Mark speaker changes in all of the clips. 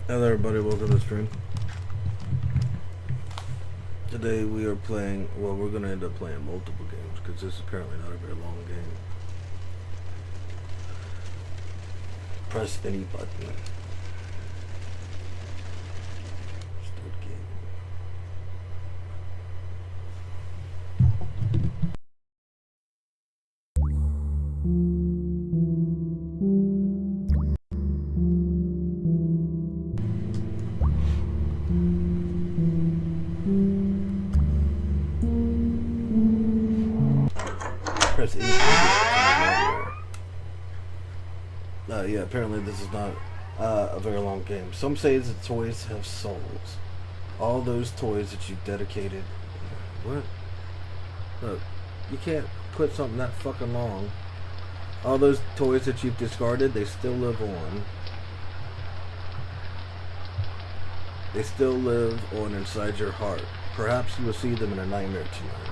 Speaker 1: Hello everybody, welcome to the stream. Today we are playing, well we're going to end up playing multiple games because this is apparently not a very long game. Press any button. Start game. Press any button. Yeah, apparently this is not a very long game. Some say that toys have souls. All those toys that you dedicated. What? Look, you can't put something that fucking long. All those toys that you've discarded, they still live on. They still live on inside your heart. Perhaps you will see them in a nightmare tonight.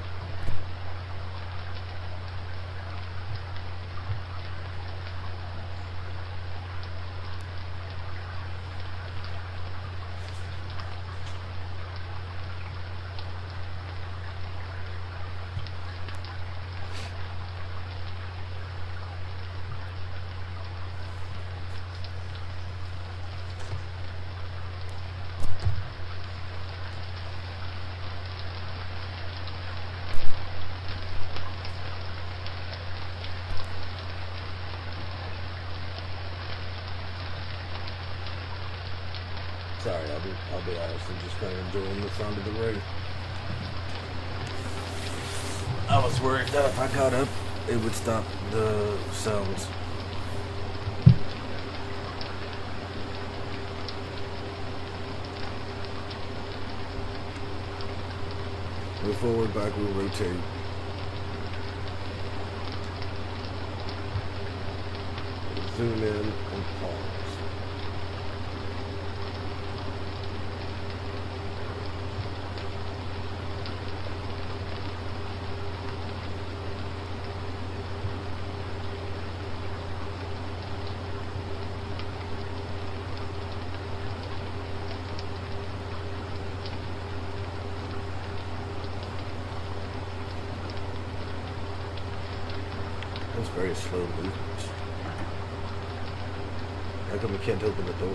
Speaker 1: Sorry, I'll be honest, I'm just kind of enjoying the sound of the rain. I was worried that if I got up, it would stop the sounds. Move forward, backward, rotate. Zoom in and pause. It's very slow movements. How come we can't open the door?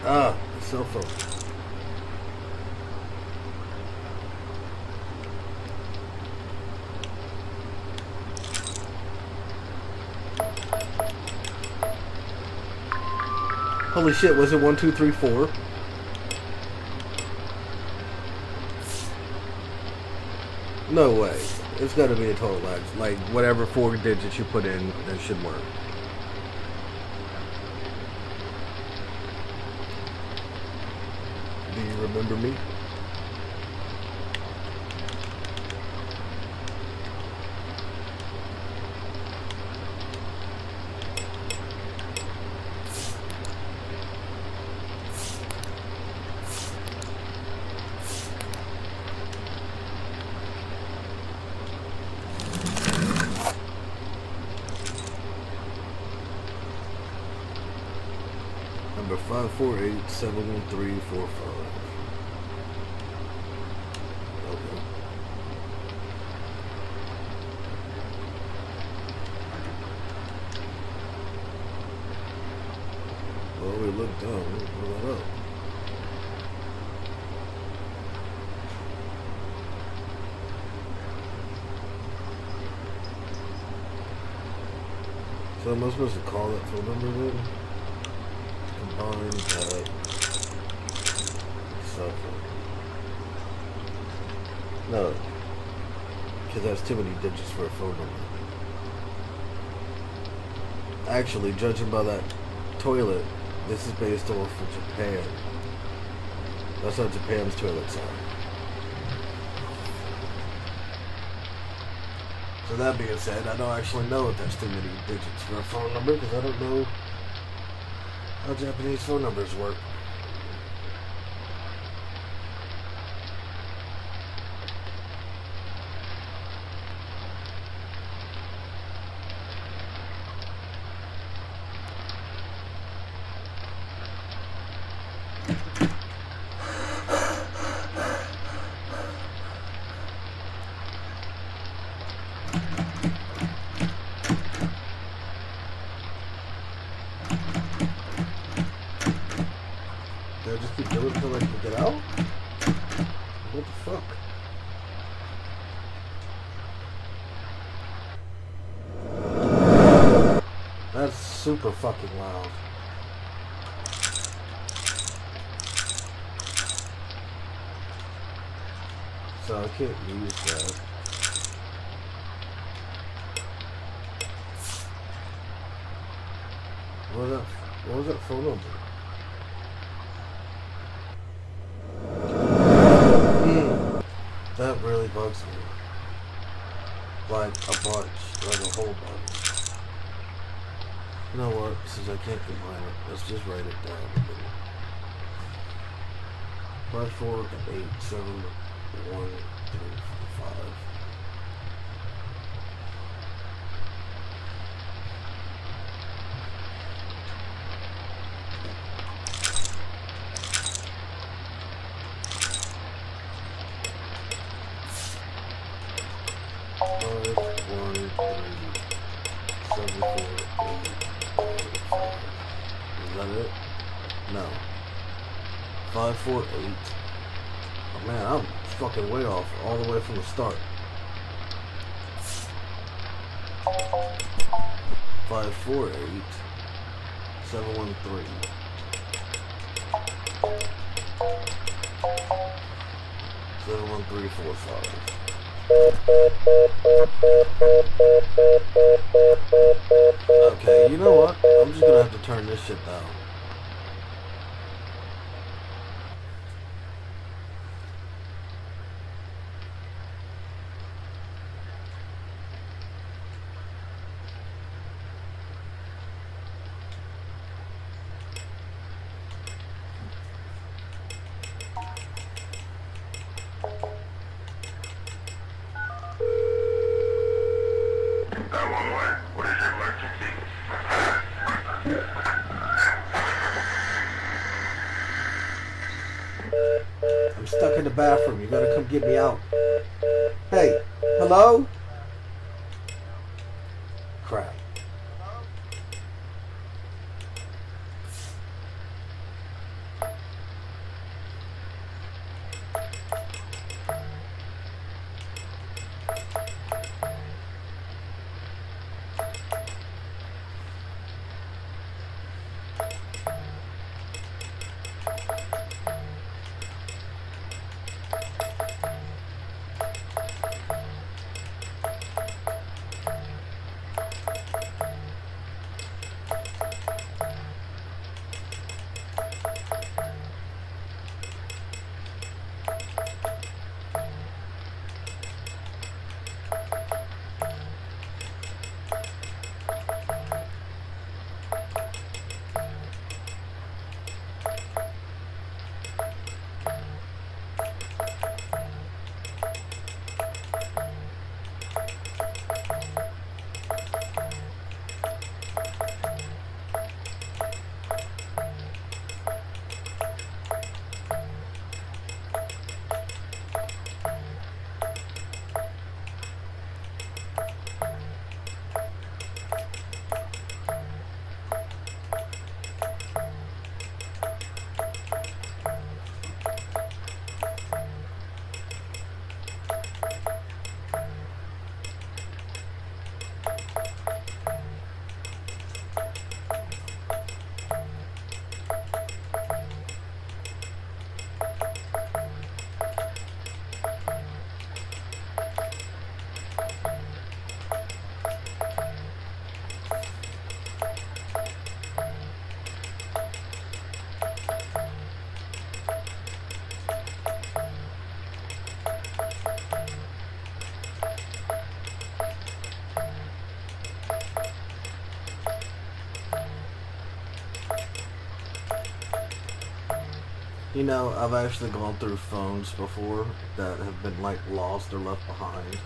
Speaker 1: Ah, the cell phone. Holy shit, was it 1, 2, 3, 4? No way. It's gotta be a total lag. Like, whatever 4 digits you put in, that should work. Do you remember me? Number 548-71345. Okay. Well, we looked down. We'll pull that up. So am I supposed to call that phone number then? Combine that cell phone. No, because that's too many digits for a phone number. Actually, judging by that toilet, this is based off of Japan. That's how Japan's toilets are. So that being said, I don't actually know if that's too many digits for a phone number because I don't know how Japanese phone numbers work. Do I just keep doing it until I can get out? What the fuck? That's super fucking loud. So I can't use that. What was that phone number? That really bugs me. Like a bunch, like a whole bunch. You know what? Since I can't combine it, let's just write it down. 5, 4, 8, 7, 1, 3, 4, 5. Is that it? No. 5, 4, 8. Oh man, I'm fucking way off all the way from the start. 5, 4, 8. 7, 1, 3. 7, 1, 3, 4, 5. Okay, you know what? I'm just gonna have to turn this shit down. I'm stuck in the bathroom. You gotta come get me out. Hey, hello? Crap. You know, I've actually gone through phones before that have been like lost or left behind.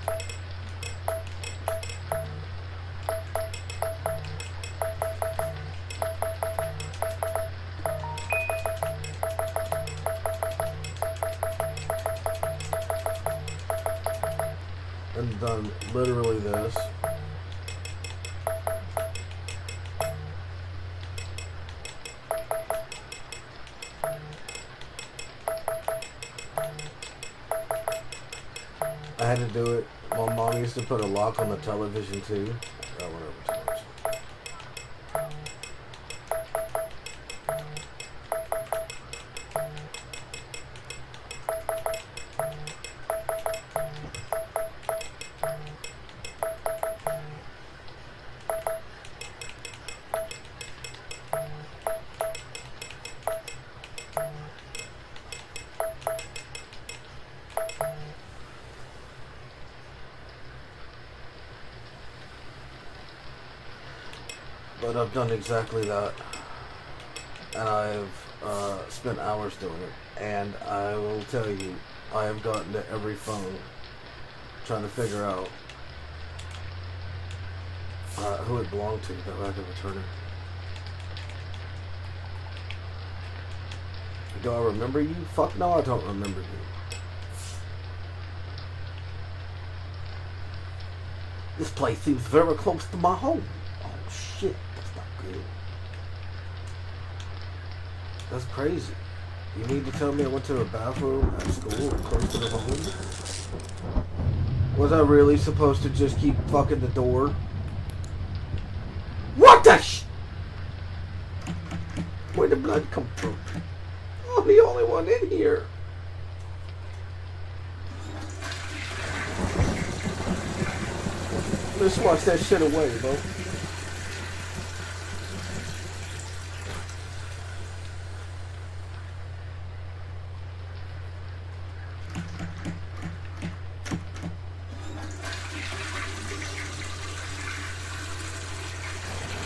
Speaker 1: And done literally this. had to do it. My mom used to put a lock on the television too. That went over too much. But I've done exactly that, and I've spent hours doing it. And I will tell you, I have gotten to every phone trying to figure out who it belonged to that I could return it. Do I remember you? Fuck no, I don't remember you. This place seems very close to my home. Oh shit, that's not good. That's crazy. You need to tell me I went to a bathroom at school close to the home? Was I really supposed to just keep fucking the door? What the sh... Where'd the blood come from? I'm the only one in here. Let's wash that shit away, bro.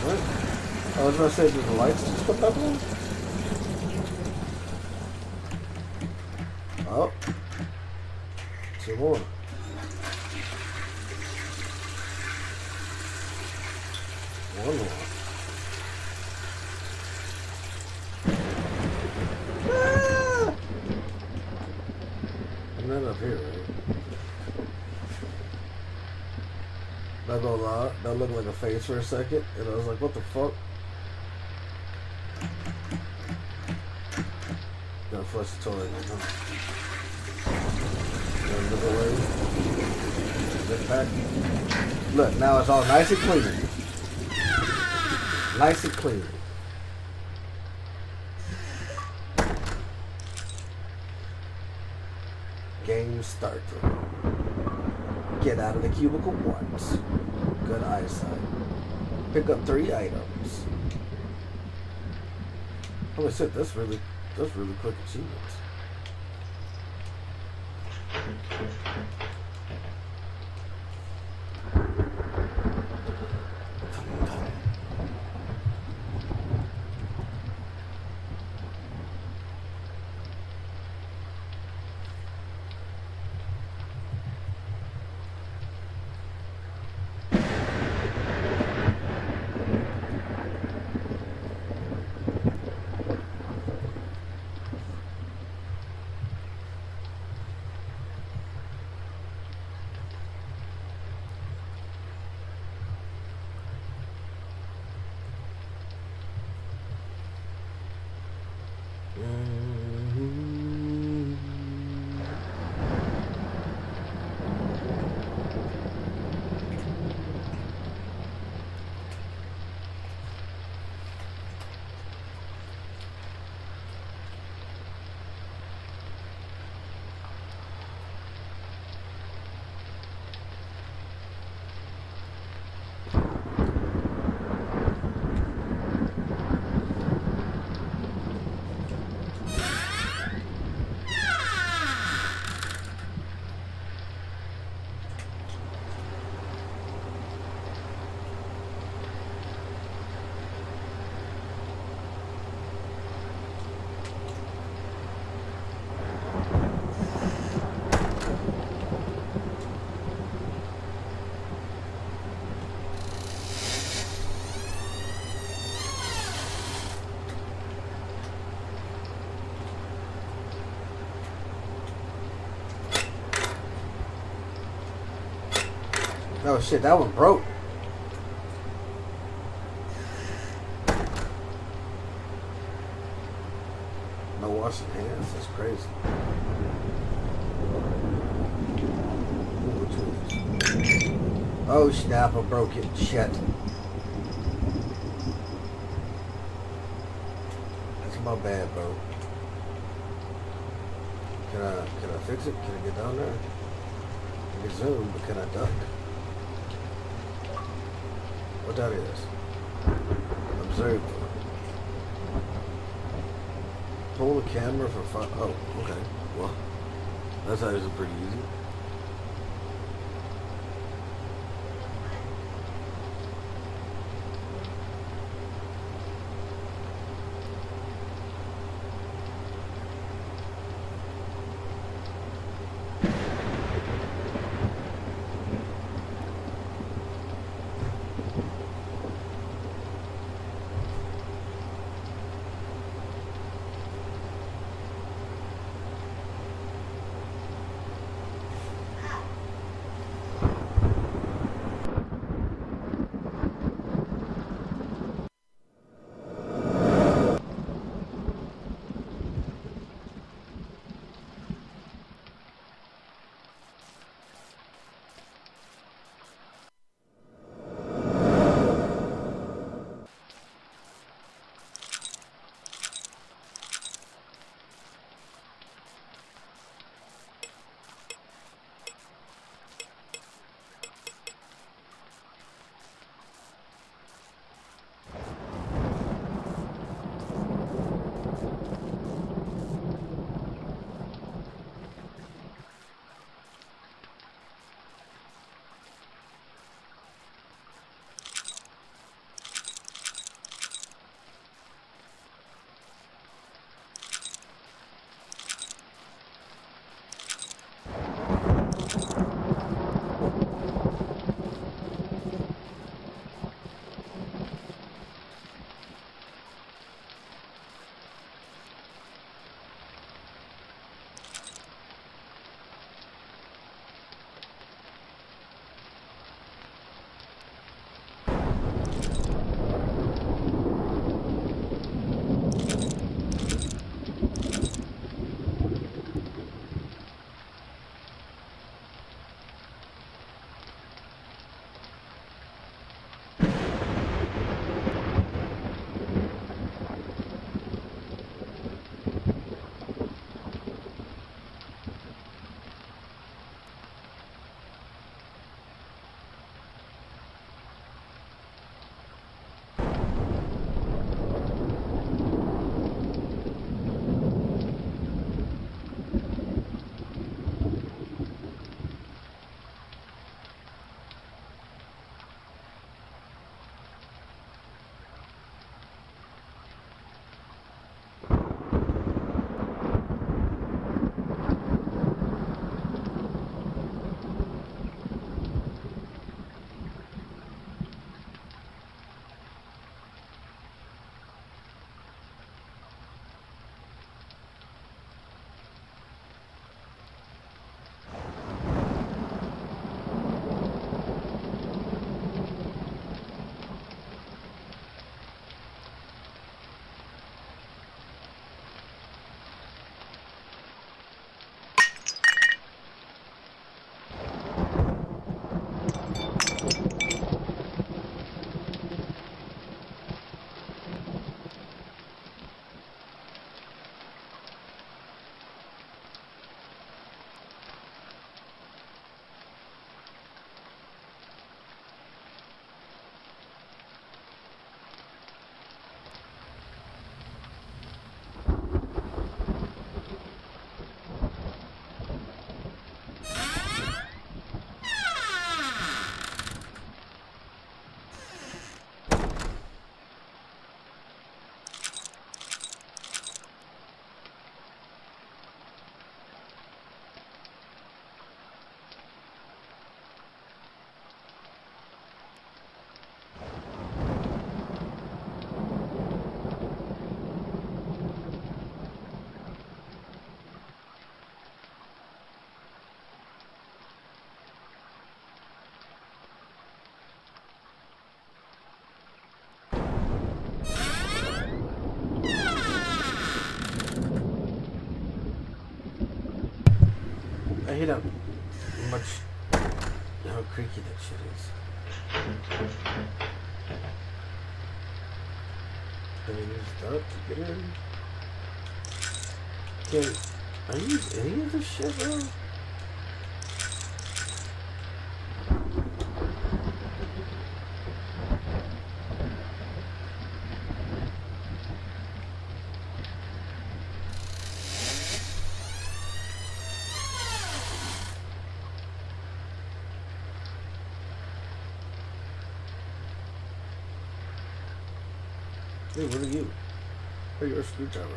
Speaker 1: What? I was gonna say, did the lights just come back on? Oh. Two more. One more. Ah! I'm not up here, right? Not gonna lie, that looked like a face for a second, and I was like, what the fuck? Gotta flush the toilet, huh? Gotta look away. Look back. Look, now it's all nice and clean. Nice and clean. Game started. Get out of the cubicle once. Good eyesight. Pick up 3 items. Holy shit, that's really quick achievements. Oh shit, that one broke. No washing hands, that's crazy. Ooh, Oh snap, I broke it. Shit. That's my bad, bro. Can I fix it? Can I get down there? I can zoom, but can I duck? What that is? Observe. Pull the camera for 5. Oh, okay. Well, that's actually pretty easy. I hit up much. creaky that shit is. Can I use that to get in? Can I use any of this shit, bro? Hey, what are you? Hey, you're a screwdriver.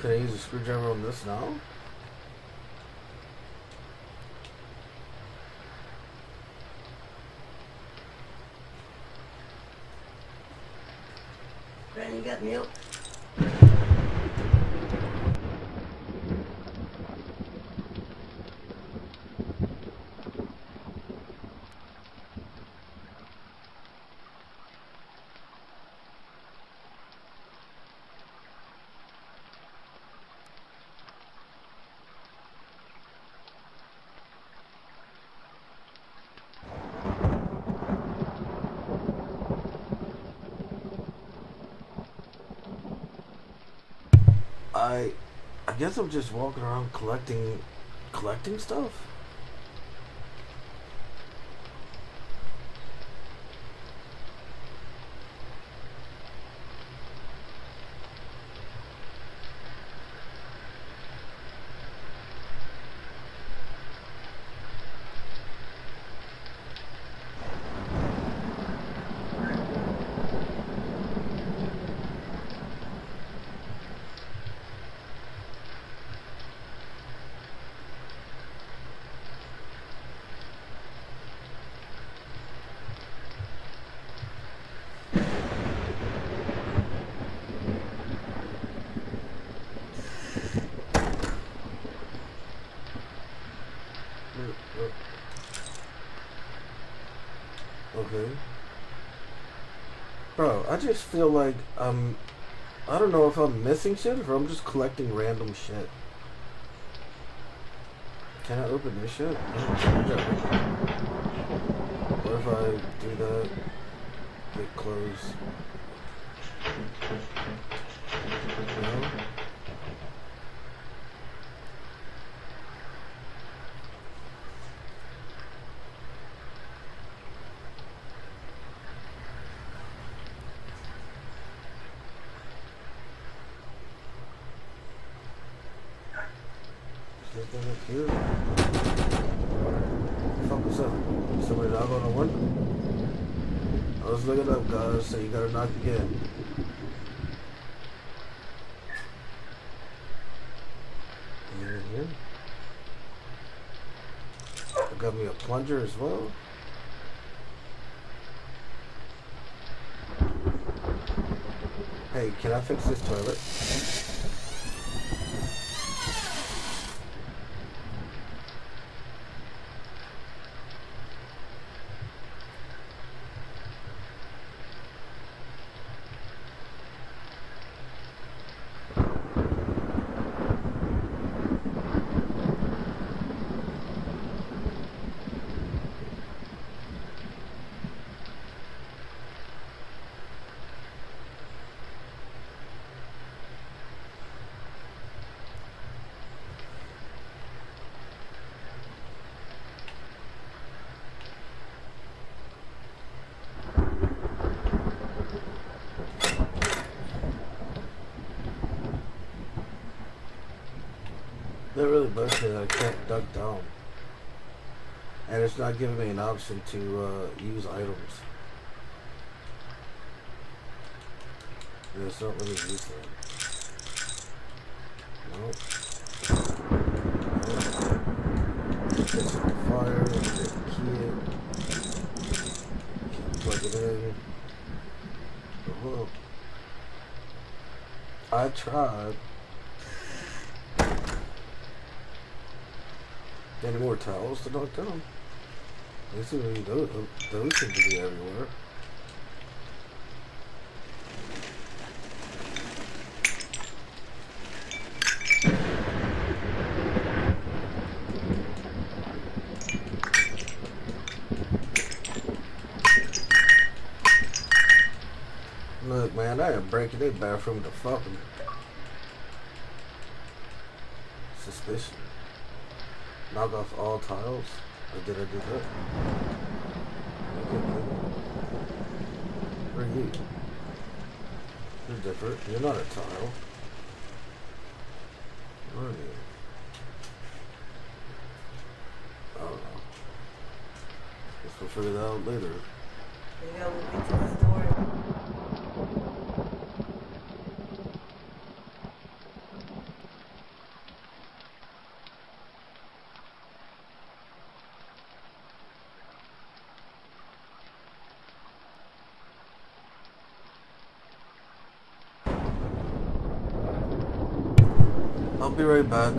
Speaker 1: Can I use a screwdriver on this now?
Speaker 2: Granny, you got milk?
Speaker 1: I guess I'm just walking around collecting stuff. Okay. Bro, I just feel like I don't know if I'm missing shit or I'm just collecting random shit. Can I open this shit? What if I do that? Get close. No? Nothing up here. Fuck, what's up? Somebody knock on the window? I was looking up, guys, so you gotta knock again. Anything here? I got me a plunger as well. Hey, can I fix this toilet? That really bugs me that I can't duck down. And it's not giving me an option to use items. Yeah, it's not really useful. Nope. Nope. Catch it on fire, key it. Plug it in. Whoa. I tried. Any more towels to knock down? Those seem to be everywhere. breaking their bathroom to fucking suspicion. Knock off all tiles? Or did I do that? Where are you? You're different. You're not a tile. Where are you? I don't know. Guess we'll figure that out later.
Speaker 2: Yeah, we'll get to the story.
Speaker 1: I'll be right back.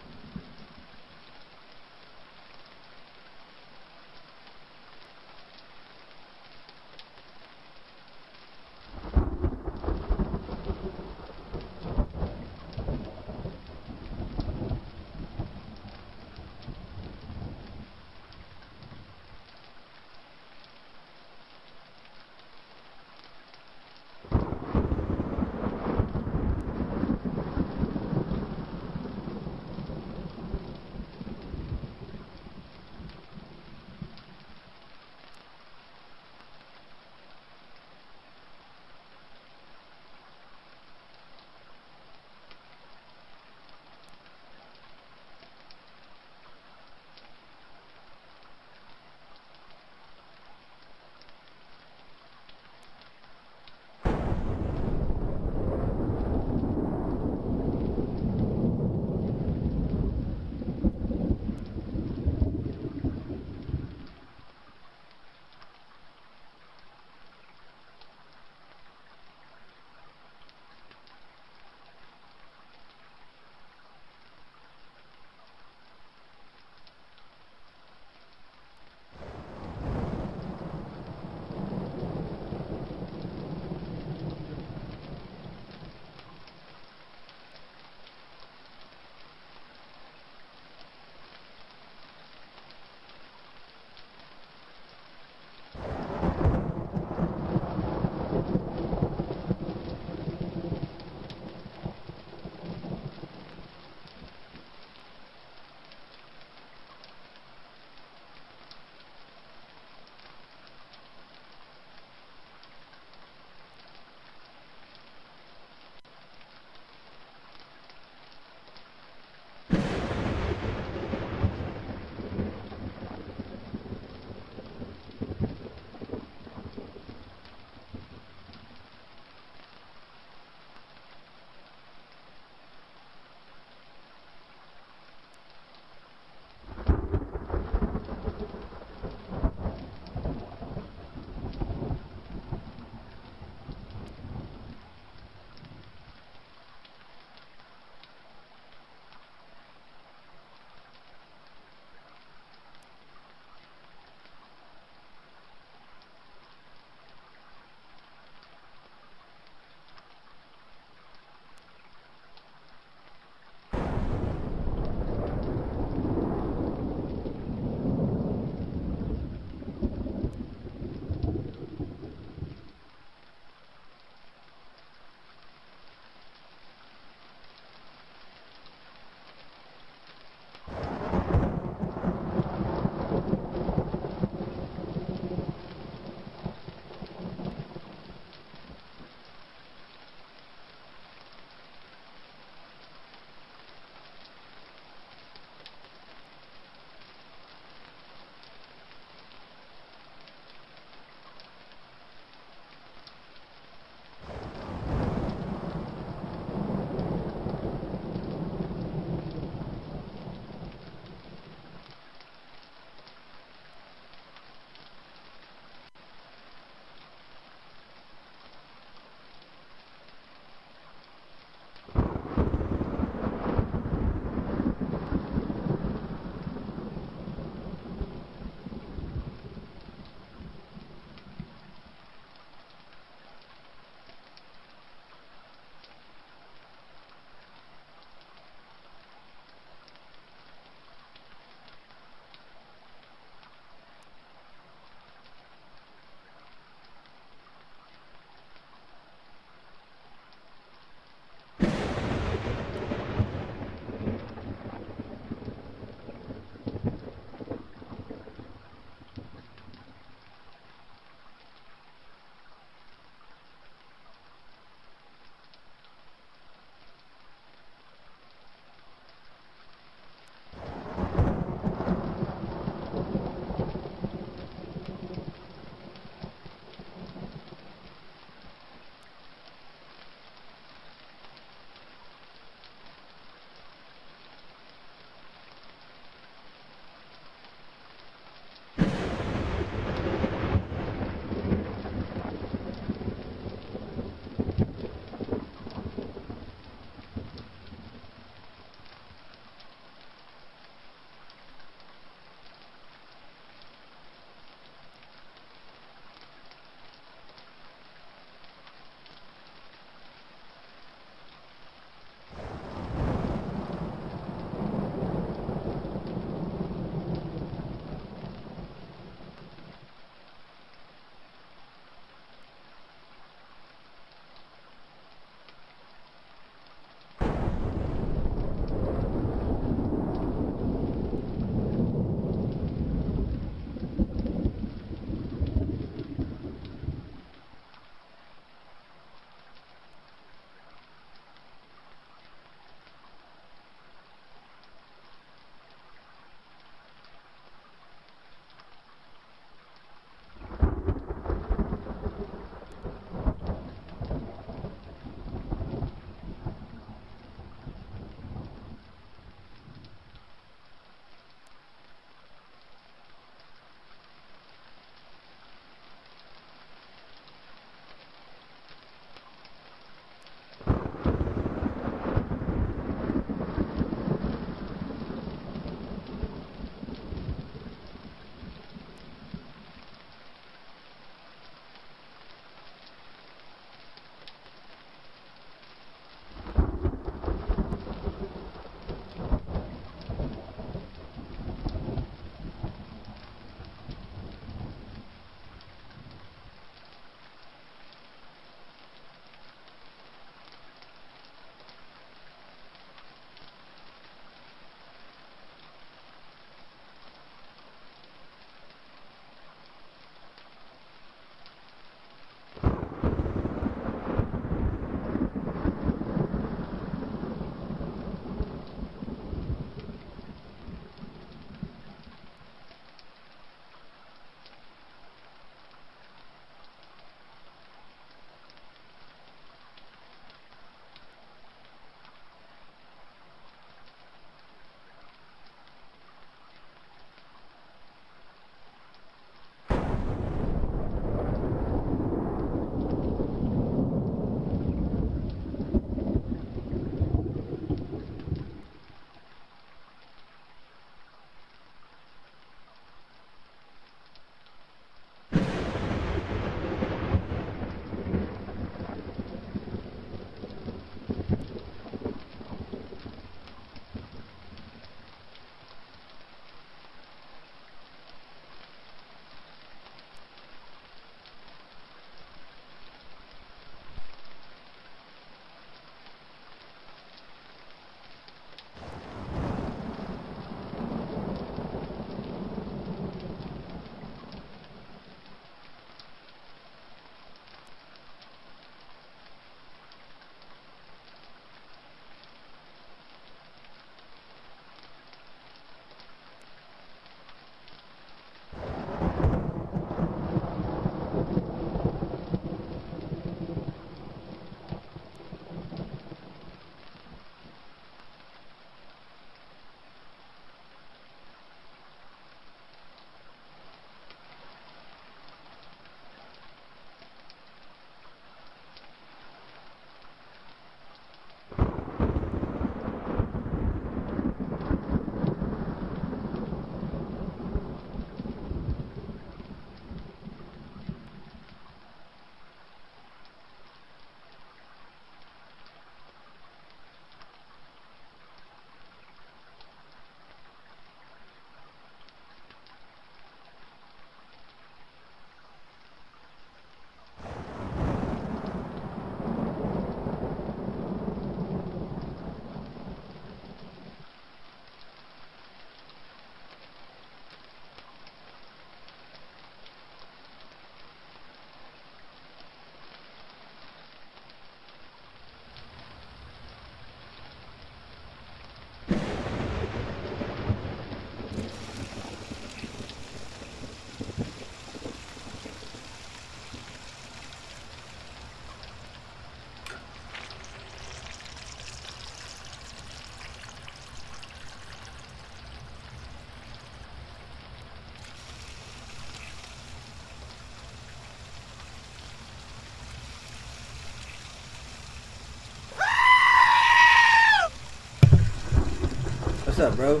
Speaker 1: up, bro?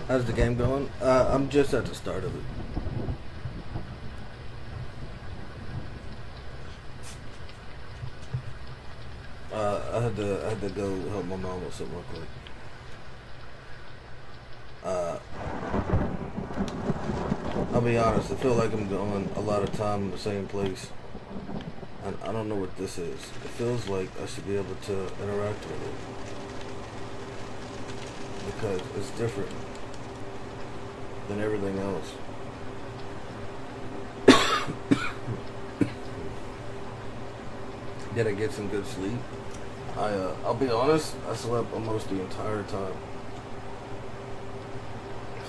Speaker 1: How's the game going? I'm just at the start of it. I had to go help my mom with something real quick. I'll be honest, I feel like I'm going a lot of time in the same place. And I don't know what this is. It feels like I should be able to interact with it. Because it's different than everything else. Did I get some good sleep? I'll be honest, I slept almost the entire time.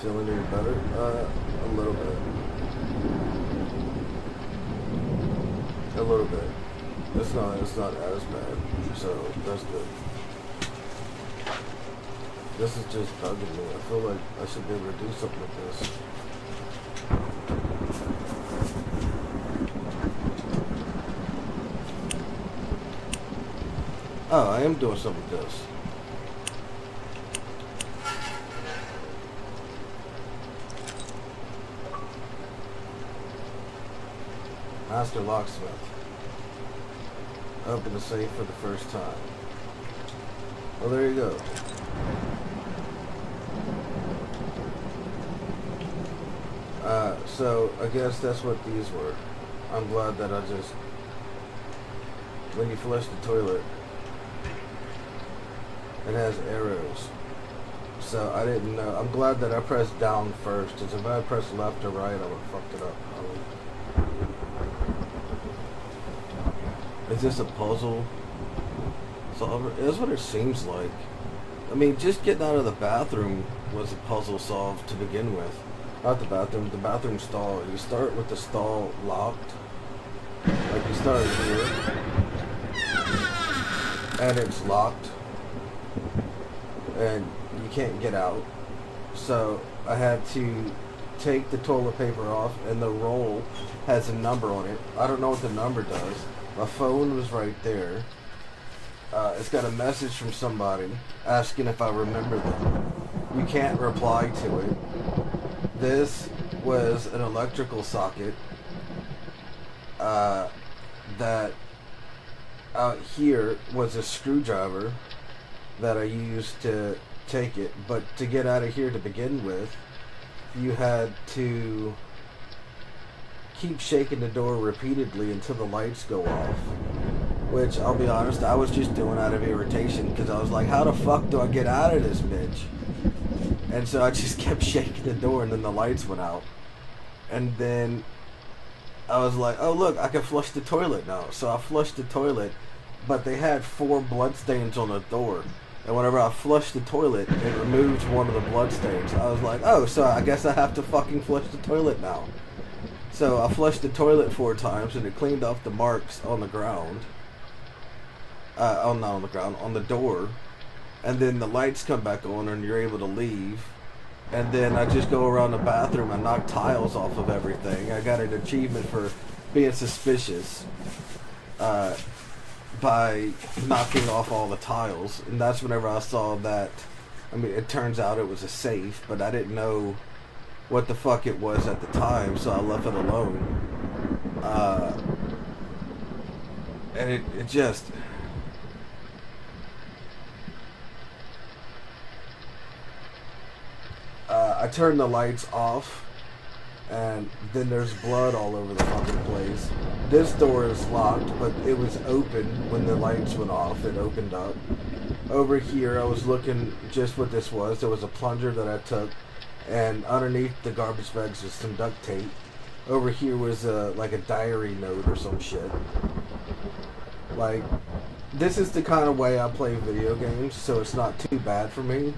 Speaker 1: Feeling any better? A little bit. A little bit. It's not as bad, so that's good. This is just bugging me. I feel like I should be able to do something with this. Oh, I am doing something with this. Master Locksmith. Open the safe for the first time. Well, there you go. So I guess that's what these were. I'm glad that I just... When you flush the toilet, it has arrows. So I didn't know. I'm glad that I pressed down first, because if I had pressed left or right, I would have fucked it up. Is this a puzzle solver? That's what it seems like. I mean, just getting out of the bathroom was a puzzle solved to begin with. Not the bathroom stall. You start with the stall locked. Like you start here. And it's locked. And you can't get out. So I had to take the toilet paper off, and the roll has a number on it. I don't know what the number does. My phone was right there. It's got a message from somebody asking if I remember them. You can't reply to it. This was an electrical socket that out here was a screwdriver that I used to take it. But to get out of here to begin with, you had to keep shaking the door repeatedly until the lights go off. Which, I'll be honest, I was just doing out of irritation, because I was like, how the fuck do I get out of this bitch? And so I just kept shaking the door, and then the lights went out. And then I was like, oh look, I can flush the toilet now. So I flushed the toilet, but they had 4 blood stains on the door. And whenever I flushed the toilet, it removed one of the blood stains. I was like, oh, so I guess I have to fucking flush the toilet now. So I flushed the toilet 4 times, and it cleaned off the marks on the ground. Not on the ground, on the door. And then the lights come back on, and you're able to leave. And then I just go around the bathroom and knock tiles off of everything. I got an achievement for being suspicious by knocking off all the tiles. And that's whenever I saw that. I mean, it turns out it was a safe, but I didn't know what the fuck it was at the time, so I left it alone. And it just... I turned the lights off, and then there's blood all over the fucking place. This door is locked, but it was open when the lights went off. It opened up. Over here, I was looking just what this was. There was a plunger that I took, and underneath the garbage bags was some duct tape. Over here was like a diary note or some shit. Like, this is the kind of way I play video games, so it's not too bad for me.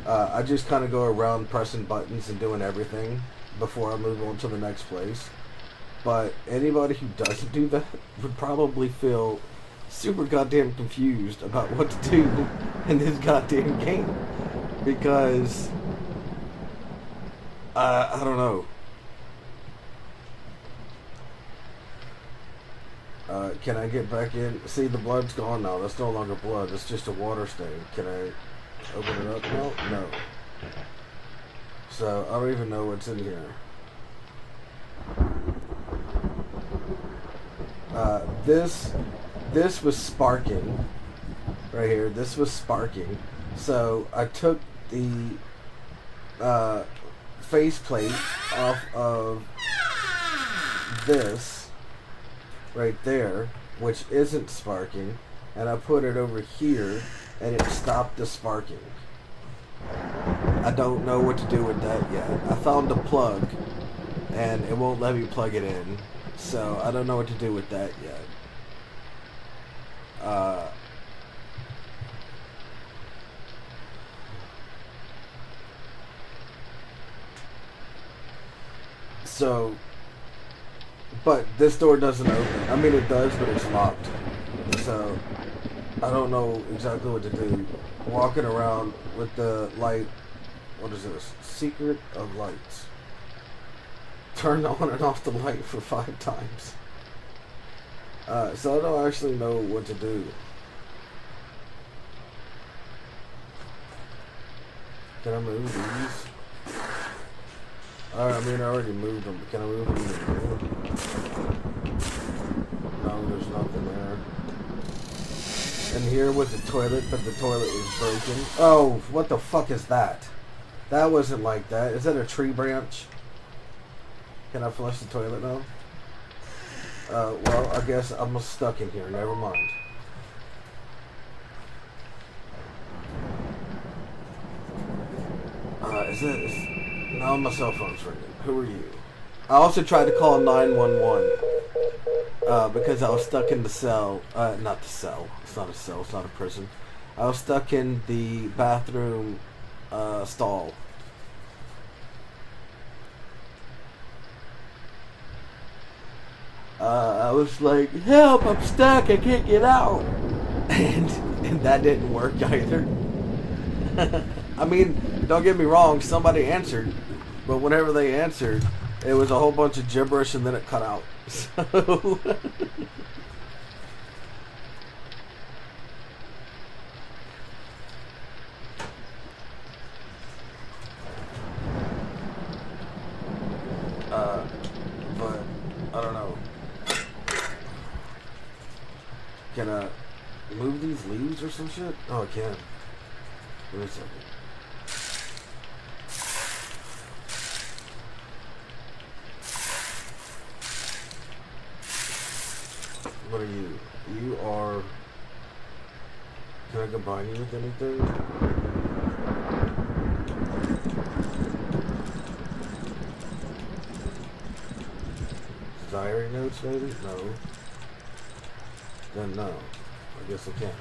Speaker 1: I just kind of go around pressing buttons and doing everything before I move on to the next place. But anybody who doesn't do that would probably feel super goddamn confused about what to do in this goddamn game. Because, I don't know. Can I get back in? See, the blood's gone now. That's no longer blood. It's just a water stain. Can I... Open it up. No, no. So I don't even know what's in here. This was sparking right here. This was sparking. So I took the faceplate off of this right there, which isn't sparking, and I put it over here, and it stopped the sparking. I don't know what to do with that yet. I found a plug, and it won't let me plug it in, so I don't know what to do with that yet. But this door doesn't open. I mean, it does, but it's locked. So I don't know exactly what to do. Walking around with the light. What is this? Secret of lights. Turn on and off the light for 5 times. So I don't actually know what to do. Can I move these? I mean, I already moved them. Can I move them even more? No, there's nothing there. And here was the toilet, but the toilet was broken. Oh, what the fuck is that? That wasn't like that. Is that a tree branch? Can I flush the toilet now? Well, I guess I'm stuck in here. Never mind. Now my cell phone's ringing. Who are you? I also tried to call 911 because I was stuck in the cell. Not the cell. It's not a cell. It's not a prison. I was stuck in the bathroom stall. I was like, help, I'm stuck, I can't get out. And that didn't work either. I mean, don't get me wrong, somebody answered. But whenever they answered, it was a whole bunch of gibberish and then it cut out. So... but I don't know. Can I move these leaves or some shit? Oh, I can. Wait a second. What are you? You are... Can I combine you with anything? Diary notes, maybe? No. Then no. I guess I can't.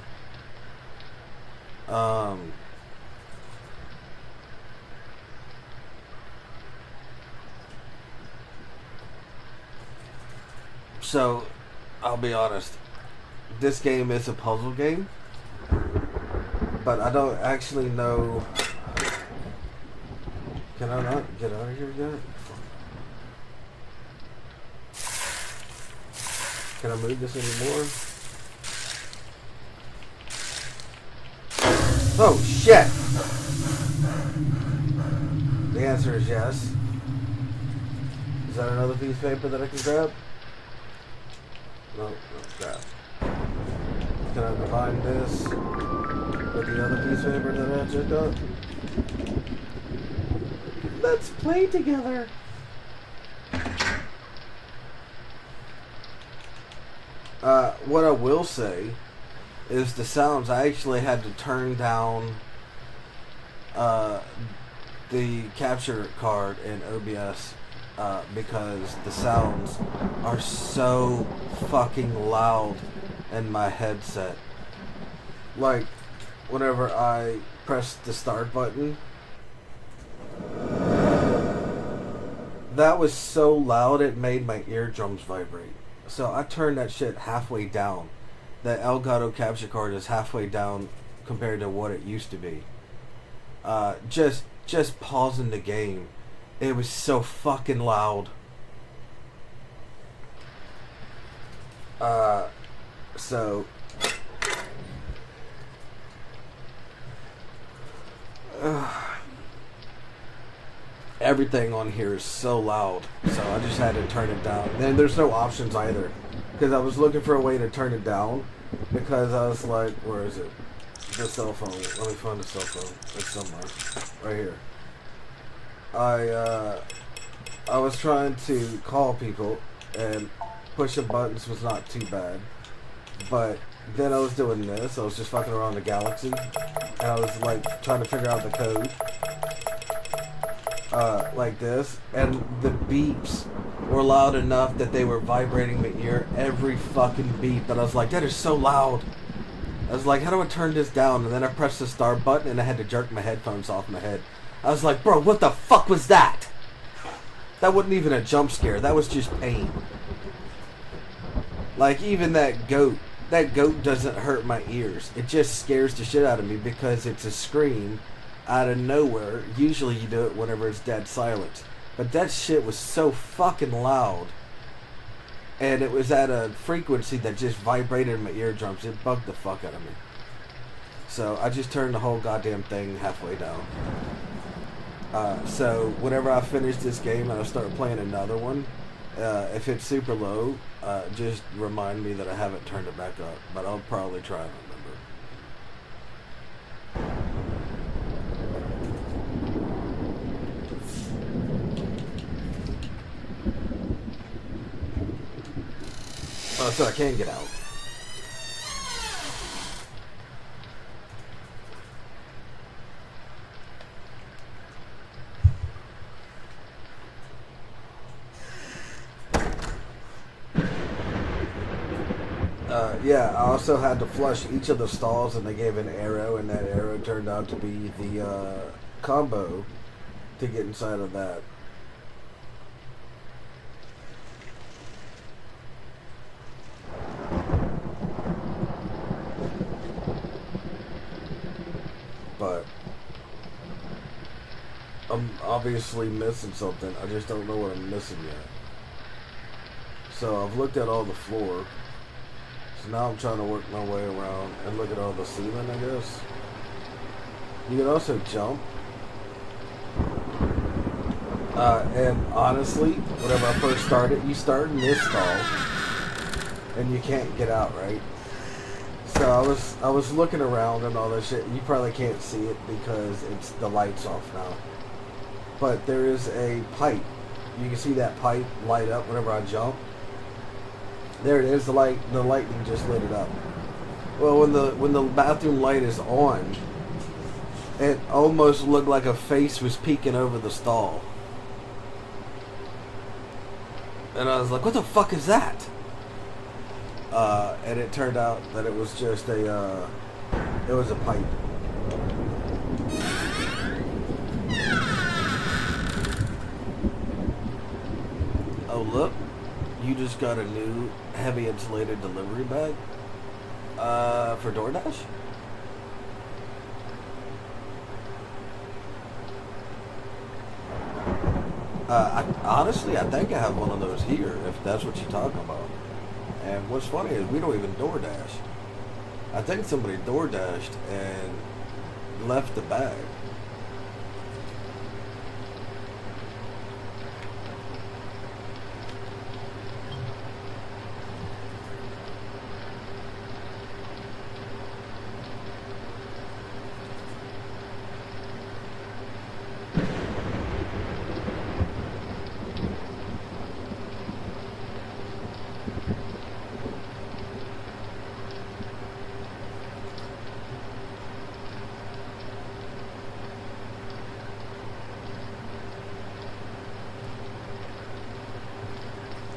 Speaker 1: So, I'll be honest. This game is a puzzle game. But I don't actually know... Can I not get out of here yet? Can I move this anymore? Oh, shit! The answer is yes. Is that another piece of paper that I can grab? No, crap. Can I combine this with the other piece of paper that I just got? Let's play together! What I will say is the sounds, I actually had to turn down the capture card in OBS because the sounds are so fucking loud in my headset. Like, whenever I press the start button, that was so loud it made my eardrums vibrate. So I turned that shit halfway down. The Elgato capture card is halfway down compared to what it used to be. Just pausing the game. It was so fucking loud. everything on here is so loud, so I just had to turn it down. And there's no options either, because I was looking for a way to turn it down, because I was like, where is it? The cell phone. Let me find the cell phone. It's somewhere. Right here. I was trying to call people, and pushing buttons was not too bad. But then I was doing this. I was just fucking around the galaxy, and I was like trying to figure out the code. Like this, and the beeps were loud enough that they were vibrating my ear every fucking beep, and I was like, that is so loud. I was like, how do I turn this down? And then I pressed the start button, and I had to jerk my headphones off my head. I was like, bro, what the fuck was that? That wasn't even a jump scare, that was just pain. Like, even that goat doesn't hurt my ears. It just scares the shit out of me because it's a scream out of nowhere. Usually you do it whenever it's dead silent, but that shit was so fucking loud, and it was at a frequency that just vibrated in my eardrums. It bugged the fuck out of me, so I just turned the whole goddamn thing halfway down. So whenever I finish this game and I start playing another one, if it's super low, just remind me that I haven't turned it back up, but I'll probably try and remember. So I can get out. Yeah, I also had to flush each of the stalls, and they gave an arrow, and that arrow turned out to be the combo to get inside of that. But I'm obviously missing something. I just don't know what I'm missing yet. So I've looked at all the floor. So now I'm trying to work my way around and look at all the ceiling, I guess. You can also jump. And honestly, whenever I first started, you start in this stall and you can't get out, right? So I was looking around and all that shit. You probably can't see it because it's the light's off now. But there is a pipe. You can see that pipe light up whenever I jump. There it is. The lightning just lit it up. Well, when the bathroom light is on, it almost looked like a face was peeking over the stall. And I was like, what the fuck is that? And it turned out that it was just it was a pipe. Oh look, you just got a new heavy insulated delivery bag for DoorDash? Honestly, I think I have one of those here, if that's what you're talking about. And what's funny is we don't even DoorDash. I think somebody DoorDashed and left the bag.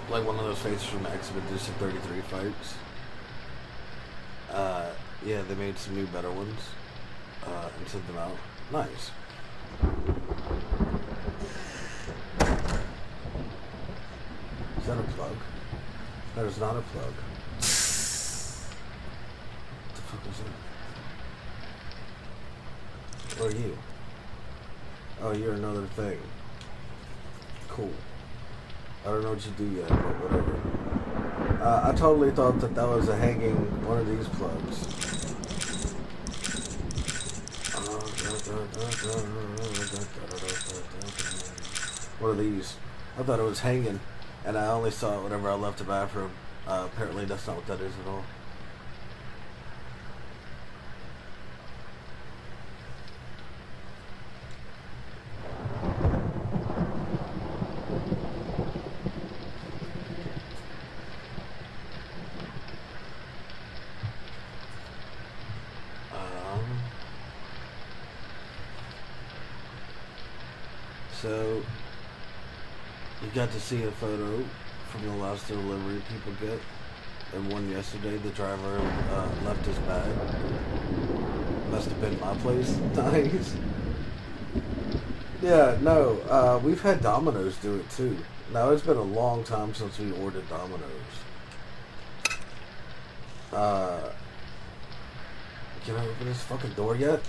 Speaker 1: Like one of those faces from Expedition 33 fights. Yeah, they made some new better ones and sent them out. Nice. Is that a plug? That is not a plug. What the fuck is that? What are you? Oh, you're another thing. Cool. I don't know what you do yet, but whatever. I totally thought that was a hanging one of these plugs. What are these? I thought it was hanging, and I only saw it whenever I left the bathroom. Apparently that's not what that is at all. So, you got to see a photo from the last delivery people get, and one yesterday. The driver left his bag. Must have been my place. Nice. Yeah, no, we've had Domino's do it too. Now, it's been a long time since we ordered Domino's. Can I open this fucking door yet?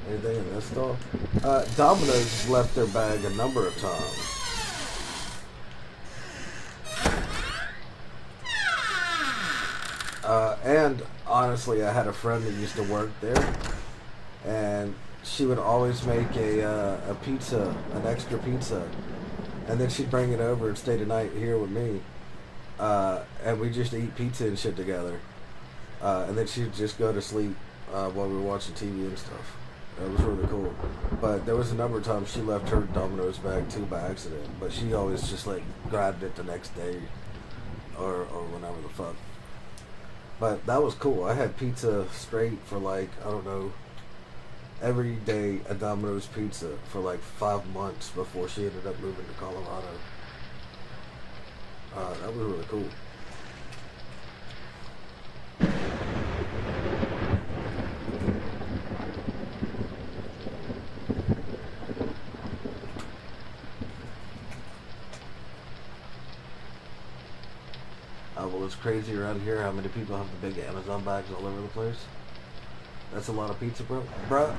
Speaker 1: Anything in this store? Domino's left their bag a number of times. And honestly, I had a friend that used to work there, and she would always make a pizza, an extra pizza, and then she'd bring it over and stay the night here with me, and we just eat pizza and shit together, and then she'd just go to sleep while we were watching TV and stuff. It was really cool. But there was a number of times she left her Domino's bag too by accident, but she always just like grabbed it the next day or whenever the fuck. But that was cool. I had pizza straight for like, I don't know, every day a Domino's pizza for like 5 months before she ended up moving to Colorado. That was really cool. Well, it's crazy around here how many people have the big Amazon bags all over the place. That's a lot of pizza, bro. Bro,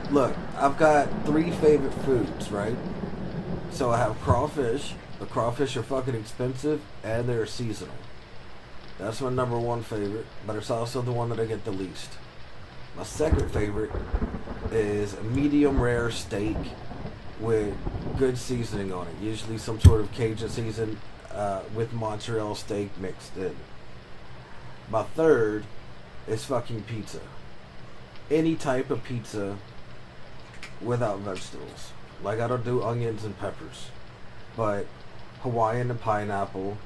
Speaker 1: look, I've got 3 favorite foods, right? So I have crawfish. The crawfish are fucking expensive, and they're seasonal. That's my number 1 favorite, but it's also the one that I get the least. My second favorite is a medium rare steak with good seasoning on it. Usually some sort of Cajun season with mozzarella steak mixed in. My third is fucking pizza. Any type of pizza without vegetables. Like, I don't do onions and peppers, but Hawaiian and pineapple,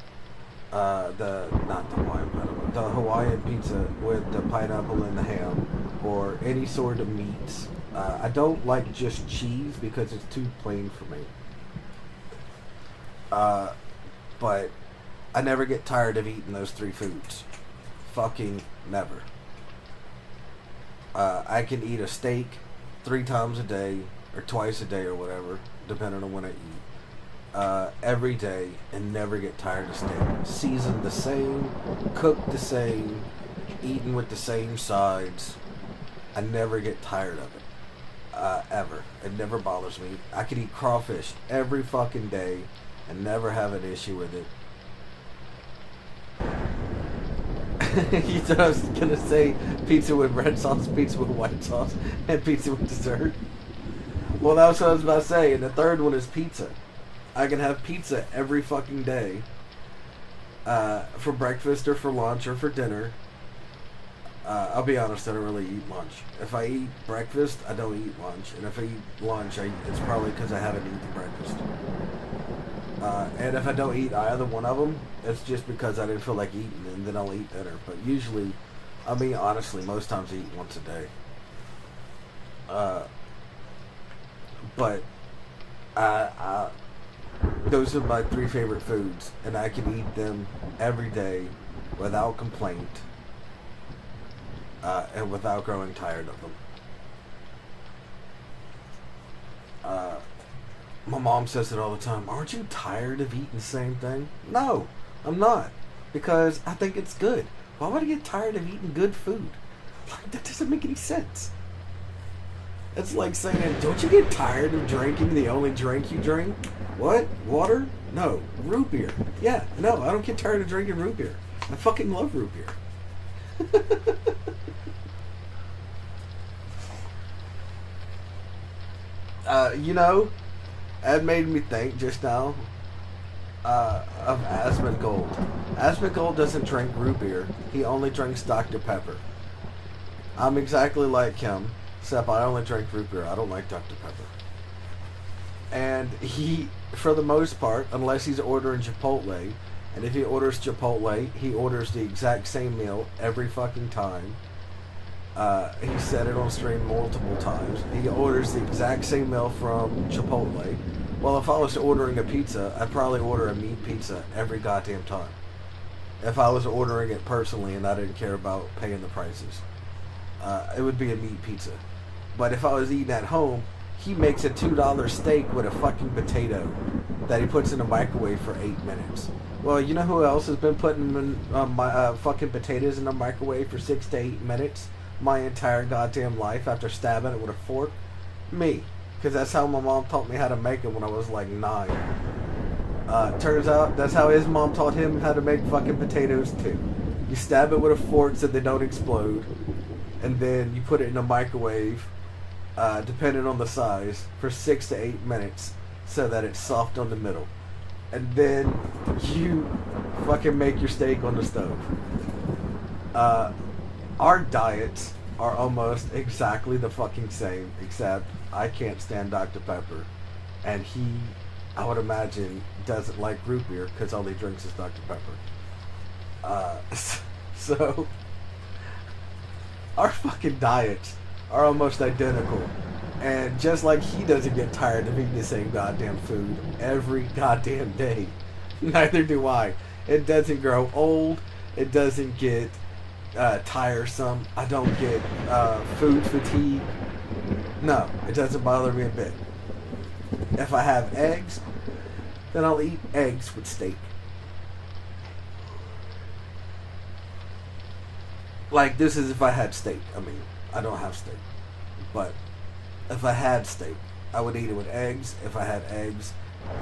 Speaker 1: not the Hawaiian pineapple, the Hawaiian pizza with the pineapple and the ham, or any sort of meats. I don't like just cheese because it's too plain for me. But I never get tired of eating those 3 foods. Fucking never. I can eat a steak 3 times a day, or twice a day, or whatever, depending on when I eat. Every day, and never get tired of steak. Seasoned the same, cooked the same, eaten with the same sides. I never get tired of it. Ever. It never bothers me. I could eat crawfish every fucking day and never have an issue with it. You thought I was gonna say pizza with red sauce, pizza with white sauce, and pizza with dessert? Well, that's what I was about to say. And the third one is pizza. I can have pizza every fucking day, for breakfast or for lunch or for dinner. I'll be honest, I don't really eat lunch. If I eat breakfast, I don't eat lunch. And if I eat lunch, it's probably because I haven't eaten breakfast. And if I don't eat either one of them, it's just because I didn't feel like eating, and then I'll eat dinner. But usually, I mean, honestly, most times I eat once a day. But those are my 3 favorite foods, and I can eat them every day without complaint, and without growing tired of them. My mom says it all the time. Aren't you tired of eating the same thing? No, I'm not. Because I think it's good. Why would I get tired of eating good food? Like, that doesn't make any sense. It's like saying, don't you get tired of drinking the only drink you drink? What? Water? No. Root beer. Yeah, no, I don't get tired of drinking root beer. I fucking love root beer. You know, that made me think just now of Asmongold. Asmongold doesn't drink root beer. He only drinks Dr. Pepper. I'm exactly like him, except I only drink root beer. I don't like Dr. Pepper. And he, for the most part, unless he's ordering Chipotle, and if he orders Chipotle, he orders the exact same meal every fucking time. He said it on stream multiple times. He orders the exact same meal from Chipotle. Well, if I was ordering a pizza, I'd probably order a meat pizza every goddamn time. If I was ordering it personally and I didn't care about paying the prices. It would be a meat pizza. But if I was eating at home, he makes a $2 steak with a fucking potato that he puts in the microwave for 8 minutes. Well, you know who else has been putting fucking potatoes in the microwave for 6 to 8 minutes my entire goddamn life after stabbing it with a fork? Me. Because that's how my mom taught me how to make it when I was like 9. Turns out that's how his mom taught him how to make fucking potatoes too. You stab it with a fork so they don't explode. And then you put it in a microwave, depending on the size, for 6 to 8 minutes so that it's soft on the middle. And then you fucking make your steak on the stove. Our diets are almost exactly the fucking same, except I can't stand Dr. Pepper. And he, I would imagine, doesn't like root beer because all he drinks is Dr. Pepper. So, our fucking diets are almost identical. And just like he doesn't get tired of eating the same goddamn food every goddamn day, neither do I. It doesn't grow old. It doesn't get tiresome. I don't get food fatigue. No, it doesn't bother me a bit. If I have eggs, then I'll eat eggs with steak. Like, this is if I had steak. I mean, I don't have steak. But if I had steak, I would eat it with eggs. If I had eggs,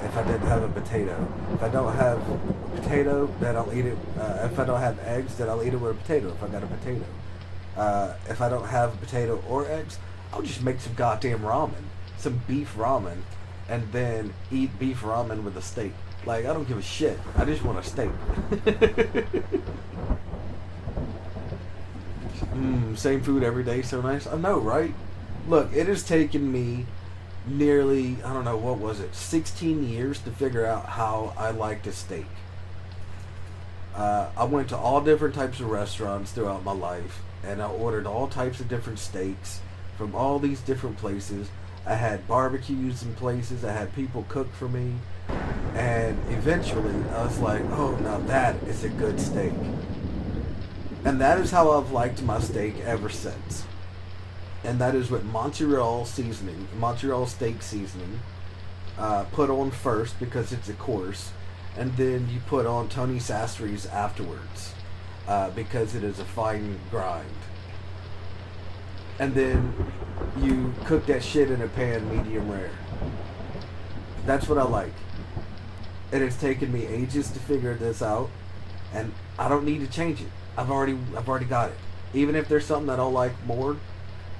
Speaker 1: if I didn't have a potato. If I don't have a potato, then I'll eat it. If I don't have eggs, then I'll eat it with a potato if I got a potato. If I don't have a potato or eggs, I'll just make some goddamn ramen. Some beef ramen. And then eat beef ramen with a steak. Like, I don't give a shit. I just want a steak. Same food every day, so nice. I know, right? Look, it has taken me nearly, I don't know, what was it, 16 years to figure out how I liked a steak. I went to all different types of restaurants throughout my life, and I ordered all types of different steaks from all these different places. I had barbecues in places, I had people cook for me, and eventually I was like, oh, now that is a good steak. And that is how I've liked my steak ever since. And that is with Montreal seasoning, Montreal steak seasoning, put on first because it's a course, and then you put on Tony Sastri's afterwards because it is a fine grind. And then you cook that shit in a pan medium rare. That's what I like. And it's taken me ages to figure this out, and I don't need to change it. I've already got it. Even if there's something that I'll like more,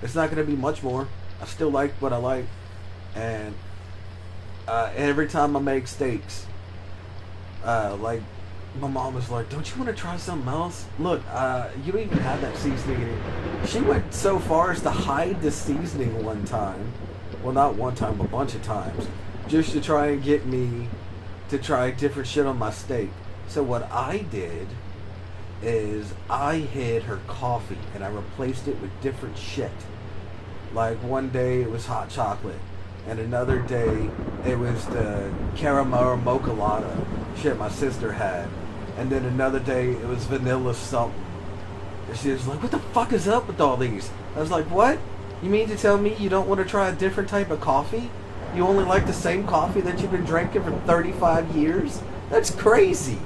Speaker 1: it's not going to be much more. I still like what I like. And every time I make steaks, like, my mom was like, don't you want to try something else? Look, you don't even have that seasoning in it. She went so far as to hide the seasoning one time. Well, not one time, a bunch of times. Just to try and get me to try different shit on my steak. So what I did is I hid her coffee and I replaced it with different shit. Like, one day it was hot chocolate, and another day it was the caramel mocha latte shit my sister had, and then another day it was vanilla something. And she was like, what the fuck is up with all these? I was like, what? You mean to tell me you don't want to try a different type of coffee? You only like the same coffee that you've been drinking for 35 years? That's crazy.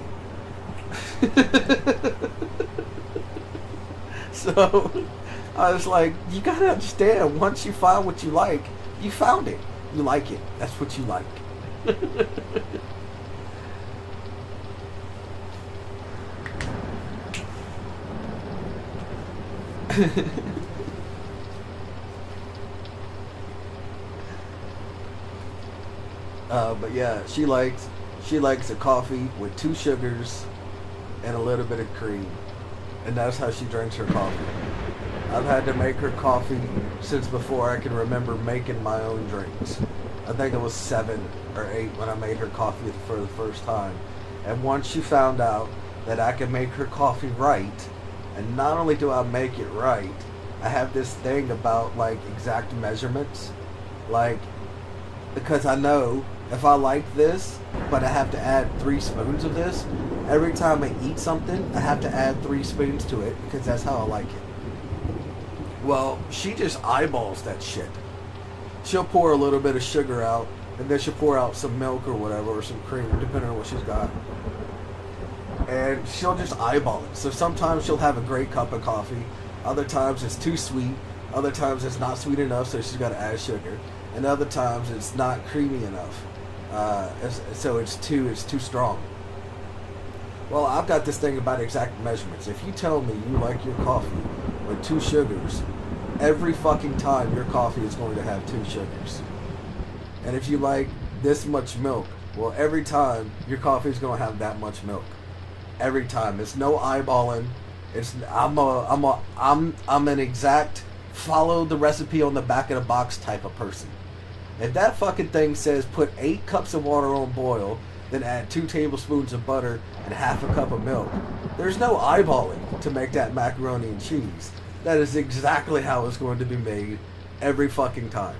Speaker 1: So I was like, you gotta understand, once you find what you like, you found it. You like it. That's what you like. But yeah, she likes a coffee with 2 sugars and a little bit of cream, and that's how she drinks her coffee. I've had to make her coffee since before I can remember making my own drinks. I think I was 7 or 8 when I made her coffee for the first time. And once she found out that I could make her coffee right, and not only do I make it right, I have this thing about like exact measurements. Like, because I know if I like this, but I have to add 3 spoons of this, every time I eat something, I have to add 3 spoons to it because that's how I like it. Well, she just eyeballs that shit. She'll pour a little bit of sugar out, and then she'll pour out some milk or whatever, or some cream, depending on what she's got. And she'll just eyeball it. So sometimes she'll have a great cup of coffee. Other times it's too sweet. Other times it's not sweet enough, so she's got to add sugar. And other times it's not creamy enough. So it's too strong. Well, I've got this thing about exact measurements. If you tell me you like your coffee with 2 sugars, every fucking time your coffee is going to have 2 sugars. And if you like this much milk, well, every time your coffee is going to have that much milk. Every time. It's no eyeballing. I'm an exact follow the recipe on the back of the box type of person. If that fucking thing says put 8 cups of water on boil, then add 2 tablespoons of butter and half a cup of milk, there's no eyeballing to make that macaroni and cheese. That is exactly how it's going to be made every fucking time.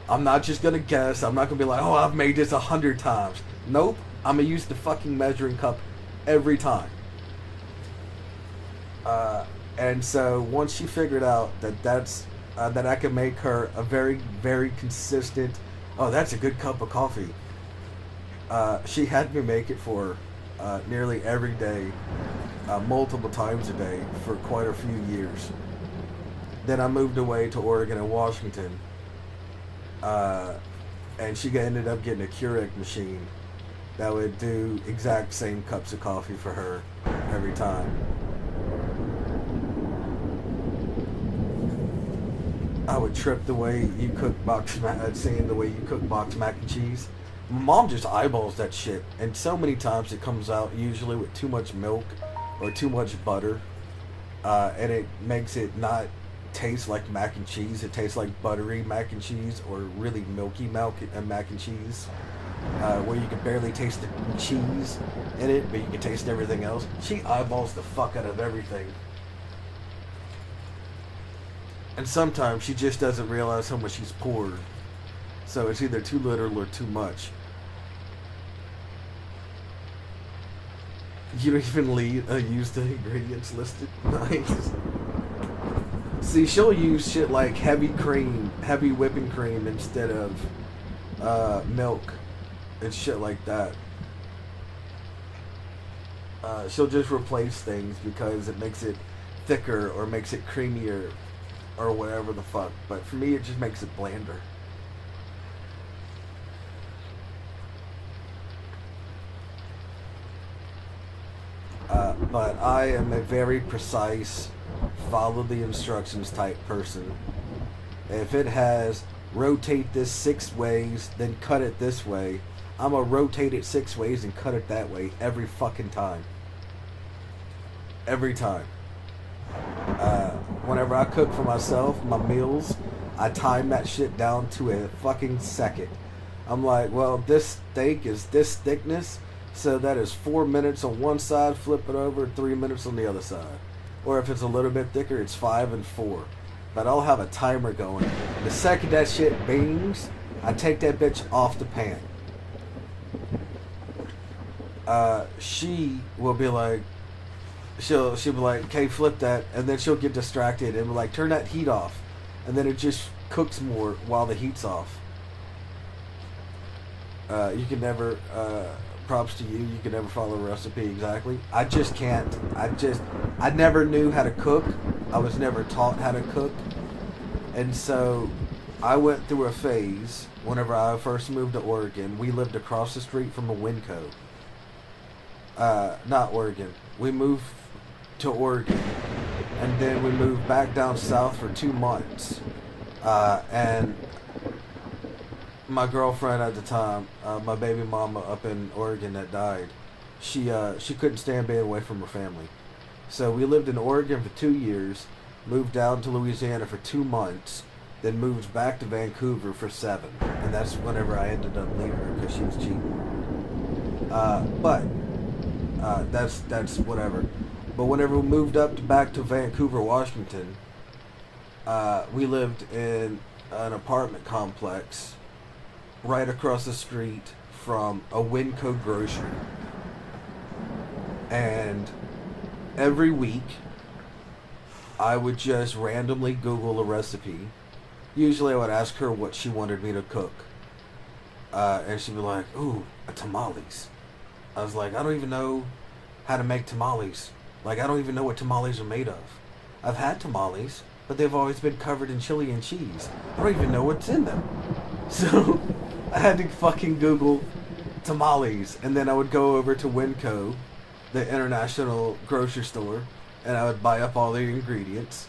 Speaker 1: I'm not just going to guess. I'm not going to be like, oh, I've made this 100 times. Nope. I'm going to use the fucking measuring cup every time. And so once she figured out that I could make her a very, very consistent, oh, that's a good cup of coffee. She had me make it for nearly every day, multiple times a day for quite a few years. Then I moved away to Oregon and Washington, and she ended up getting a Keurig machine that would do exact same cups of coffee for her every time. I would trip the way you cook seeing the way you cook boxed mac and cheese. My mom just eyeballs that shit, and so many times it comes out usually with too much milk or too much butter, and it makes it not taste like mac and cheese. It tastes like buttery mac and cheese or really milky mac and cheese, where you can barely taste the cheese in it, but you can taste everything else. She eyeballs the fuck out of everything. And sometimes she just doesn't realize how much she's poured. So it's either too little or too much. You don't even use the ingredients listed. Nice. See, she'll use shit like heavy whipping cream instead of milk and shit like that. She'll just replace things because it makes it thicker or makes it creamier or whatever the fuck. But for me, it just makes it blander. But I am a very precise, follow the instructions type person. If it has rotate this 6 ways, then cut it this way, I'm gonna rotate it 6 ways and cut it that way every fucking time. Every time. Whenever I cook for myself, my meals, I time that shit down to a fucking second. I'm like, well, this steak is this thickness, so that is 4 minutes on one side, flip it over, 3 minutes on the other side. Or if it's a little bit thicker, it's 5 and 4. But I'll have a timer going. The second that shit bings, I take that bitch off the pan. She will be like, she'll be like, okay, flip that, and then she'll get distracted and be like, turn that heat off, and then it just cooks more while the heat's off. You can never, props to you, you can never follow a recipe exactly. I just can't. I never knew how to cook. I was never taught how to cook. And so I went through a phase whenever I first moved to Oregon. We lived across the street from a Winco. Not Oregon. We moved to Oregon And then we moved back down south for 2 months. And my girlfriend at the time, my baby mama up in Oregon that died, she couldn't stand being away from her family. So we lived in Oregon for 2 years, moved down to Louisiana for 2 months, then moved back to Vancouver for 7. And that's whenever I ended up leaving her because she was cheating. But that's whatever. But whenever we moved back to Vancouver, Washington, we lived in an apartment complex right across the street from a Winco grocery. And every week, I would just randomly Google a recipe. Usually I would ask her what she wanted me to cook. And she'd be like, ooh, tamales. I was like, I don't even know how to make tamales. Like, I don't even know what tamales are made of. I've had tamales, but they've always been covered in chili and cheese. I don't even know what's in them. So I had to fucking Google tamales. And then I would go over to Winco, the international grocery store, and I would buy up all the ingredients.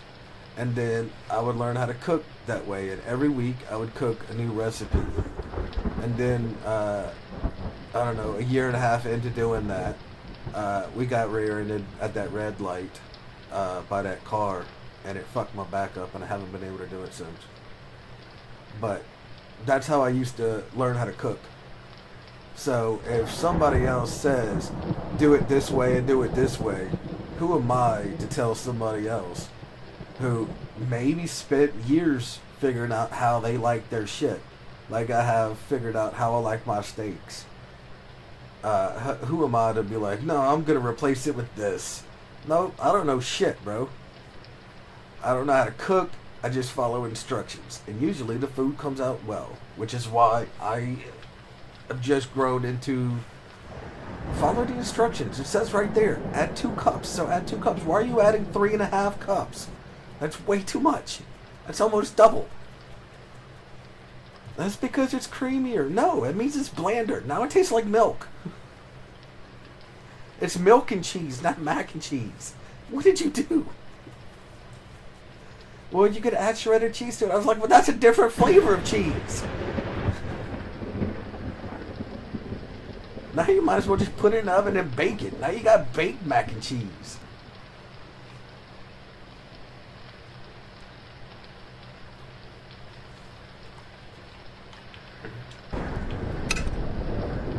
Speaker 1: And then I would learn how to cook that way. And every week I would cook a new recipe. And then, I don't know, a year and a half into doing that, we got rear-ended at that red light by that car, and it fucked my back up, and I haven't been able to do it since. But that's how I used to learn how to cook. So if somebody else says, do it this way and do it this way, who am I to tell somebody else who maybe spent years figuring out how they like their shit, like I have figured out how I like my steaks? Who am I to be like, no, I'm going to replace it with this? No, I don't know shit, bro. I don't know how to cook. I just follow instructions. And usually the food comes out well, which is why I have just grown into follow the instructions. It says right there, add 2 cups. So add 2 cups. Why are you adding 3.5 cups? That's way too much. That's almost double. That's because it's creamier. No, it means it's blander. Now it tastes like milk. It's milk and cheese, not mac and cheese. What did you do? Well, you could add shredded cheese to it. I was like, well, that's a different flavor of cheese. Now you might as well just put it in the oven and bake it. Now you got baked mac and cheese.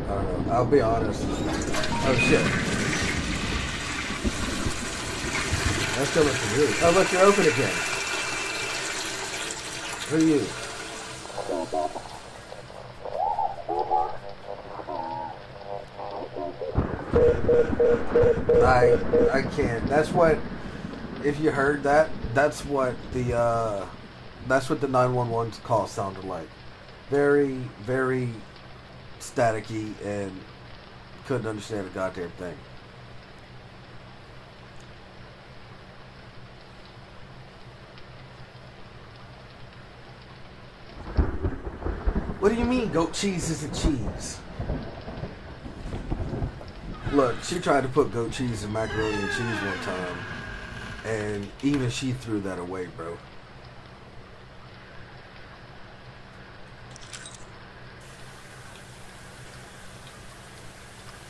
Speaker 1: I don't know. I'll be honest. Oh shit. That's still looking weird. Oh look, you're open again. Who are you? I can't. That's what, if you heard that, that's what the 911 call sounded like. Very, very staticky and couldn't understand a goddamn thing. What do you mean goat cheese isn't cheese? Look, she tried to put goat cheese in macaroni and cheese one time, and even she threw that away, bro.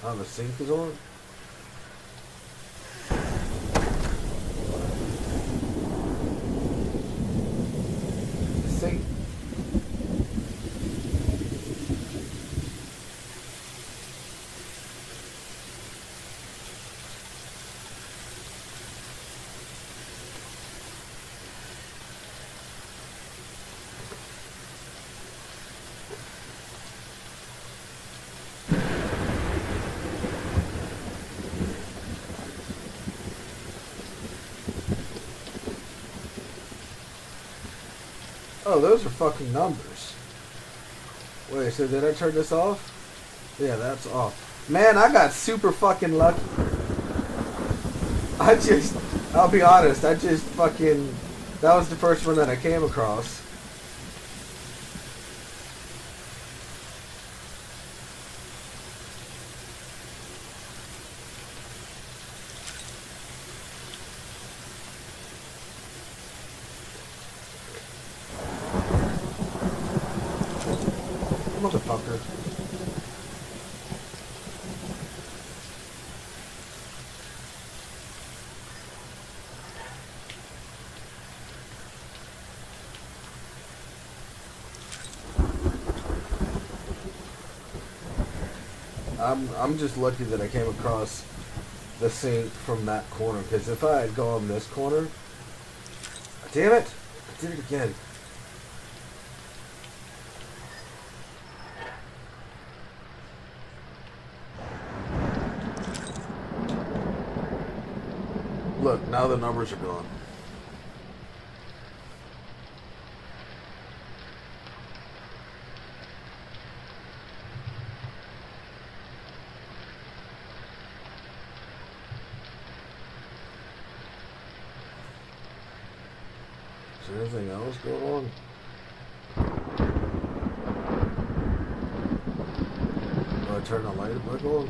Speaker 1: Oh, the sink is on? Sink. Oh, those are fucking numbers. Wait, so did I turn this off? Yeah, that's off. Man, I got super fucking lucky. I'll be honest, that was the first one that I came across. I'm just lucky that I came across the sink from that corner, because if I had gone this corner, damn it, I did it again. Look, now the numbers are gone. Is there anything else going on? Do I turn the light back on?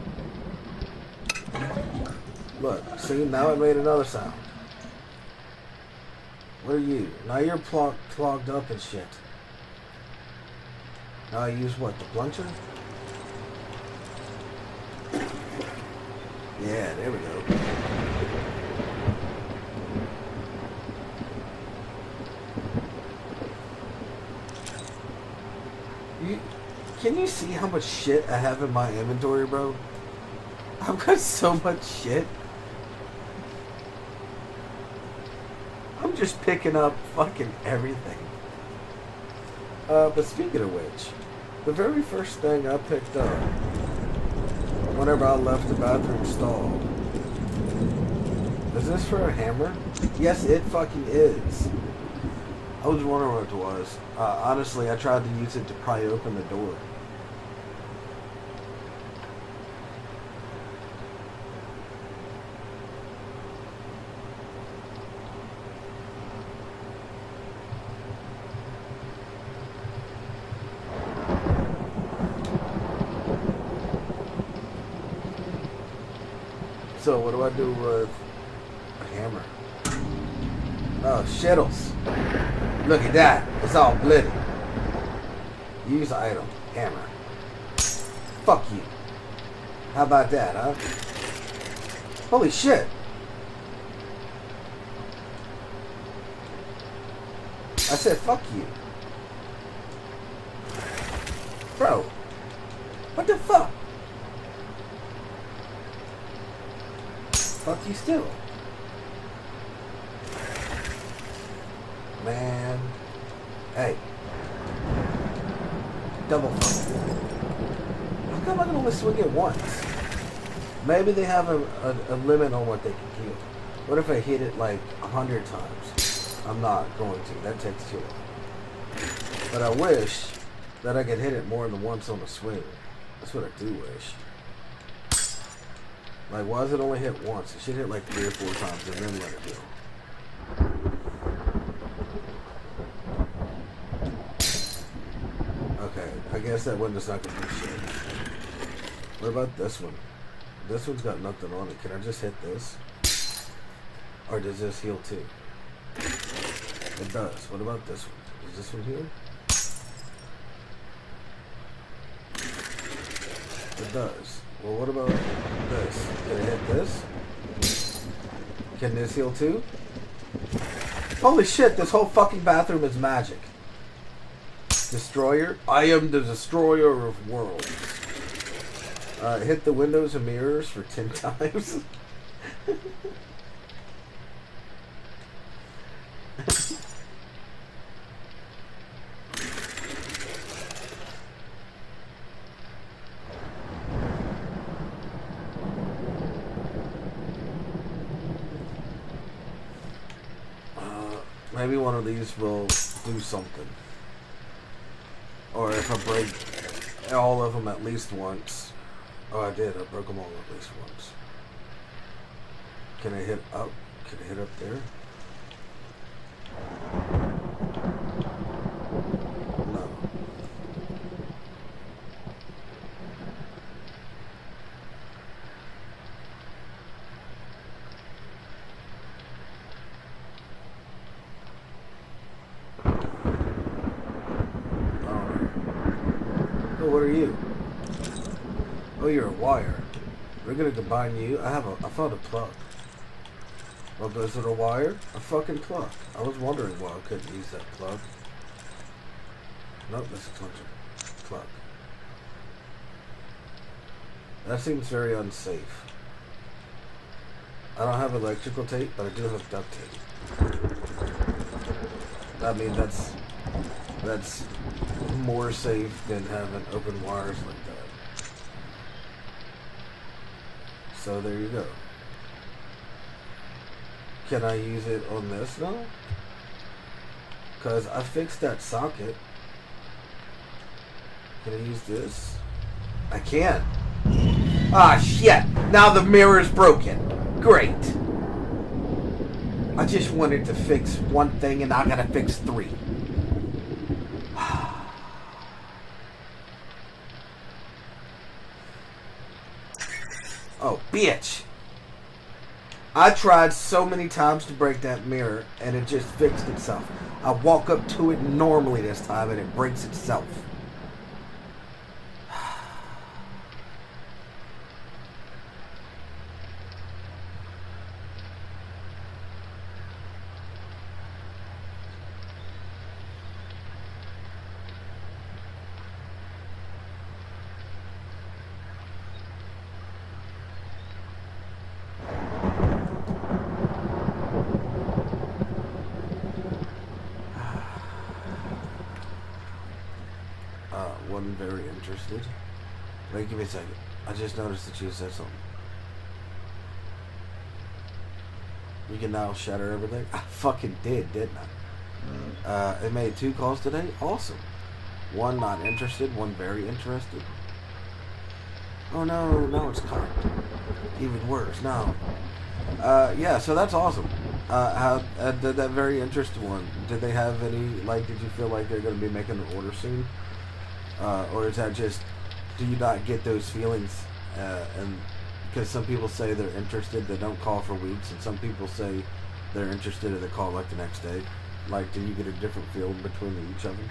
Speaker 1: Look, see, now it made another sound. What are you? Now you're clogged up and shit. Now I use what, the plunger? Yeah, there we go. Can you see how much shit I have in my inventory, bro? I've got so much shit. I'm just picking up fucking everything. But speaking of which, the very first thing I picked up whenever I left the bathroom stall, is this for a hammer? Yes, it fucking is. I was wondering what it was. Honestly, I tried to use it to pry open the door. So what do I do with a hammer? Oh, shittles. Look at that. It's all bloody. Use item. Hammer. Fuck you. How about that, huh? Holy shit. I said fuck you. Bro. What the fuck? Fuck you still. Man. Hey. Double fuck. How come I can only swing it once? Maybe they have a limit on what they can kill. What if I hit it like 100 times? I'm not going to. That takes too long. But I wish that I could hit it more than once on a swing. That's what I do wish. Like, why does it only hit once? It should hit like 3 or 4 times and then let it go. Okay, I guess that one is not going to do shit. What about this one? This one's got nothing on it. Can I just hit this? Or does this heal too? It does. What about this one? Is this one heal? It does. Well, what about this? Can I hit this? Can this heal too? Holy shit, this whole fucking bathroom is magic. Destroyer? I am the destroyer of worlds. Hit the windows and mirrors for 10 times. Maybe one of these will do something. Or if I break all of them at least once. Oh, I did. I broke them all at least once. Can I hit up? Can I hit up there? No. What are you? Oh, you're a wire. We're gonna combine you. I found a plug. Well, is it a wire? A fucking plug. I was wondering why I couldn't use that plug. Nope, that's a plunger. Plug. That seems very unsafe. I don't have electrical tape, but I do have duct tape. I mean, that's more safe than having open wires like that. So there you go. Can I use it on this now? Because I fixed that socket. Can I use this? I can. Ah, shit! Now the mirror's broken. Great. I just wanted to fix one thing and I gotta fix 3. Oh, bitch. I tried so many times to break that mirror and it just fixed itself. I walk up to it normally this time and it breaks itself. Wasn't very interested. Wait, give me a second. I just noticed that you said something. You can now shatter everything? I fucking did, didn't I? It made 2 calls today? Awesome. 1 not interested, 1 very interested. Oh no, no, it's cocked. Even worse, no. Yeah, so that's awesome. How did that very interested one? Did they have any, like, did you feel like they're going to be making an order soon? Or is that just, do you not get those feelings? And because some people say they're interested, they don't call for weeks, and some people say they're interested and they call like the next day. Like, do you get a different feeling between each of them?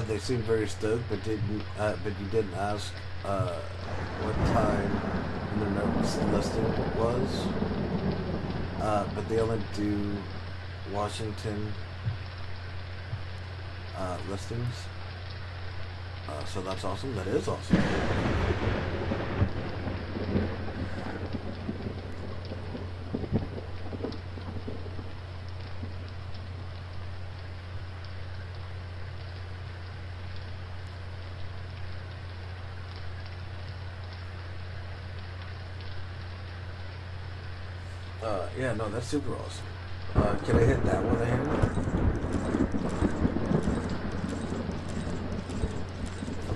Speaker 1: They seemed very stoked, but didn't. But you didn't ask what time in the notes listing was. But they only do Washington listings. So that's awesome. That is awesome. Yeah, no, that's super awesome. Can I hit that with a hammer?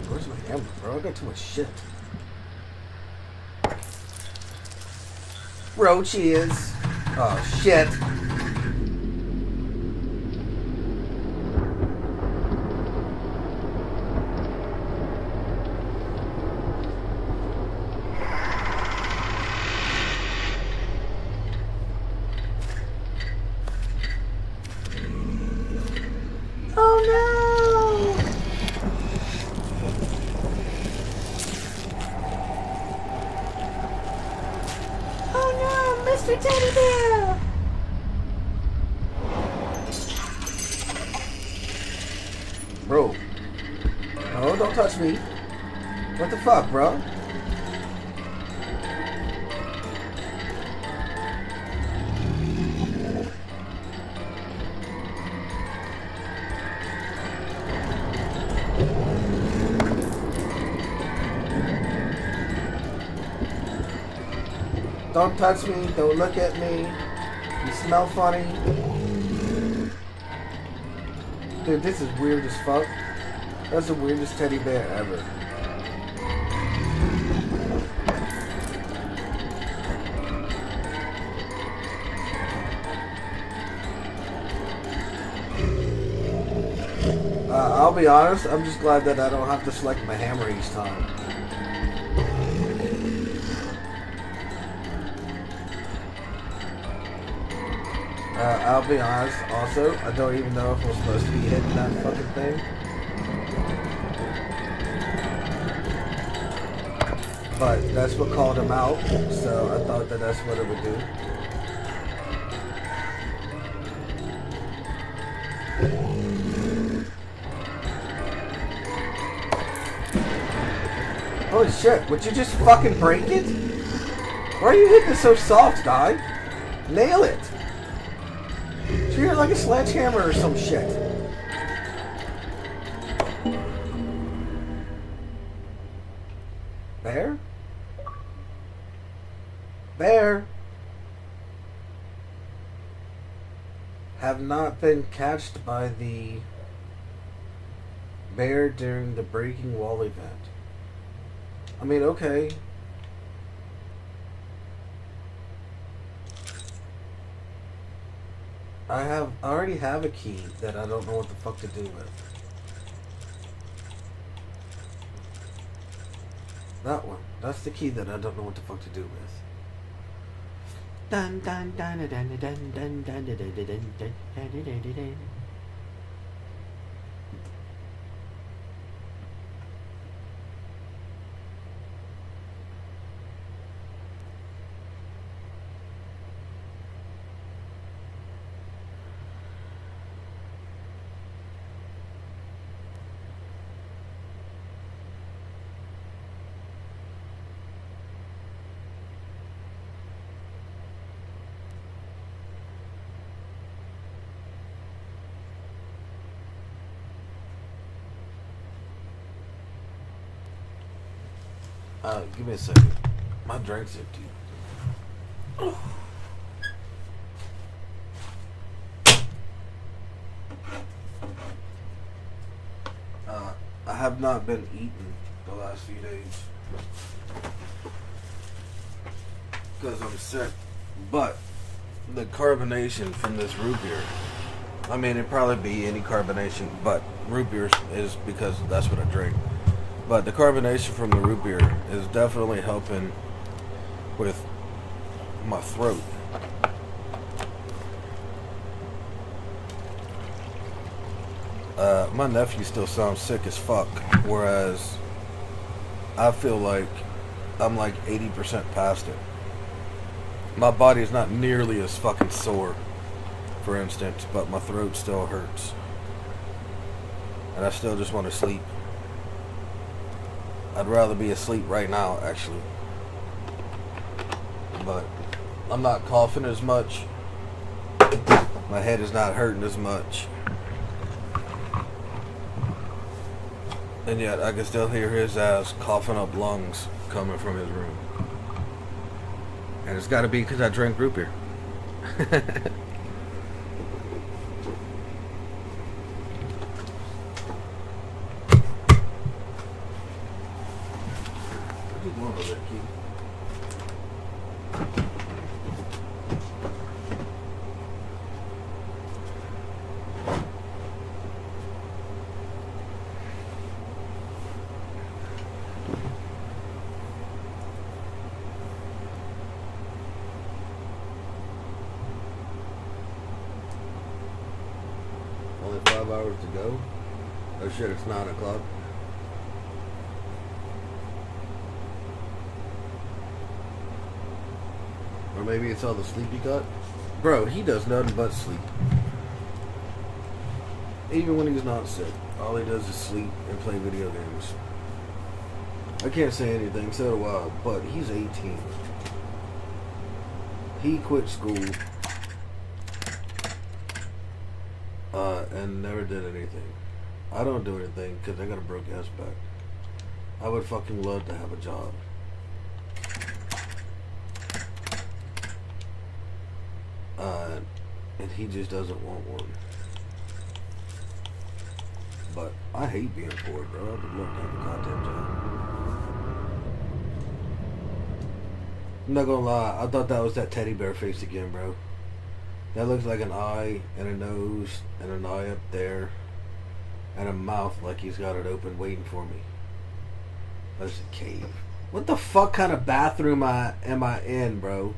Speaker 1: Where's my hammer, bro? I got too much shit. Roaches. Oh, shit. Mr. Teddy Bear! Bro. No, don't touch me. What the fuck, bro? Don't touch me. Don't look at me. You smell funny. Dude, this is weird as fuck. That's the weirdest teddy bear ever. I'll be honest, I'm just glad that I don't have to select my hammer each time. I'll be honest, also, I don't even know if I'm supposed to be hitting that fucking thing. But that's what called him out, so I thought that that's what it would do. Holy shit, would you just fucking break it? Why are you hitting it so soft, guy? Nail it! Treat it like a sledgehammer or some shit. Bear? Bear? Have not been catched by the bear during the breaking wall event. I mean, okay. I already have a key that I don't know what the fuck to do with. That one. That's the key that I don't know what the fuck to do with. Dun dun dun dun dun dun dun dun dun dun dun dun dun dun. Give me a second. My drink's empty. I have not been eating the last few days because I'm sick. But the carbonation from this root beer, I mean, it'd probably be any carbonation, but root beer is because that's what I drink. But the carbonation from the root beer is definitely helping with my throat. My nephew still sounds sick as fuck, whereas I feel like I'm like 80% past it. My body's not nearly as fucking sore, for instance, but my throat still hurts. And I still just want to sleep. I'd rather be asleep right now, actually. But I'm not coughing as much. My head is not hurting as much. And yet I can still hear his ass coughing up lungs coming from his room. And it's gotta be because I drank root beer. Only 5 hours to go. Oh shit, it's 9 o'clock. Or maybe it's all the sleep he got. Bro, he does nothing but sleep. Even when he's not sick, all he does is sleep and play video games. I can't say anything, so do I, but he's 18. He quit school and never did anything. I don't do anything because I got a broke ass back. I would fucking love to have a job. And he just doesn't want one. But I hate being poor, bro. I would love to have a goddamn job. I'm not gonna lie, I thought that was that teddy bear face again, bro. That looks like an eye and a nose and an eye up there and a mouth like he's got it open waiting for me. That's a cave. What the fuck kind of bathroom am I in, bro?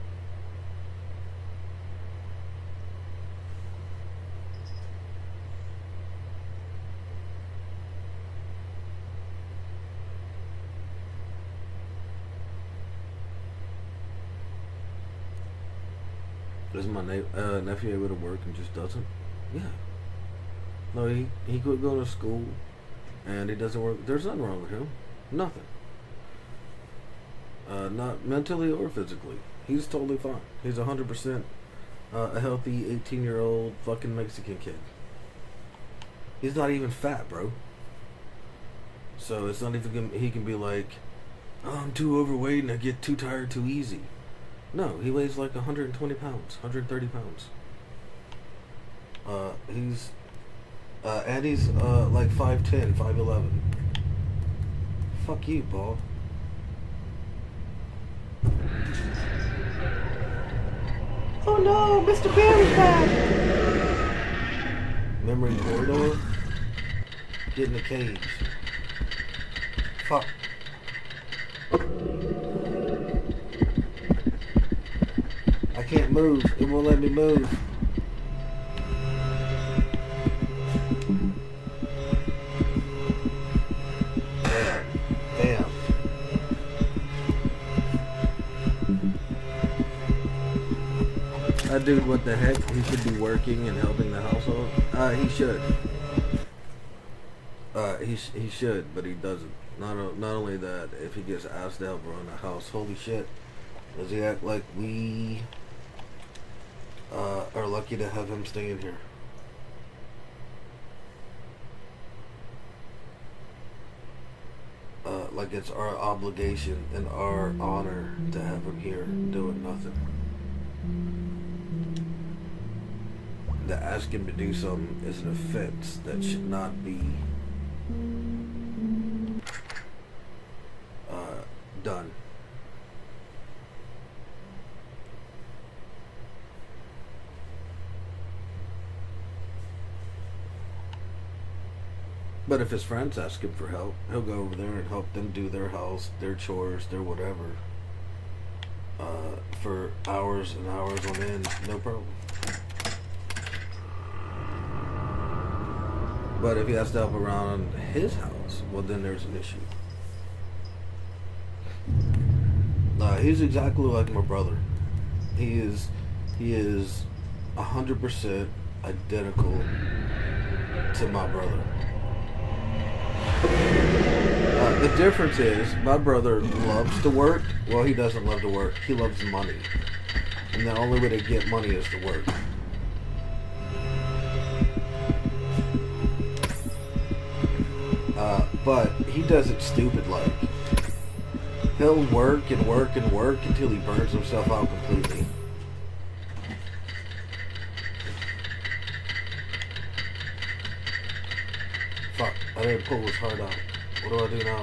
Speaker 1: Is my nephew able to work and just doesn't? Yeah. No, he could go to school and he doesn't work. There's nothing wrong with him. Nothing. Not mentally or physically. He's totally fine. He's 100% a healthy 18-year-old fucking Mexican kid. He's not even fat, bro. So it's not even he can be like, oh, I'm too overweight and I get too tired too easy. No, he weighs like 120 pounds, 130 pounds. He's like 5'10", 5'11". Fuck you, Paul. Oh no, Mr. Bear is back! Memory corridor? Get in the cage. Fuck. I can't move. It won't let me move. Damn. That dude, what the heck? He should be working and helping the household. He should. He should, but he doesn't. Not only that, if he gets asked to help run the house, holy shit, does he act like we are lucky to have him staying here? Like it's our obligation and our honor to have him here doing nothing. To ask him to do something is an offense that should not be done. But if his friends ask him for help, he'll go over there and help them do their house, their chores, their whatever, for hours and hours on end, no problem. But if he has to help around his house, well then there's an issue. He's exactly like my brother. He is 100% identical to my brother. The difference is my brother loves to work. Well, he doesn't love to work. He loves money. And the only way to get money is to work. But he does it stupid like. He'll work and work and work until he burns himself out completely. Fuck, I didn't pull his heart out. What do I do now?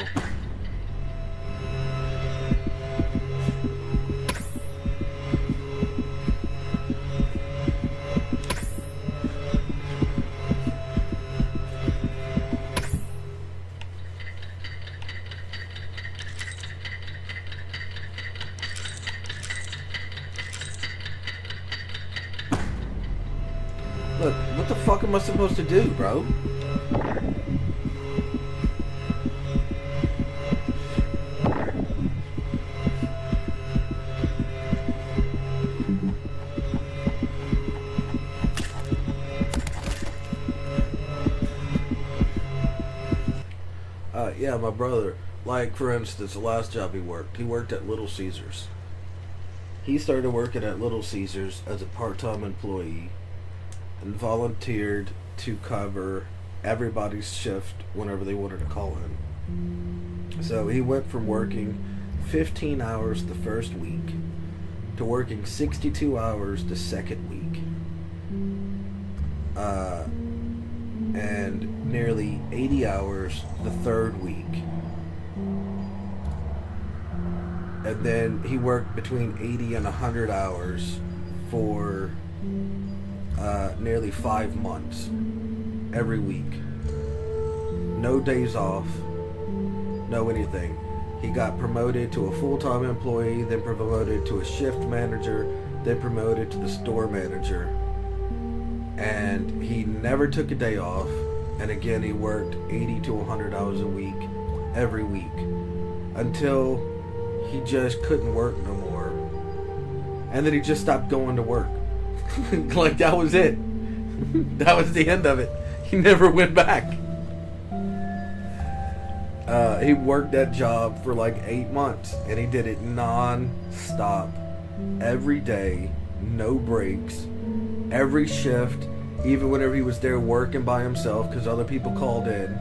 Speaker 1: Look, what the fuck am I supposed to do, bro? Yeah, my brother, like for instance, the last job he worked at Little Caesars. He started working at Little Caesars as a part-time employee and volunteered to cover everybody's shift whenever they wanted to call in. So he went from working 15 hours the first week to working 62 hours the second week. And nearly 80 hours the third week. And then he worked between 80 and 100 hours for nearly 5 months every week. No days off, no anything. He got promoted to a full-time employee, then promoted to a shift manager, then promoted to the store manager. And he never took a day off. And again, he worked 80 to 100 hours a week, every week, until he just couldn't work no more. And then he just stopped going to work. Like, that was it. That was the end of it. He never went back. He worked that job for like 8 months, and he did it non-stop, every day, no breaks, every shift, even whenever he was there working by himself because other people called in.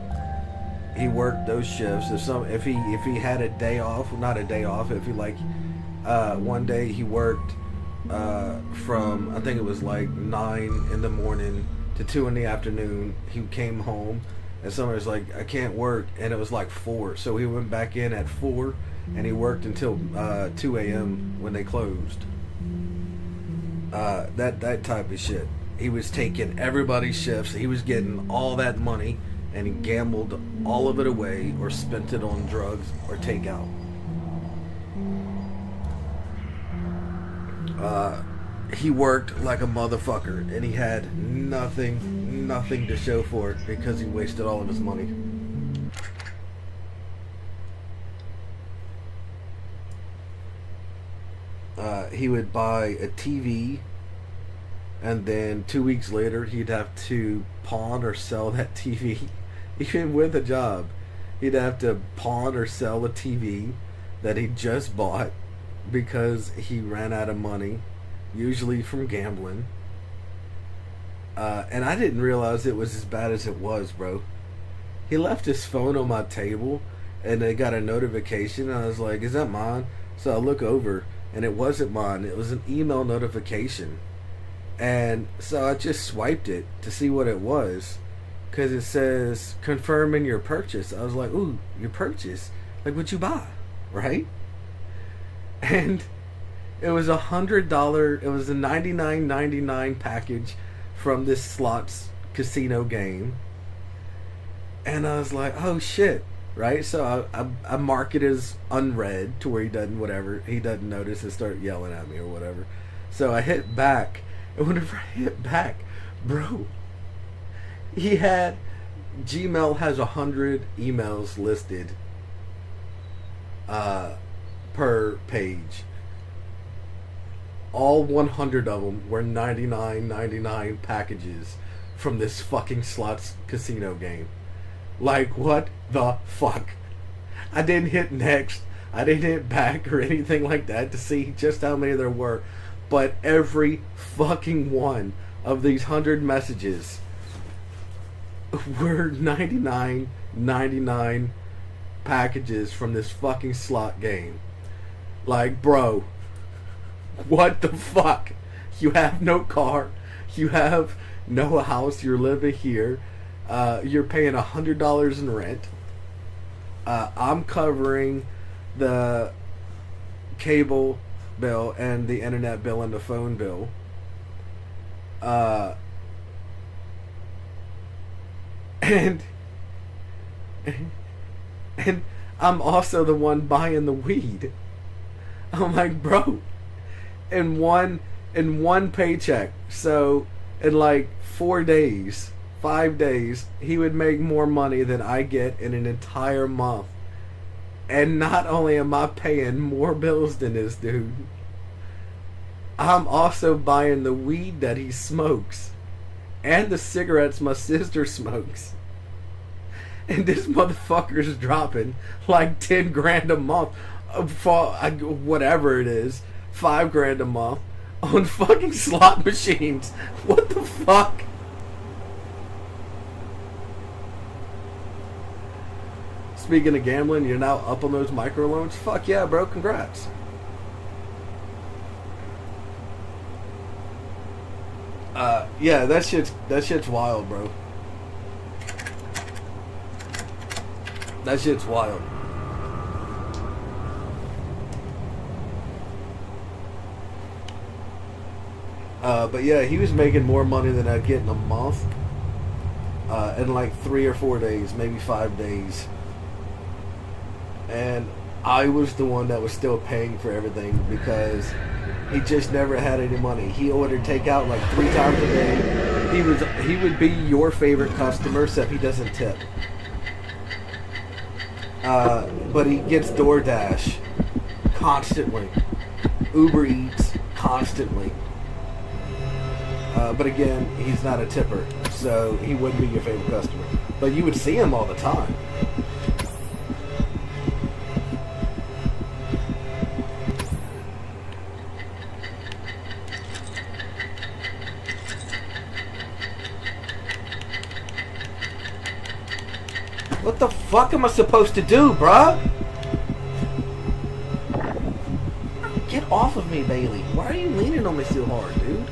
Speaker 1: He worked those shifts. If he had a day off, not a day off, if he one day he worked from, I think it was like 9 in the morning to 2 in the afternoon. He came home and somebody was like, I can't work, and it was like 4, so he went back in at 4 and he worked until 2 a.m. when they closed. That type of shit. He was taking everybody's shifts. He was getting all that money, and he gambled all of it away or spent it on drugs or takeout. He worked like a motherfucker, and he had nothing to show for it because he wasted all of his money. He would buy a TV, and then 2 weeks later he'd have to pawn or sell that TV. Even with a job, he'd have to pawn or sell a TV that he just bought because he ran out of money, usually from gambling. And I didn't realize it was as bad as it was, bro. He left his phone on my table, and I got a notification, and I was like, is that mine? So I look over, and it wasn't mine. It was an email notification. And so I just swiped it to see what it was, because it says, confirming your purchase. I was like, ooh, your purchase? Like, what you buy, right? And it was $100, it was a $99.99 package from this slots casino game. And I was like, oh shit, right? So I mark it as unread to where he doesn't notice and start yelling at me or whatever. So I hit back, and whenever I hit back, bro, Gmail has 100 emails listed per page. All 100 of them were $99.99 packages from this fucking slots casino game. Like, what the fuck? I didn't hit next. I didn't hit back or anything like that to see just how many there were. But every fucking one of these 100 messages were $99.99 packages from this fucking slot game. Like, bro, what the fuck? You have no car. You have no house. You're living here. You're paying $100 in rent. I'm covering the cable bill and the internet bill and the phone bill. And I'm also the one buying the weed. I'm like, bro, in one paycheck, so in like 4 days, 5 days, he would make more money than I get in an entire month. And not only am I paying more bills than this dude, I'm also buying the weed that he smokes and the cigarettes my sister smokes. And this motherfucker's dropping like 10 grand a month for whatever it is, 5 grand a month on fucking slot machines. What the fuck? Speaking of gambling, you're now up on those microloans. Fuck yeah, bro! Congrats. Yeah, that shit's wild, bro. That shit's wild. But yeah, he was making more money than I'd get in a month. In like 3 or 4 days, maybe 5 days. And I was the one that was still paying for everything because he just never had any money. He ordered takeout like 3 times a day. He would be your favorite customer, except he doesn't tip. But he gets DoorDash constantly, Uber Eats constantly. But again, he's not a tipper, so he wouldn't be your favorite customer. But you would see him all the time. What the fuck am I supposed to do, bruh? Get off of me, Bailey. Why are you leaning on me so hard, dude?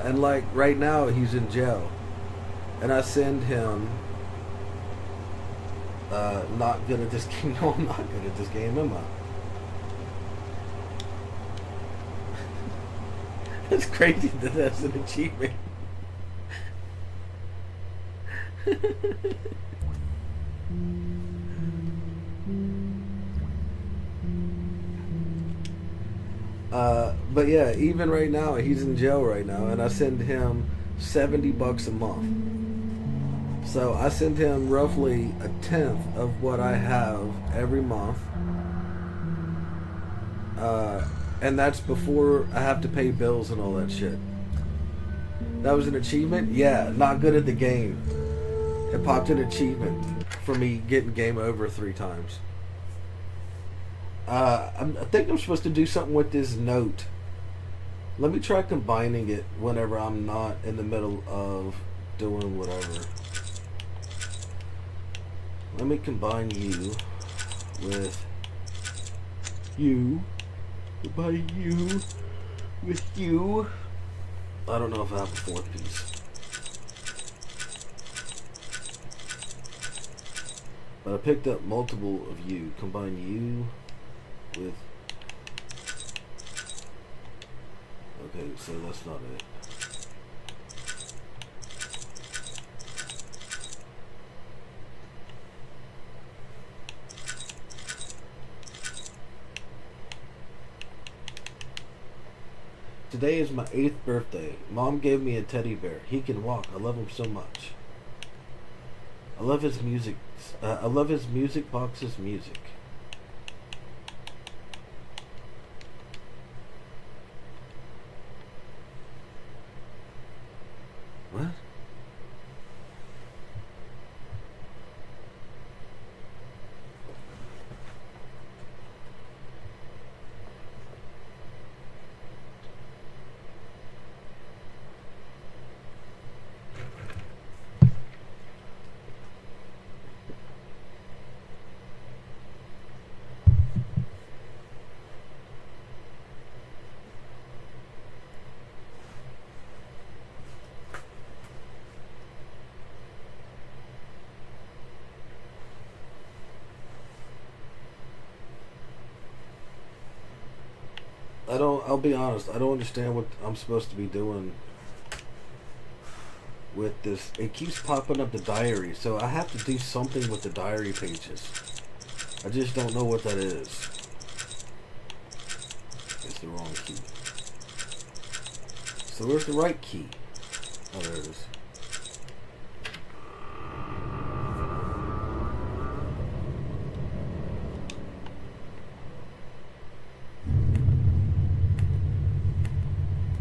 Speaker 1: And like right now he's in jail, and I send him not good at this game. No, I'm not good at this game, am I? It's crazy that that's an achievement. But yeah, even right now, he's in jail right now, and I send him $70 a month. So I send him roughly a tenth of what I have every month. And that's before I have to pay bills and all that shit. That was an achievement? Yeah, not good at the game. It popped an achievement for me getting game over 3 times. I think I'm supposed to do something with this note. Let me try combining it whenever I'm not in the middle of doing whatever. Let me combine you with you. Combine you with you. I don't know if I have a 4th piece. But I picked up multiple of you. Combine you with... Okay, so that's not it. Today is my 8th birthday. Mom gave me a teddy bear. He can walk. I love him so much. I love his music. I love his music box's music. What? I'll be honest, I don't understand what I'm supposed to be doing with this. It keeps popping up the diary, so I have to do something with the diary pages. I just don't know what that is. It's the wrong key. So where's the right key? Oh, there it is.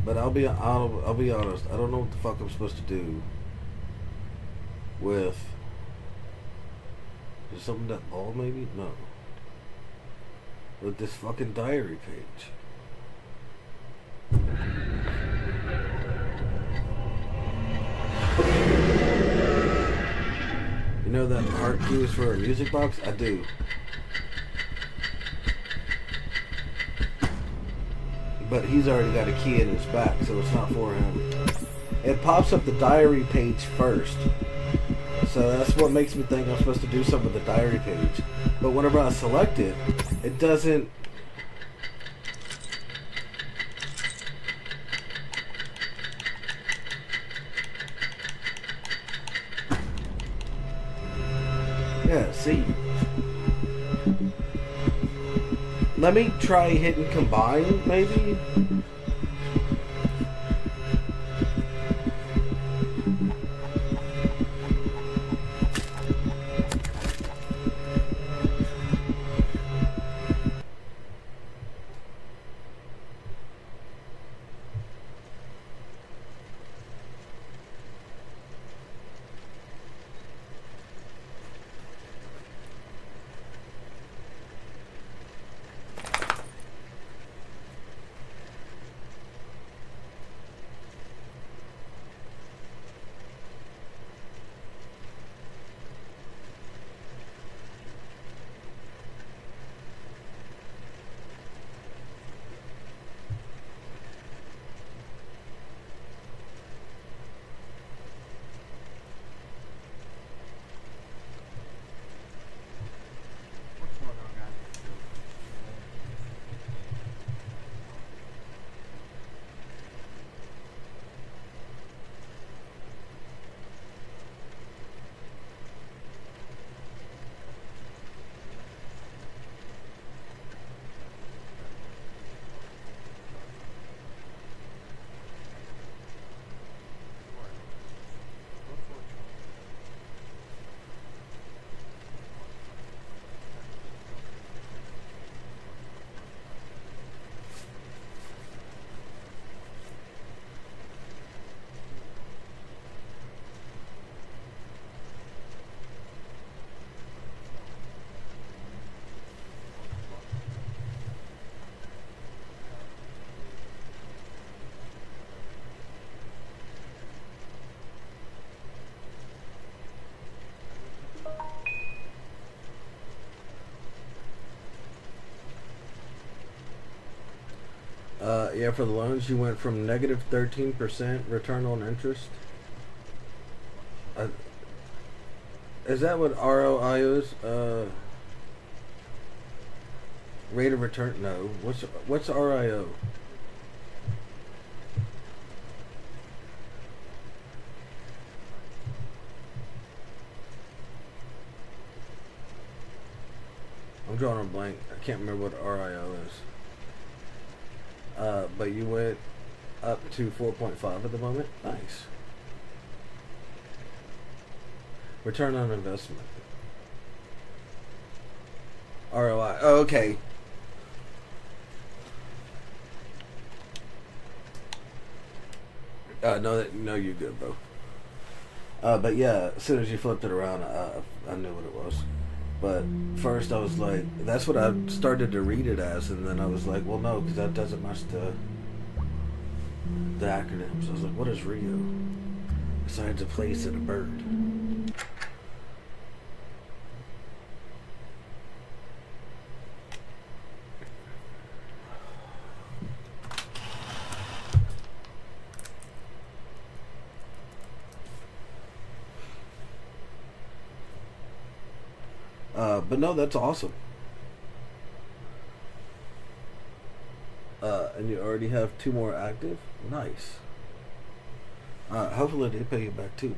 Speaker 1: But I'll be honest. I don't know what the fuck I'm supposed to do with. Is something that ball maybe? No. with this fucking diary page. You know that heart key is for a music box? I do. But he's already got a key in his back, so it's not for him. It pops up the diary page first. So that's what makes me think I'm supposed to do something with the diary page. But whenever I select it, it doesn't... Yeah, see? Let me try hitting combine, maybe? Yeah, for the loans, you went from negative 13% return on interest. Is that what ROI is? Rate of return? No. What's RIO? I'm drawing a blank. I can't remember what RIO is. But you went up to 4.5 at the moment. Nice. Return on investment. ROI. Oh, okay. No, you're good, bro. But yeah, as soon as you flipped it around, I knew what it was. But first I was like, that's what I started to read it as, and then I was like, well, no, because that doesn't match the acronyms. I was like, what is Rio? Besides a place and a bird. But no, that's awesome. And you already have 2 more active? Nice. Hopefully they pay you back too,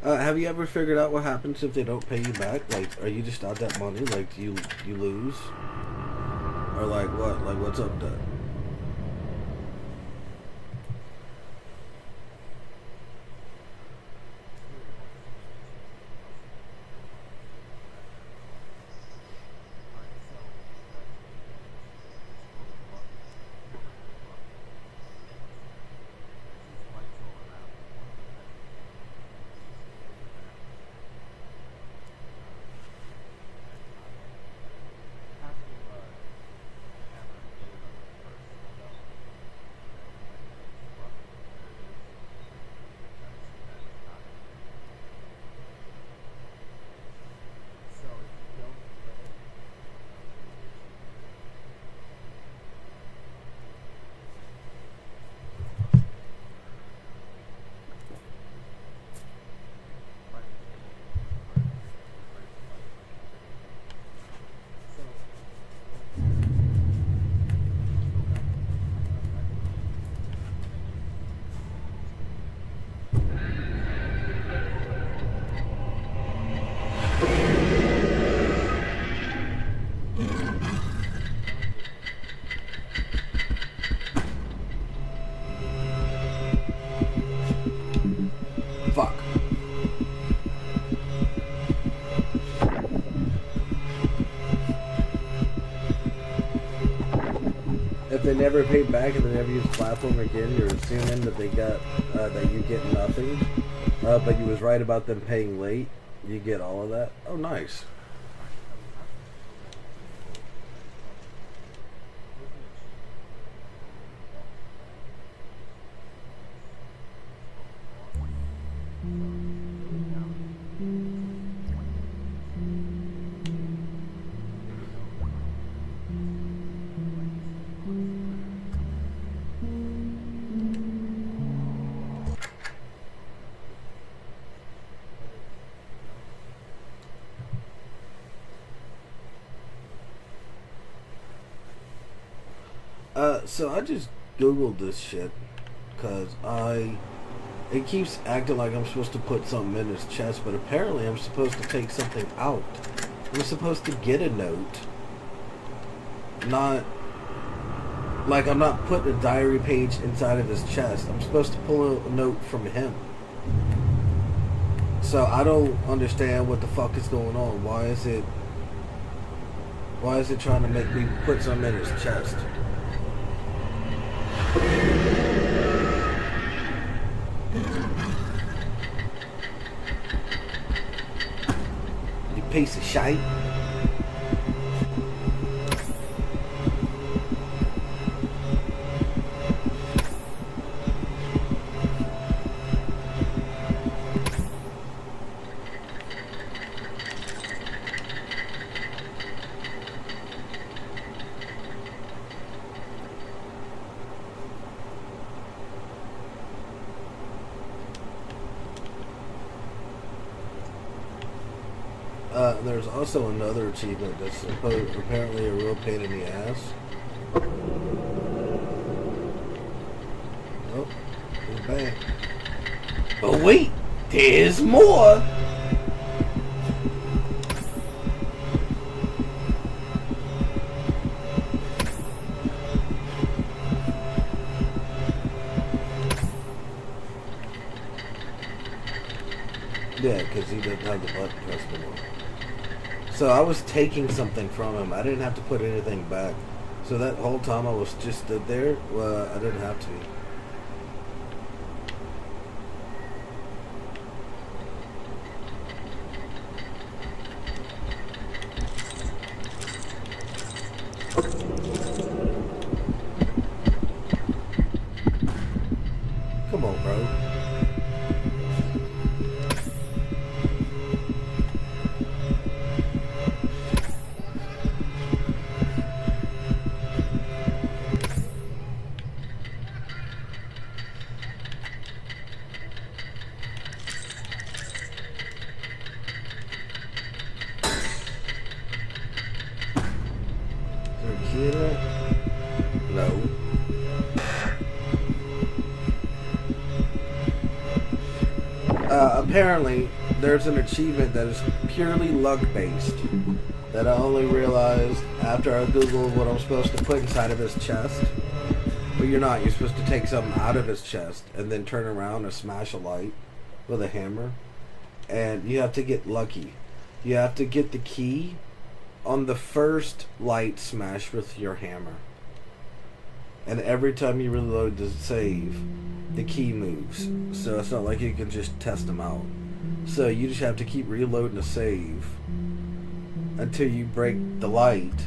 Speaker 1: bro. Have you ever figured out what happens if they don't pay you back? Like, are you just out that money? Like, do you lose? Or like what? Like, what's up with that? they never pay back and they never use the platform again, you're assuming that they got that you get nothing. But you was right about them paying late. You get all of that. Oh, nice. So I just Googled this shit because it keeps acting like I'm supposed to put something in his chest, but apparently I'm supposed to take something out. I'm supposed to get a note. Not like I'm not putting a diary page inside of his chest. I'm supposed to pull a note from him. So I don't understand what the fuck is going on. Why is it trying to make me put something in his chest? You piece of shite. There's also another achievement that's apparently a real pain in the ass. Oh, he's back. But wait, there's more! Yeah, because he doesn't have the button pressed anymore. So I was taking something from him. I didn't have to put anything back. So that whole time I was just stood there, I didn't have to. Come on, bro. No. Apparently, there's an achievement that is purely luck-based that I only realized after I Googled what I'm supposed to put inside of his chest. But you're not. You're supposed to take something out of his chest and then turn around and smash a light with a hammer. And you have to get lucky. You have to get the key on the first light smash with your hammer. And every time you reload the save, the key moves. So it's not like you can just test them out. So you just have to keep reloading the save until you break the light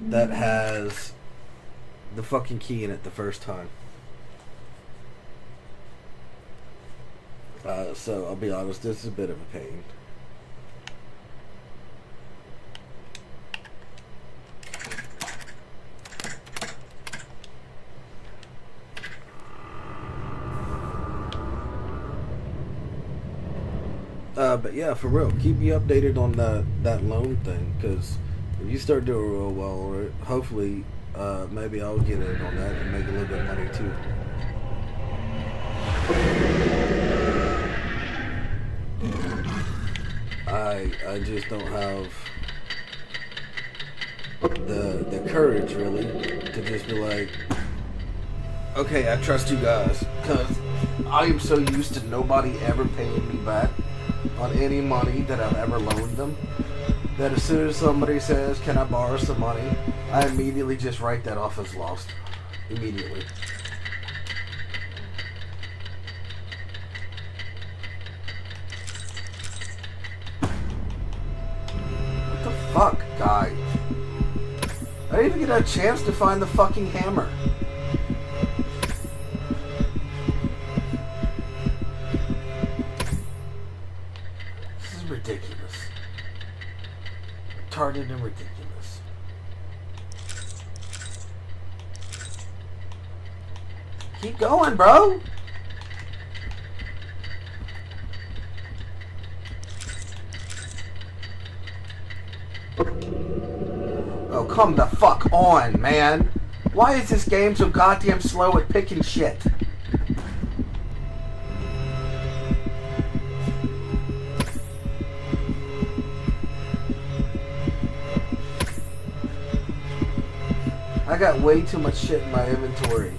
Speaker 1: that has the fucking key in it the first time. So I'll be honest, this is a bit of a pain. But yeah, for real, keep me updated on that loan thing, because if you start doing real well, hopefully, maybe I'll get in on that and make a little bit of money too. I just don't have the courage really to just be like, okay, I trust you guys, because I am so used to nobody ever paying me back on any money that I've ever loaned them, that as soon as somebody says, "Can I borrow some money?" I immediately just write that off as lost. Immediately. What the fuck, guy? I didn't even get a chance to find the fucking hammer. This is ridiculous. Retarded and ridiculous. Keep going, bro. Oh, come the fuck on, man. Why is this game so goddamn slow at picking shit? I got way too much shit in my inventory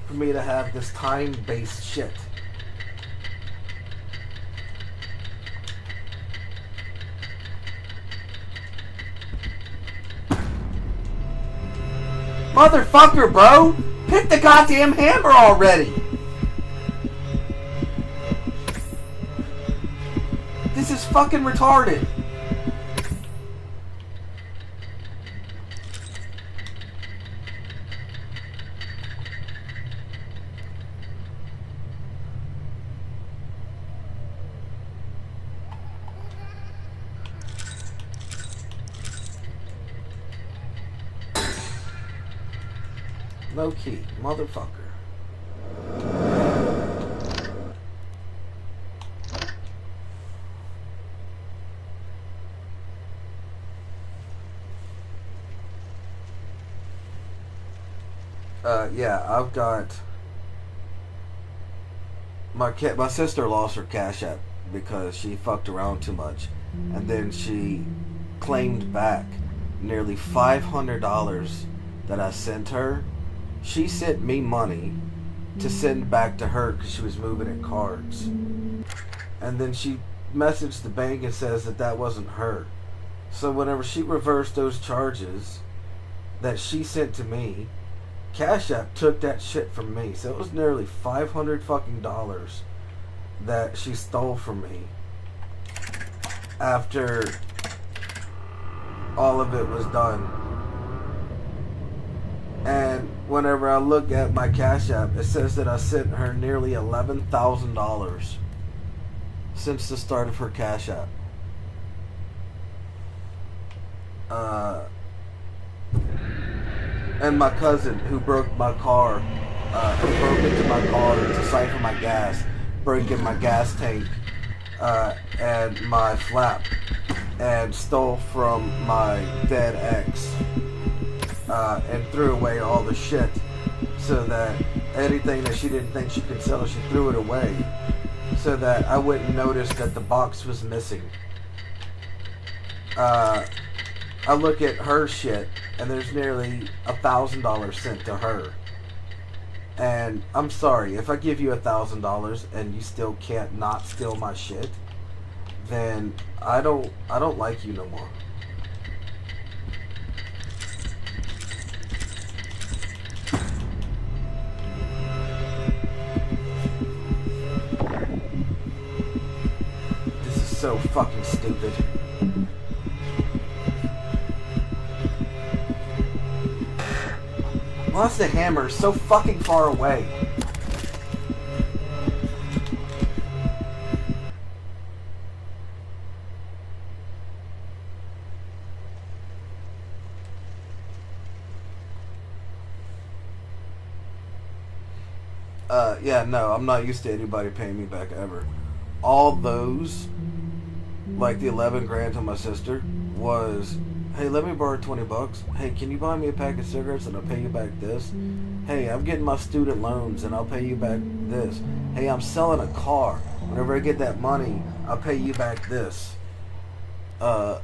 Speaker 1: for me to have this time-based shit. Motherfucker, bro! Pick the goddamn hammer already! This is fucking retarded. Low key, motherfucker. Yeah, I've got my sister lost her Cash App because she fucked around too much, and then she claimed back nearly $500 that I sent her. She sent me money to send back to her because she was moving in cards. And then she messaged the bank and says that that wasn't her. So whenever she reversed those charges that she sent to me, Cash App took that shit from me. So it was nearly $500 fucking dollars that she stole from me after all of it was done. And whenever I look at my Cash App, it says that I sent her nearly $11,000 since the start of her Cash App. And my cousin, who broke my car, who broke into my car to siphon my gas, breaking my gas tank and my flap, and stole from my dead ex. And threw away all the shit so that anything that she didn't think she could sell, she threw it away so that I wouldn't notice that the box was missing. I look at her shit and there's nearly $1,000 sent to her. And I'm sorry, if I give you $1,000 and you still can't not steal my shit, then I don't like you no more. So fucking stupid. Why's the hammer so fucking far away? Yeah, no, I'm not used to anybody paying me back ever. All those, like the 11 grand to my sister, was, hey, let me borrow 20 bucks. Hey, can you buy me a pack of cigarettes and I'll pay you back this? Hey, I'm getting my student loans and I'll pay you back this. Hey, I'm selling a car. Whenever I get that money, I'll pay you back this. No,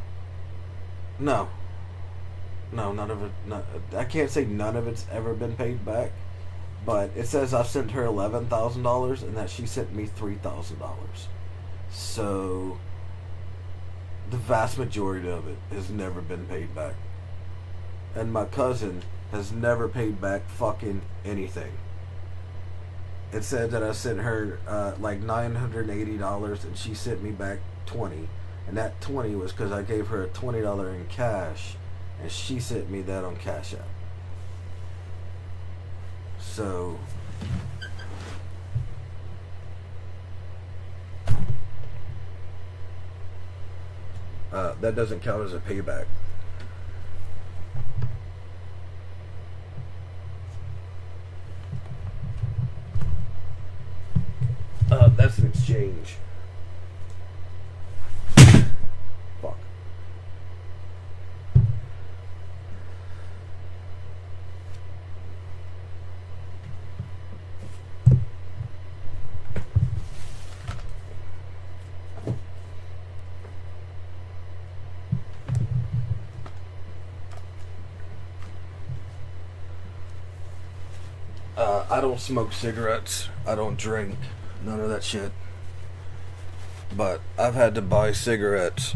Speaker 1: none of it. No, I can't say none of it's ever been paid back. But it says I've sent her $11,000 and that she sent me $3,000. So the vast majority of it has never been paid back. And my cousin has never paid back fucking anything. It said that I sent her like $980 and she sent me back $20. And that $20 was because I gave her a $20 in cash and she sent me that on Cash App. So that doesn't count as a payback. That's an exchange. Fuck. I don't smoke cigarettes. I don't drink. None of that shit. But I've had to buy cigarettes.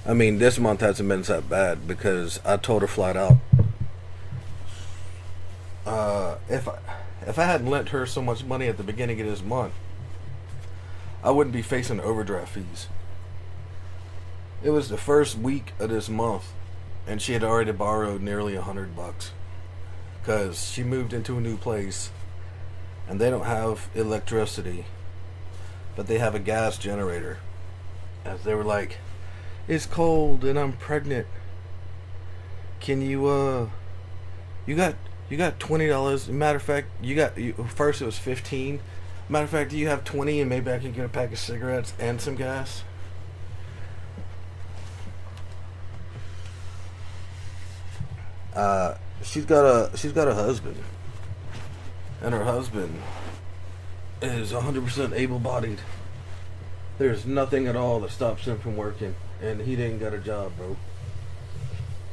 Speaker 1: I mean, this month hasn't been that bad because I told her flat out, if I hadn't lent her so much money at the beginning of this month, I wouldn't be facing overdraft fees. It was the first week of this month, and she had already borrowed nearly $100 because she moved into a new place, and they don't have electricity, but they have a gas generator. As they were like, "It's cold and I'm pregnant. Can you you got $20? Matter of fact, first it was 15. Matter of fact, do you have 20 and maybe I can get a pack of cigarettes and some gas?" She's got a husband, and her husband is 100% able-bodied. There's nothing at all that stops him from working, and he didn't got a job, bro.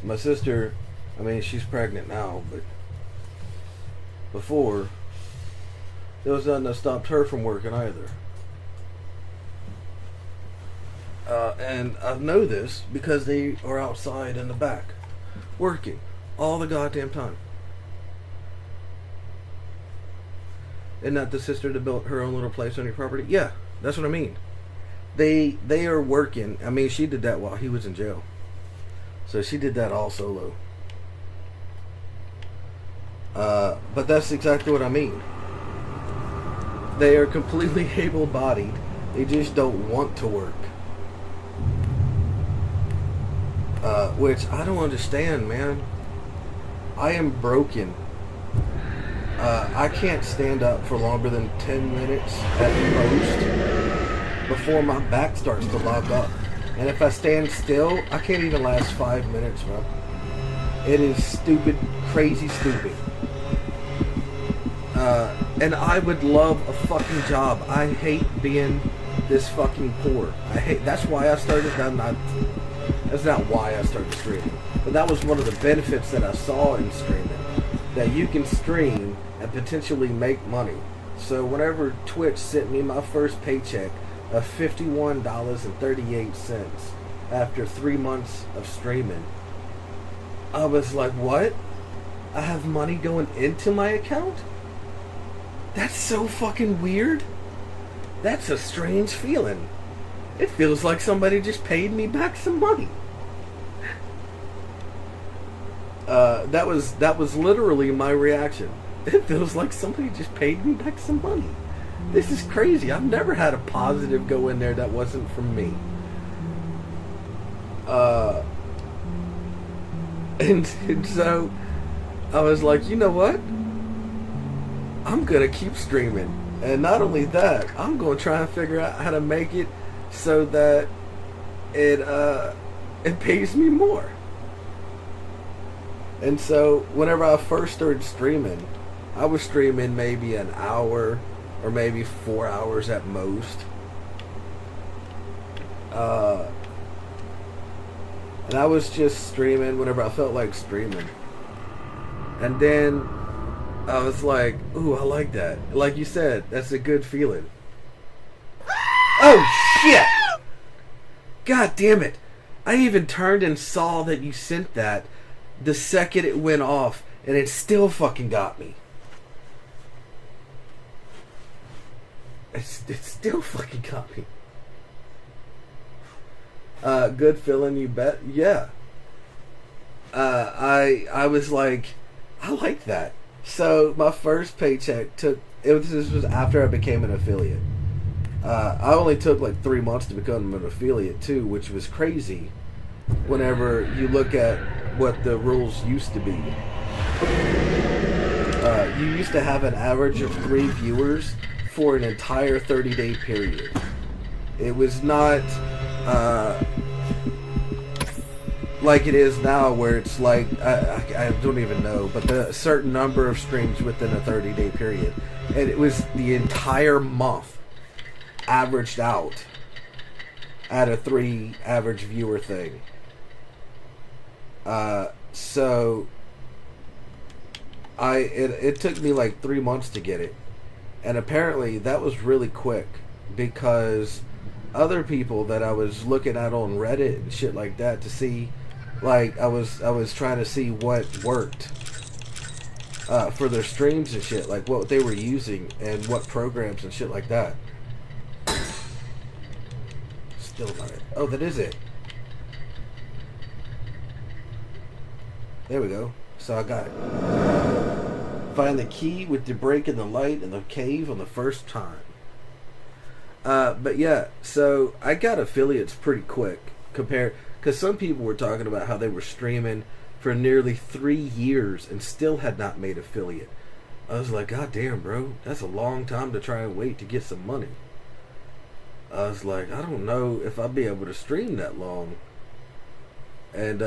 Speaker 1: My sister, I mean, she's pregnant now, but before, there was nothing that stopped her from working either. And I know this because they are outside in the back, working all the goddamn time. Isn't that the sister that built her own little place on your property? Yeah, that's what I mean. They are working. I mean, she did that while he was in jail. So she did that all solo. But that's exactly what I mean. They are completely able-bodied. They just don't want to work. Which I don't understand, man. I am broken. I can't stand up for longer than 10 minutes at most before my back starts to lock up. And if I stand still, I can't even last 5 minutes, bro. It is stupid, crazy stupid. And I would love a fucking job. I hate being this fucking poor. That's why I started. That's not why I started streaming. But that was one of the benefits that I saw in streaming. That you can stream and potentially make money. So whenever Twitch sent me my first paycheck of $51.38 after 3 months of streaming, I was like, what? I have money going into my account? That's so fucking weird. That's a strange feeling. It feels like somebody just paid me back some money. That was literally my reaction. It feels like somebody just paid me back some money. This is crazy. I've never had a positive go in there that wasn't from me. And so I was like, you know what? I'm gonna keep streaming. And not only that, I'm gonna try and figure out how to make it so that it pays me more. And so whenever I first started streaming, I was streaming maybe an hour or maybe 4 hours at most. And I was just streaming whenever I felt like streaming. And then I was like, ooh, I like that. Like you said, that's a good feeling. Oh, shit! God damn it. I even turned and saw that you sent that the second it went off, and it still fucking got me. It still fucking got me. Good feeling, you bet. Yeah. I was like, I like that. So my first paycheck this was after I became an affiliate. I only took like 3 months to become an affiliate too, which was crazy. Whenever you look at what the rules used to be, you used to have an average of 3 viewers for an entire 30-day period. It was not like it is now, where it's like I don't even know, but a certain number of streams within a 30-day period, and it was the entire month averaged out at a 3 average viewer thing. So it took me like 3 months to get it, and apparently that was really quick, because other people that I was looking at on Reddit and shit like that to see, like I was trying to see what worked for their streams and shit, like what they were using and what programs and shit like that. Still not it. Oh, that is it. There we go. So I got it. Find the key with the break in the light in the cave on the first time. But yeah, so I got affiliates pretty quick because some people were talking about how they were streaming for nearly 3 years and still had not made affiliate. I was like, God damn, bro, that's a long time to try and wait to get some money. I was like, I don't know if I'll be able to stream that long and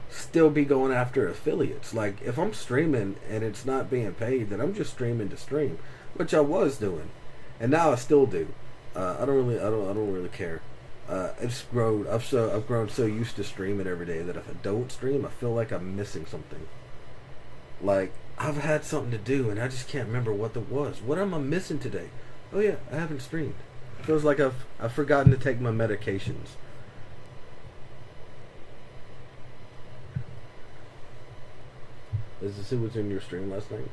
Speaker 1: still be going after affiliates. Like, if I'm streaming and it's not being paid, then I'm just streaming to stream, which I was doing, and now I still do. I don't really care. I've grown so used to streaming every day that if I don't stream, I feel like I'm missing something. Like, I've had something to do and I just can't remember what it was. What am I missing today? Oh yeah, I haven't streamed. Feels like I've forgotten to take my medications. Is this who was in your stream last night?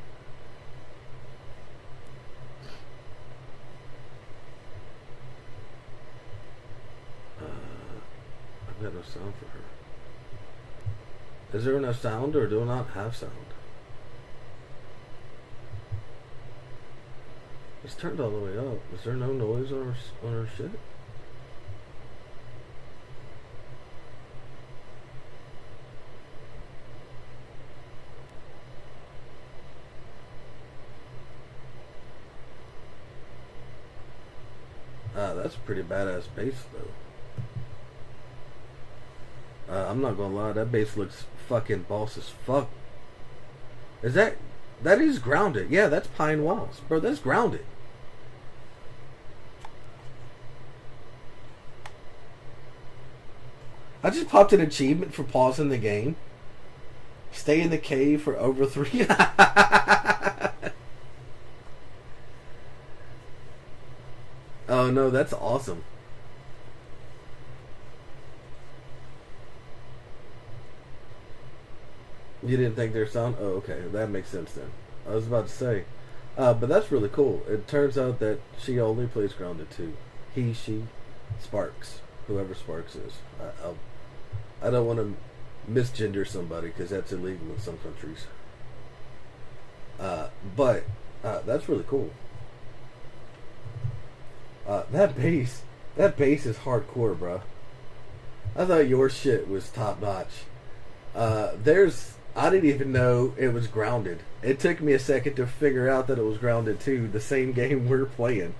Speaker 1: I've got no sound for her. Is there enough sound, or do I not have sound? It's turned all the way up. Is there no noise on our shit? That's a pretty badass bass, though. I'm not gonna lie, that bass looks fucking boss as fuck. That is grounded. Yeah, that's Pine Walls. Bro, that's grounded. I just popped an achievement for pausing the game. Stay in the cave for over 3... Oh no, that's awesome. You didn't think there's sound? Oh, okay, that makes sense then. I was about to say. But that's really cool. It turns out that she only plays Grounded too. He, she, Sparks. Whoever Sparks is. I don't want to misgender somebody because that's illegal in some countries. But that's really cool. That bass is hardcore, bro. I thought your shit was top notch. I didn't even know it was grounded. It took me a second to figure out that it was grounded too, the same game we're playing,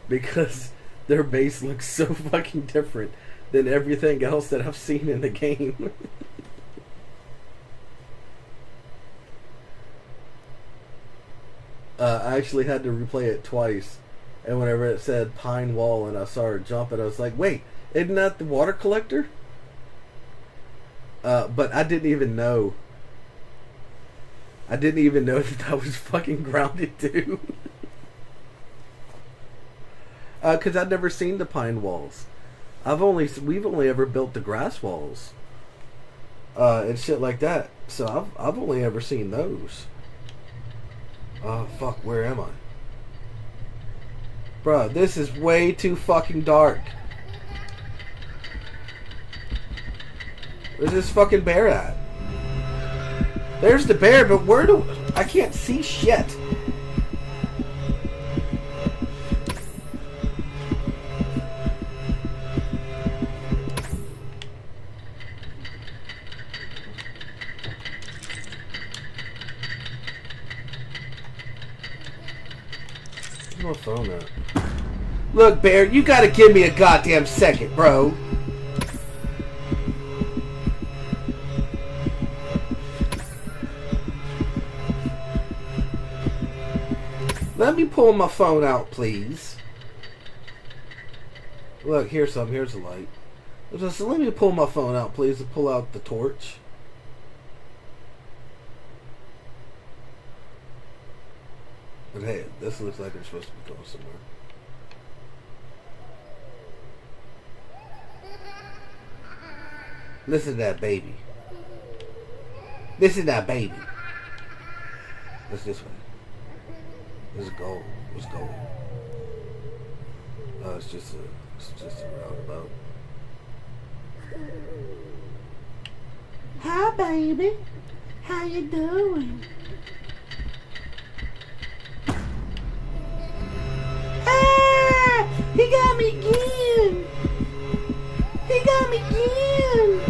Speaker 1: because their bass looks so fucking different than everything else that I've seen in the game. I actually had to replay it twice. And whenever it said Pine Wall and I saw her jumping, I was like, wait, isn't that the water collector? But I didn't even know. I didn't even know that was fucking grounded too. Because I'd never seen the Pine Walls. we've only ever built the grass walls, and shit like that. So I've only ever seen those. Oh fuck, where am I? Bruh, this is way too fucking dark. Where's this fucking bear at? There's the bear, but I can't see shit. Where's my phone at? Look, bear, you gotta give me a goddamn second, bro. Let me pull my phone out, please. Look, here's some. Here's the light. Just let me pull my phone out, please, to pull out the torch. But hey, this looks like it's supposed to be going somewhere. Listen to that baby. Listen to that baby. What's this way? This is gold. What's gold? Oh, it's just a roundabout. Hi, baby. How you doing? Ah! He got me again. He got me again.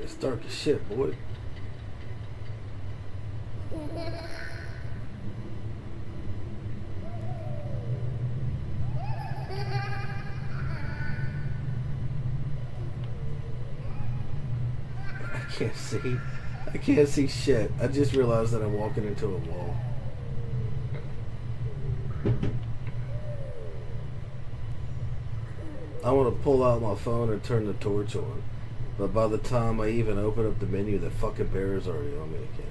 Speaker 1: It's dark as shit, boy. I can't see. I can't see shit. I just realized that I'm walking into a wall. I want to pull out my phone and turn the torch on. But by the time I even open up the menu, the fucking bear is already on me again.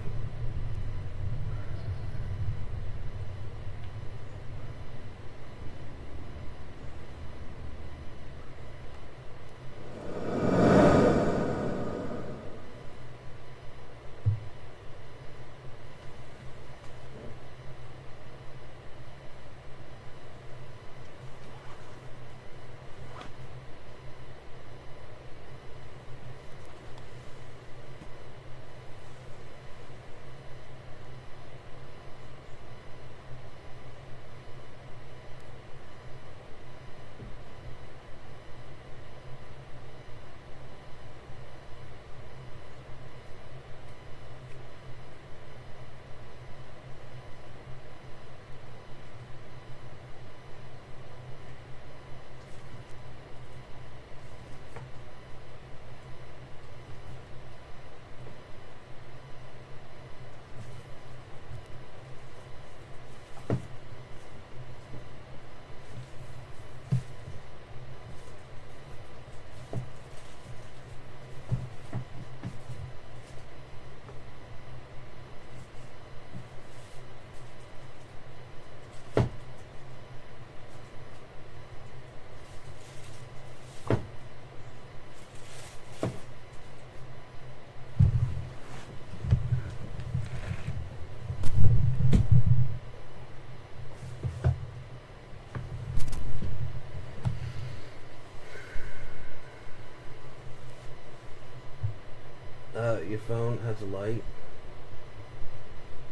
Speaker 1: Your phone has a light.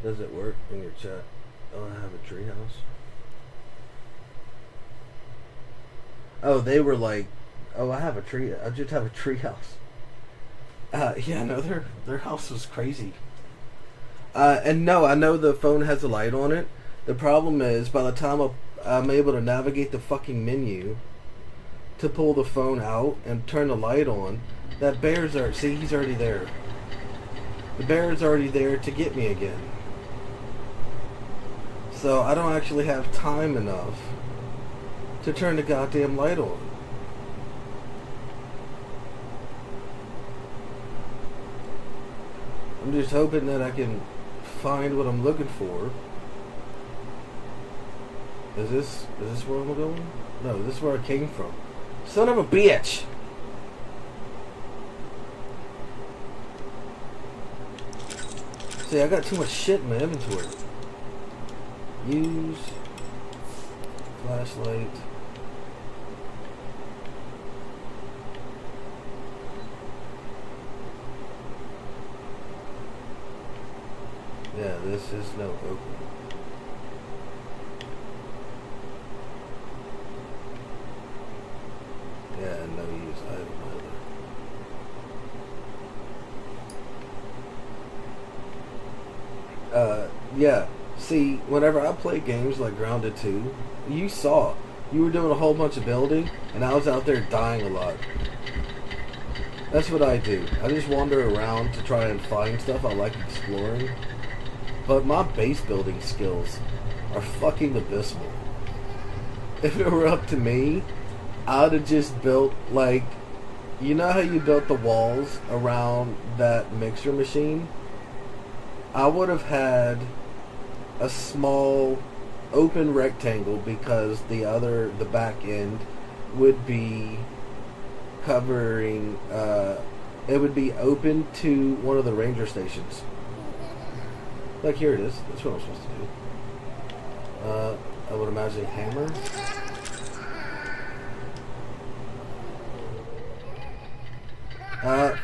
Speaker 1: Does it work in your chat? Oh, I have a treehouse. Oh, they were like, oh, I just have a treehouse. Yeah, no, their house was crazy. And no, I know the phone has a light on it. The problem is, by the time I'm able to navigate the fucking menu to pull the phone out and turn the light on, that bear's see, he's already there. The bear is already there to get me again. So I don't actually have time enough to turn the goddamn light on. I'm just hoping that I can find what I'm looking for. Is this where I'm going? No, this is where I came from. Son of a bitch! See, I got too much shit in my inventory. Use flashlight. Yeah, this is no open. Yeah, no use item either. Yeah. See, whenever I play games like Grounded 2, you saw. You were doing a whole bunch of building, and I was out there dying a lot. That's what I do. I just wander around to try and find stuff. I like exploring. But my base building skills are fucking abysmal. If it were up to me, I'd have just built, like, you know how you built the walls around that mixer machine? I would have had a small open rectangle because the back end would be covering, it would be open to one of the ranger stations. Like, here it is. That's what I'm supposed to do. I would imagine hammer.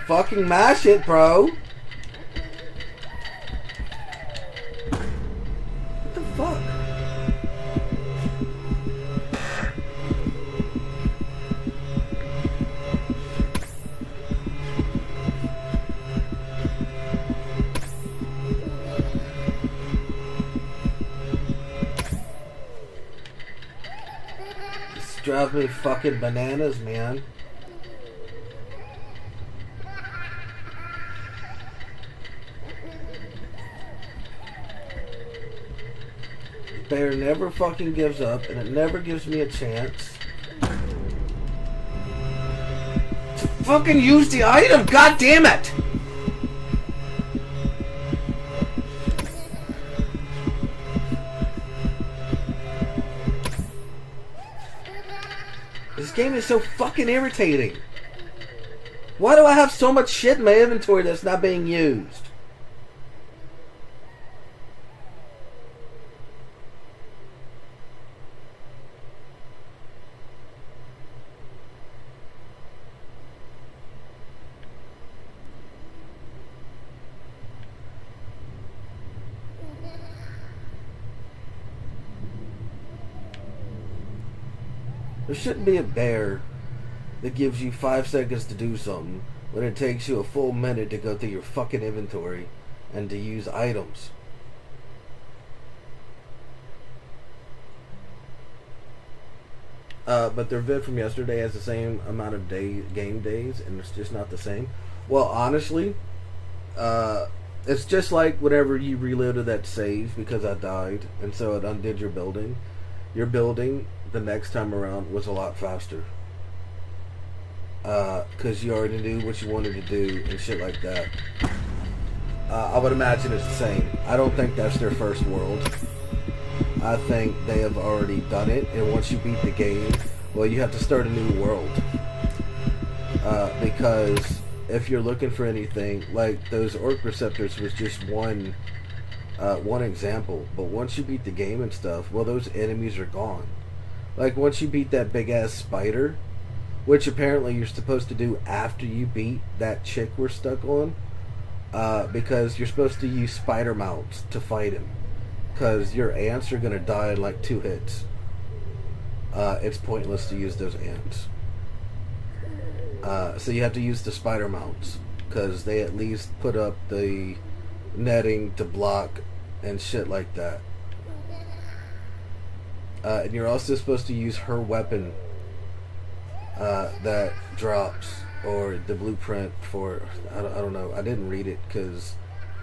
Speaker 1: Fucking mash it, bro! What the fuck? This drives me fucking bananas, man. Bear never fucking gives up, and it never gives me a chance to fucking use the item. God damn it! This game is so fucking irritating. Why do I have so much shit in my inventory that's not being used? There shouldn't be a bear that gives you 5 seconds to do something when it takes you a full minute to go through your fucking inventory and to use items. But their vid from yesterday has the same amount of game days, and it's just not the same. Well, honestly, it's just like whenever you reloaded that save because I died, and so it undid your building. Your building the next time around was a lot faster. Because you already knew what you wanted to do and shit like that. I would imagine it's the same. I don't think that's their first world. I think they have already done it, and once you beat the game, well, you have to start a new world. Because if you're looking for anything, like those orc receptors was just one example. But once you beat the game and stuff, well, those enemies are gone. Like, once you beat that big-ass spider, which apparently you're supposed to do after you beat that chick we're stuck on, because you're supposed to use spider mounts to fight him, because your ants are going to die in like 2 hits. It's pointless to use those ants. So you have to use the spider mounts, because they at least put up the netting to block and shit like that. And you're also supposed to use her weapon that drops, or the blueprint for, I don't know, I didn't read it because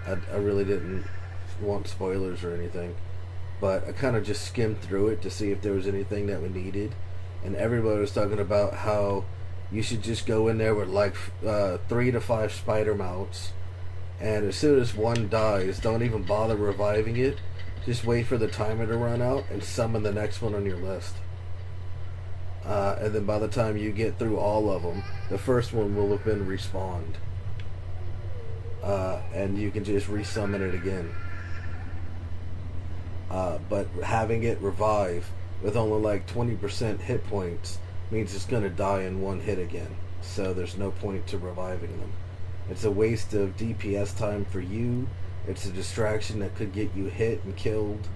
Speaker 1: I really didn't want spoilers or anything. but I kind of just skimmed through it to see if there was anything that we needed, and everybody was talking about how you should just go in there with like 3 to 5 spider mounts, and as soon as one dies, don't even bother reviving it. Just wait for the timer to run out and summon the next one on your list. And then by the time you get through all of them, the first one will have been respawned. And you can just resummon it again. But having it revive with only like 20% hit points means it's going to die in one hit again. So there's no point to reviving them. It's a waste of DPS time for you. It's a distraction that could get you hit and killed,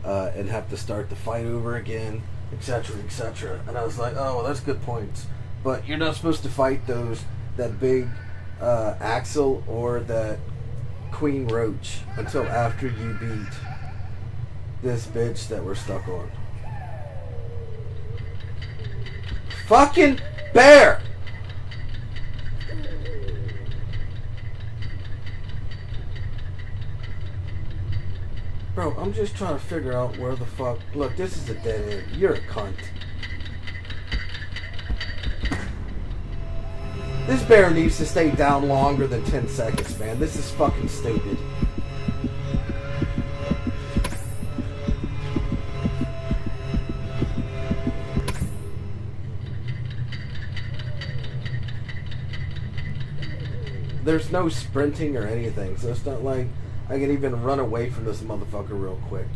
Speaker 1: and have to start the fight over again, etc., etc. And I was like, oh, well, that's good points. But you're not supposed to fight that big Axel or that Queen Roach until after you beat this bitch that we're stuck on. Fucking bear! Bro, I'm just trying to figure out where the fuck... Look, this is a dead end. You're a cunt. This bear needs to stay down longer than 10 seconds, man. This is fucking stupid. There's no sprinting or anything, so it's not like I can even run away from this motherfucker real quick.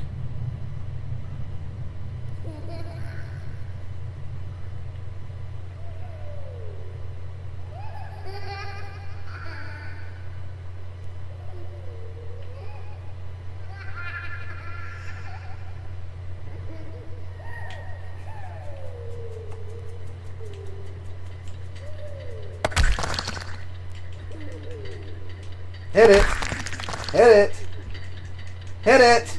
Speaker 1: Hit it! Hit it! Hit it!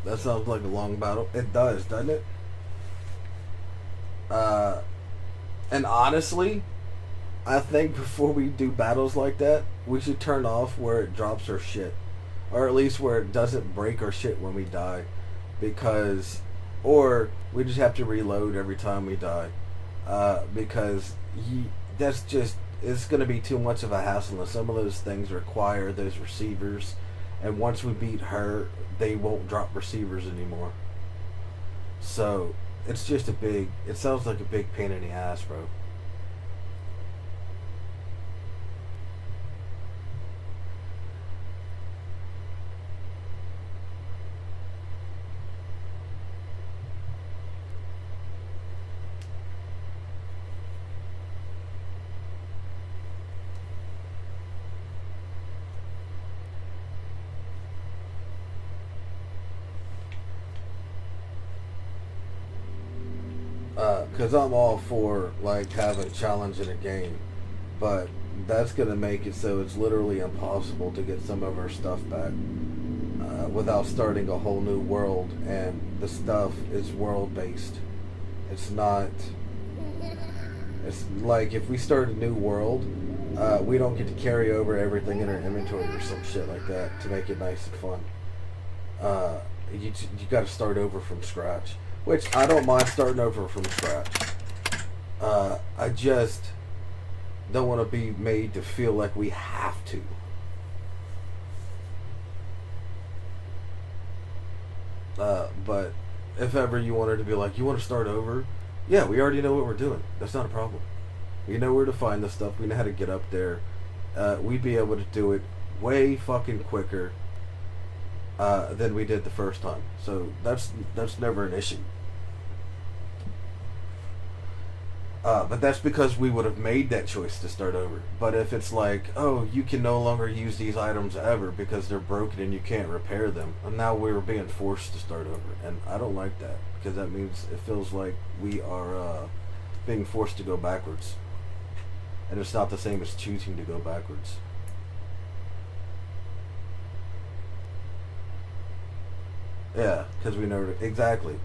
Speaker 1: That sounds like a long battle. It does, doesn't it? And honestly, I think before we do battles like that, we should turn off where it drops our shit. Or at least where it doesn't break our shit when we die. Because, or we just have to reload every time we die. Because that's just, it's going to be too much of a hassle. And some of those things require those receivers. And once we beat her, they won't drop receivers anymore. So, it's just it sounds like a big pain in the ass, bro. Because I'm all for like having challenge in a game, but that's gonna make it so it's literally impossible to get some of our stuff back without starting a whole new world, and the stuff is world based. It's not. It's like if we start a new world, we don't get to carry over everything in our inventory or some shit like that to make it nice and fun. You got to start over from scratch. Which, I don't mind starting over from scratch. I just don't want to be made to feel like we have to. But if ever you wanted to be like, you want to start over? Yeah, we already know what we're doing. That's not a problem. We know where to find the stuff. We know how to get up there. We'd be able to do it way fucking quicker than we did the first time. So that's never an issue. But that's because we would have made that choice to start over. But if it's like, oh, you can no longer use these items ever because they're broken and you can't repair them, and now we're being forced to start over. And I don't like that, because that means it feels like we are being forced to go backwards. And it's not the same as choosing to go backwards. Yeah, because we know exactly.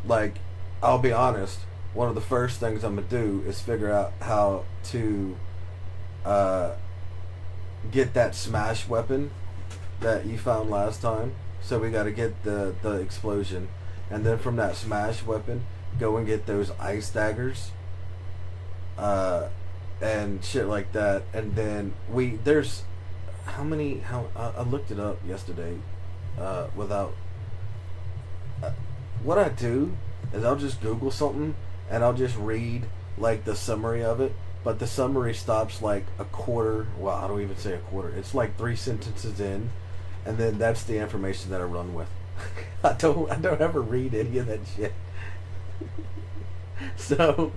Speaker 1: Like, I'll be honest, one of the first things I'm going to do is figure out how to get that smash weapon that you found last time. So we got to get the explosion. And then from that smash weapon, go and get those ice daggers. And shit like that. And then there's I looked it up yesterday without what I do is I'll just Google something and I'll just read like the summary of it, but the summary stops like a quarter. Well, I don't even say a quarter. It's like 3 sentences in, and then that's the information that I run with. I don't ever read any of that shit. So,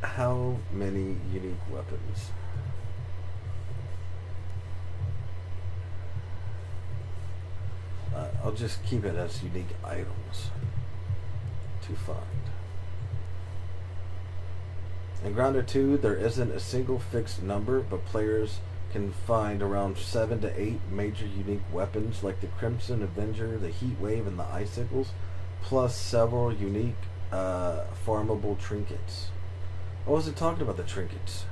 Speaker 1: how many unique weapons? I'll just keep it as unique items to find. In Grounded 2, there isn't a single fixed number, but players can find around 7 to 8 major unique weapons like the Crimson Avenger, the Heat Wave, and the Icicles, plus several unique farmable trinkets. I wasn't talking about the trinkets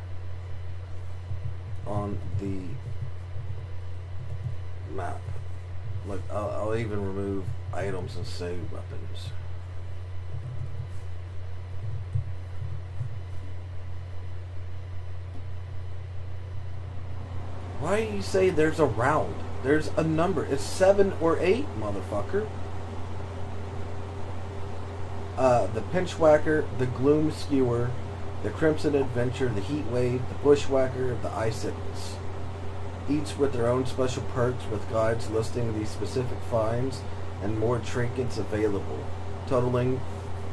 Speaker 1: on the map. Like, I'll even remove items and say weapons. Why do you say there's a round? There's a number. It's 7 or 8, motherfucker. The Pinchwhacker, the Gloom Skewer, the Crimson Adventure, the Heat Wave, the Bushwhacker, the Icicles. Each with their own special perks with guides listing the specific finds and more trinkets available, totaling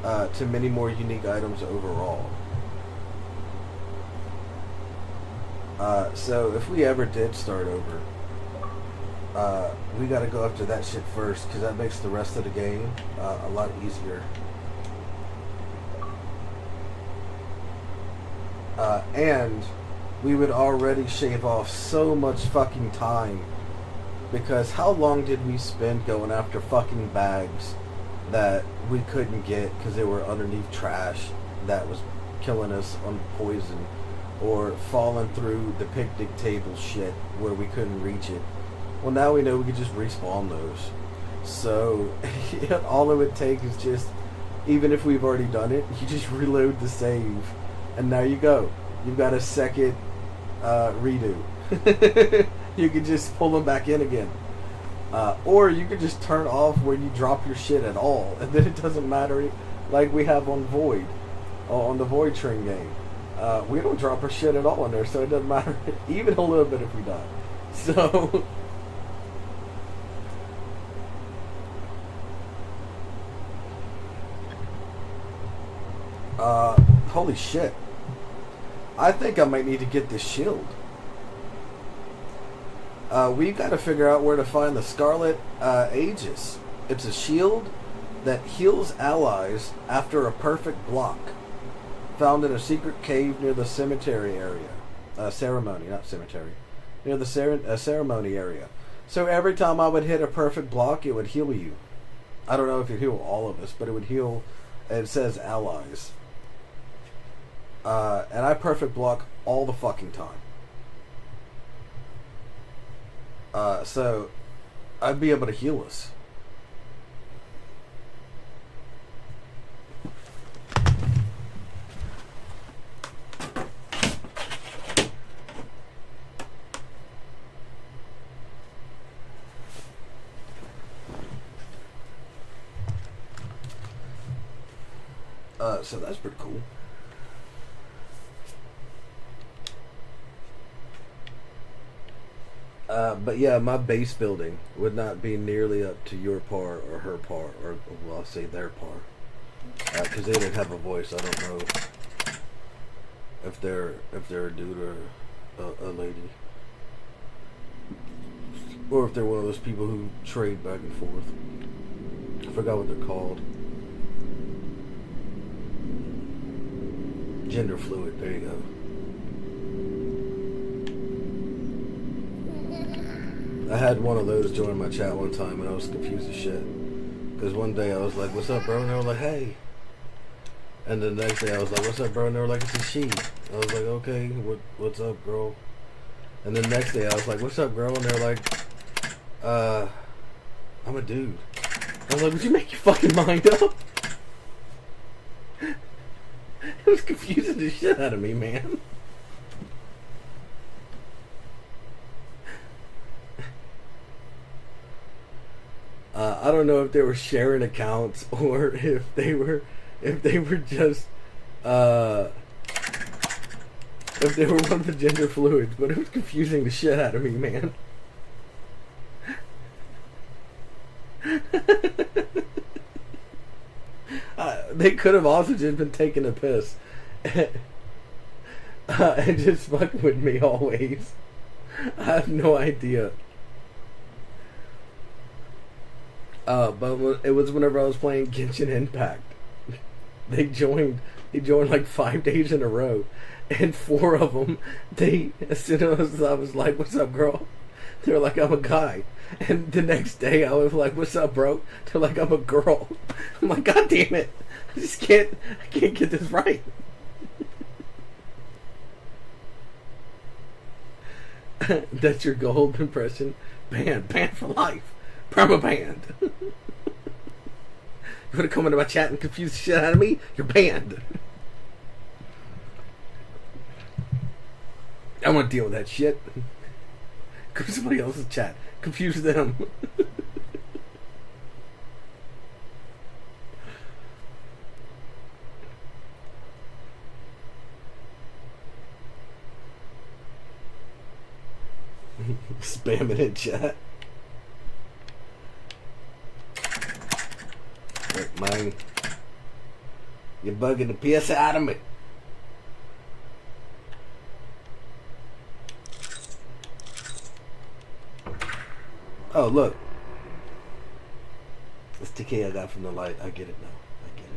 Speaker 1: to many more unique items overall. So if we ever did start over, we got to go after that shit first, because that makes the rest of the game a lot easier. And we would already shave off so much fucking time, because how long did we spend going after fucking bags that we couldn't get because they were underneath trash that was killing us on poison, or falling through the picnic table shit where we couldn't reach it? Well, now we know we could just respawn those. So all it would take is just, even if we've already done it, you just reload the save, and now you go. You've got a second redo. You can just pull them back in again. Or you could just turn off where you drop your shit at all, and then it doesn't matter, like we have on Void, on the Void Train game. We don't drop our shit at all in there, so it doesn't matter even a little bit if we die. So holy shit. I think I might need to get this shield. We've got to figure out where to find the Scarlet Aegis. It's a shield that heals allies after a perfect block. Found in a secret cave near the cemetery area. Ceremony, not cemetery. Near the ceremony area. So every time I would hit a perfect block, it would heal you. I don't know if it heal all of us, but it would heal, it says allies. And I perfect block all the fucking time. So I'd be able to heal us. So that's pretty cool. But yeah, my base building would not be nearly up to your par or her par, or well, I'll say their par, because they didn't have a voice. I don't know if they're a dude or a lady, or if they're one of those people who trade back and forth. I forgot what they're called. gender fluid. There you go. I had one of those join my chat one time and I was confused as shit. Because one day I was like, what's up, bro? And they were like, hey. And the next day I was like, what's up, bro? And they were like, it's a she. I was like, okay, what's up, girl? And the next day I was like, what's up, girl? And they were like, I'm a dude. I was like, would you make your fucking mind up? It was confusing the shit out of me, man. I don't know if they were sharing accounts or if they were just if they were one of the gender fluids, but it was confusing the shit out of me, man. They could have also just been taking a piss and just fucking with me always. I have no idea. But it was whenever I was playing Genshin Impact. They joined like 5 days in a row, and 4 of them, as soon as I was like, "What's up, girl?" They were like, "I'm a guy," and the next day I was like, "What's up, bro?" They're like, "I'm a girl." I'm like, "God damn it! I can't get this right." That's your gold impression. Banned for life. Perma banned. You want to come into my chat and confuse the shit out of me? You're banned. I want to deal with that shit. Go to somebody else's chat. Confuse them. Spam it in chat. Look, man, you're bugging the piss out of me. Oh, look. This decay I got from the light. I get it now. I get it.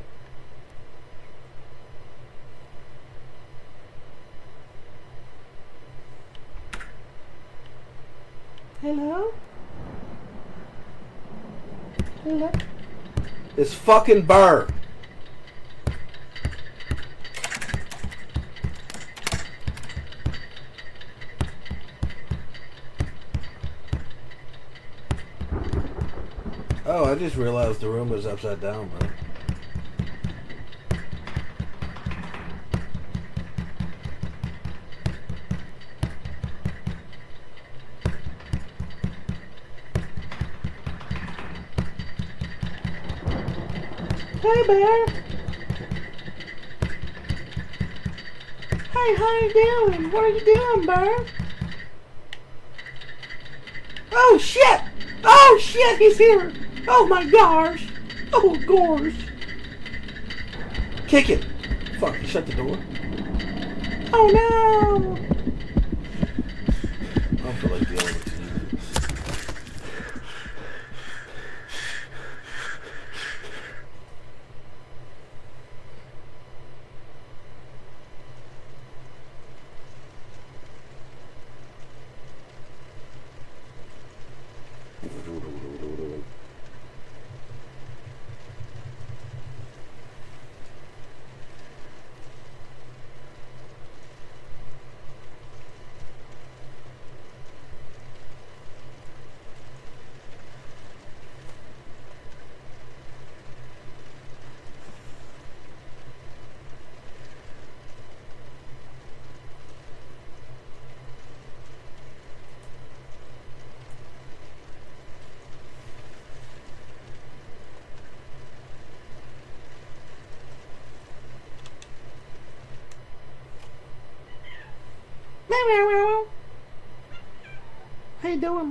Speaker 1: Hello? Hello? It's fucking Burr. Oh, I just realized the room was upside down, bro. Hey, Bear. Hey, how you doing? What are you doing, Bear? Oh, shit! Oh, shit, he's here! Oh, my gosh! Oh, gosh! Kick it! Fuck, shut the door. Oh, no! I don't feel like dealing with you. How you doing,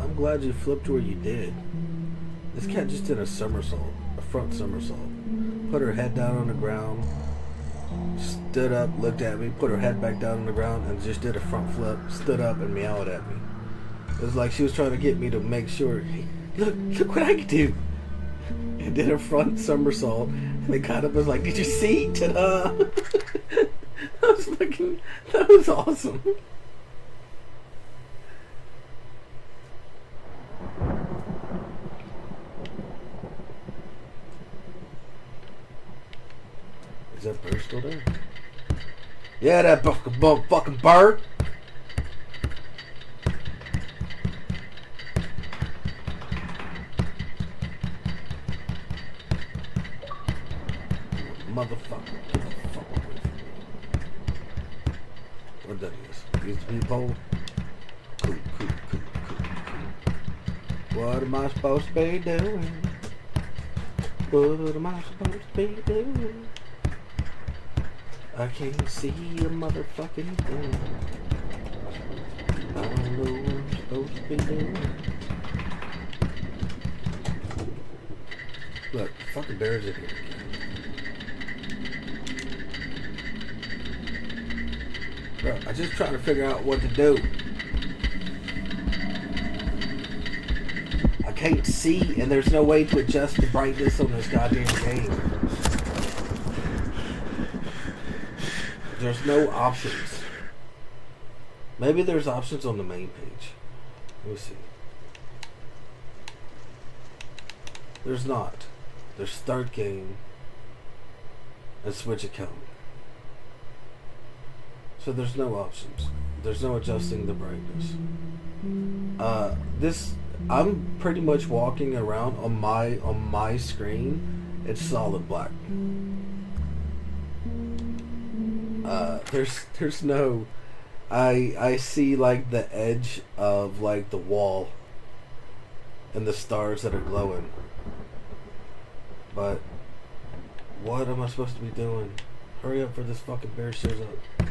Speaker 1: I'm glad you flipped where you did. This cat just did a somersault, a front somersault. Put her head down on the ground, stood up, looked at me, put her head back down on the ground, and just did a front flip, stood up, and meowed at me. It was like she was trying to get me to make sure, hey, look what I can do. And did a front somersault. And they kind of was like, did you see? Ta-da! That was awesome. Is that bird still there? Yeah, that fucking bird. Motherfucker. Get the fuck away from me. What that is? Used to be a pole? Cool. What am I supposed to be doing? What am I supposed to be doing? I can't see a motherfucking thing. I don't know what I'm supposed to be doing. Look, fucking bears in here again. Bro, I just trying to figure out what to do. I can't see, and there's no way to adjust the brightness on this goddamn game. There's no options. Maybe there's options on the main page. Let me see. There's not. There's start game and switch account. So there's no options. There's no adjusting the brightness. I'm pretty much walking around on my screen. It's solid black. There's no. I see like the edge of like the wall and the stars that are glowing. But what am I supposed to be doing? Hurry up for this fucking bear shows up.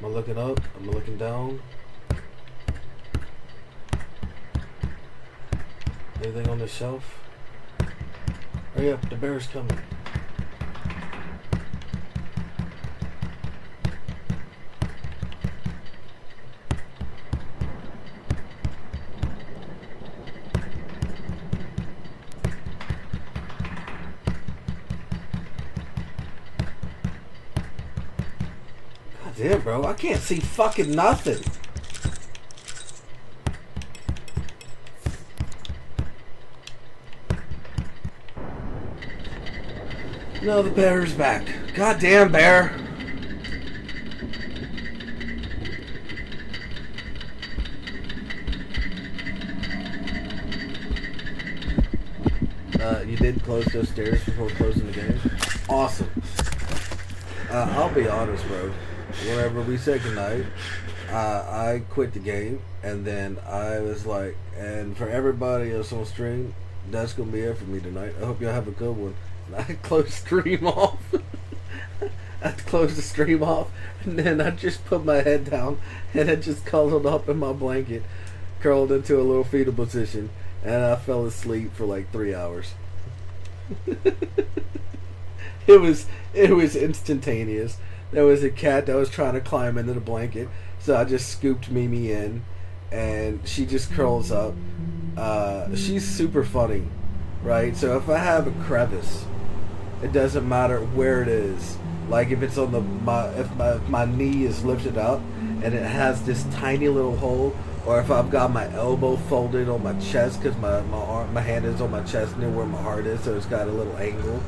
Speaker 1: Am I looking up? Am I looking down? Anything on the shelf? Hurry up, the bear's coming. Damn, bro, I can't see fucking nothing. No, the bear's back. Goddamn bear. You did close those stairs before closing the game? Awesome. I'll be honest, bro. Whenever we said goodnight, I quit the game, and then I was like, and for everybody else on stream, that's gonna be it for me tonight. I hope y'all have a good one. And I closed the stream off. I closed the stream off, and then I just put my head down, and I just cuddled up in my blanket, curled into a little fetal position, and I fell asleep for like 3 hours. It was instantaneous. There was a cat that was trying to climb into the blanket, so I just scooped Mimi in, and she just curls up. She's super funny, right? So if I have a crevice, it doesn't matter where it is. Like if it's on if my knee is lifted up and it has this tiny little hole, or if I've got my elbow folded on my chest because my hand is on my chest near where my heart is, so it's got a little angle.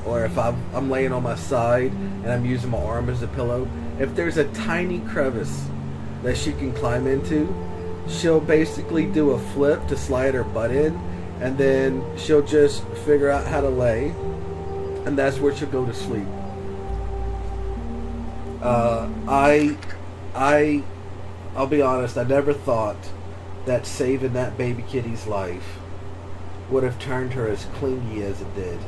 Speaker 1: Or if I'm laying on my side and I'm using my arm as a pillow, if there's a tiny crevice that she can climb into, she'll basically do a flip to slide her butt in, and then she'll just figure out how to lay, and that's where she'll go to sleep. I'll be honest, I never thought that saving that baby kitty's life would have turned her as clingy as it did.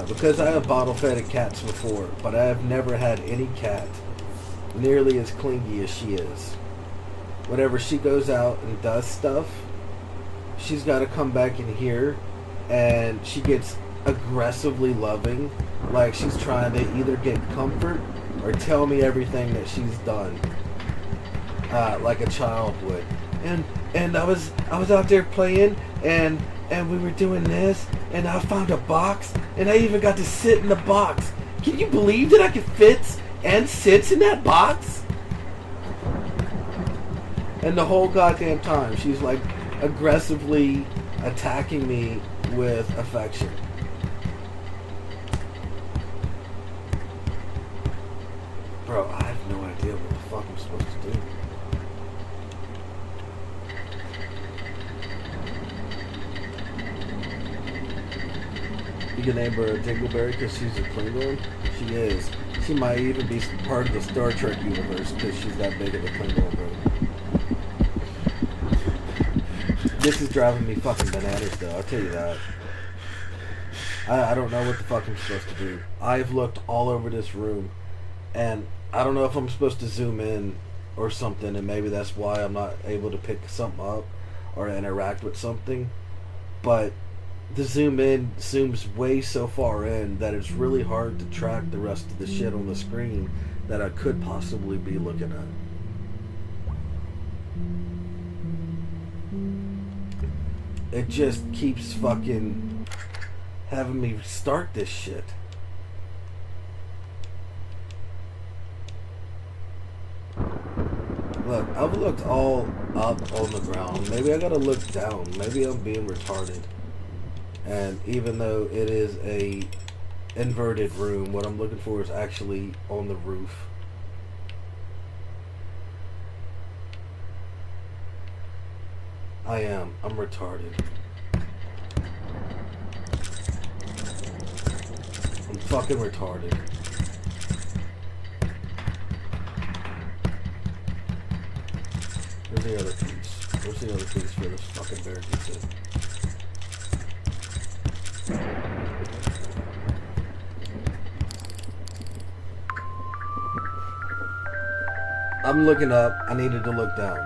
Speaker 1: Because I have bottle-fed cats before, but I have never had any cat nearly as clingy as she is. Whenever she goes out and does stuff, she's got to come back in here, and she gets aggressively loving, like she's trying to either get comfort or tell me everything that she's done. like a child would. And I was out there playing, and we were doing this, and I found a box, and I even got to sit in the box. Can you believe that I could fit and sit in that box? And the whole goddamn time, she's like aggressively attacking me with affection. Bro, I have no idea what the fuck I'm supposed to do. You can name her Dingleberry because she's a Klingon. She is. She might even be part of the Star Trek universe because she's that big of a Klingon, bro. This is driving me fucking bananas, though. I'll tell you that. I don't know what the fuck I'm supposed to do. I've looked all over this room, and I don't know if I'm supposed to zoom in or something, and maybe that's why I'm not able to pick something up or interact with something. But the zoom in zooms way so far in that it's really hard to track the rest of the shit on the screen that I could possibly be looking at. It just keeps fucking having me start this shit. Look, I've looked all up on the ground. Maybe I gotta look down. Maybe I'm being retarded. And even though it is a inverted room, what I'm looking for is actually on the roof. I'm retarded. I'm fucking retarded. Where's the other piece? Where's the other piece for this fucking bear piece? I'm looking up. I needed to look down.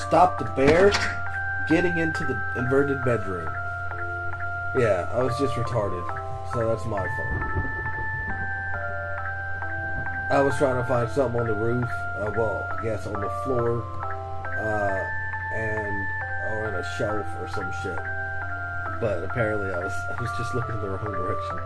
Speaker 1: Stop the bear getting into the inverted bedroom. Yeah, I was just retarded. So that's my fault. I was trying to find something on the roof. Well, I guess on the floor. Or on a shelf or some shit. But apparently I was just looking in the wrong direction.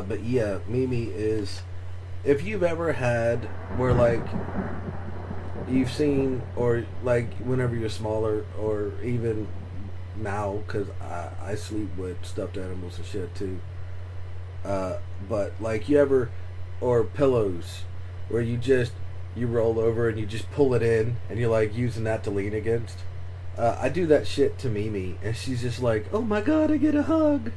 Speaker 1: But yeah, Mimi is, if you've ever had where like you've seen, or like whenever you're smaller, or even now, because I sleep with stuffed animals and shit too, but like you ever, or pillows where you roll over and you just pull it in and you're like using that to lean against. I do that shit to Mimi and she's just like, oh my god, I get a hug.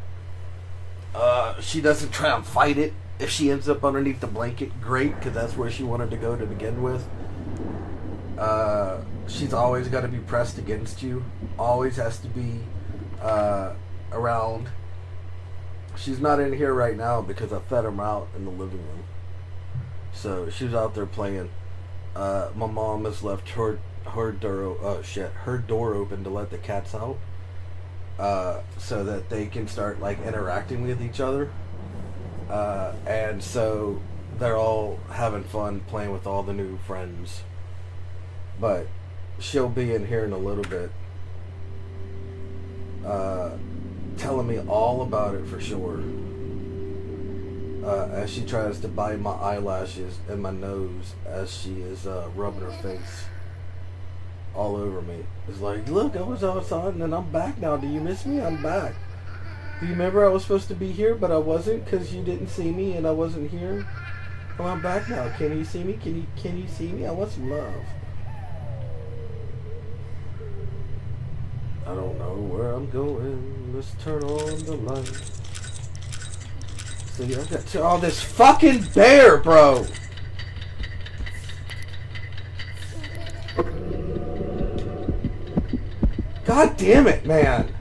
Speaker 1: She doesn't try and fight it. If she ends up underneath the blanket, great, because that's where she wanted to go to begin with. She's always got to be pressed against you. Always has to be around. She's not in here right now because I fed her out in the living room. So she's out there playing. My mom has left her door open to let the cats out. So that they can start like interacting with each other, and so they're all having fun playing with all the new friends. But she'll be in here in a little bit, telling me all about it for sure, as she tries to bite my eyelashes and my nose as she is rubbing her face all over me. It's like, look, I was outside and then I'm back now. Do you miss me? I'm back. Do you remember I was supposed to be here but I wasn't because you didn't see me and I wasn't here? Oh, I'm back now. Can you see me? Can you see me? I want some love. I don't know where I'm going. Let's turn on the light. See, I got all this fucking bear, bro. God damn it, man.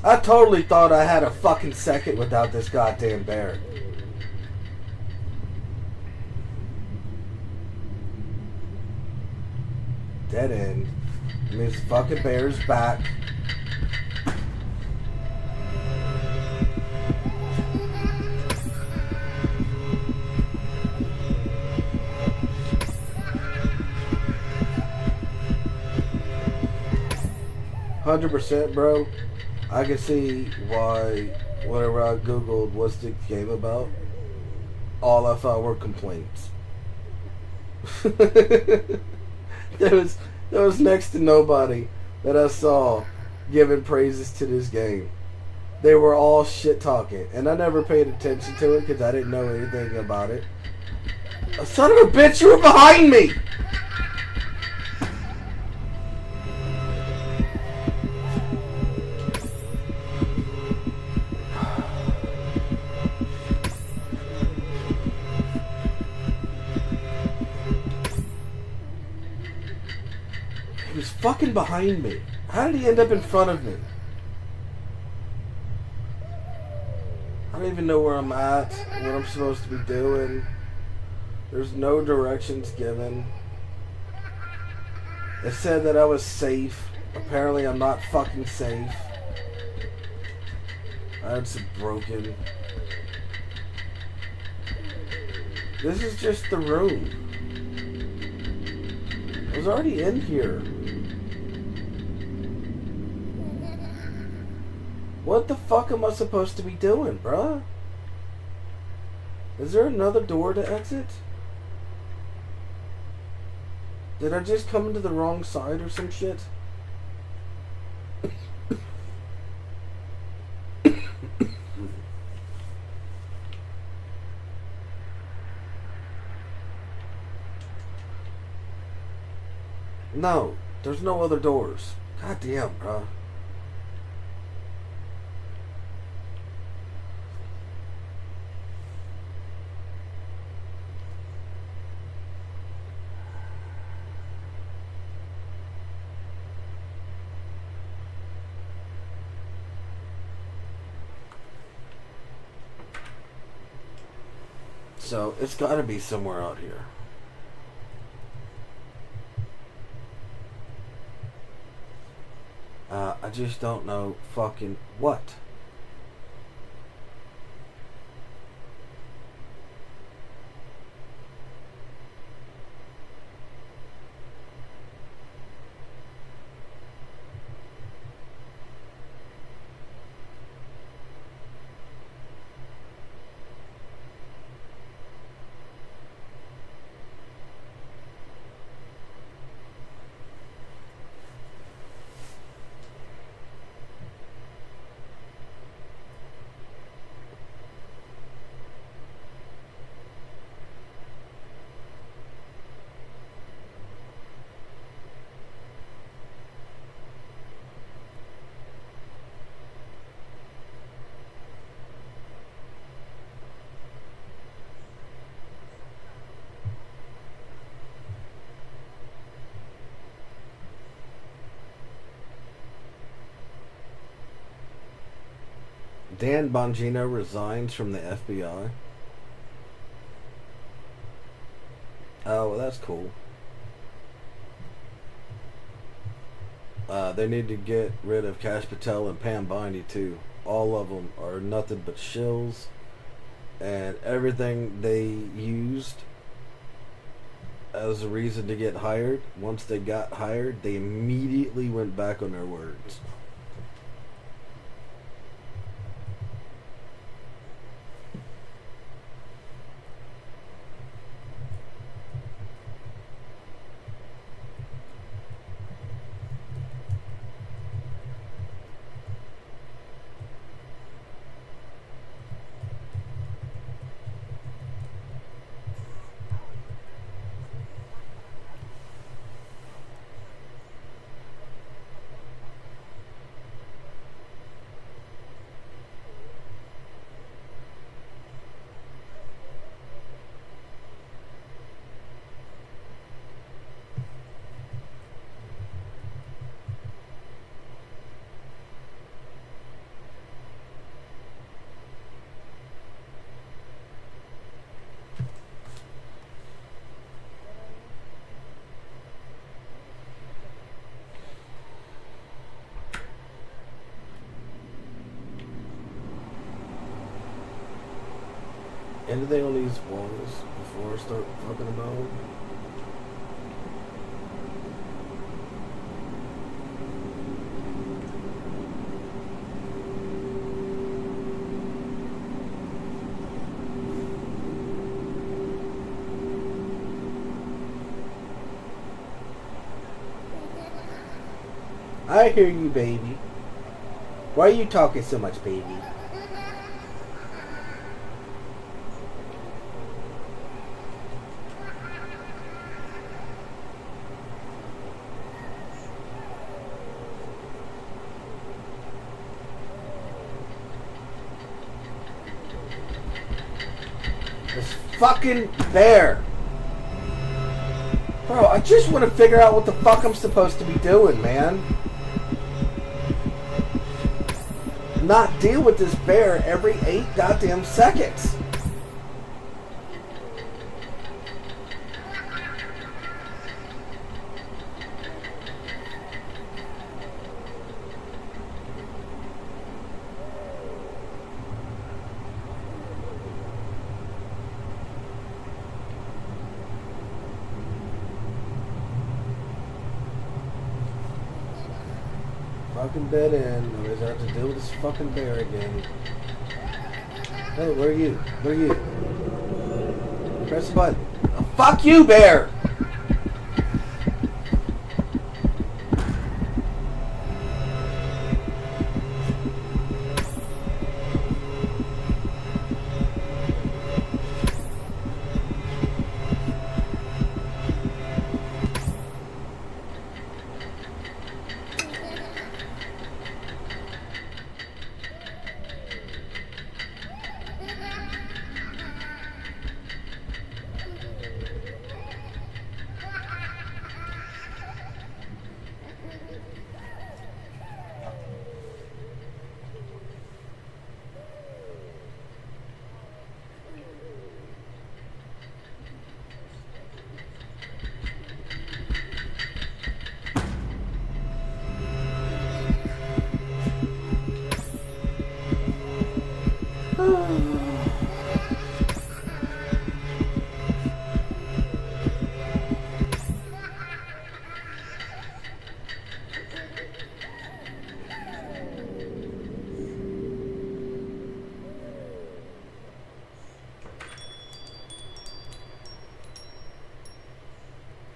Speaker 1: I totally thought I had a fucking second without this goddamn bear. Dead end. I mean, this fucking bear's back. $100%, bro. I can see why whenever I googled what's the game about, all I found were complaints. there was next to nobody that I saw giving praises to this game. They were all shit talking, and I never paid attention to it because I didn't know anything about it. Son of a bitch, you were behind me! He was fucking behind me. How did he end up in front of me? I don't even know where I'm at, what I'm supposed to be doing. There's no directions given. It said that I was safe. Apparently I'm not fucking safe. That's broken. This is just the room. I was already in here. What the fuck am I supposed to be doing, bruh? Is there another door to exit? Did I just come into the wrong side or some shit? No, there's no other doors. God damn, bruh. So, it's gotta be somewhere out here. I just don't know fucking what. Dan Bongino resigns from the FBI. Oh, well, that's cool. They need to get rid of Cash Patel and Pam Bondi too. All of them are nothing but shills, and everything they used as a reason to get hired, once they got hired, they immediately went back on their words. Anything on these walls before I start fucking about them? I hear you, baby. Why are you talking so much, baby? This fucking bear. Bro, I just want to figure out what the fuck I'm supposed to be doing, man. Not deal with this bear every 8 goddamn seconds. Fucking dead end. Otherwise I have to deal with this fucking bear again. Hey, where are you? Where are you? Press the button. Oh, fuck you, bear!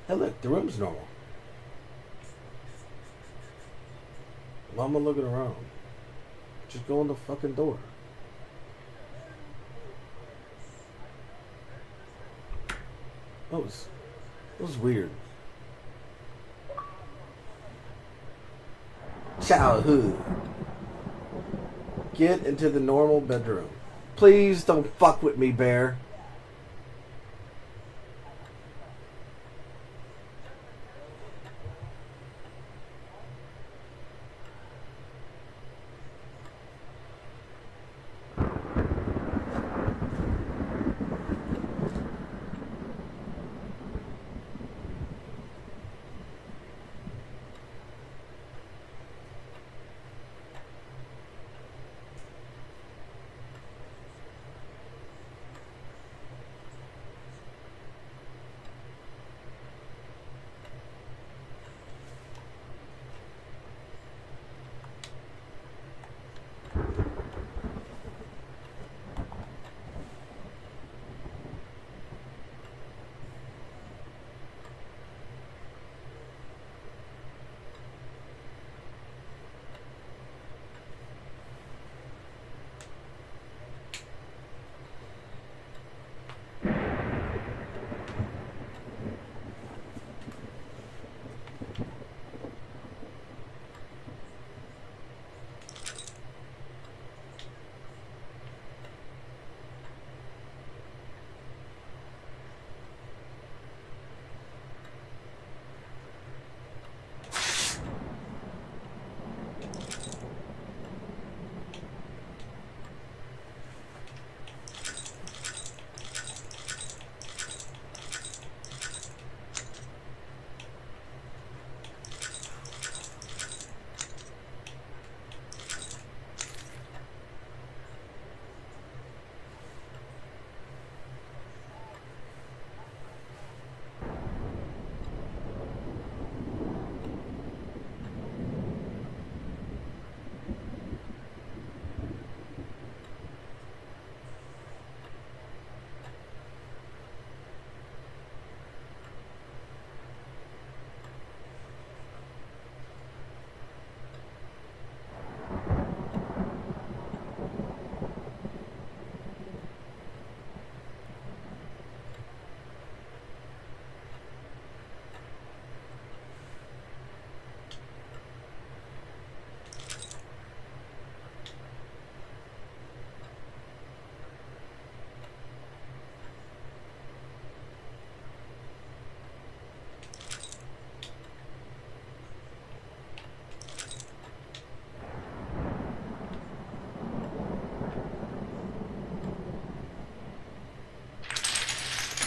Speaker 1: Hey, look, the room's normal. Why am I looking around? Just go in the fucking door. That was weird. Childhood. Get into the normal bedroom. Please don't fuck with me, bear.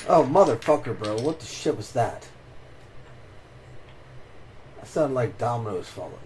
Speaker 1: Oh, motherfucker, bro. What the shit was that? That sounded like dominoes falling.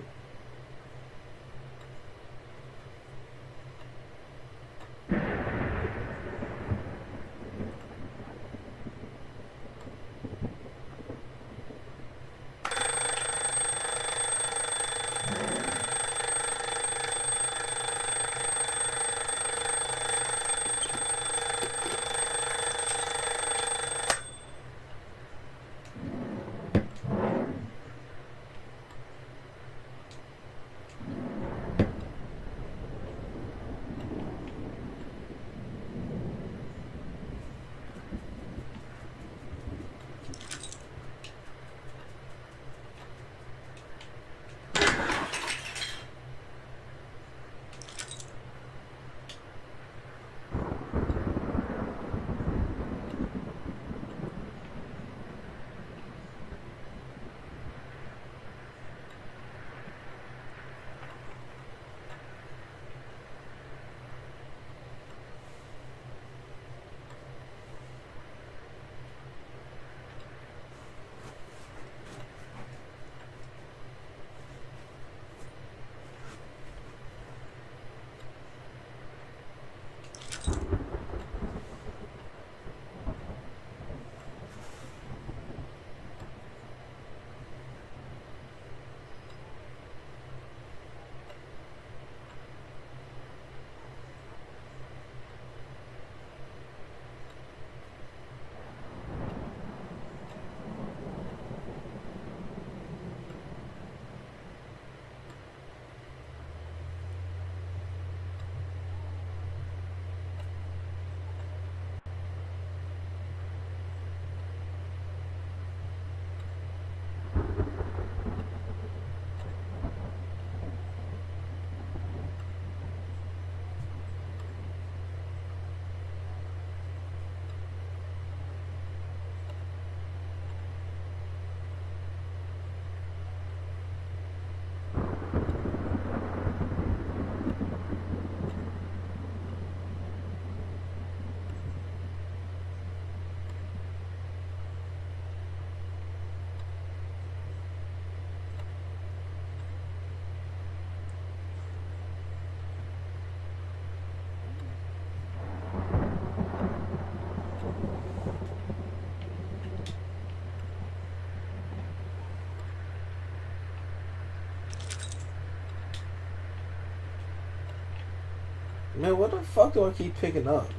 Speaker 1: Man, what the fuck do I keep picking up?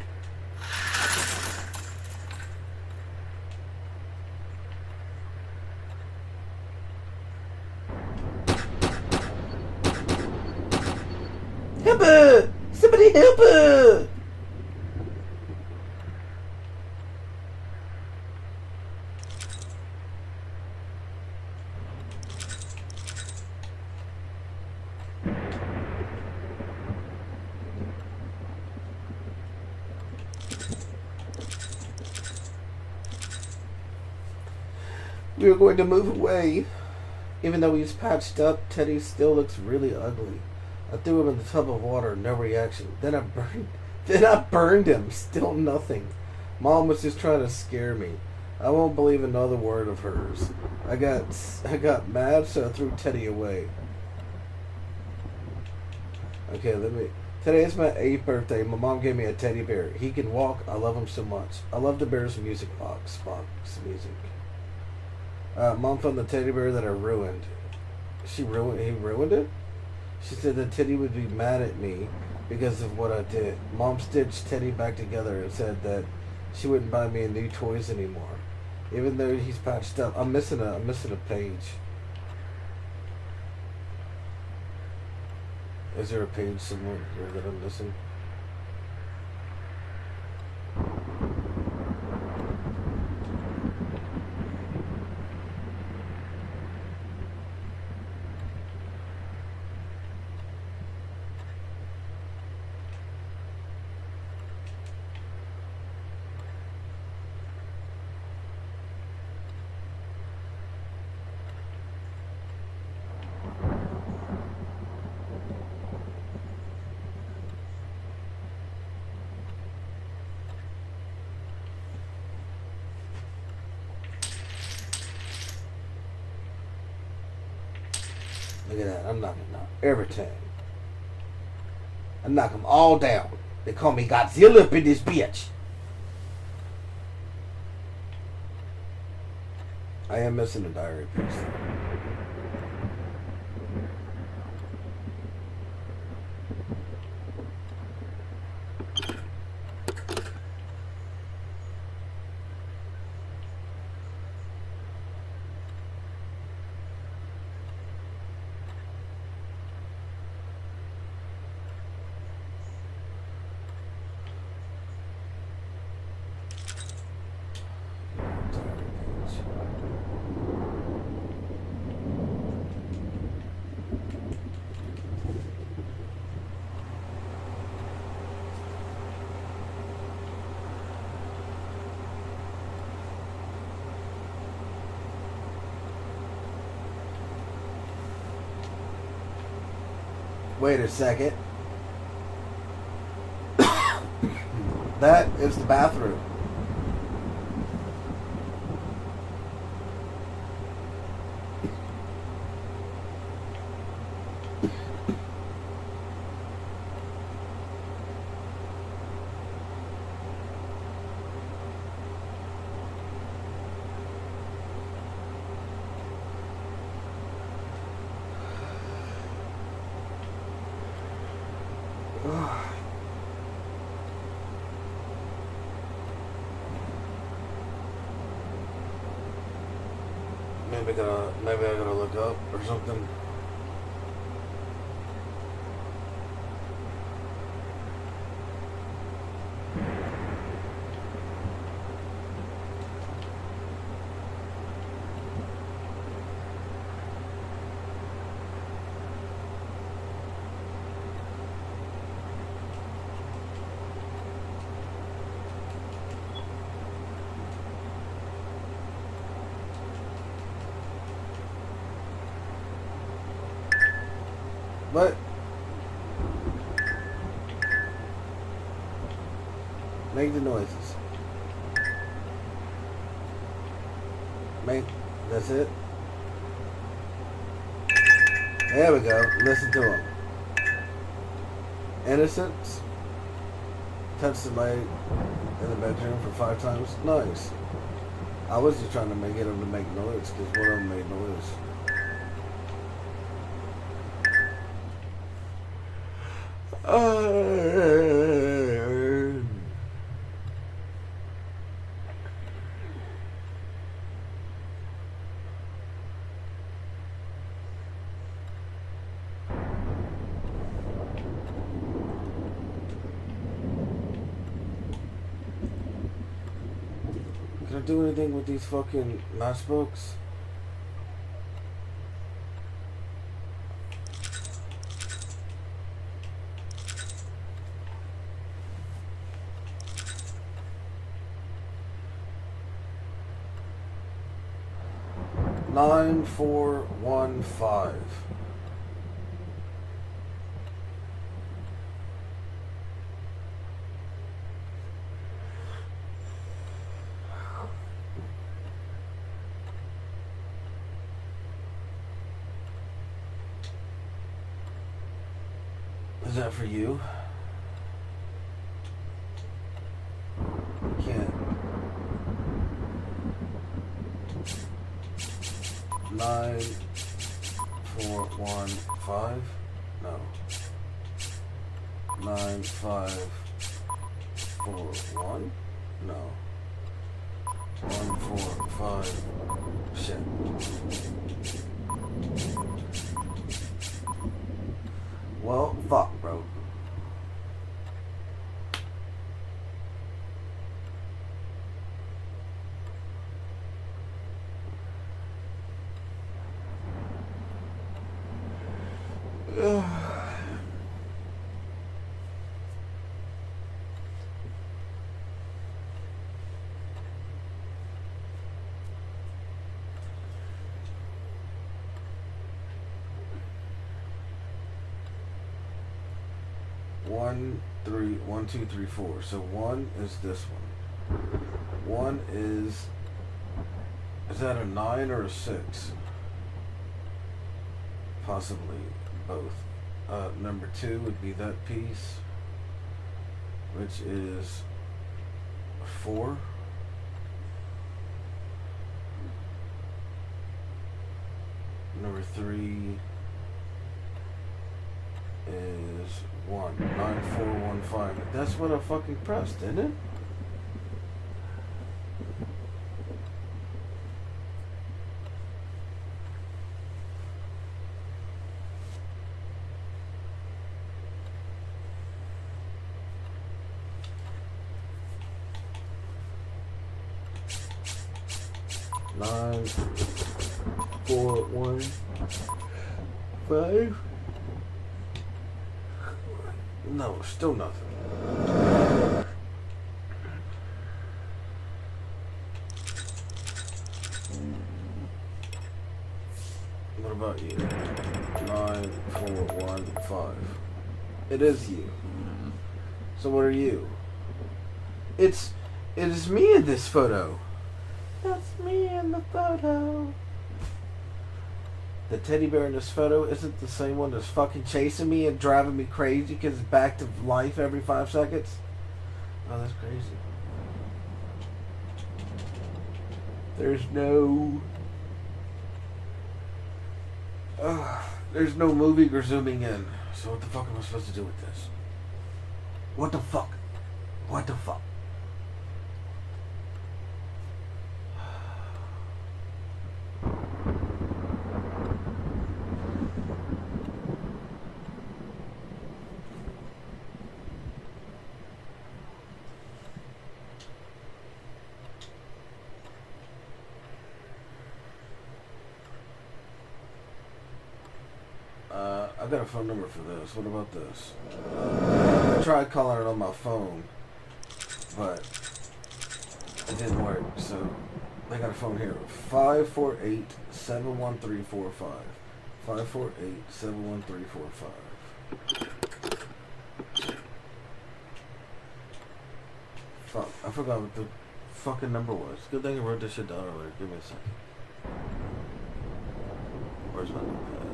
Speaker 1: Help her! Somebody help her! We were going to move away. Even though he's patched up, Teddy still looks really ugly. I threw him in the tub of water, no reaction. Then I burned him, still nothing. Mom was just trying to scare me. I won't believe another word of hers. I got mad, so I threw Teddy away. Okay, Today is my 8th birthday. My mom gave me a teddy bear. He can walk. I love him so much. I love the bear's music box music. Mom found the teddy bear that I ruined. He ruined it? She said that Teddy would be mad at me because of what I did. Mom stitched Teddy back together and said that she wouldn't buy me new toys anymore. Even though he's patched up. I'm missing a page. Is there a page somewhere here that I'm missing? Look at that. I'm knocking out everything. I knock them all down. They call me Godzilla up in this bitch. I am missing a diary piece. Wait a second. That is the bathroom. Maybe I gotta look up or something. But make the noises. That's it. There we go. Listen to them. Innocence. Touch the light in the bedroom for 5 times. Nice. I was just trying to get them to make noise because one of them made noise. Can I do anything with these fucking matchbooks? Nine, 4, 1, 5. Is that for you? Can't. 9, 4, 1, 5? No. 9, 5, 4, 1? No. 1, 4, 5. Shit. Well, fuck, bro. One, two, three, 4. So 1 is this one. 1 is that a 9 or a 6? possibly both. Number 2 would be that piece, which is 4. Number 3 is 1. 9415. That's what I fucking pressed, didn't it? Nine, 4, 1, 5. No, still nothing. What about you? 9, 4, 1, 5. It is you. So what are you? It is me in this photo. That's me in the photo. The teddy bear in this photo isn't the same one that's fucking chasing me and driving me crazy because it's back to life every 5 seconds. Oh, that's crazy. There's no moving or zooming in. So what the fuck am I supposed to do with this? What the fuck? What the fuck? I got a phone number for this. What about this? I tried calling it on my phone, but it didn't work. So I got a phone here. 548-71345. 548-71345. Fuck, I forgot what the fucking number was. Good thing I wrote this shit down earlier. Give me a second. Where's my notepad?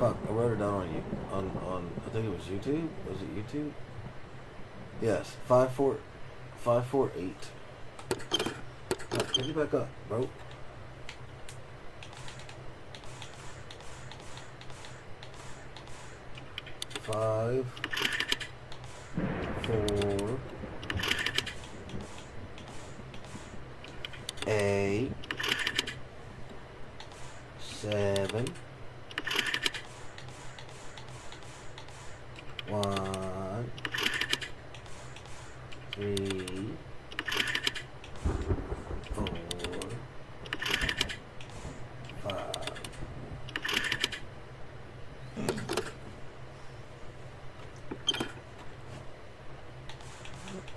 Speaker 1: Fuck, I wrote it down on I think it was YouTube. Was it YouTube? Yes, 548. Pick it back up, bro. Five, 4, 8, 7, 1, 3, 4, 5.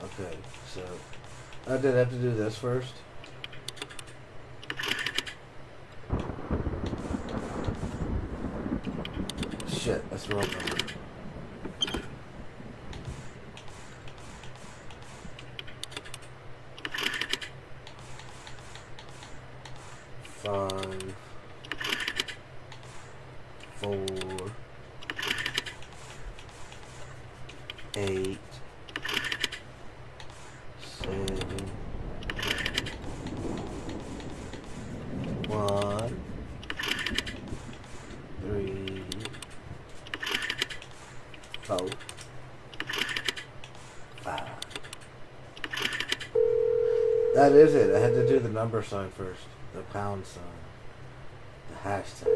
Speaker 1: Okay, so I did have to do this first. Shit, that's the wrong number. Five, 4, 8, 7, 1, 3, 4, 5. That is it. I had to do the number sign first. The pound sign. The hashtag sign.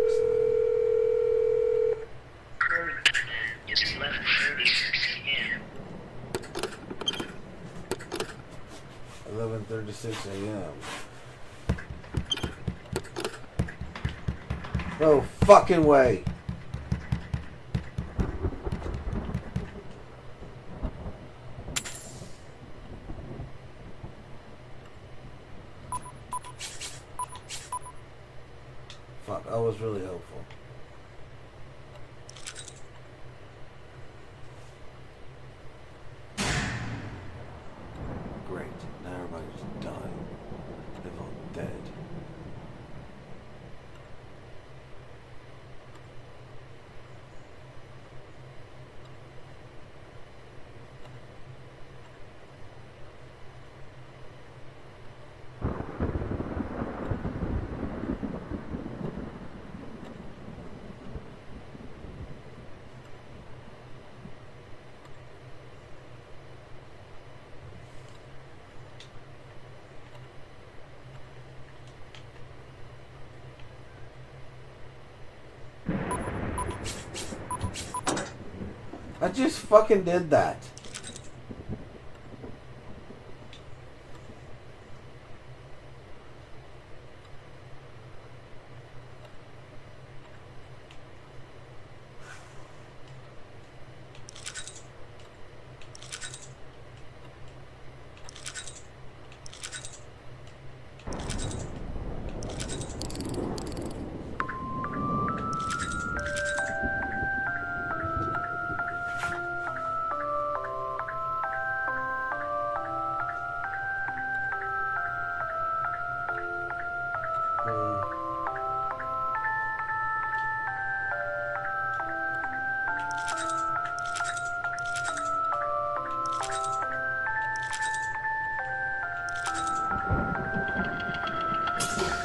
Speaker 3: It's 11:36 a.m.
Speaker 1: 11:36 a.m. No fucking way. Fuck, I was really hopeful. I just fucking did that.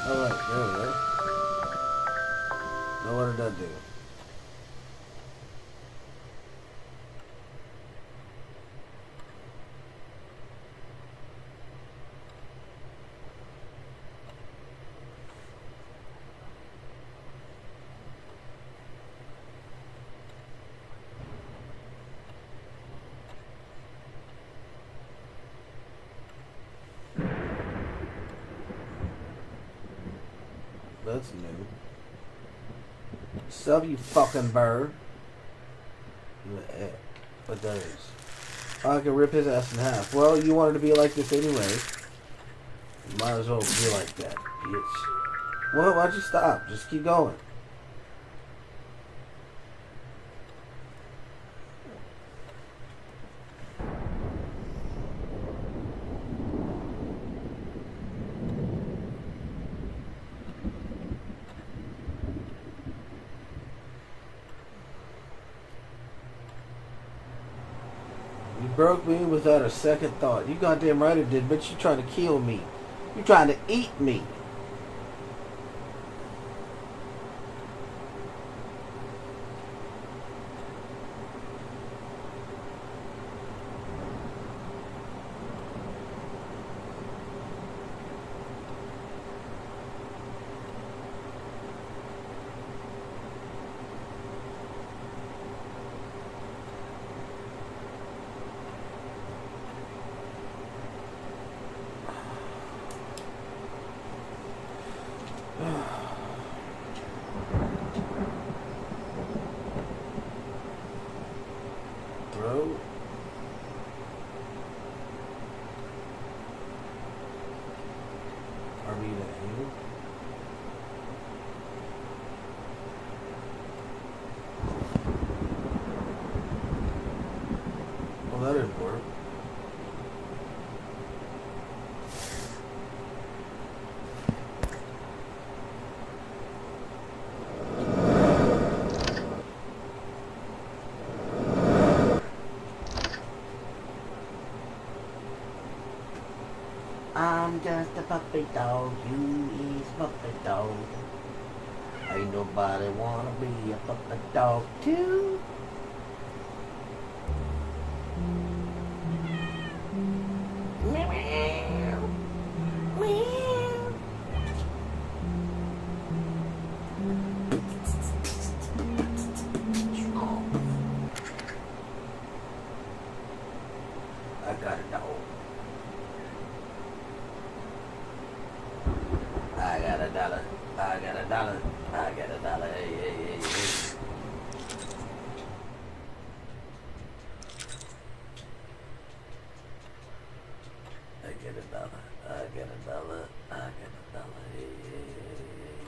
Speaker 1: Alright, there we go. Now what did that do? That's new. Sub, you fucking bird. What that is? I can rip his ass in half. Well, you wanted to be like this anyway. You might as well be like that, bitch. Well, why'd you stop? Just keep going. You broke me without a second thought. You goddamn right it did, bitch. You trying to kill me. You trying to eat me. Throw. Army to aim. Well, that didn't work. I'm just a puppy dog, you is puppy dog. Ain't nobody wanna be a puppy dog too. Meow, meow, meow. I got a dog. I got a dollar. I got a dollar. I got a dollar. Hey, hey, hey, hey. I get a dollar. I get a dollar. I get a dollar. Hey, hey, hey, hey.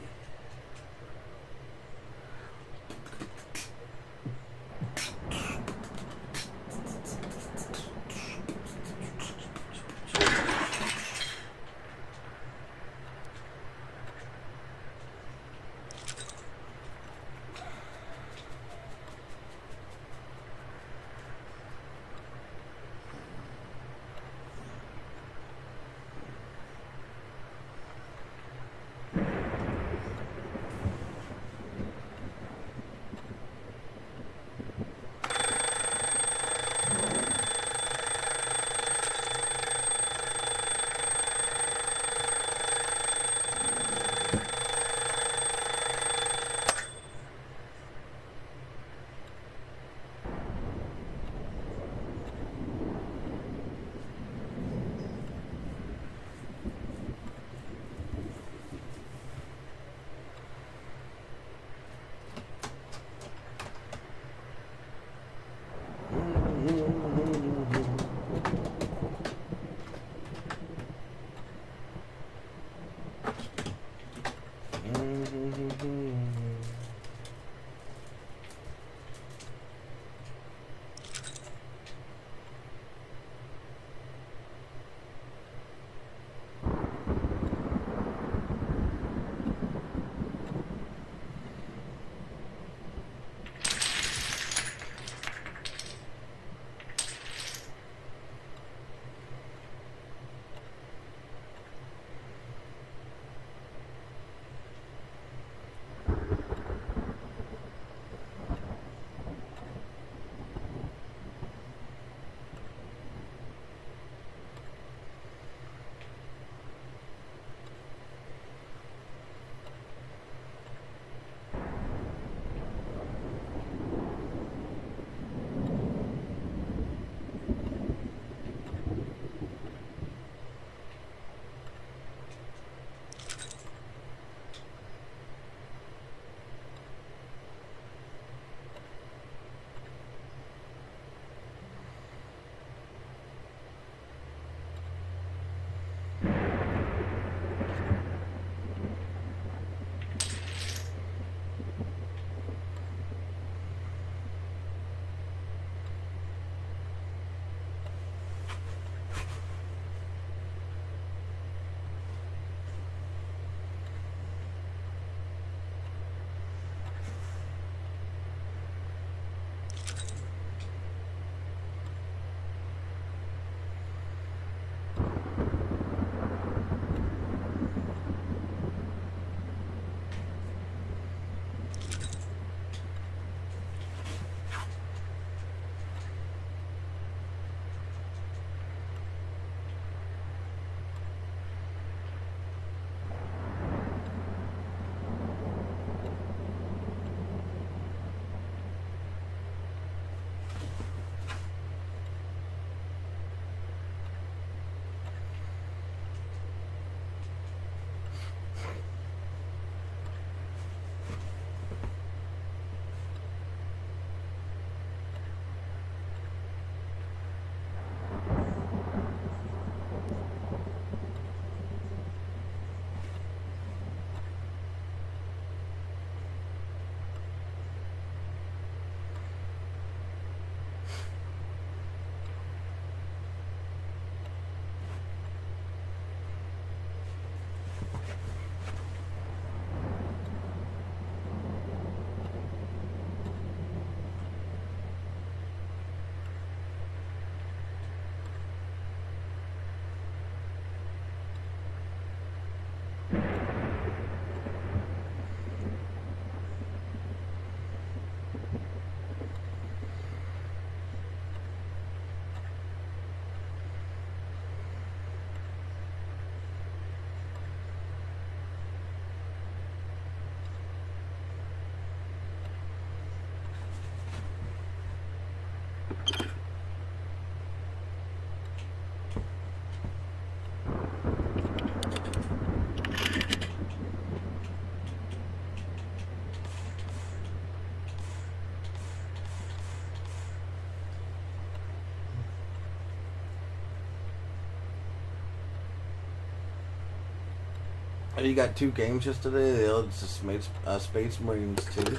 Speaker 1: You got 2 games yesterday. The other just made Space Marines 2.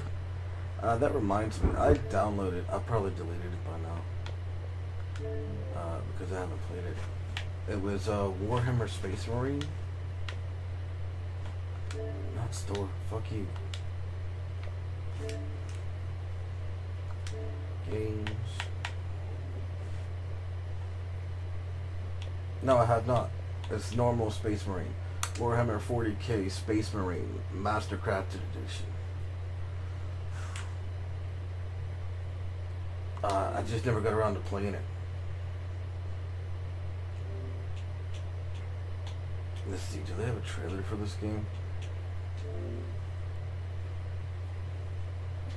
Speaker 1: That reminds me, I downloaded. I probably deleted it by now because I haven't played it. It was Warhammer Space Marine. Not store. Fuck you. Games. No, I have not. It's normal Space Marine. Warhammer 40k Space Marine Mastercrafted Edition. I just never got around to playing it. Let's see, do they have a trailer for this game?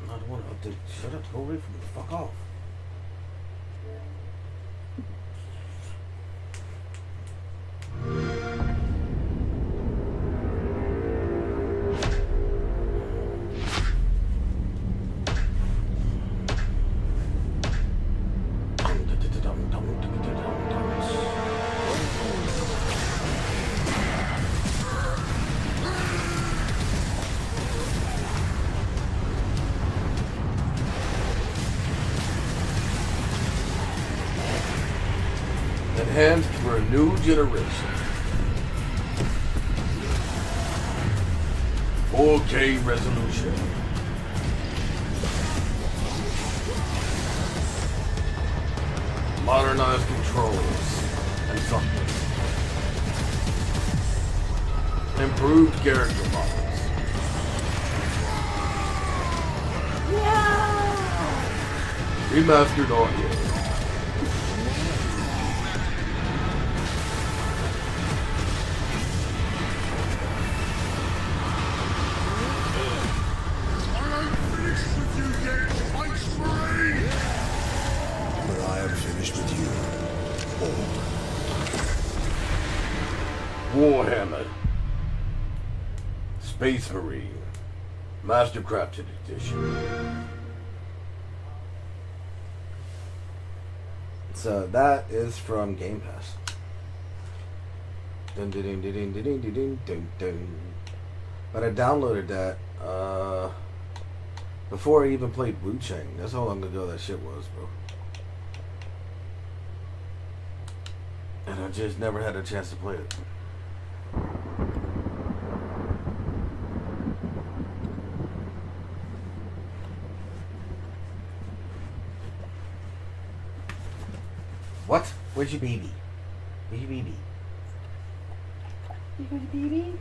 Speaker 1: I don't want to update. Shut up, go away from me. Fuck off. Enhanced for a new generation. 4K resolution. Modernized controls and something. Improved character models. Remastered audio. Warhammer Space Marine Mastercrafted Edition. So that is from Game Pass. Dun, dun, dun, dun, dun, dun, dun, dun, dun, dun. But I downloaded that before I even played Wu Chang. That's how long ago that shit was, bro. And I just never had a chance to play it. What? Where's your baby? Where's your baby?
Speaker 2: You got a baby?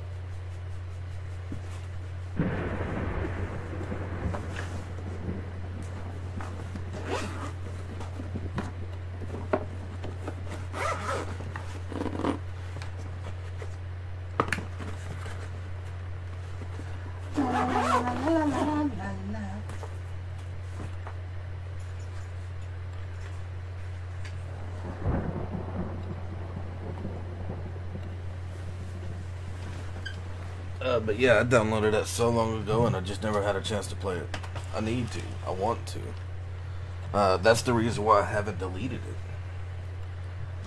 Speaker 1: But yeah, I downloaded that so long ago and I just never had a chance to play it. I need to. I want to. That's the reason why I haven't deleted it.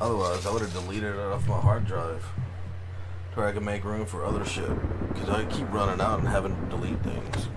Speaker 1: Otherwise, I would have deleted it off my hard drive to where I can make room for other shit. Because I keep running out and having to delete things.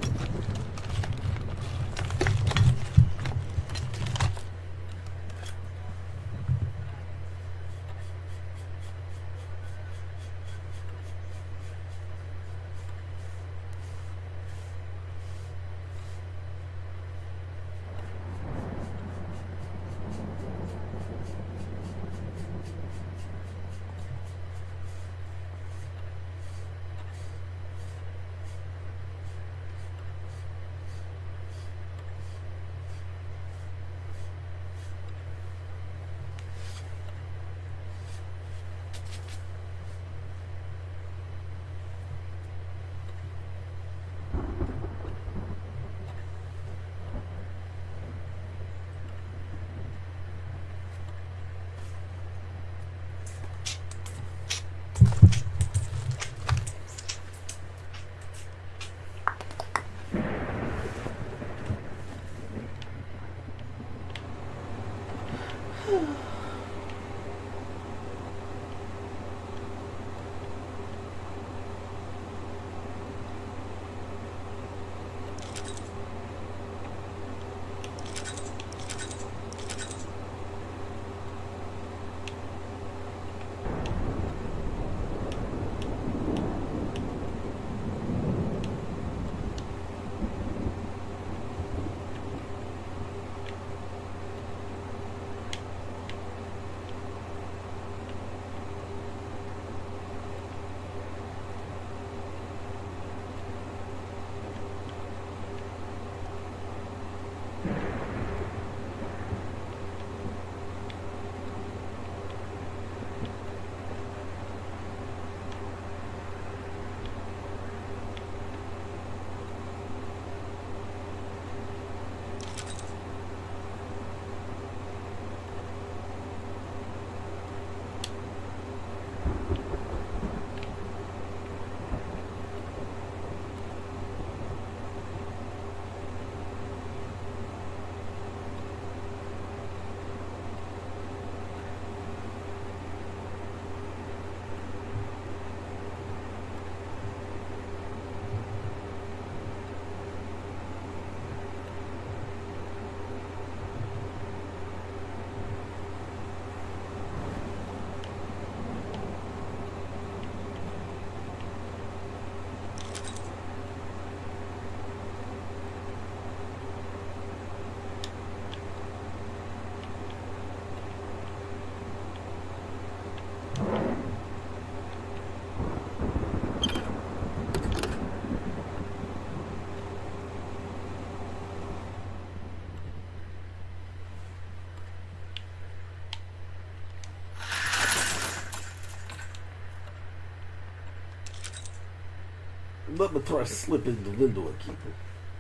Speaker 1: Let me try to slip in the window and keep it.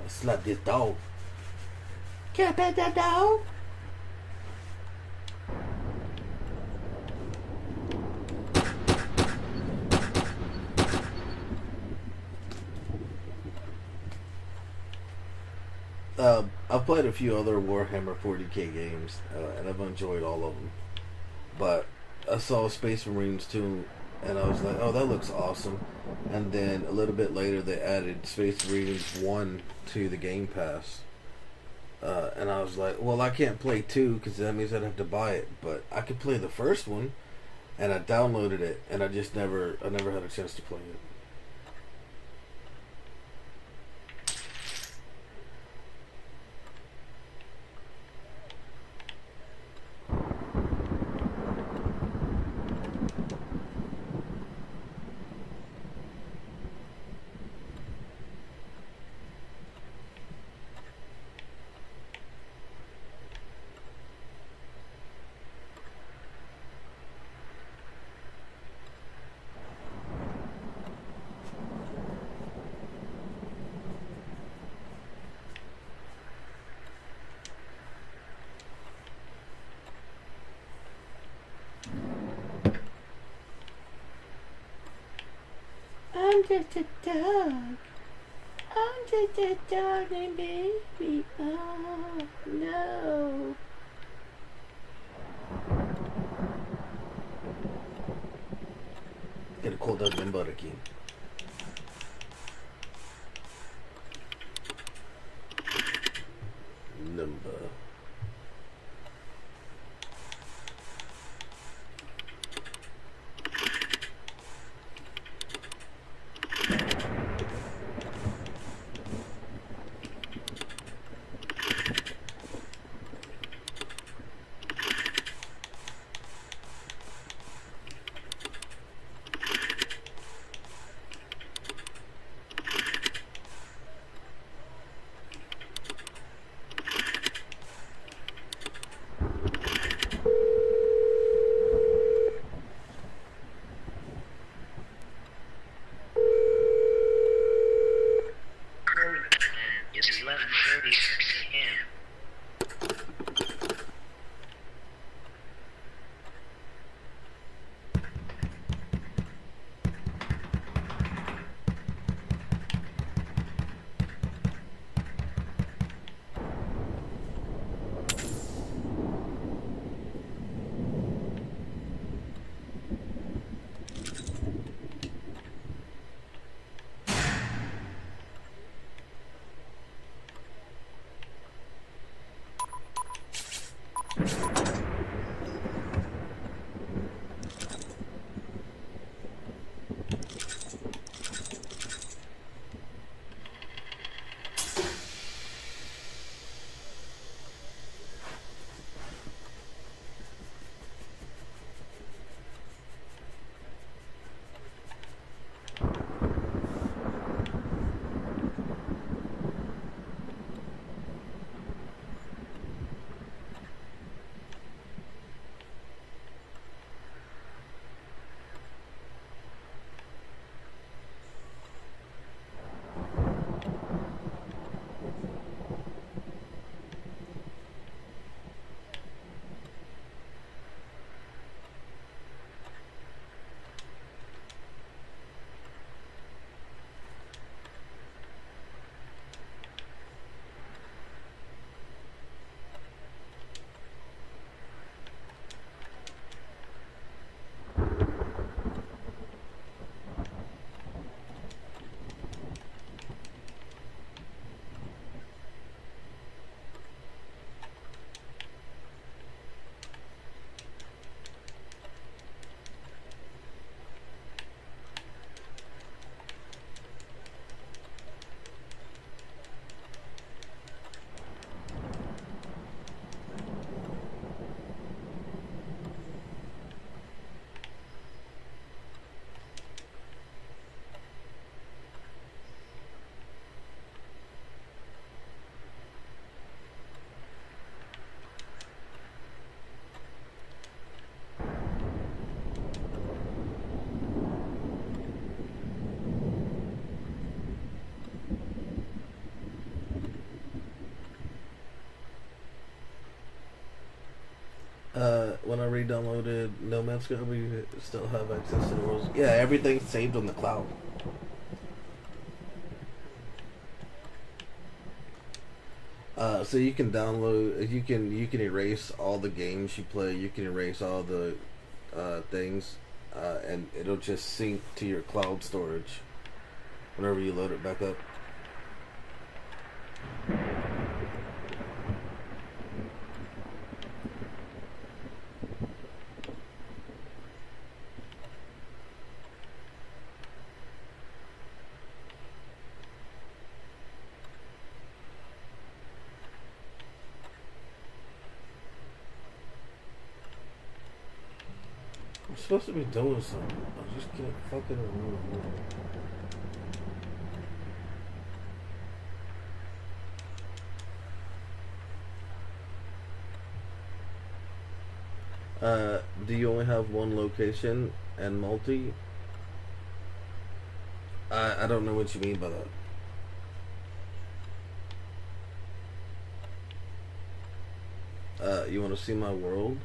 Speaker 1: I slap this dog. Can I pet that dog? I've played a few other Warhammer 40k games, and I've enjoyed all of them. But I saw Space Marines 2, and I was like, oh, that looks awesome. And then a little bit later, they added Space Marines 1 to the Game Pass. And I was like, well, I can't play 2 because that means I'd have to buy it. But I could play the first one, and I downloaded it, and I never had a chance to play it. I'm just a dog. I'm just a dog named Baby. Oh, no. Get a cold up and butter king. Number. downloaded No Man's Sky, we still have access to the worlds. Yeah, everything's saved on the cloud. So you can download, you can erase all the games you play. You can erase all the things, and it'll just sync to your cloud storage whenever you load it back up. I'm supposed to be doing something. I just can't fucking remember. Do you only have one location and multi? I don't know what you mean by that. You want to see my world?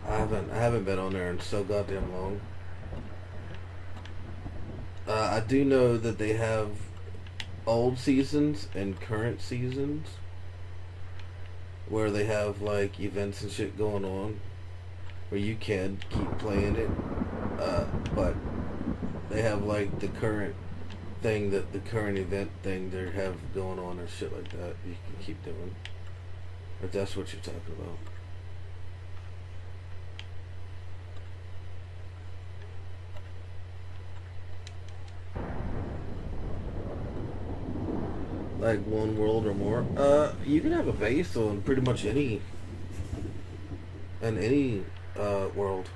Speaker 1: I haven't been on there in so goddamn long. I do know that they have old seasons and current seasons where they have like events and shit going on where you can keep playing it, but they have like the current thing, that the current event thing they have going on and shit like that you can keep doing, if that's what you're talking about. Like one world or more. You can have a base on pretty much any world.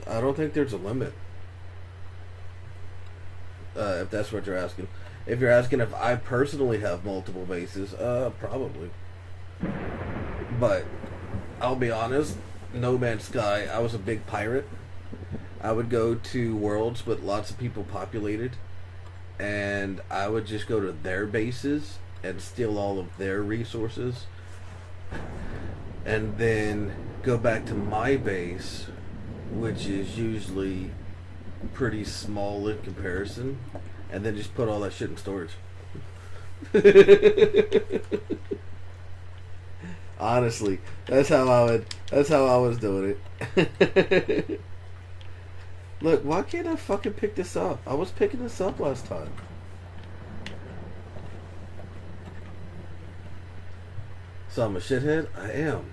Speaker 1: I don't think there's a limit. If that's what you're asking. If you're asking if I personally have multiple bases, probably. But I'll be honest, No Man's Sky, I was a big pirate. I would go to worlds with lots of people populated, and I would just go to their bases and steal all of their resources, and then go back to my base, which is usually pretty small in comparison, and then just put all that shit in storage. Honestly, that's how I was doing it. Look, why can't I fucking pick this up? I was picking this up last time. So I'm a shithead? I am.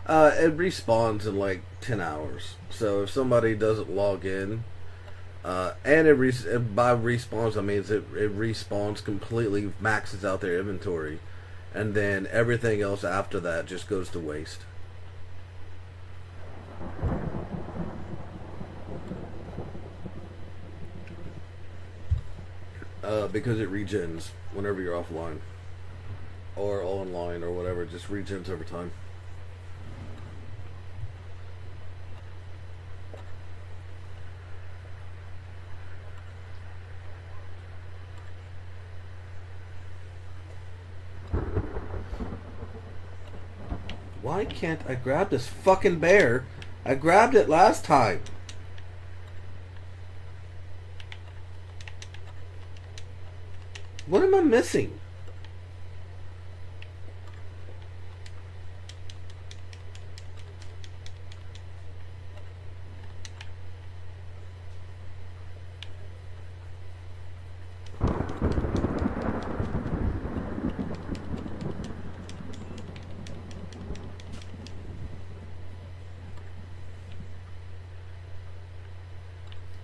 Speaker 1: It respawns in like 10 hours. So if somebody doesn't log in, and by respawns I mean it respawns completely, maxes out their inventory, and then everything else after that just goes to waste. Because it regens whenever you're offline or online or whatever, it just regens over time. Why can't I grab this fucking bear? I grabbed it last time. What am I missing?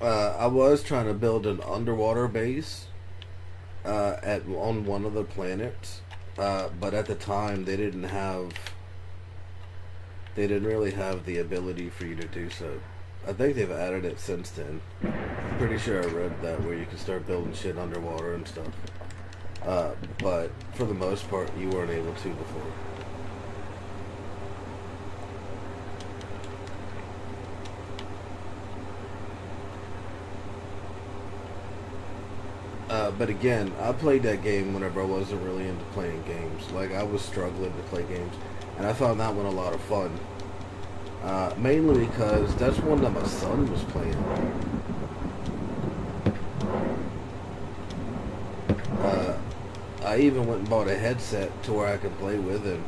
Speaker 1: I was trying to build an underwater base on one of the planets, but at the time they didn't really have the ability for you to do so. I think they've added it since then. I'm pretty sure I read that where you can start building shit underwater and stuff, but for the most part you weren't able to before. But again, I played that game whenever I wasn't really into playing games. Like, I was struggling to play games. and I found that one a lot of fun. Mainly because that's one that my son was playing. I even went and bought a headset to where I could play with him,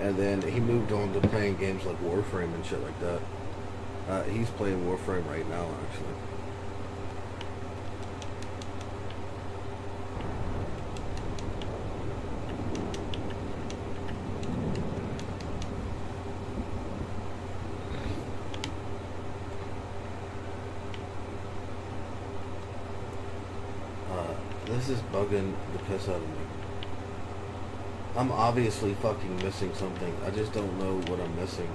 Speaker 1: and then he moved on to playing games like Warframe and shit like that. He's playing Warframe right now, actually. This is bugging the piss out of me. I'm obviously fucking missing something. I just don't know what I'm missing.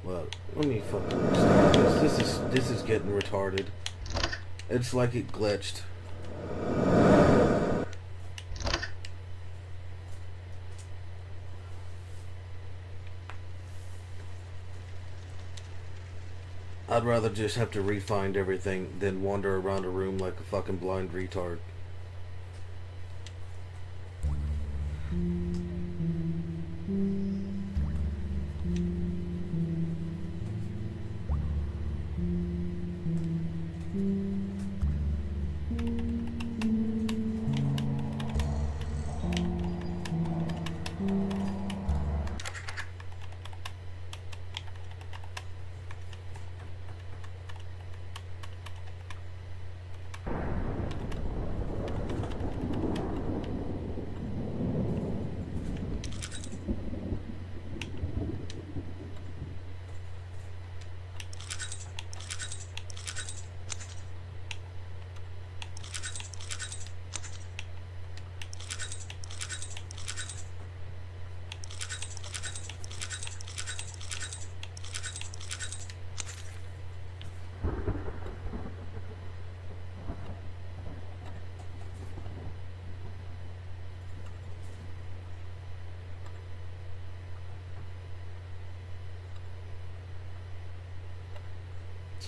Speaker 1: Well, let me fucking restart this. This is getting retarded. It's like it glitched. I'd rather just have to re-find everything than wander around a room like a fucking blind retard.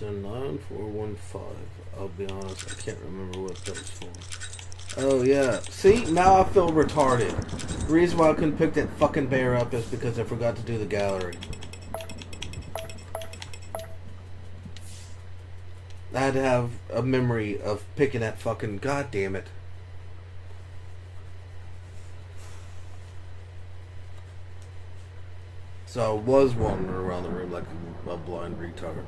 Speaker 1: It's a 9415. I'll be honest, I can't remember what that was for. Oh yeah. See, now I feel retarded. The reason why I couldn't pick that fucking bear up is because I forgot to do the gallery. I had to have a memory of picking that fucking... God damn it. So I was wandering around the room like a blind retard.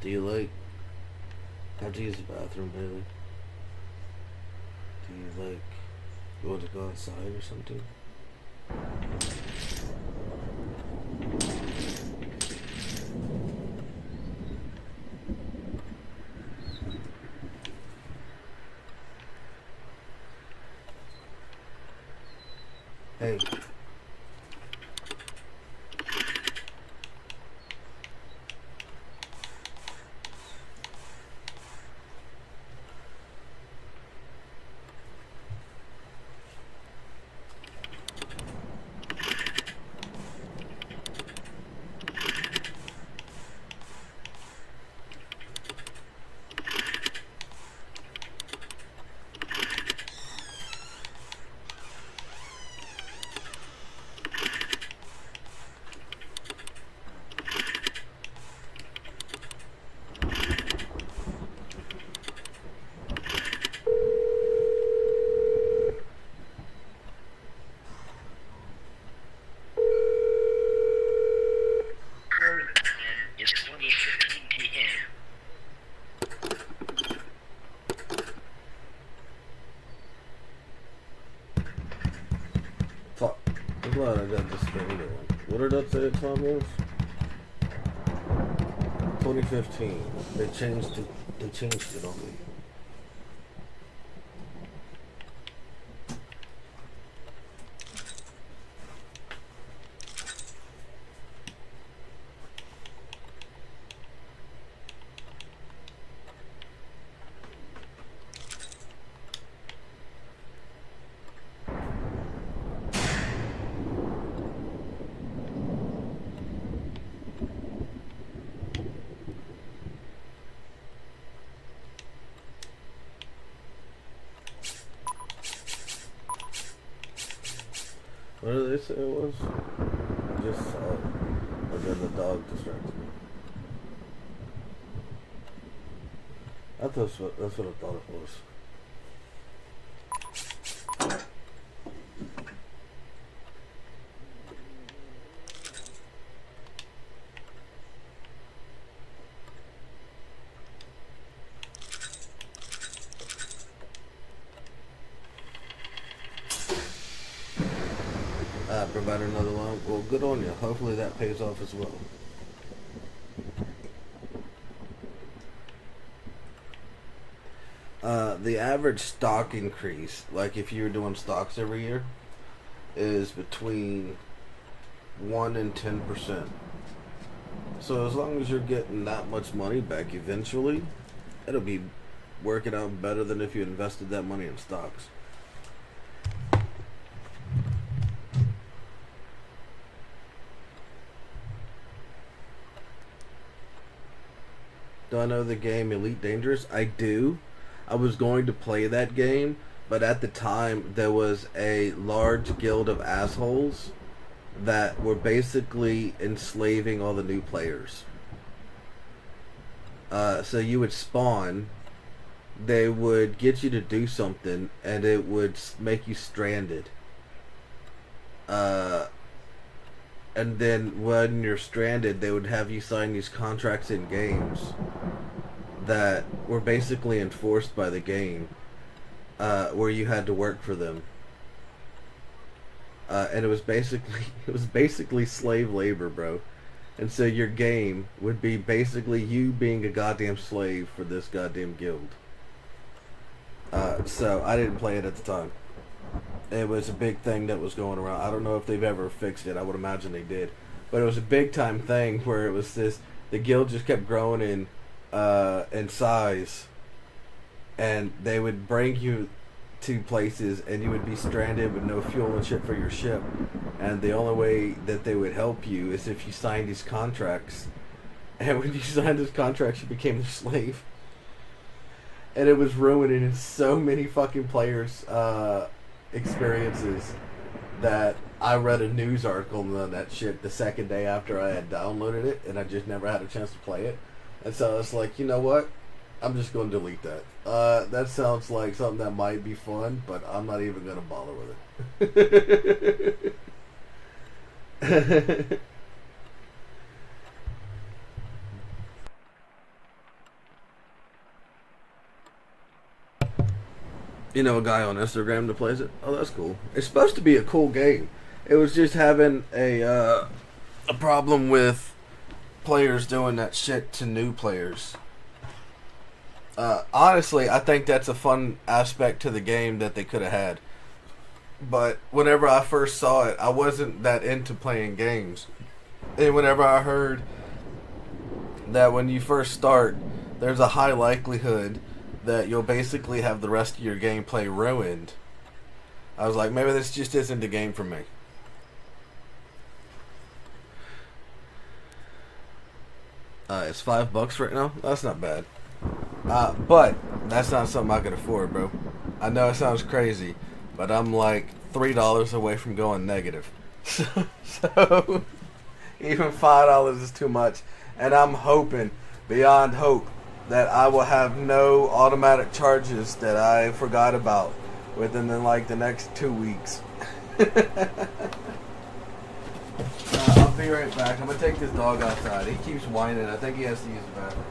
Speaker 1: Do you like have to use the bathroom, Bailey? Do you like you want to go outside or something? Hey.
Speaker 3: It's 20:15 p.m.
Speaker 1: Fuck. I'm glad I got this thing going. What did that say the time was? 2015. They changed it on me. What did they say it was? I just saw it. Or then the dog distracted me. That's what I thought it was. Provide another loan. Well, good on you. Hopefully that pays off as well. The average stock increase, like if you were doing stocks every year, is between 1 and 10%. So as long as you're getting that much money back eventually, it'll be working out better than if you invested that money in stocks. Do I know the game Elite Dangerous? I do. I was going to play that game, but at the time there was a large guild of assholes that were basically enslaving all the new players. So you would spawn, they would get you to do something, and it would make you stranded. And then when you're stranded, they would have you sign these contracts in games that were basically enforced by the game, where you had to work for them. And it was basically slave labor, bro. And so your game would be basically you being a goddamn slave for this goddamn guild. So I didn't play it at the time. It was a big thing that was going around. I don't know if they've ever fixed it. I would imagine they did. But it was a big time thing where it was the guild just kept growing in size. And they would bring you to places and you would be stranded with no fuel and shit for your ship. And the only way that they would help you is if you signed these contracts. And when you signed those contracts, you became a slave. And it was ruining so many fucking players' experiences that I read a news article on that shit the second day after I had downloaded it, and I just never had a chance to play it. And so I was like, you know what? I'm just going to delete that. That sounds like something that might be fun, but I'm not even going to bother with it. You know, a guy on Instagram that plays it. Oh, that's cool. It's supposed to be a cool game. It was just having a problem with players doing that shit to new players. Honestly, I think that's a fun aspect to the game that they could have had. But whenever I first saw it, I wasn't that into playing games. And whenever I heard that when you first start, there's a high likelihood that you'll basically have the rest of your gameplay ruined, I was like, maybe this just isn't the game for me. It's $5 right now. That's not bad. But that's not something I could afford, bro. I know it sounds crazy, but I'm like $3 away from going negative. So even $5 is too much, and I'm hoping, beyond hope, that I will have no automatic charges that I forgot about within the next 2 weeks. I'll be right back. I'm gonna take this dog outside. He keeps whining. I think he has to use the bathroom.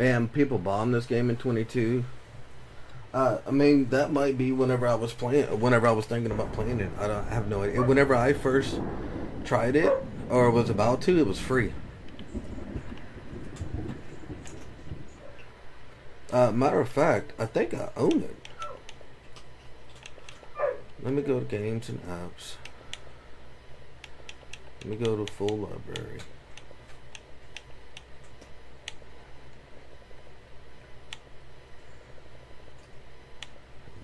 Speaker 1: Man, people bombed this game in 22. I mean, that might be whenever I was thinking about playing it. I have no idea. Whenever I first tried it, or was about to, it was free. Matter of fact, I think I own it. Let me go to games and apps. Let me go to full library.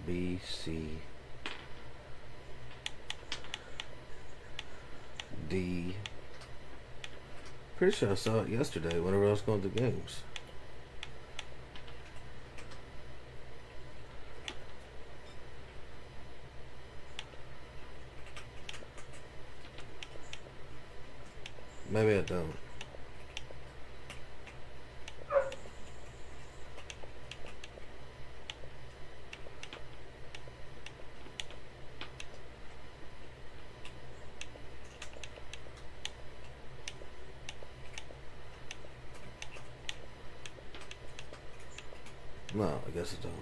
Speaker 1: B, C, D. Pretty sure I saw it yesterday whenever I was going to games. Maybe I don't. No, I guess I don't.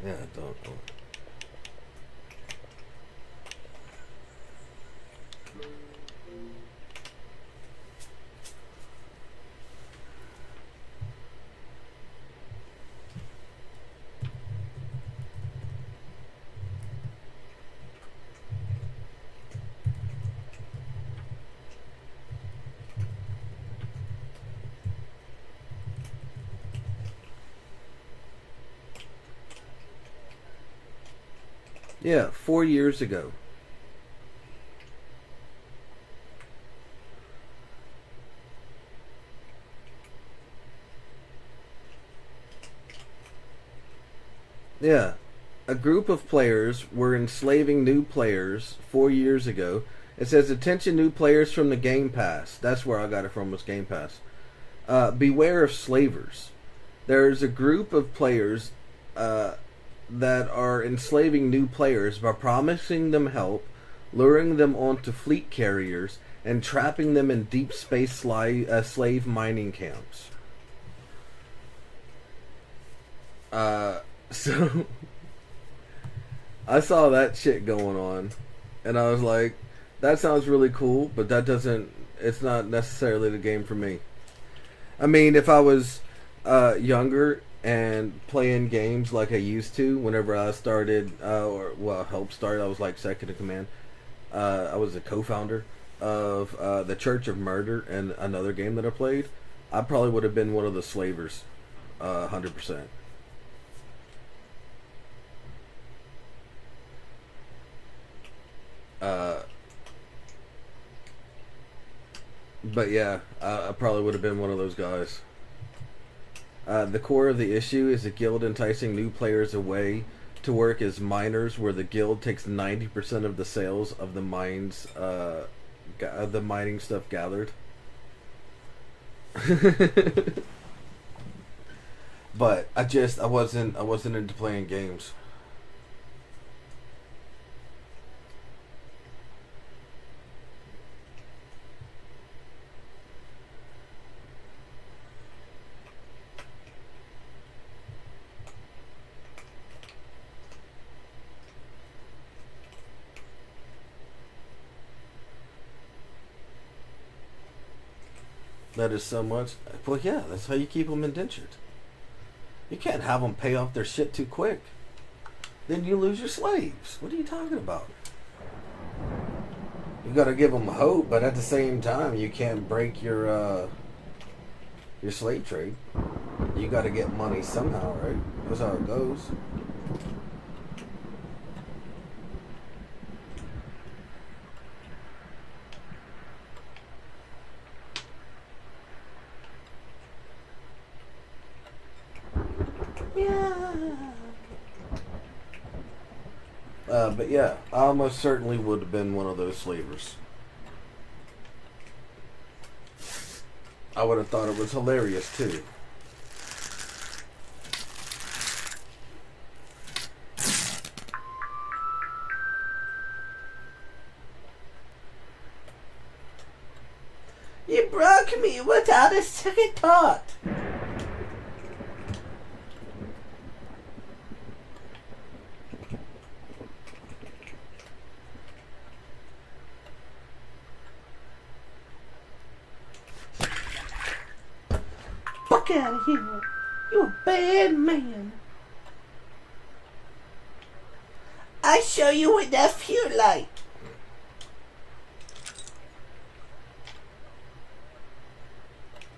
Speaker 1: Yeah, I don't know. Yeah, 4 years ago. Yeah, a group of players were enslaving new players 4 years ago. It says, attention new players from the Game Pass. That's where I got it from, was Game Pass. Beware of slavers. There's a group of players that are enslaving new players by promising them help, luring them onto fleet carriers, and trapping them in deep space slave mining camps. So I saw that shit going on, and I was like, that sounds really cool, but it's not necessarily the game for me. I mean, if I was younger and playing games like I used to whenever I started, helped start, I was like second in command. I was a co-founder of the Church of Murder and another game that I played. I probably would have been one of the slavers, 100%. But yeah, I probably would have been one of those guys. The core of the issue is a guild enticing new players away to work as miners, where the guild takes 90% of the sales of the mines, the mining stuff gathered. But I wasn't into playing games. That is so much. Well, yeah, that's how you keep them indentured. You can't have them pay off their shit too quick. Then you lose your slaves. What are you talking about? You got to give them hope, but at the same time, you can't break your slave trade. You got to get money somehow, right? That's how it goes. But yeah, I almost certainly would have been one of those slavers. I would have thought it was hilarious too. You broke me without a second thought. Fuck out of here. You a bad man. I show you what that feel like.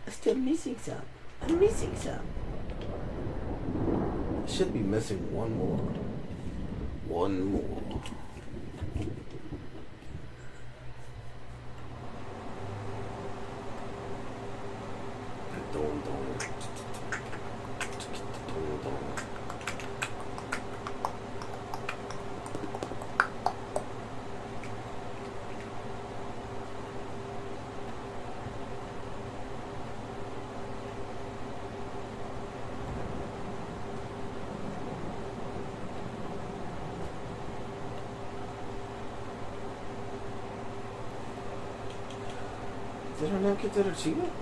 Speaker 1: I'm still missing some. I'm missing some. I should be missing one more. One more. Did I not get that achievement?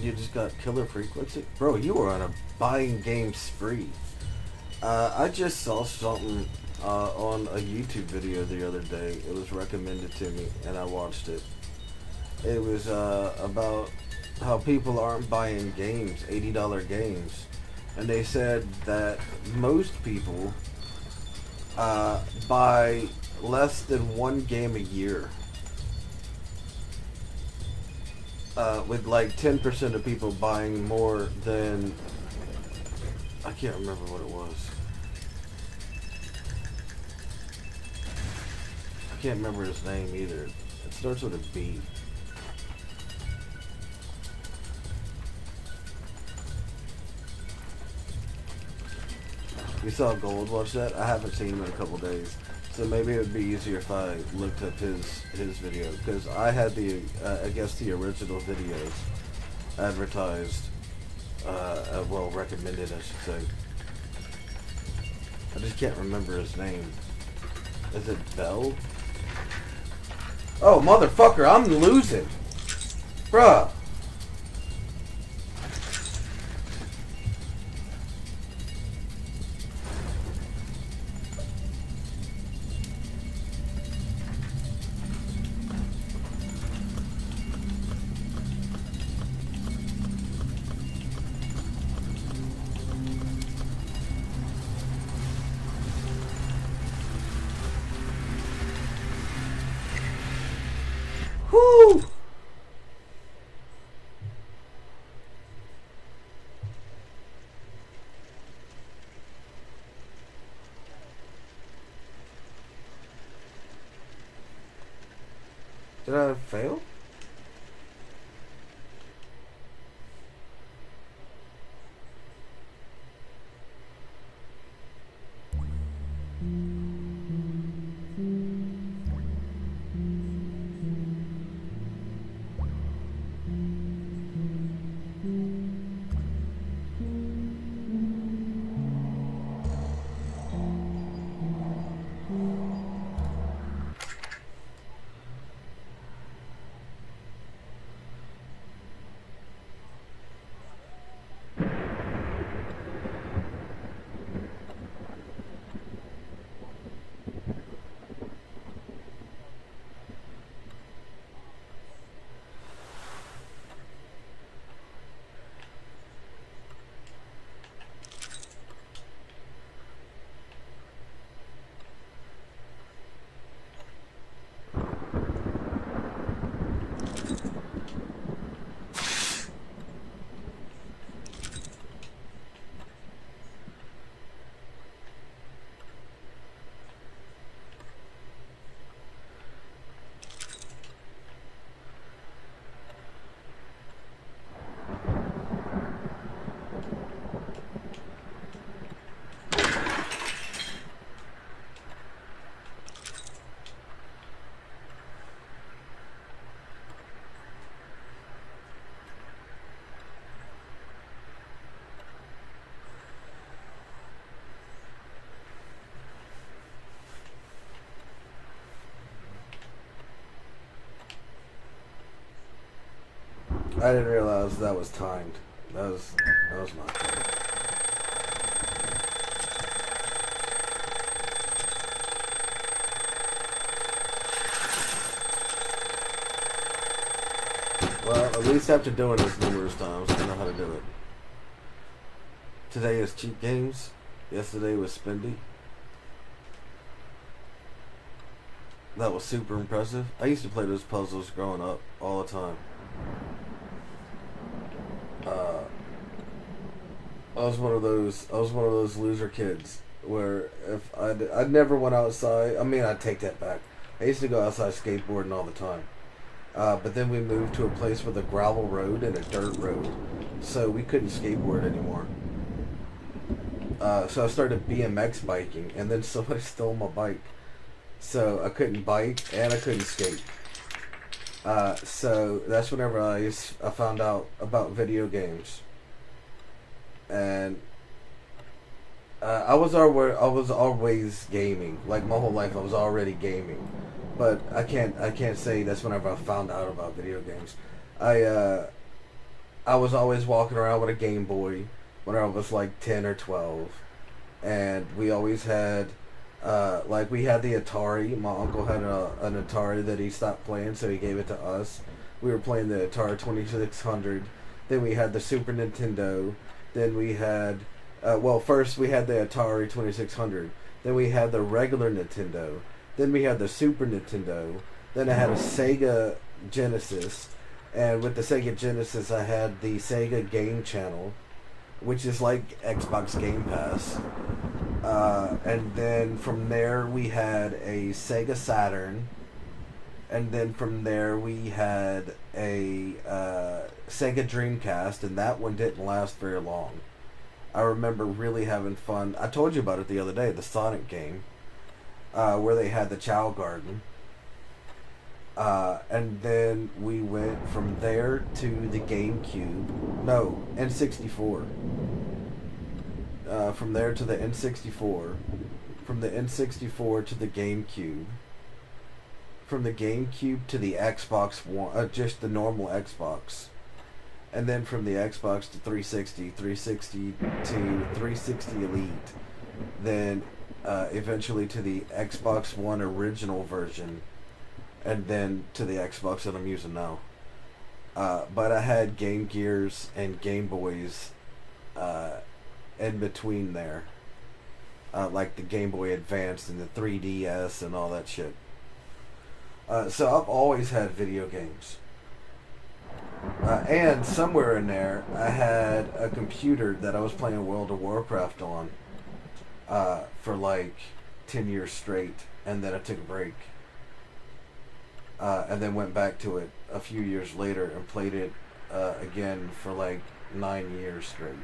Speaker 1: You just got killer frequency? Bro, you were on a buying game spree. I just saw something on a YouTube video the other day. It was recommended to me and I watched it. It was about how people aren't buying games, $80 games. And they said that most people buy less than one game a year. With like 10% of people buying more than, I can't remember what it was. I can't remember his name either. It starts with a B. You saw Gold watch that? I haven't seen him in a couple days. So maybe it would be easier if I looked up his video, because I had the I guess the original videos advertised, well recommended I should say. I just can't remember his name. Is it Bell? Oh motherfucker, I'm losing, bruh. Whoo! I didn't realize that was timed. That was my fault. Well, at least after doing this numerous times, I know how to do it. Today is cheat games. Yesterday was Spendy. That was super impressive. I used to play those puzzles growing up all the time. I was one of those loser kids where if I never went outside. I mean, I take that back. I used to go outside skateboarding all the time. But then we moved to a place with a gravel road and a dirt road, so we couldn't skateboard anymore. So I started BMX biking, and then somebody stole my bike. So I couldn't bike and I couldn't skate. So that's whenever I found out about video games. And I was always gaming. Like my whole life I was already gaming. But I can't say that's whenever I found out about video games. I was always walking around with a Game Boy when I was like 10 or 12. And we always had we had the Atari. My uncle had an Atari that he stopped playing, so he gave it to us. We were playing the Atari 2600. Then we had the Super Nintendo. Then we had, first we had the Atari 2600. Then we had the regular Nintendo. Then we had the Super Nintendo. Then I had a Sega Genesis. And with the Sega Genesis, I had the Sega Game Channel, which is like Xbox Game Pass. And then from there we had a Sega Saturn. And then from there we had a Sega Dreamcast, and that one didn't last very long. I remember really having fun. I told you about it the other day, the Sonic game, where they had the Chow Garden. And then we went from there to the GameCube. No, N64. From there to the N64. From the N64 to the GameCube. From the GameCube to the Xbox One, just the normal Xbox. And then from the Xbox to 360, 360 to 360 Elite. Then eventually to the Xbox One original version. And then to the Xbox that I'm using now. But I had Game Gears and Game Boys in between there. Like the Game Boy Advance and the 3DS and all that shit. So I've always had video games. And somewhere in there, I had a computer that I was playing World of Warcraft on for like 10 years straight. And then I took a break. And then went back to it a few years later and played it again for like 9 years straight.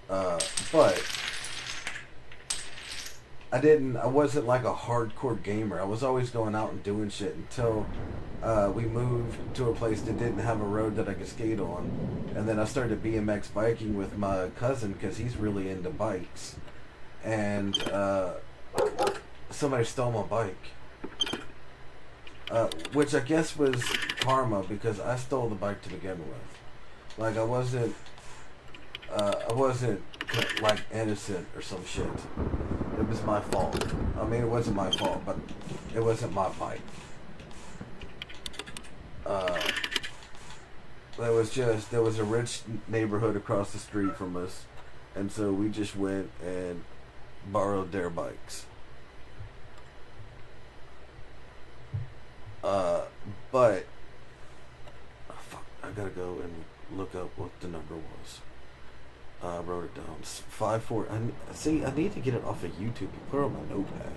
Speaker 1: But I wasn't like a hardcore gamer. I was always going out and doing shit until we moved to a place that didn't have a road that I could skate on. And then I started BMX biking with my cousin because he's really into bikes. And somebody stole my bike. Which I guess was karma because I stole the bike to begin with. Like I wasn't like innocent or some shit. It was my fault. I mean, it wasn't my fault, but it wasn't my bike. There was a rich neighborhood across the street from us, and so we just went and borrowed their bikes. But fuck, I gotta go and look up what the number was. I wrote it down. 54. I need to get it off of YouTube and put it on my notepad.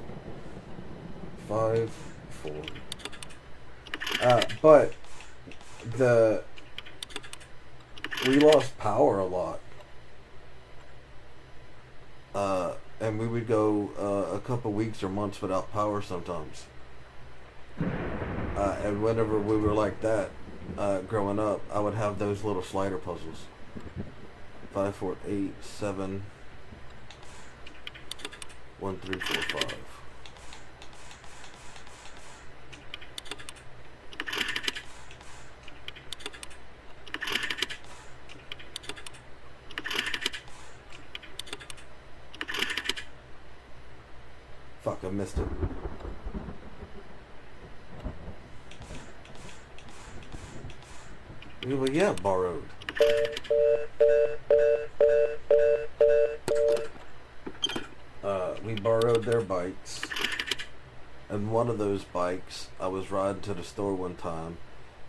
Speaker 1: 54. But we lost power a lot. And we would go a couple weeks or months without power sometimes. And whenever we were like that, growing up, I would have those little slider puzzles. 5, 4, 8, 7, 1, 3, 4, 5. missed it. You were like, yeah, borrowed. We borrowed their bikes. And one of those bikes, I was riding to the store one time,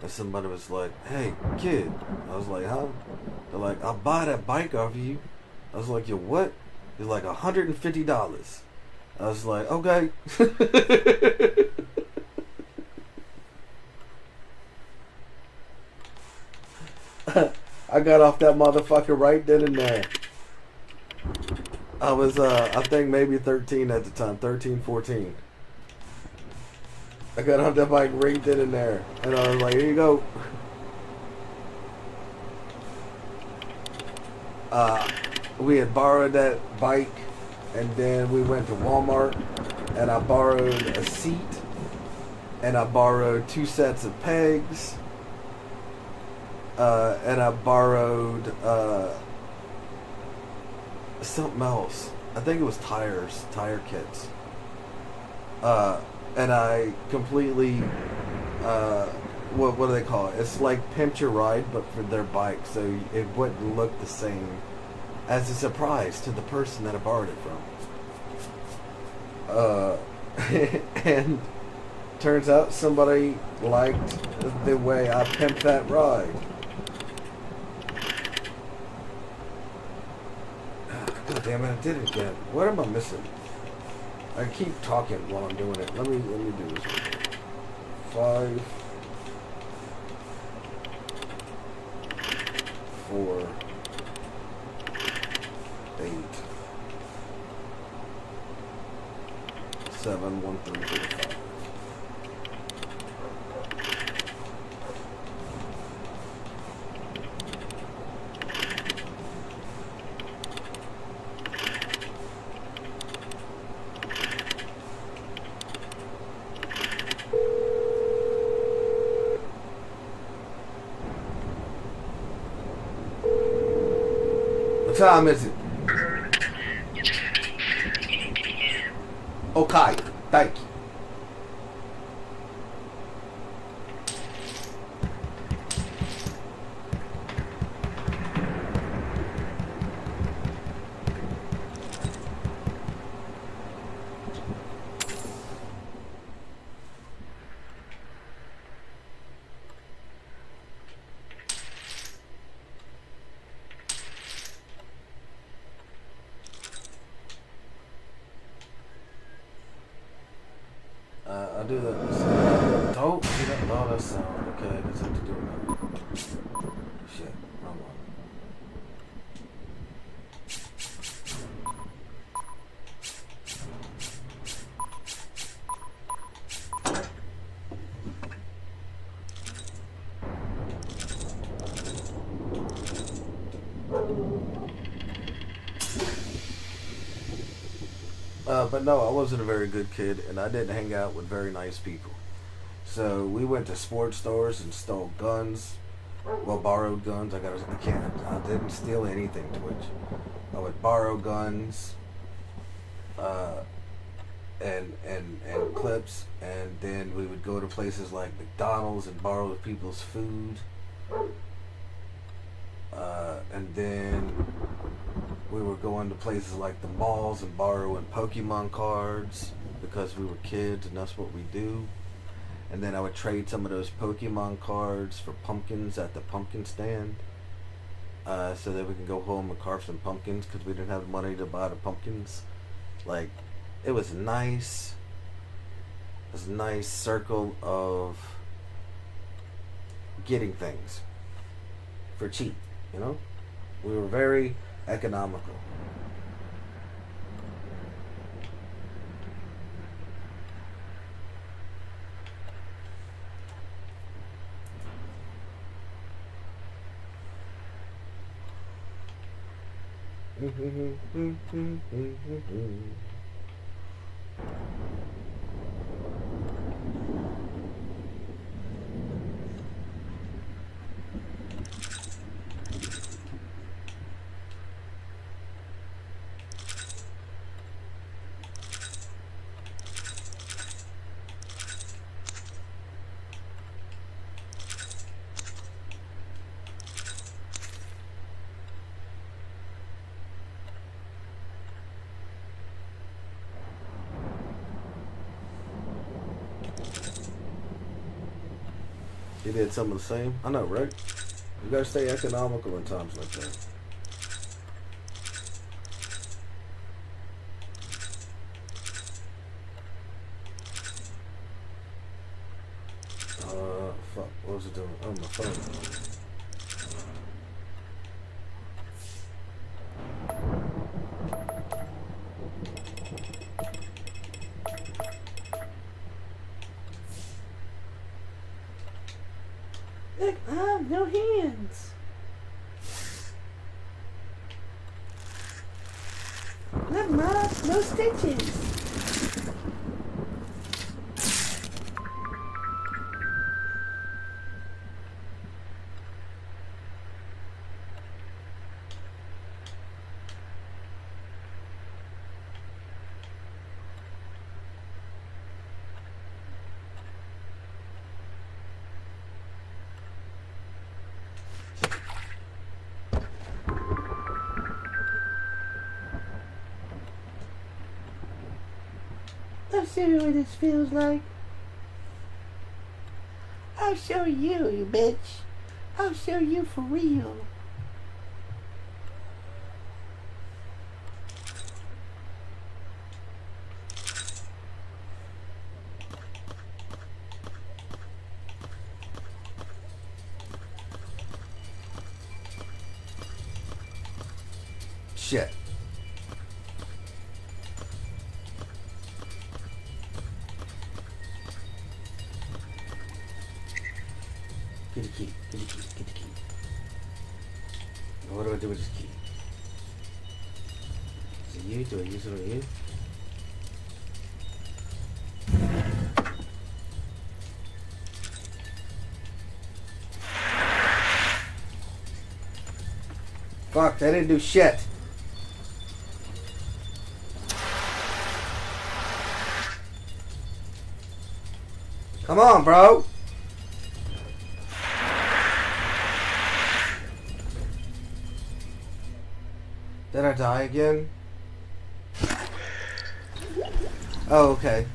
Speaker 1: and somebody was like, hey, kid. I was like, huh? They're like, I'll buy that bike off you. I was like, yo, what? He's like, $150. I was like, okay. I got off that motherfucker right then and there. I was, I think maybe 13 at the time, 13, 14. I got off that bike right then and there. And I was like, here you go. We had borrowed that bike, and then we went to Walmart, and I borrowed a seat, and I borrowed 2 sets of pegs, and I borrowed something else. I think it was tire kits. And I completely, what do they call it? It's like Pimp Your Ride, but for their bike, so it wouldn't look the same as a surprise to the person that I borrowed it from. And turns out somebody liked the way I pimped that ride. God damn it, I did it again. What am I missing? I keep talking while I'm doing it. Let me do this. 5, 4, 8, 7, 1, 3, 4, 5. What time is it? Okay, thank you. I do that. Don't do that. Oh, that sound. Okay, that's what to do now. Shit, wrong one. But no, I wasn't a very good kid, and I didn't hang out with very nice people. So we went to sports stores and stole guns. Well, borrowed guns. I didn't steal anything, Twitch. I would borrow guns, and clips, and then we would go to places like McDonald's and borrow people's food. And then we were going to places like the malls and borrowing Pokemon cards because we were kids and that's what we do. And then I would trade some of those Pokemon cards for pumpkins at the pumpkin stand, so that we can go home and carve some pumpkins because we didn't have money to buy the pumpkins. Like, it was nice. It was a nice circle of getting things for cheap, you know? We were very economical. You did some of the same? I know, right? You gotta stay economical in times like that. Fuck. What was it doing? Oh, my phone.
Speaker 2: Look, Mom, no hands. Look, Mom, no stitches. I'll show you what this feels like. I'll show you, you bitch. I'll show you for real.
Speaker 1: Shit. Get the key. Get the key. Get the key. What do I do with this key? Is it you? Do I use it on you? Fuck, that didn't do shit. Come on, bro. Did I die again? Oh, okay.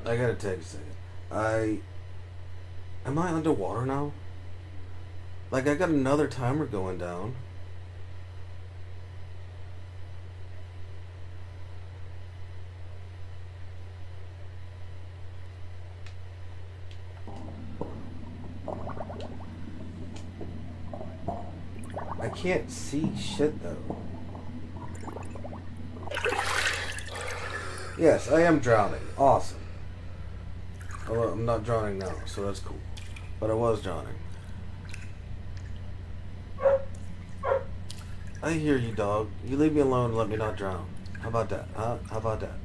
Speaker 1: I gotta take a second. Am I underwater now? Like, I got another timer going down. I can't see shit, though. Yes, I am drowning. Awesome. Oh, I'm not drowning now, so that's cool. But I was drowning. I hear you, dog. You leave me alone and let me not drown. How about that, huh? How about that?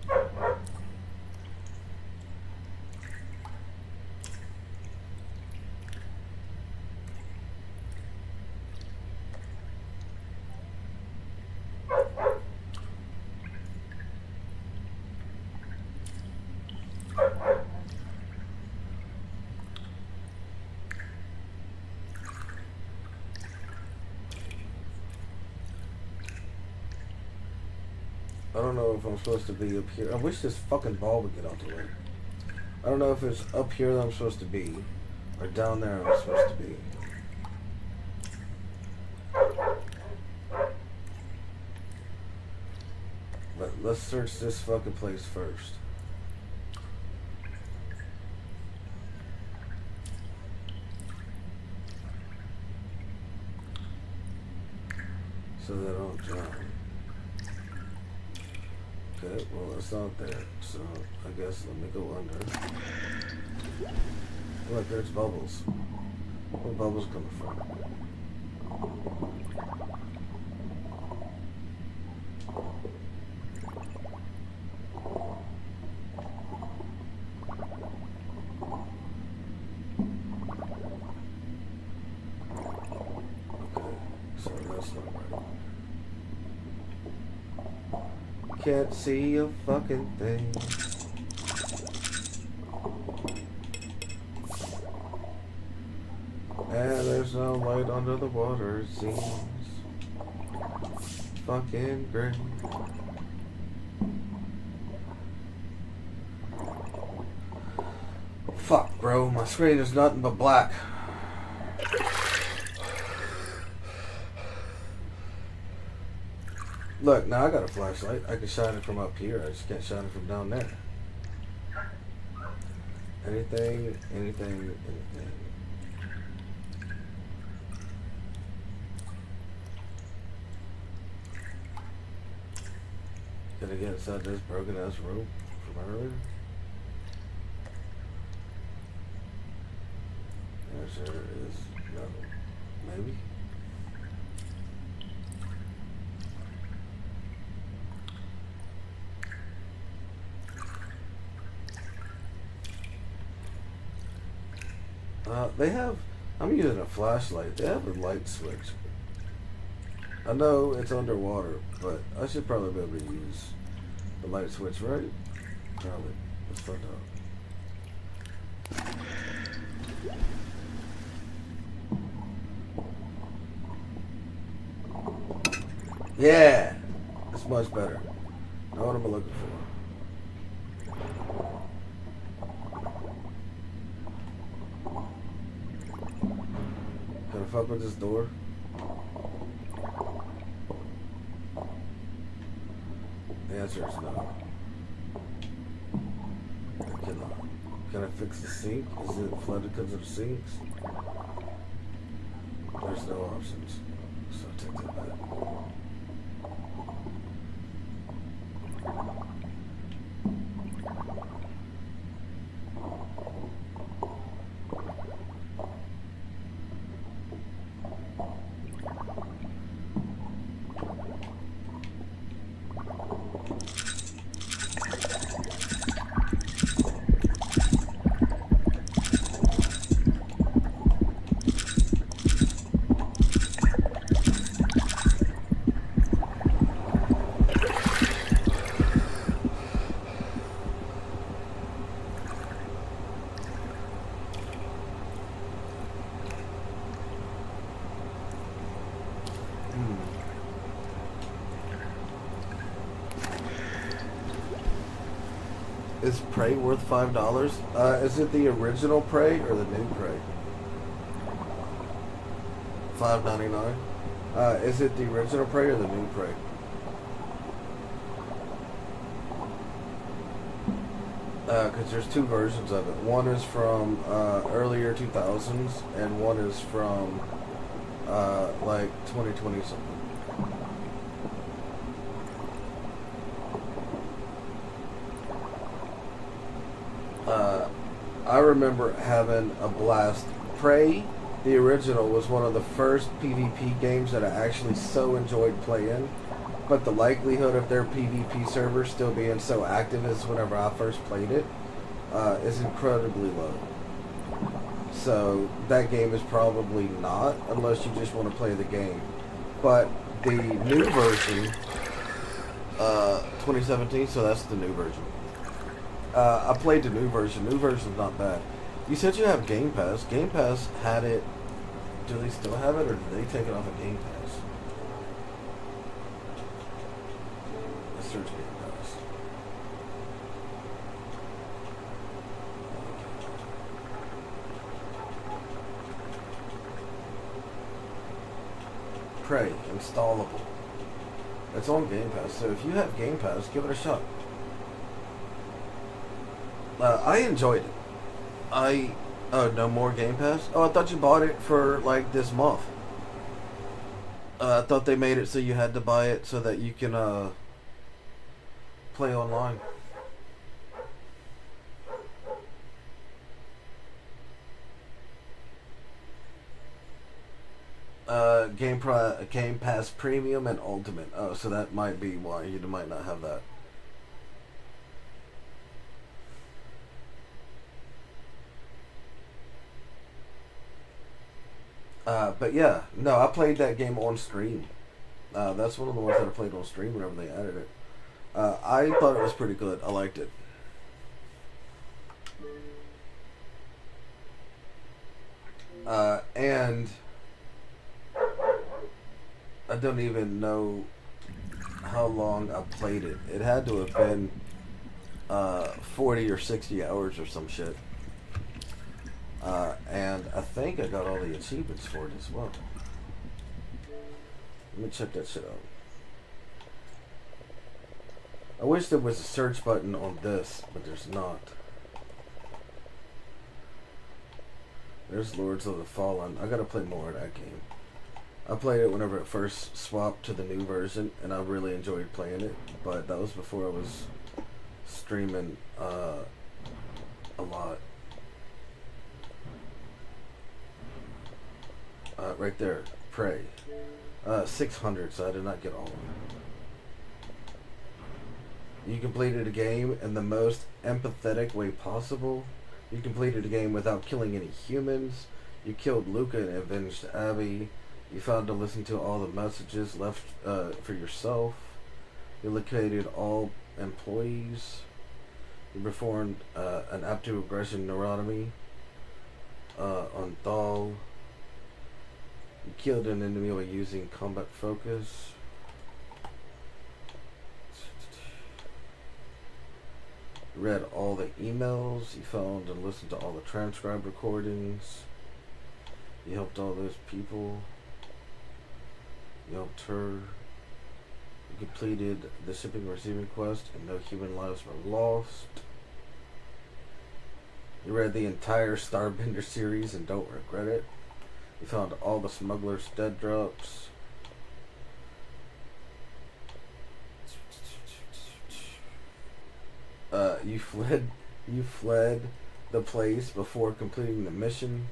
Speaker 1: I don't know if I'm supposed to be up here. I wish this fucking ball would get out the way. I don't know if it's up here that I'm supposed to be, or down there I'm supposed to be. But let's search this fucking place first. So that I don't drown. Okay, well it's not there, so I guess let me go under. Look, there's bubbles. Where are bubbles coming from? Okay, so that's not right. Can't see a fucking thing. And there's no light under the water, it seems fucking great. Fuck, bro, my screen is nothing but black. Look, now I got a flashlight. I can shine it from up here. I just can't shine it from down there. Anything. Gonna get inside this broken ass rope from earlier. There is no. Maybe. They have. I'm using a flashlight. They have a light switch. I know it's underwater, but I should probably be able to use the light switch, right? Probably. Let's find out. Yeah! That's much better. Now what am I looking for? Can I fuck with this door? The answer is no. I cannot. Can I fix the sink? Is it flooded because of the sinks? There's no options. So I take that back. Is Prey worth $5? Is it the original Prey or the new Prey? $5.99. Is it the original Prey or the new Prey? Because there's two versions of it. One is from earlier 2000s, and one is from like 2020 something. I remember having a blast. Prey, the original, was one of the first PvP games that I actually so enjoyed playing, but the likelihood of their PvP server still being so active as whenever I first played it is incredibly low. So that game is probably not, unless you just want to play the game. But the new version, 2017, so that's the new version. I played the new version. New version's not bad. You said you have Game Pass. Game Pass had it. Do they still have it, or did they take it off of Game Pass? Let's search Game Pass. Prey, installable. It's on Game Pass, so if you have Game Pass, give it a shot. I enjoyed it. Oh, no more Game Pass? Oh, I thought you bought it for, like, this month. I thought they made it so you had to buy it so that you can, play online. Game Pass Premium and Ultimate. Oh, so that might be why you might not have that. But yeah, no, I played that game on stream. That's one of the ones that I played on stream whenever they added it. I thought it was pretty good. I liked it. And I don't even know how long I played it. It had to have been 40 or 60 hours or some shit. And I think I got all the achievements for it as well. Let me check that shit out. I wish there was a search button on this, but there's not. There's Lords of the Fallen. I gotta play more of that game. I played it whenever it first swapped to the new version, and I really enjoyed playing it. But that was before I was streaming a lot. Right there, Prey. 600, so I did not get all of them. You completed a game in the most empathetic way possible. You completed a game without killing any humans. You killed Luca and avenged Abby. You failed to listen to all the messages left for yourself. You located all employees. You performed an active aggression neurotomy on Thal. You killed an enemy by using combat focus. You read all the emails. You found and listened to all the transcribed recordings. You helped all those people. You helped her. You completed the shipping and receiving quest, and no human lives were lost. You read the entire Starbender series and don't regret it. You found all the smugglers' dead drops. You fled the place before completing the mission.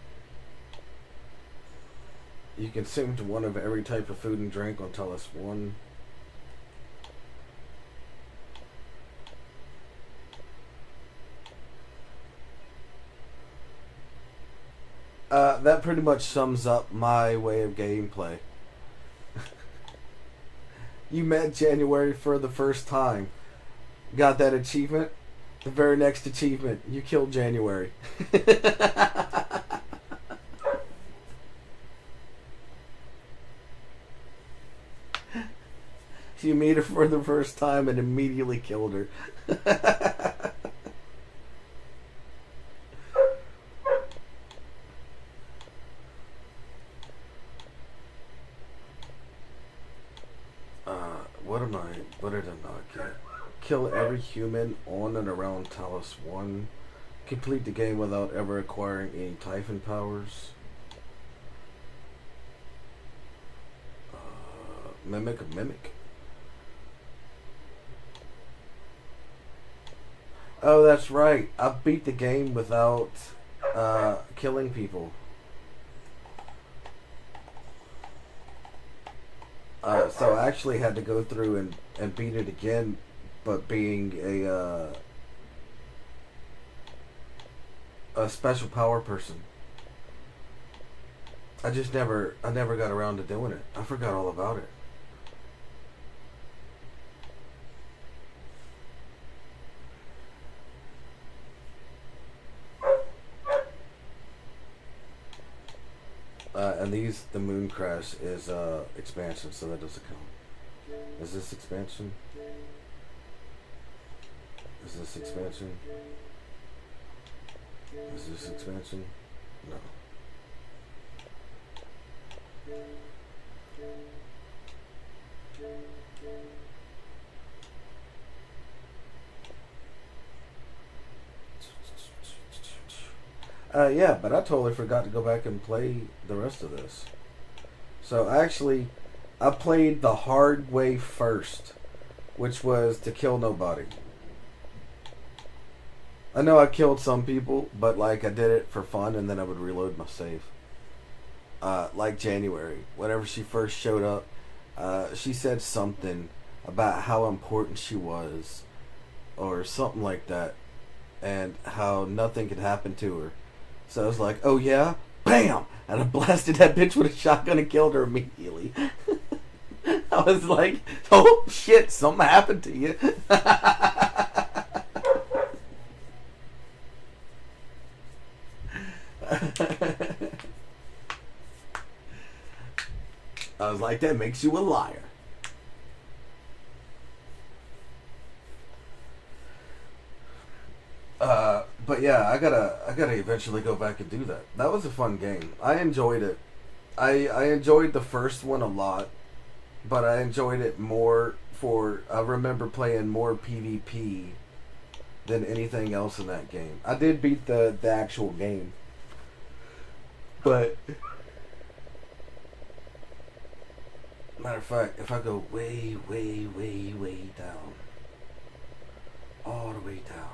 Speaker 1: You consumed one of every type of food and drink on Talos 1. That pretty much sums up my way of gameplay. You met January for the first time. Got that achievement. The very next achievement, you killed January. You meet her for the first time and immediately killed her. What did I not get? Kill every human on and around Talos 1. Complete the game without ever acquiring any Typhon powers. Mimic a mimic. Oh, that's right. I beat the game without killing people. So I actually had to go through and beat it again, but being a special power person. I never got around to doing it. I forgot all about it. And the moon crash is expansion, so that doesn't count. Is this expansion? Is this expansion? Is this expansion? No. Yeah, but I totally forgot to go back and play the rest of this. So I played the hard way first, which was to kill nobody. I know I killed some people, but like I did it for fun, and then I would reload my save. Like January, whenever she first showed up, she said something about how important she was, or something like that, and how nothing could happen to her. So I was like, oh yeah? BAM! And I blasted that bitch with a shotgun and killed her immediately. I I was like, oh shit, something happened to you. I was like, that makes you a liar. But yeah, I gotta eventually go back and do that. That was a fun game. I enjoyed it. I enjoyed the first one a lot, but I enjoyed it more for, I remember playing more PvP than anything else in that game. I did beat the actual game, but matter of fact, if I go way down, all the way down,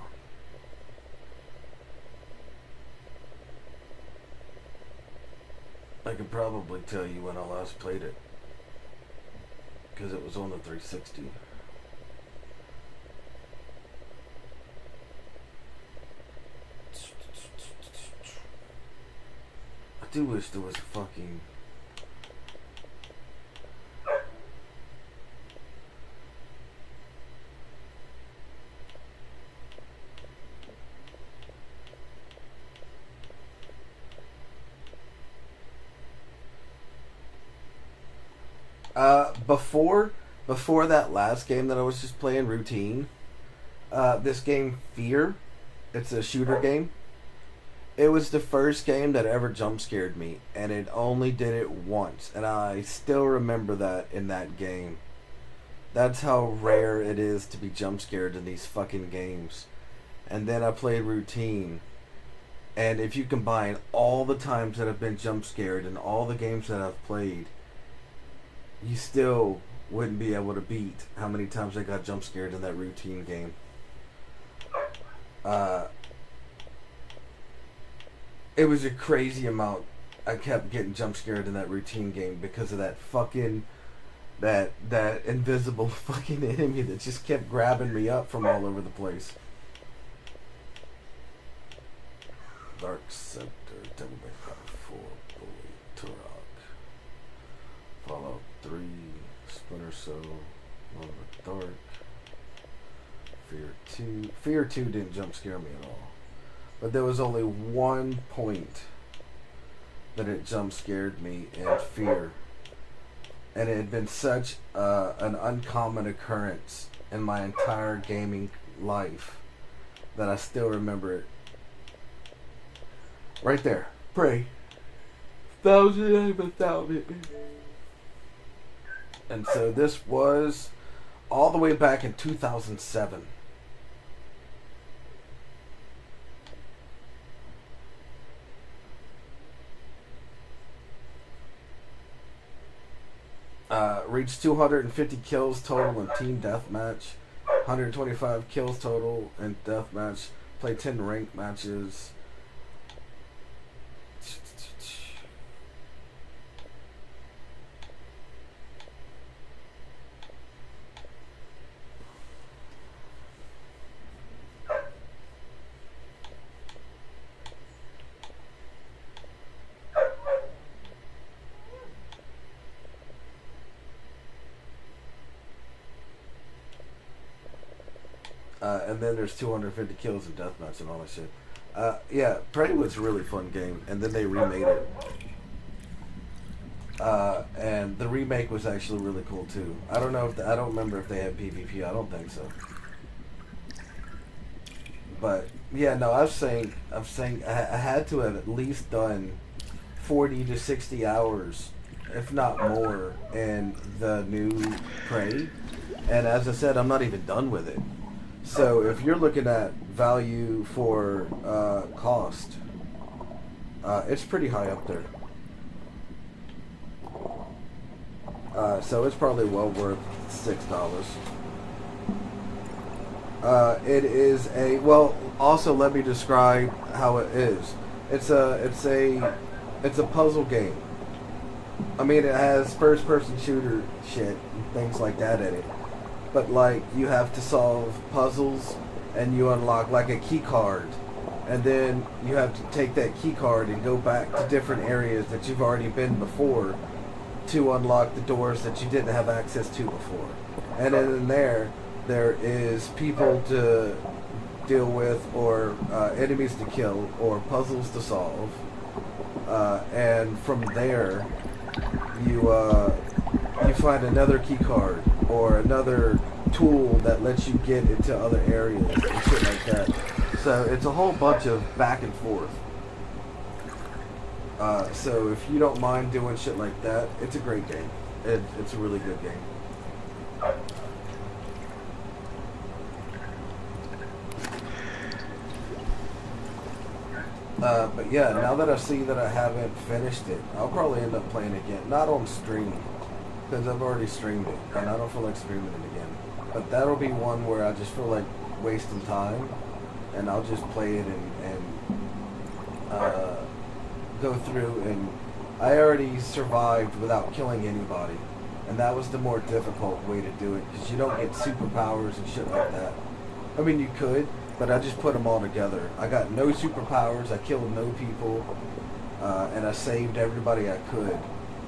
Speaker 1: I can probably tell you when I last played it, because it was on the 360. I do wish there was a fucking... Before that last game that I was just playing, Routine, this game, Fear, it's a shooter game. It was the first game that ever jump scared me, and it only did it once, and I still remember that in that game. That's how rare it is to be jump scared in these fucking games. And then I played Routine, and if you combine all the times that I've been jump scared and all the games that I've played, you still wouldn't be able to beat how many times I got jump scared in that Routine game. It was a crazy amount. I kept getting jump scared in that Routine game because of that fucking, that invisible fucking enemy that just kept grabbing me up from all over the place. Dark Sector, Devil May Cry 4, Bully, Turok, Fallout 3, Splinter Cell, Lone of the Dark, Fear 2. Fear 2 didn't jump scare me at all. But there was only one point that it jump scared me in Fear. And it had been such an uncommon occurrence in my entire gaming life that I still remember it. Right there. Pray. 1,000. And so this was all the way back in 2007. Reached 250 kills total in team deathmatch, 125 kills total in deathmatch. Played 10 ranked matches. And then there's 250 kills in deathmatch and all that shit. Yeah, Prey was a really fun game, and then they remade it. And the remake was actually really cool too. I don't know if I don't remember if they had PvP. I don't think so. But yeah, no, I'm saying I had to have at least done 40 to 60 hours, if not more, in the new Prey. And as I said, I'm not even done with it. So if you're looking at value for cost, it's pretty high up there. So it's probably well worth $6. It is a, well, also let me describe how it is. It's a puzzle game. I mean, it has first-person shooter shit and things like that in it. But like, you have to solve puzzles and you unlock like a key card, and then you have to take that key card and go back to different areas that you've already been before to unlock the doors that you didn't have access to before. And then in there is people to deal with, or enemies to kill, or puzzles to solve. And from there, you find another key card or another tool that lets you get into other areas and shit like that. So it's a whole bunch of back and forth. So if you don't mind doing shit like that, it's a great game. It's a really good game. But yeah, now that I see that I haven't finished it, I'll probably end up playing it again. Not on stream, because I've already streamed it, and I don't feel like streaming it again. But that'll be one where I just feel like wasting time, and I'll just play it and go through. And I already survived without killing anybody, and that was the more difficult way to do it, because you don't get superpowers and shit like that. I mean, you could, but I just put them all together. I got no superpowers, I killed no people, and I saved everybody I could.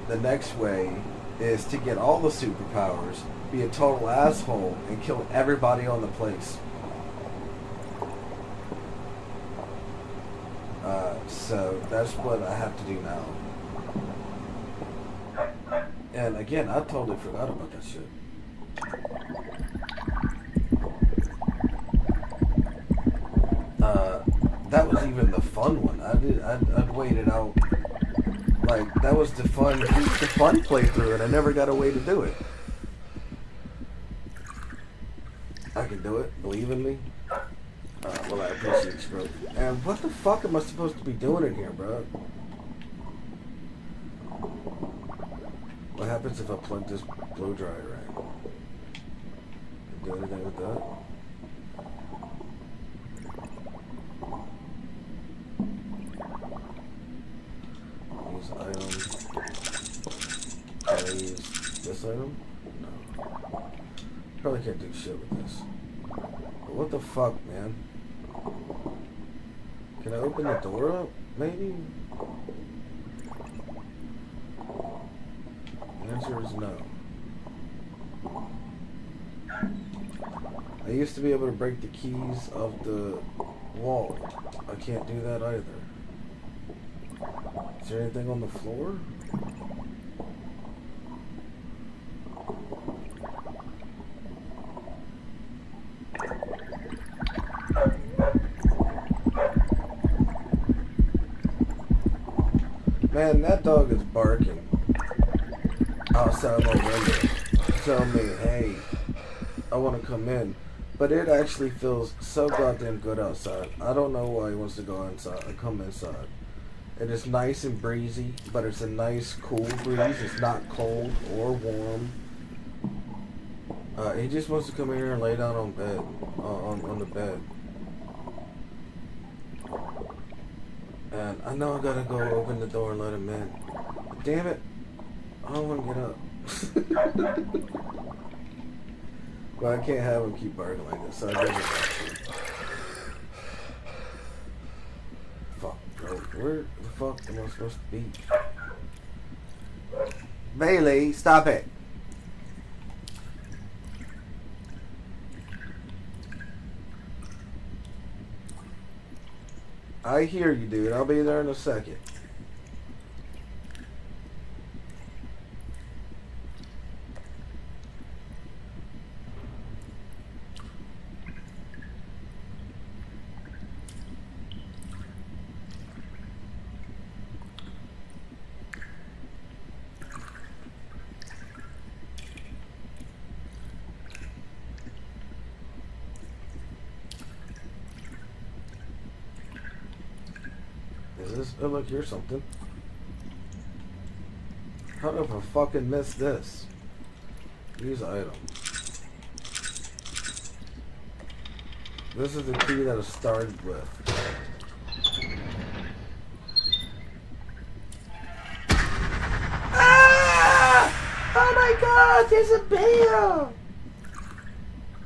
Speaker 1: The next way is to get all the superpowers, be a total asshole, and kill everybody on the place. So that's what I have to do now. And again, I totally forgot about that shit. That was even the fun one. I'd waited out. Like, that was the fun playthrough, and I never got a way to do it. I can do it. Believe in me. Well, I appreciate you, bro. And what the fuck am I supposed to be doing in here, bro? What happens if I plug this blow dryer in? Do anything with that? Use items. Can I use this item? No. Probably can't do shit with this. But what the fuck, man? Can I open the door up? Maybe? The answer is no. I used to be able to break the keys of the wall. I can't do that either. Is there anything on the floor? Man, that dog is barking outside my window, telling me, hey, I want to come in. But it actually feels so goddamn good outside. I don't know why he wants to go inside or come inside. It is nice and breezy, but it's a nice cool breeze. It's not cold or warm. He just wants to come in here and lay down on bed, on the bed. And I know I gotta go open the door and let him in. Damn it. I don't want to get up. But I can't have him keep barking like this, so I gotta get back to him. Fuck, bro. Where the fuck am I supposed to be? Bailey, stop it. I hear you, dude. I'll be there in a second. Oh, look, here's something. How did I fucking miss this? Use item. This is the key that I started with.
Speaker 2: Ah! Oh my god, there's a bear!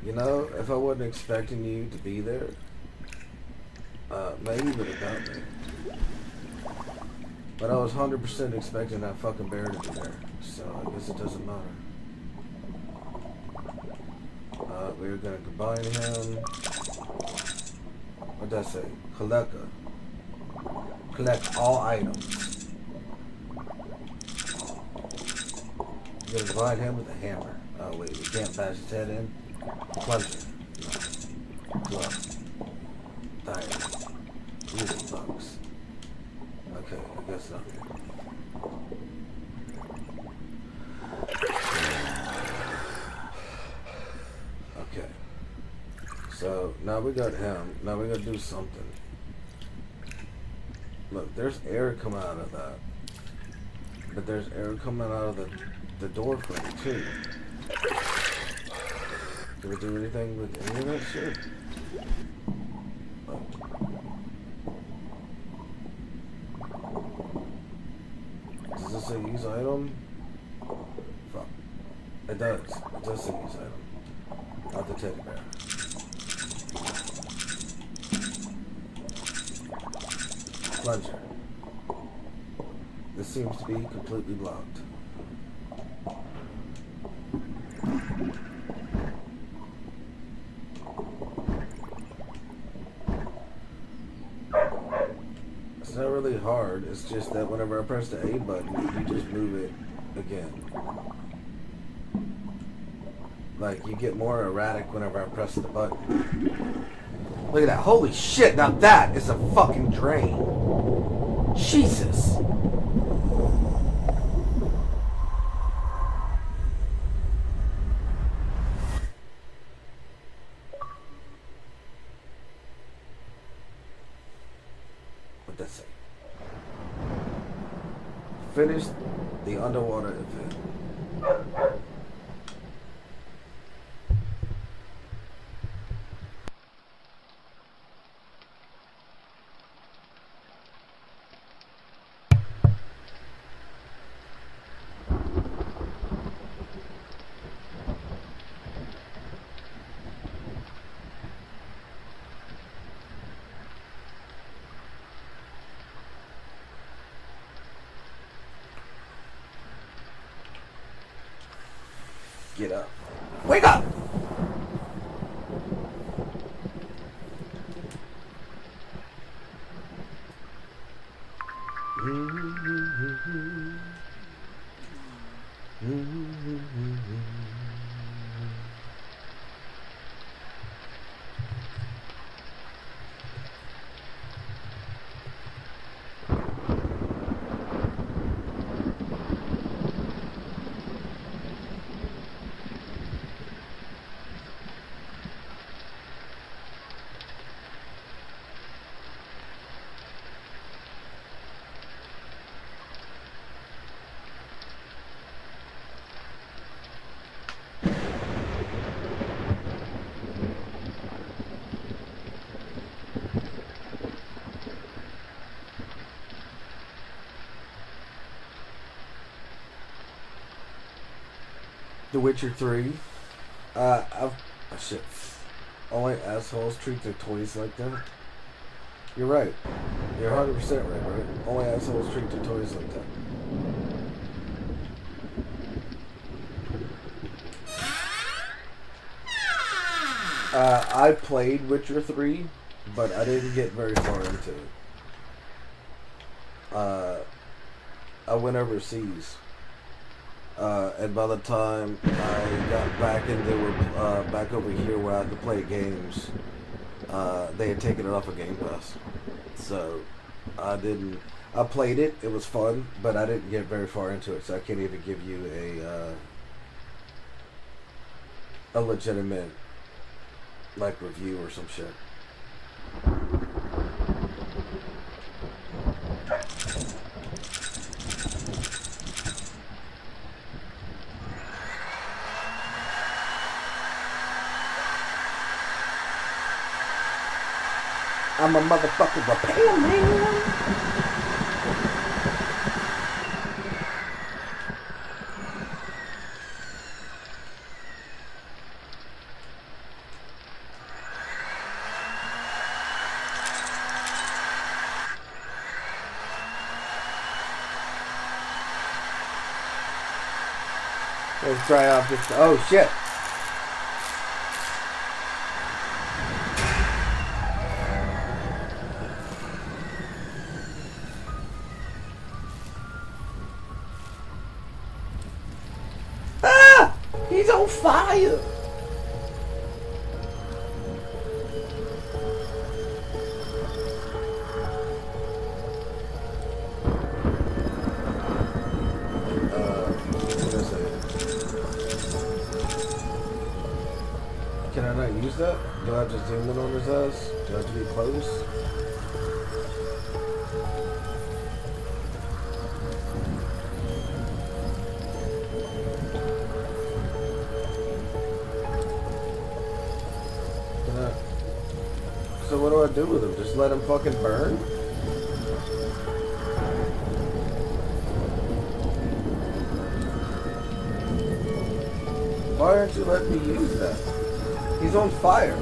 Speaker 1: You know, if I wasn't expecting you to be there, maybe you would have got me. But I was 100% expecting that fucking bear to be there. So I guess it doesn't matter. We're gonna combine him. What'd that say? Collect all items. You're gonna combine him with a hammer. Oh wait, we can't bash his head in. Plunger. No. Glove. Diamond. Music box. Okay, I guess not. Okay. So now we got him. Now we gotta do something. Look, there's air coming out of that. But there's air coming out of the door frame too. Did we do anything with any of that shit? Oh. Does this say use item? Fuck. It does. It does say use item. Not the teddy bear. Plunger. This seems to be completely blocked. It's not really hard, it's just that whenever I press the A button, you just move it again. Like, you get more erratic whenever I press the button. Look at that, holy shit, now that is a fucking drain. Jesus. What'd that say? Finish the underwater event. Get up. Wake up! The Witcher 3. Oh shit. Only assholes treat their toys like that. You're right. You're 100% right? Only assholes treat their toys like that. I played Witcher 3, but I didn't get very far into it. I went overseas. And by the time I got back and they were back over here where I could play games, they had taken it off of Game Pass. So I played it, it was fun, but I didn't get very far into it, so I can't even give you a legitimate like review or some shit. I'm a motherfucking repairman. Let's dry off this. Oh shit!
Speaker 2: Ah! He's on fire!
Speaker 1: What is it? Can I not use that? Do I have to zoom in on his ass? Do I have to be close? So what do I do with him? Just let him fucking burn? Why aren't you letting me use that? He's on fire.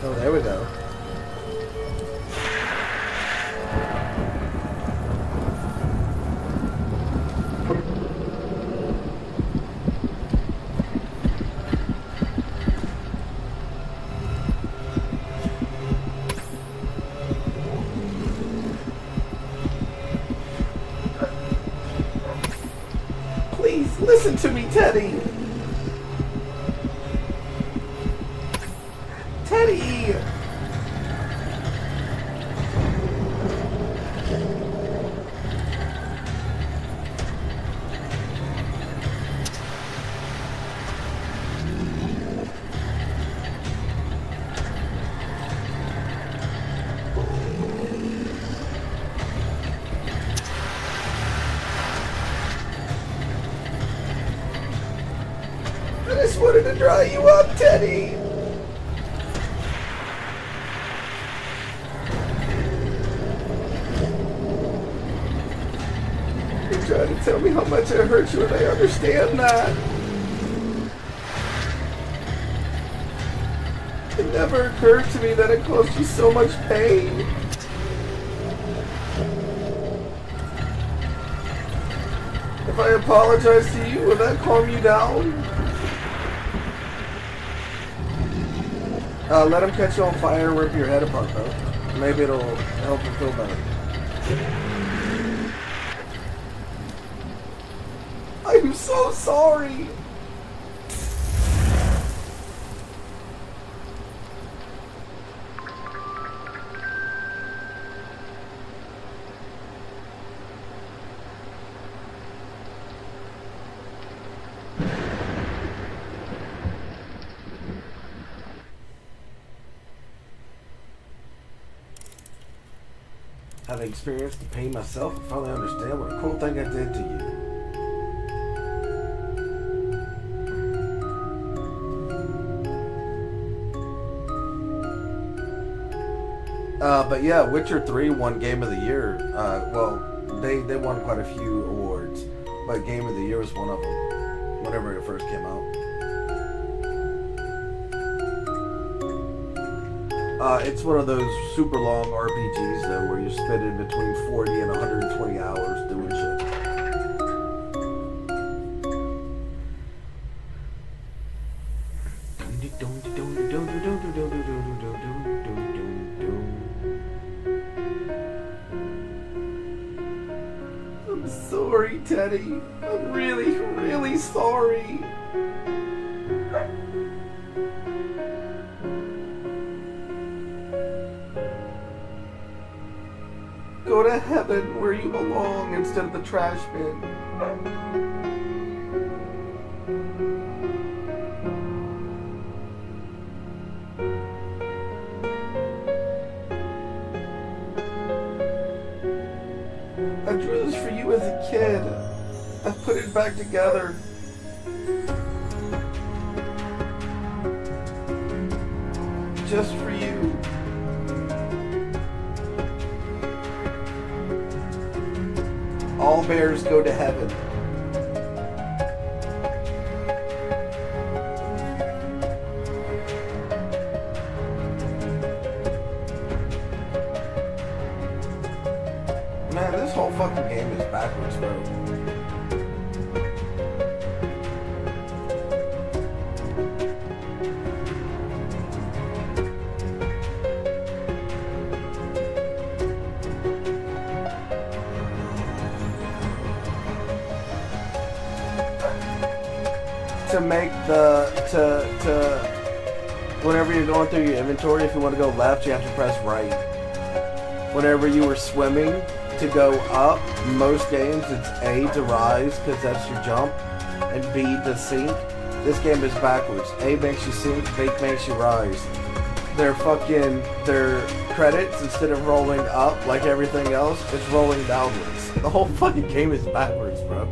Speaker 1: Oh, there we go.
Speaker 2: Please, listen to me, Teddy! Teddy! I just wanted to dry you up, Teddy! You're trying to tell me how much it hurt you, and I understand that. It never occurred to me that it caused you so much pain. If I apologize to you, will that calm you down? Let him catch you on fire and rip your head apart, though. Maybe it'll help you feel better. I'm so sorry!
Speaker 1: Having experienced the pain myself, I finally understand what a cool thing I did to you. But yeah, Witcher 3 won Game of the Year. Well, they won quite a few awards, but Game of the Year was one of them, whenever it first came out. It's one of those super long RPGs, though, where you spend in between 40 and 120 hours doing shit.
Speaker 2: I'm sorry, Teddy. I'm really, really sorry. Go to heaven where you belong instead of the trash bin. I drew this for you as a kid. I put it back together.
Speaker 1: just for you. All bears go to heaven. Man, this whole fucking game is backwards, bro. To make whenever you're going through your inventory, if you want to go left, you have to press right. Whenever you were swimming, to go up, most games it's A to rise because that's your jump, and B to sink. This game is backwards. A makes you sink, B makes you rise. Their credits, instead of rolling up like everything else, it's rolling downwards. The whole fucking game is backwards, bro.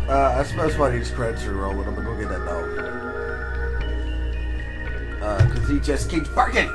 Speaker 1: I specified these credits are rolling. I'm gonna go get that dog. Cause he just keeps barking.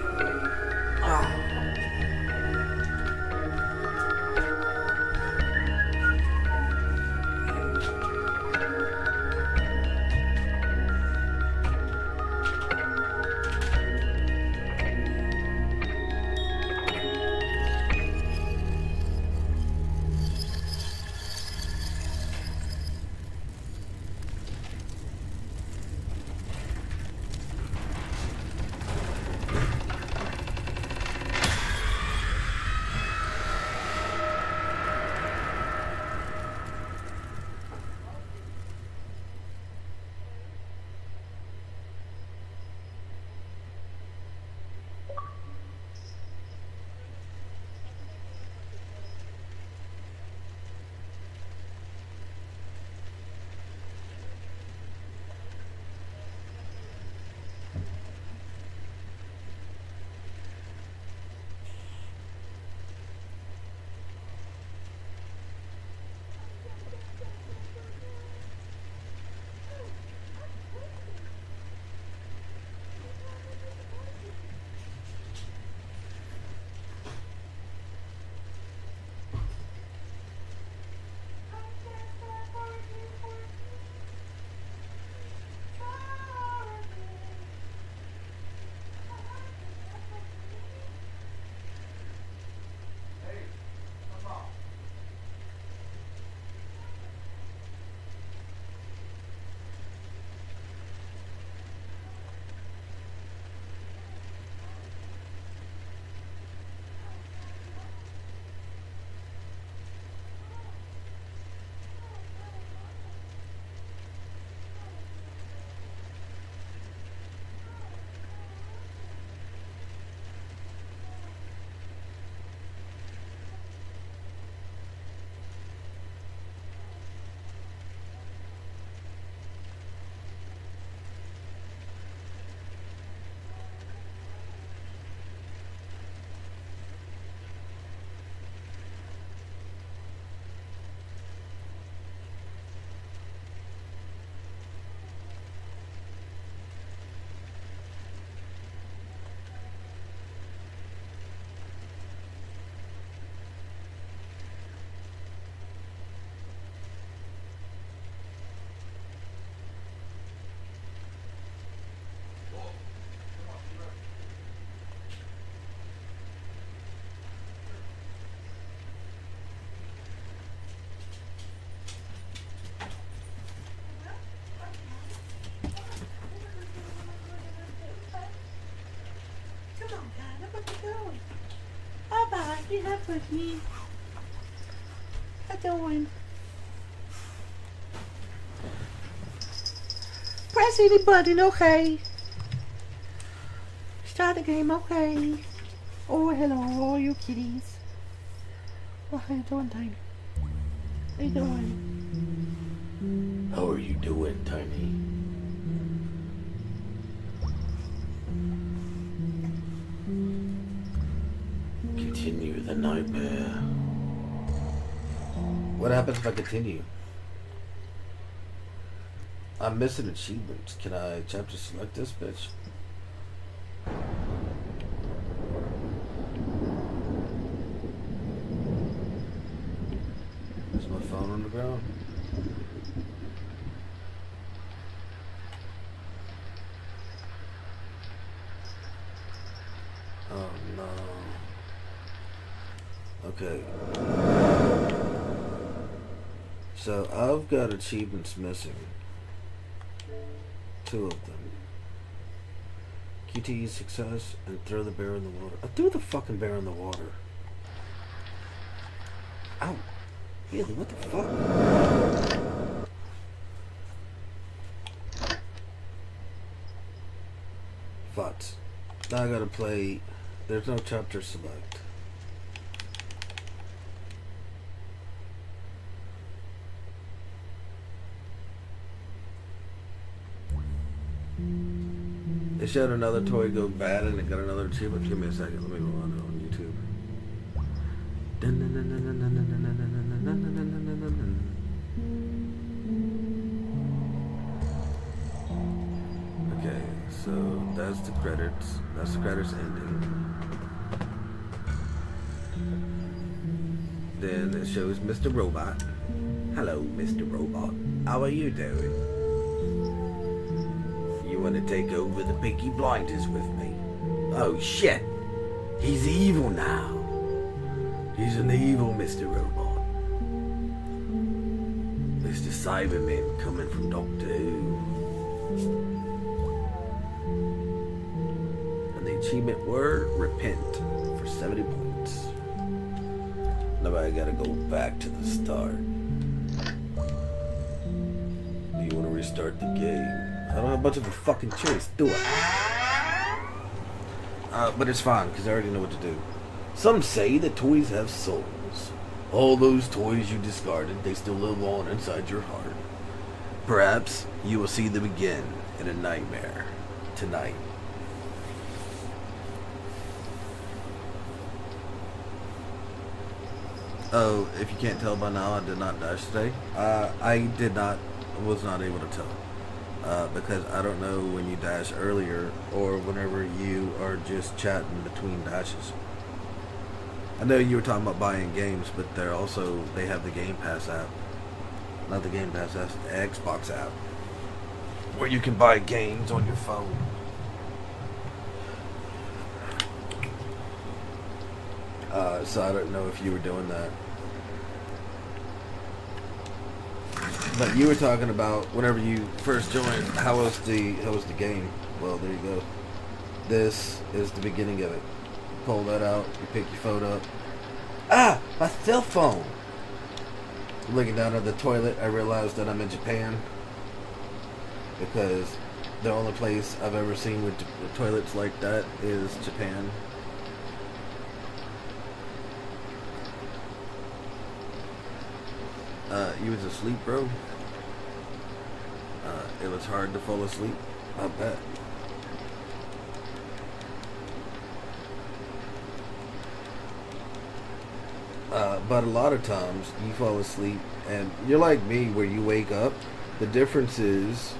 Speaker 2: buddy. How doing? Press any button, okay. Start the game, okay. Oh, hello, you kitties. Oh, how you doing, Tiny? How you doing?
Speaker 1: How are you doing, Tiny? Continue the nightmare. What happens if I continue? I'm missing achievements. Can I chapter select this bitch? Is my phone on the ground? Oh no. Okay. So I've got achievements missing. 2 of them. QTE success and throw the bear in the water. I threw the fucking bear in the water. Ow. Really, what the fuck? Futs. Now I gotta play. There's no chapter select. They showed another toy go bad and it got another achievement. Give me a second. Let me go on YouTube. Okay, so that's the credits. That's the credits ending. Then it shows Mr. Robot. Hello, Mr. Robot. How are you doing? You want to take over the Peaky Blinders with me? Oh shit! He's evil now. He's an evil Mr. Robot. Mr. Cyberman coming from Doctor Who. And the achievement were repent for 70 points. Now I gotta go back to the start. Do you want to restart the game? I don't have much of a fucking choice, do I? But it's fine, because I already know what to do. Some say that toys have souls. All those toys you discarded, they still live on inside your heart. Perhaps you will see them again in a nightmare tonight. Oh, if you can't tell by now, I did not dash today. I was not able to tell. Because I don't know when you dash earlier or whenever you are just chatting between dashes. I know you were talking about buying games, but they have the Game Pass app. Not the Game Pass app, the Xbox app. Where you can buy games on your phone. So I don't know if you were doing that. But you were talking about whenever you first joined, how was the game? Well, there you go. This is the beginning of it. You pull that out, you pick your phone up. Ah, my cell phone! Looking down at the toilet, I realized that I'm in Japan. Because the only place I've ever seen with toilets like that is Japan. You was asleep, bro? It was hard to fall asleep? I bet. But a lot of times, you fall asleep, and you're like me, where you wake up. The difference is,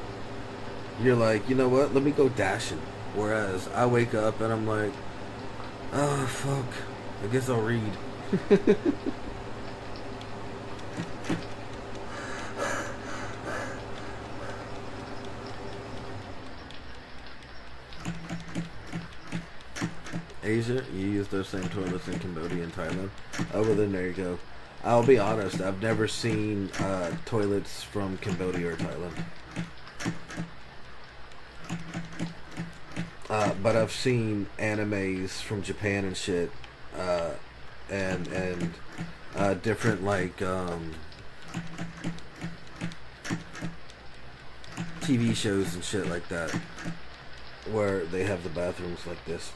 Speaker 1: you're like, you know what, let me go dashing. Whereas, I wake up, and I'm like, oh, fuck, I guess I'll read. Asia, you use those same toilets in Cambodia and Thailand. Oh, well then there you go. I'll be honest, I've never seen toilets from Cambodia or Thailand. But I've seen animes from Japan and shit and different like TV shows and shit like that, where they have the bathrooms like this.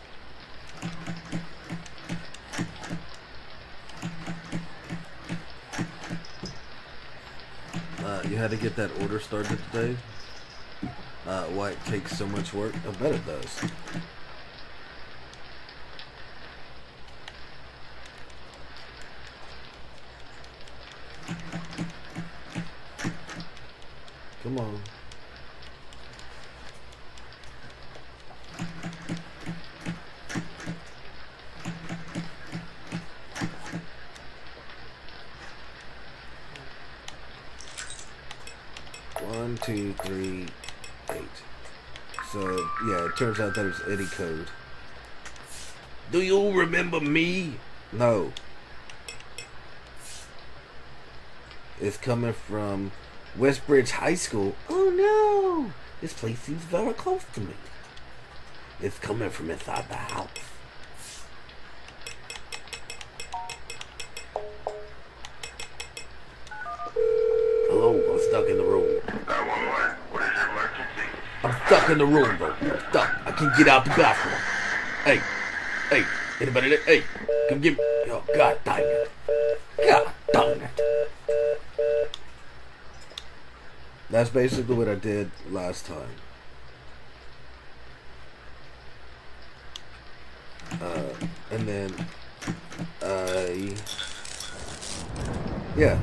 Speaker 1: You had to get that order started today. Why it takes so much work? I bet it does. Come on. One, two, three, 8. So, yeah, it turns out there's Eddie code. Do you remember me? No. It's coming from Westbridge High School. Oh no! This place seems very close to me. It's coming from inside the house. Hello, I'm stuck in the room.
Speaker 4: What is your emergency?
Speaker 1: I'm stuck in the room, bro. I'm stuck. I can't get out the bathroom. Hey, anybody there? Hey, come get me. Oh, God dang it. God dang it. That's basically what I did last time. And then, yeah,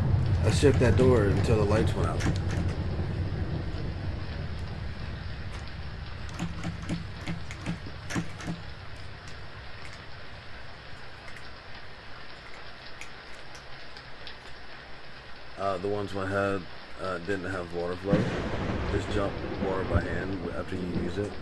Speaker 1: I shook that door until the lights went out. The ones I had didn't have water flow. Just jump water by hand after you use it.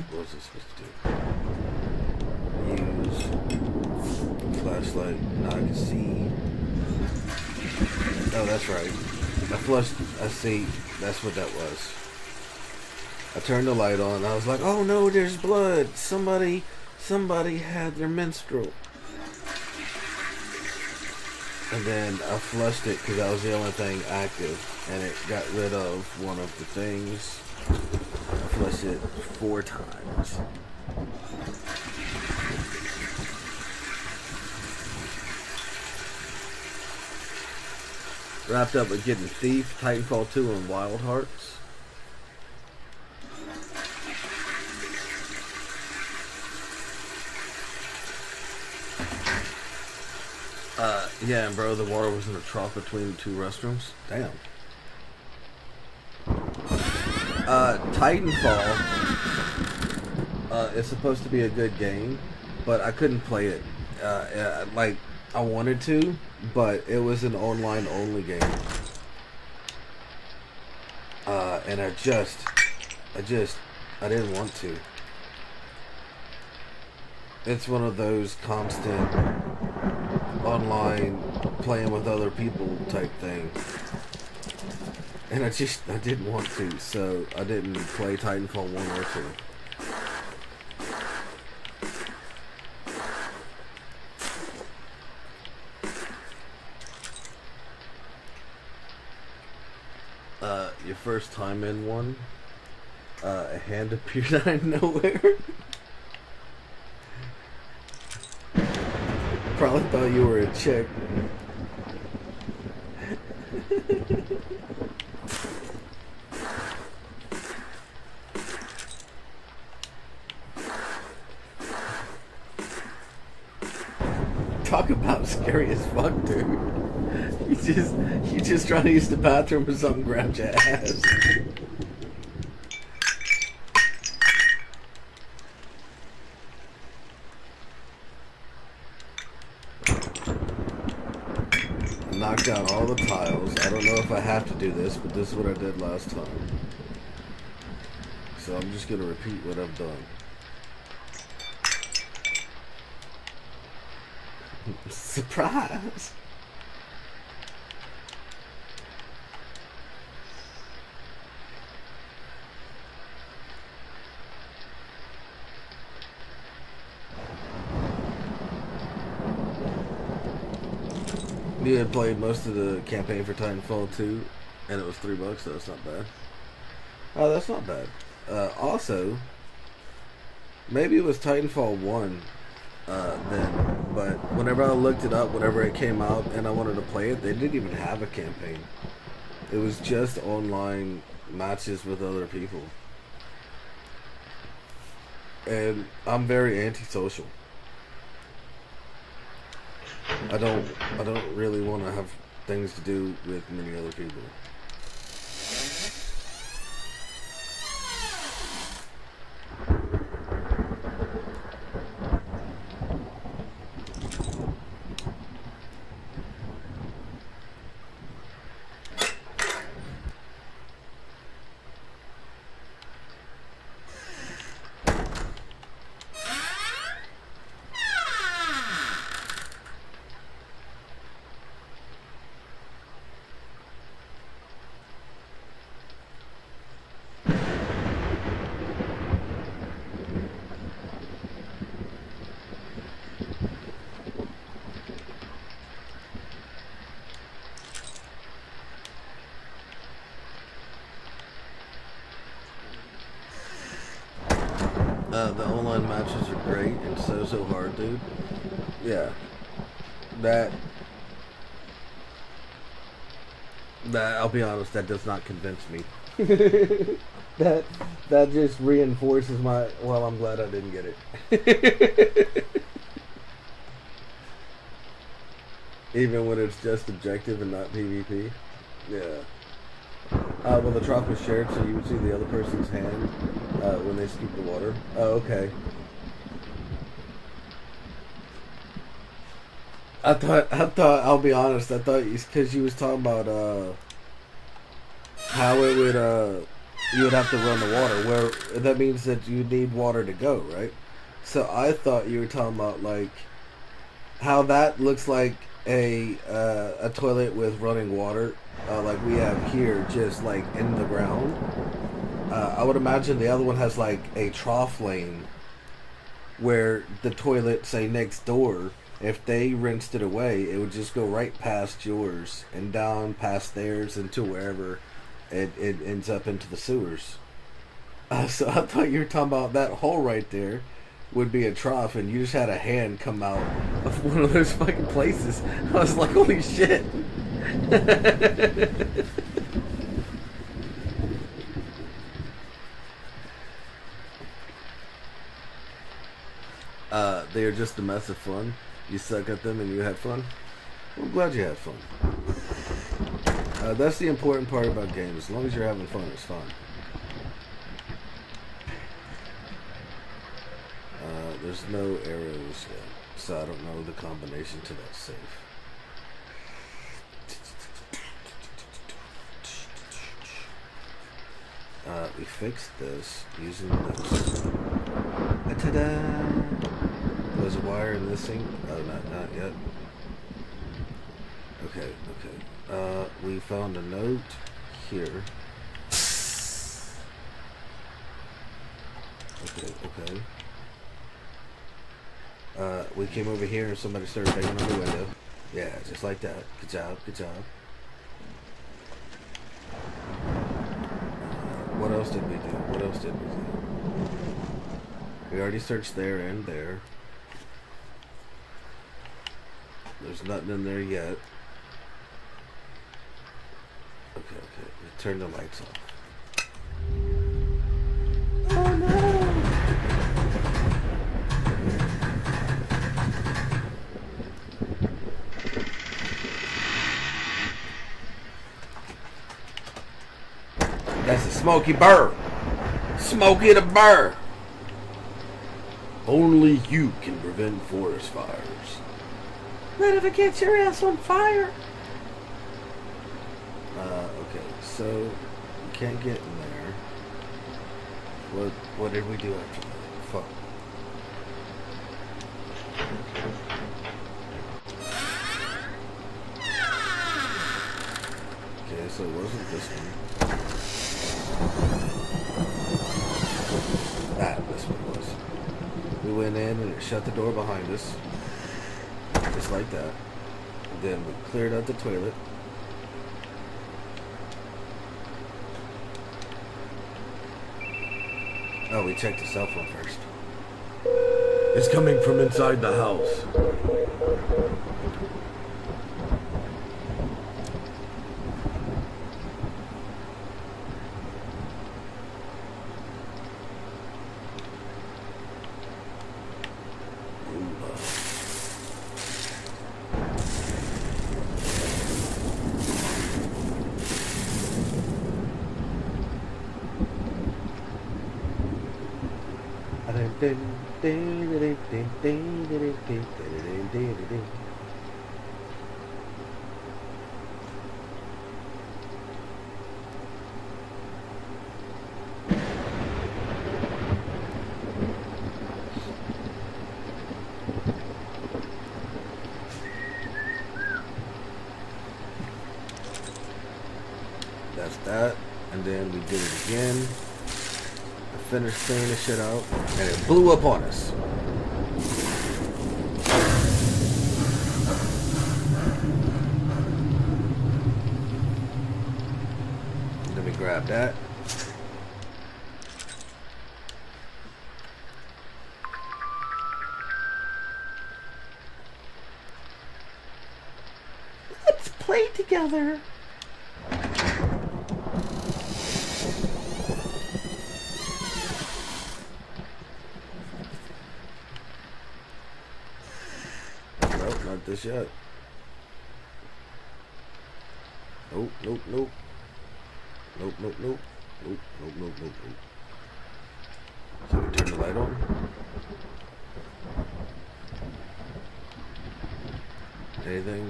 Speaker 1: What was it supposed to do? Use flashlight. Now I can see. Oh, that's right. I flushed. I see. That's what that was. I turned the light on. And I was like, "Oh no, there's blood! Somebody had their menstrual." And then I flushed it because that was the only thing active, and it got rid of one of the things. I flushed it 4 times. Wrapped up with getting Thief, Titanfall 2, and Wild Hearts. Yeah, and bro, the water was in a trough between the 2 restrooms. Damn. Titanfall is supposed to be a good game, but I couldn't play it. Like, I wanted to, but it was an online only game. And I didn't want to. It's one of those constant online playing with other people type thing. And I didn't want to, so I didn't play Titanfall 1 or 2. Your first time in one, a hand appeared out of nowhere. Probably thought you were a chick. Talk about scary as fuck, dude. You just trying to use the bathroom or something, grabbed your ass. Knocked out all the tiles. I don't know if I have to do this, but this is what I did last time. So I'm just gonna repeat what I've done. Surprise! We had played most of the campaign for Titanfall 2, and it was $3, so that's not bad. Oh, that's not bad. Also, maybe it was Titanfall 1 then, but whenever I looked it up, whenever it came out and I wanted to play it, they didn't even have a campaign. It was just online matches with other people. And I'm very antisocial. I don't really want to have things to do with many other people. The online matches are great and so hard, dude. Yeah. That I'll be honest, that does not convince me. that just reinforces my, well, I'm glad I didn't get it. Even when it's just objective and not PvP. Yeah. Well, the trough was shared, so you would see the other person's hand when they scoop the water. Oh, okay. I thought, I'll be honest, I thought, because you was talking about, how it would, you would have to run the water, where, that means that you need water to go, right? So I thought you were talking about, like, how that looks like a toilet with running water, like we have here, just like in the ground. I would imagine the other one has like a trough lane where the toilet, say next door, if they rinsed it away, it would just go right past yours and down past theirs into wherever it ends up into the sewers. So I thought you were talking about that hole right there would be a trough, and you just had a hand come out of one of those fucking places. I was like, holy shit. They are just a mess of fun. You suck at them and you had fun. Well, I'm glad you had fun. That's the important part about games. As long as you're having fun, it's fun. There's no arrows yet, so I don't know the combination to that safe. We fixed this using this. Ta-da! There's a wire in this thing. Oh, not yet. Okay. We found a note here. Okay. We came over here and somebody started banging on the window. Yeah, just like that. Good job. What else did we do? We already searched there and there. There's nothing in there yet. Okay. We turn the lights off.
Speaker 2: Oh no!
Speaker 1: That's a Smoky Burr. Smokey the Burr. Only you can prevent forest fires.
Speaker 2: What if it gets your ass on fire?
Speaker 1: Okay, so you can't get in there. What did we do after that? Fuck. So it wasn't this one. This one was. We went in and it shut the door behind us. Just like that. Then we cleared out the toilet. Oh, we checked the cell phone first. It's coming from inside the house. That's that. And then we did it again. I finished cleaning the shit out, and it blew up on us. Let me grab that.
Speaker 2: Let's play together.
Speaker 1: Nope, not this yet. Nope, nope, nope. Nope, nope, nope. Nope, nope, nope, nope, nope. So we turn the light on. Anything?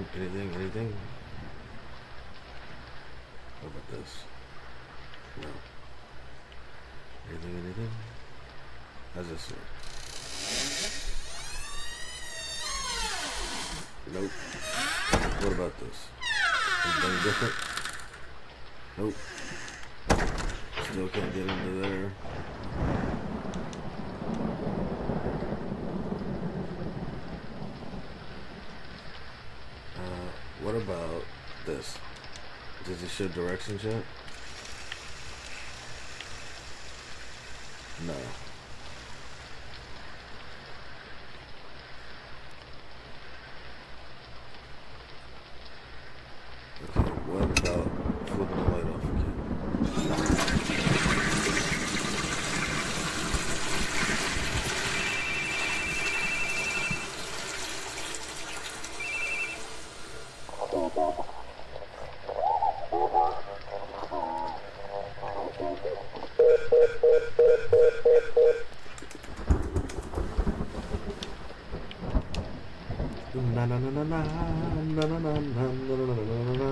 Speaker 1: What about this? No. Anything? How's this look? Nope. What about this? Anything different? Nope. Still can't get into there. What about this? Does it show directions yet? No. Okay, what about flipping the light off again? Na na na na na na na na na na na na na.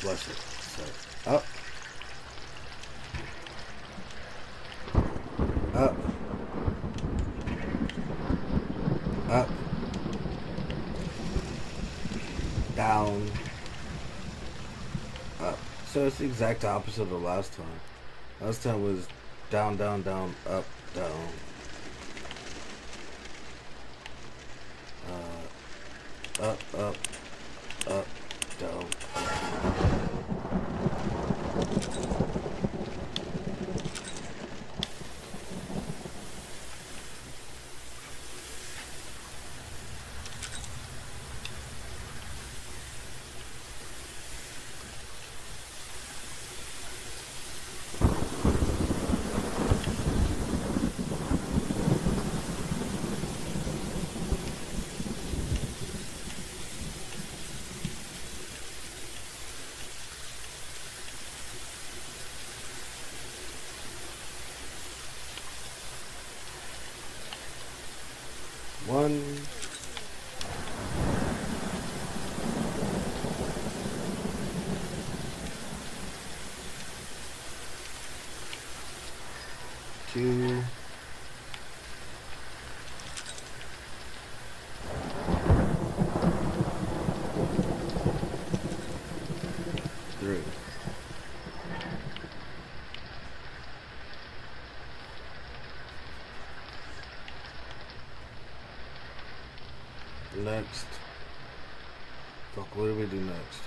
Speaker 1: Flush it. So, up. Up. Up. Down. So it's the exact opposite of the last time. Last time was down, down, down, up, down. Up, up, up, down. One. Two. Three. Next. Fuck, what do we do next?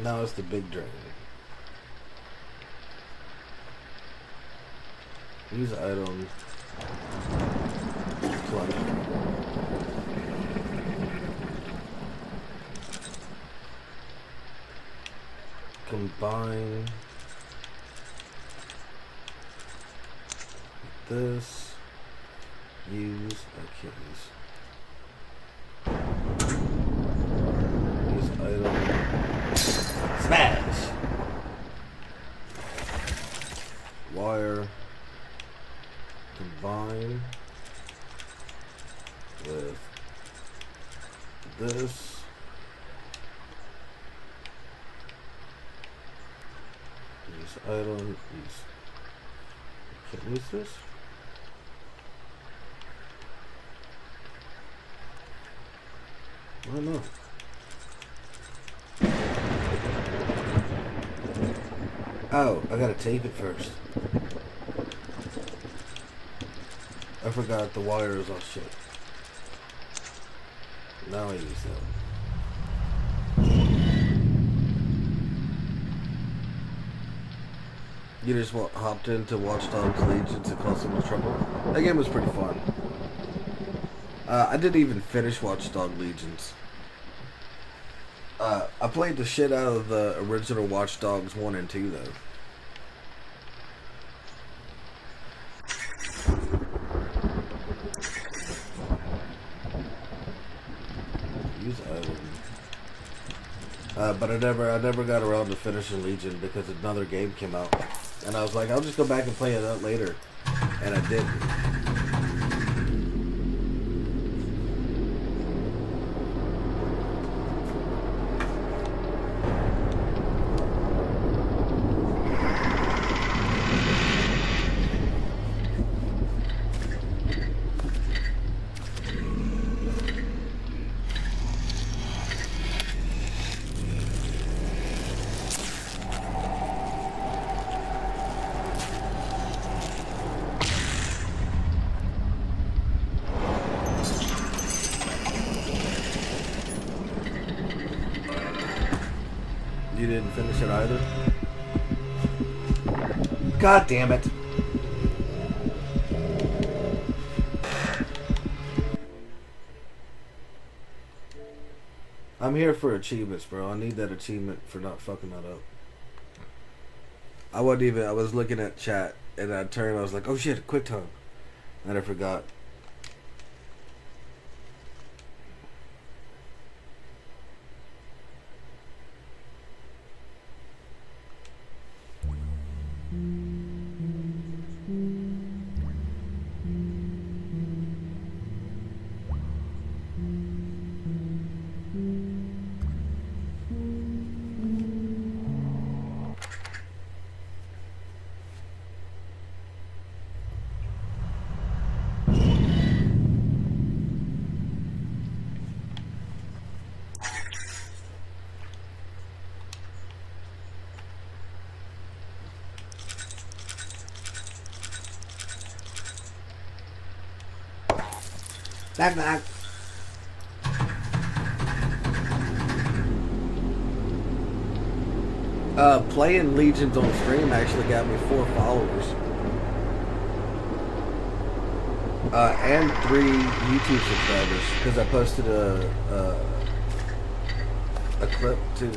Speaker 1: Now it's the big dragon. Use item. Collect. Combine this. Use. I can't use. Use item. Smash! Wire. Combine with this. Use item. Use. Can't use this. I don't know. Oh, I gotta tape it first. I forgot the wire is all shit. Now I use that. You just hopped into Watch Dogs Legions and caused so much trouble. That game was pretty fun. I didn't even finish Watch Dogs Legions. I played the shit out of the original Watch Dogs 1 and 2 though. Use item. But I never got around to finishing Legion because another game came out. And I was like, I'll just go back and play it out later. And I didn't. You didn't finish it either?
Speaker 2: God damn it.
Speaker 1: I'm here for achievements, bro. I need that achievement for not fucking that up. I was looking at chat and I turned, I was like, oh shit, quick time. And I forgot.
Speaker 2: Knock knock.
Speaker 1: Playing Legions on stream actually got me 4 followers. And 3 YouTube subscribers because I posted a clip too.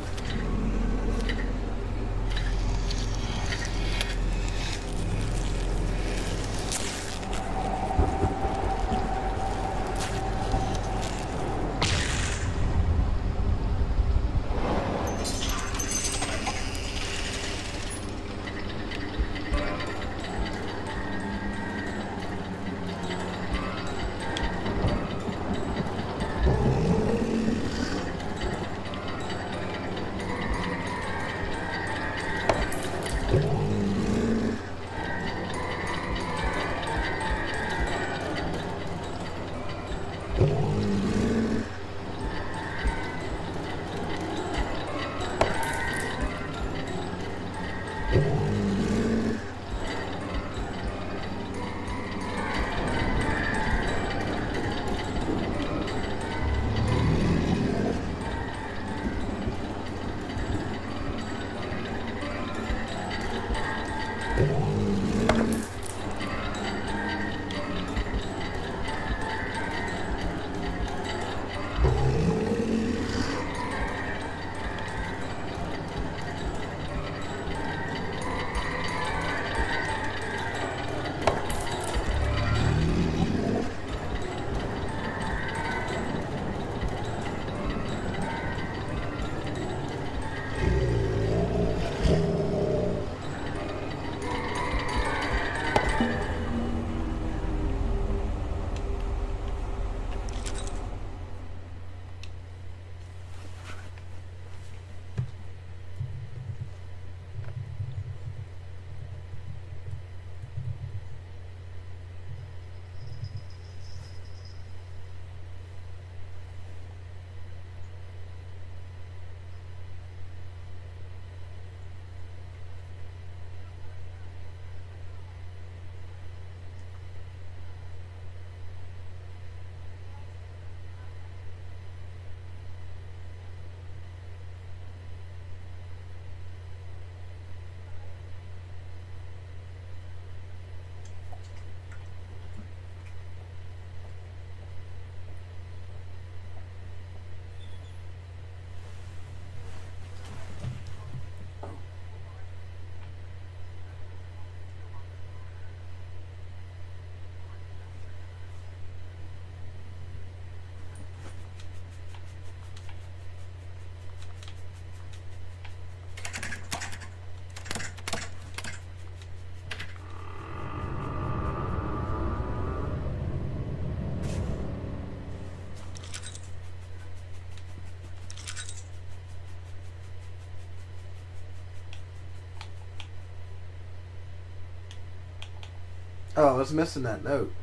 Speaker 1: Oh, I was missing that note.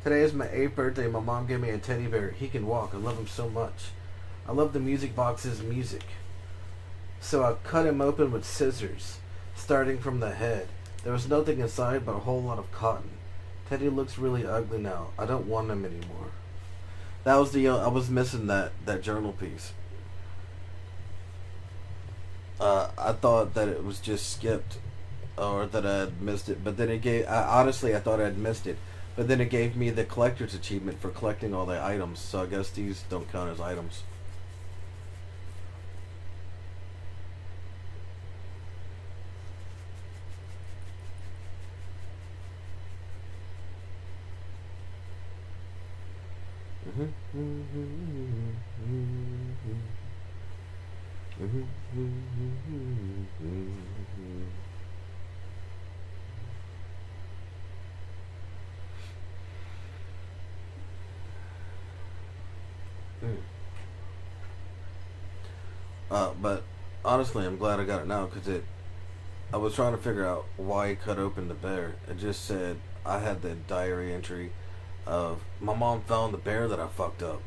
Speaker 1: Today is my 8th birthday. My mom gave me a teddy bear. He can walk. I love him so much. I love the music box's music. So I cut him open with scissors, starting from the head. There was nothing inside but a whole lot of cotton. Teddy looks really ugly now. I don't want him anymore. That was I was missing that journal piece. I thought that it was just skipped, or that I had missed it. But then it gave. Honestly, I thought I had missed it. But then it gave me the collector's achievement for collecting all the items. So I guess these don't count as items. But honestly, I'm glad I got it now because I was trying to figure out why he cut open the bear. It just said I had the diary entry of my mom found the bear that I fucked up.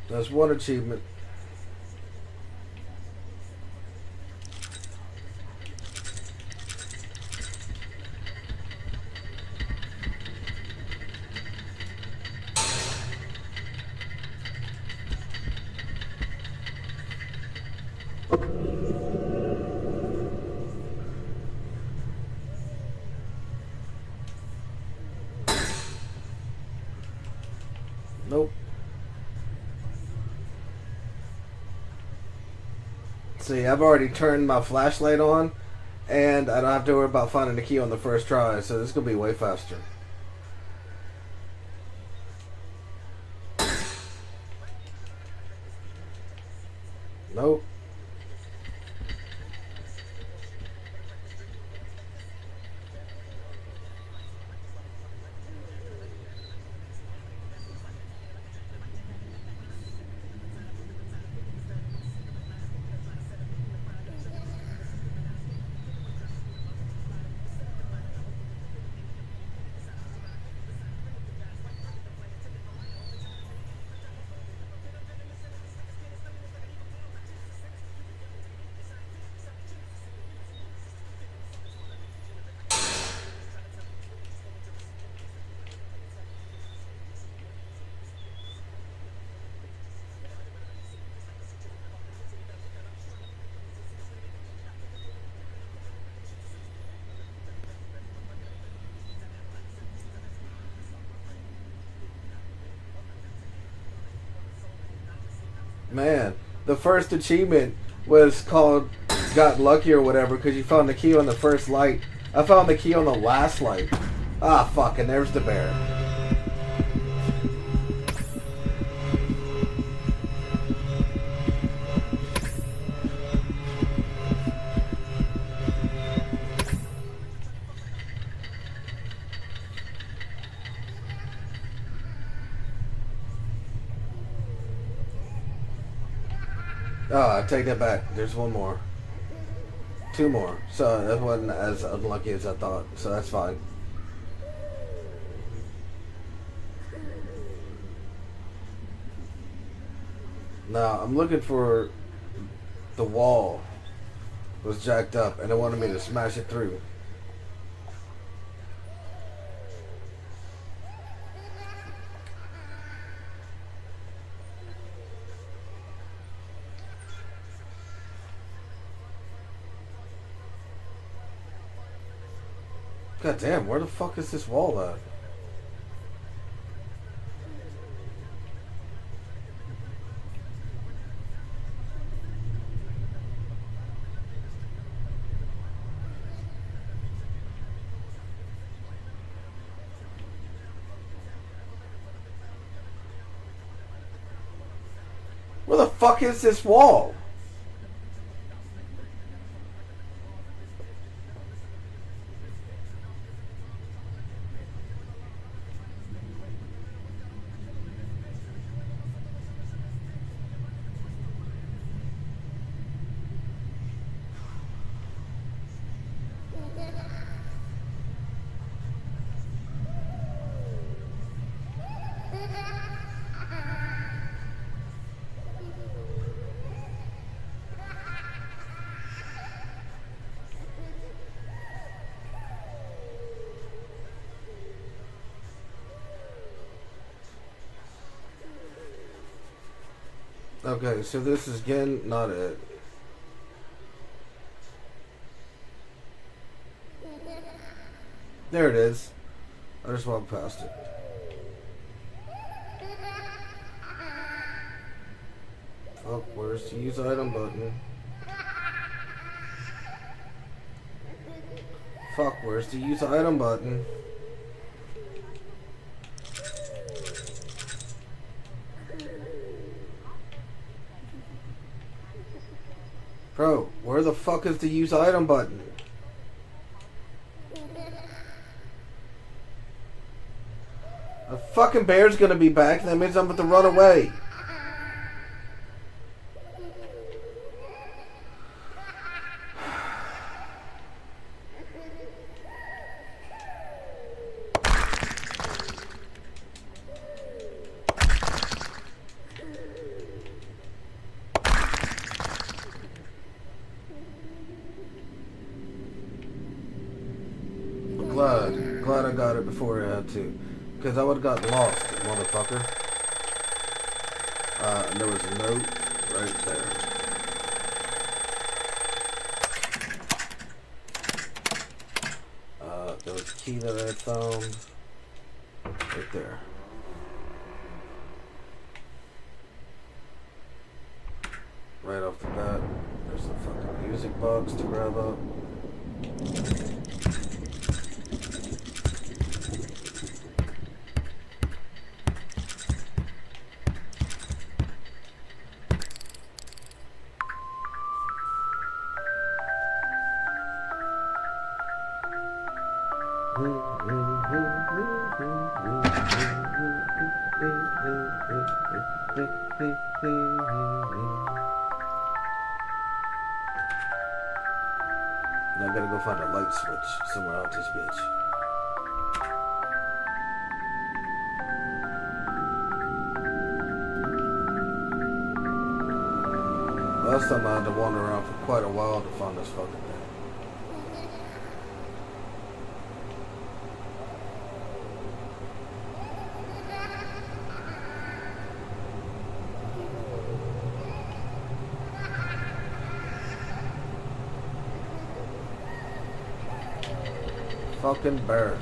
Speaker 1: That's one achievement. Nope. See, I've already turned my flashlight on, and I don't have to worry about finding the key on the first try, so this is going to be way faster. Nope. Man, the first achievement was called Got Lucky or whatever because you found the key on the first light. I found the key on the last light. Ah, fuck, and there's the bear. Oh, I take that back. There's one more. Two more. So that wasn't as unlucky as I thought. So that's fine. Now, I'm looking for the wall was jacked up and it wanted me to smash it through. God damn, where the fuck is this wall at? Where the fuck is this wall? Okay, so this is again not it. There it is. I just walked past it. Fuck, where's the use item button? Fuck, where's the use item button? Bro, where the fuck is the use item button? A fucking bear's gonna be back, and that means I'm about to run away. Glad I got it before I had to. Because I would have gotten lost, motherfucker. And there was a note right there. There was a key that I had found. Right there. Right off the bat. There's the fucking music box to grab up. Now I gotta go find a light switch somewhere out this bitch. Last time I had to wander around for quite a while to find this fucking thing. Fucking bird.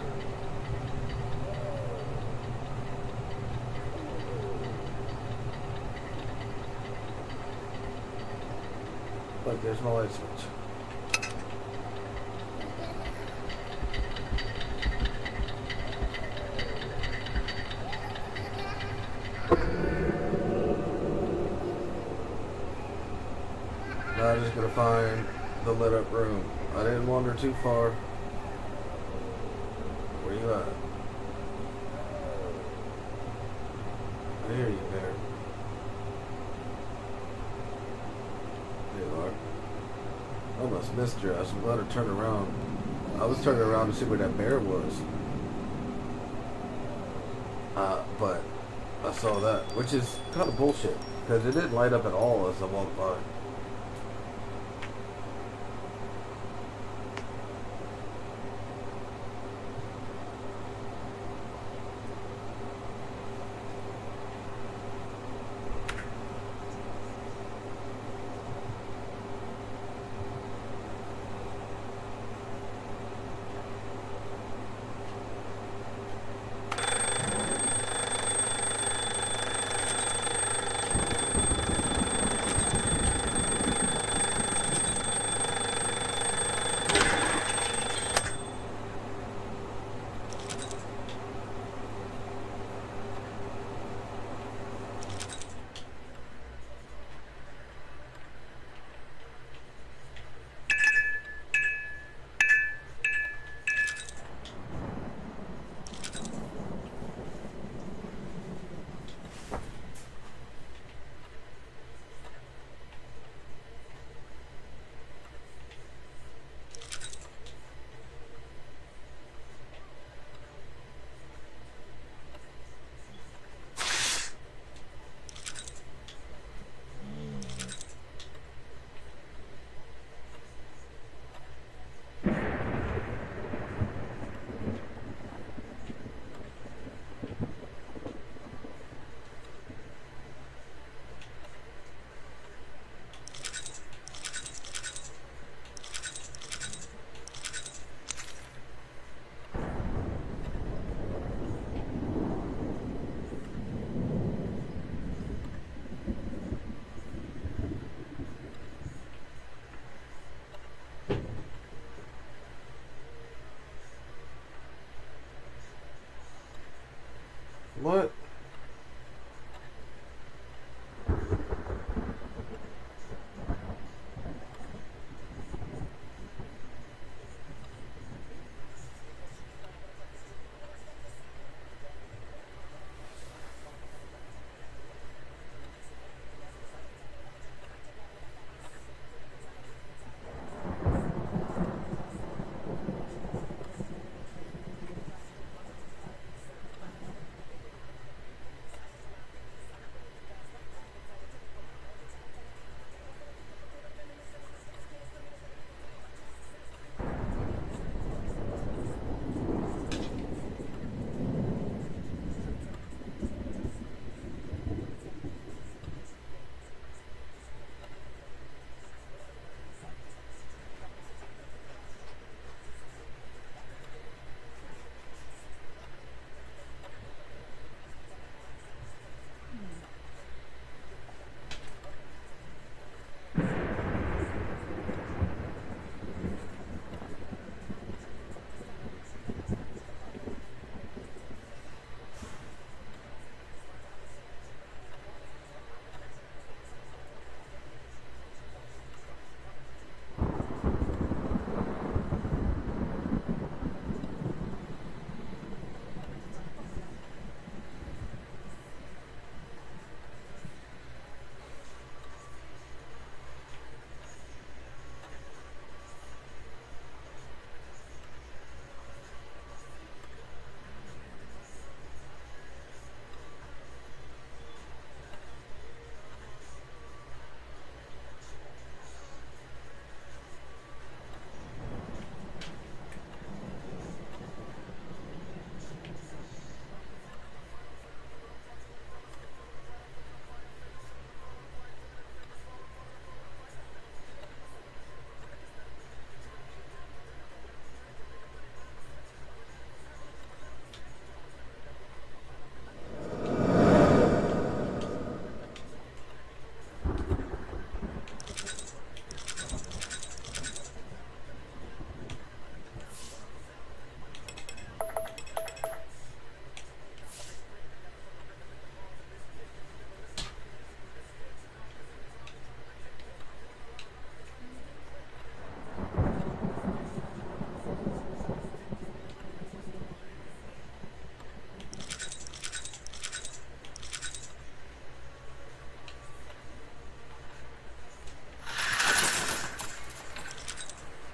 Speaker 1: Look, there's my light switch. Now I'm just gonna find the lit up room. I didn't wander too far. Where you at? I hear you there. There you are. I almost missed your ass. I'm glad I turned around. I was turning around to see where that bear was. But I saw that, which is kind of bullshit, because it didn't light up at all as I walked by.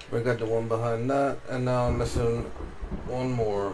Speaker 1: We got the one behind that, and now I'm missing one more.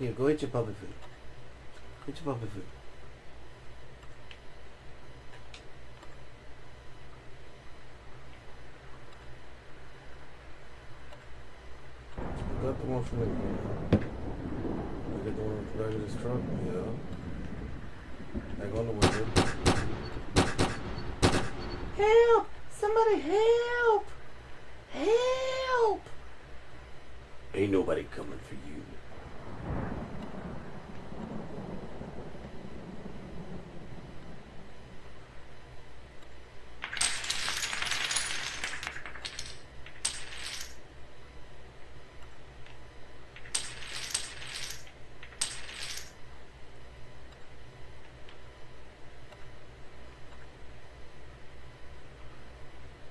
Speaker 1: Yeah, go eat your puppy food. Go eat your puppy food. I got the one from the I got the one from the back of this truck. Yeah. Hang on the window.
Speaker 2: Help! Somebody help! Help!
Speaker 1: Ain't nobody coming for you.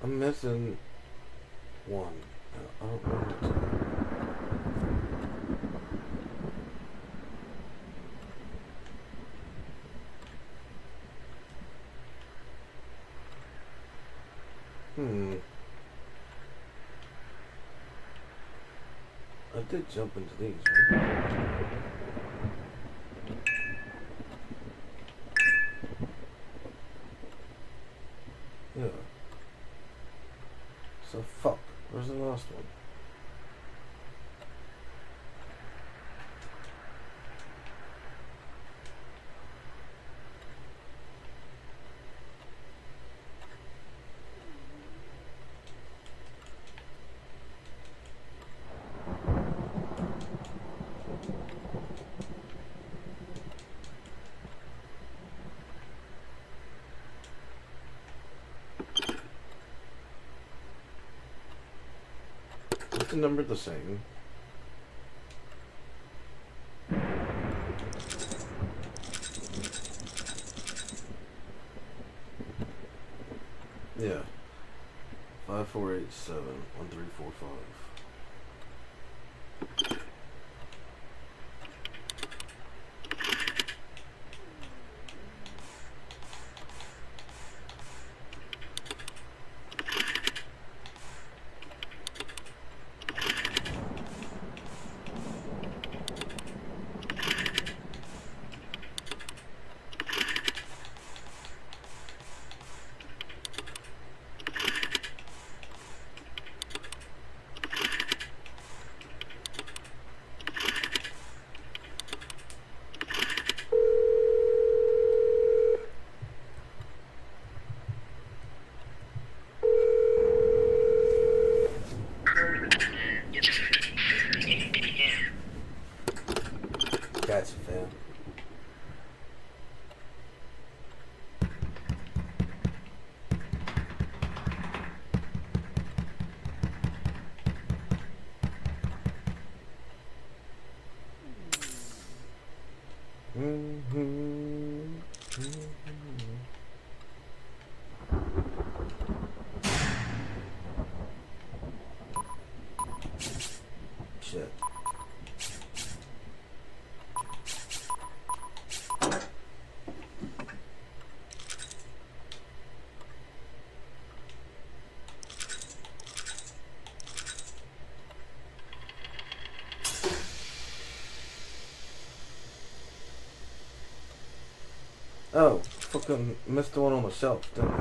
Speaker 1: I'm missing one. I don't know what to do. I did jump into these, right? Yeah. So fuck. Where's the last one? Is the number the same? Yeah. 5487-1345. Gotcha, fam. Shit. Oh, fucking missed the one on the shelf, didn't I?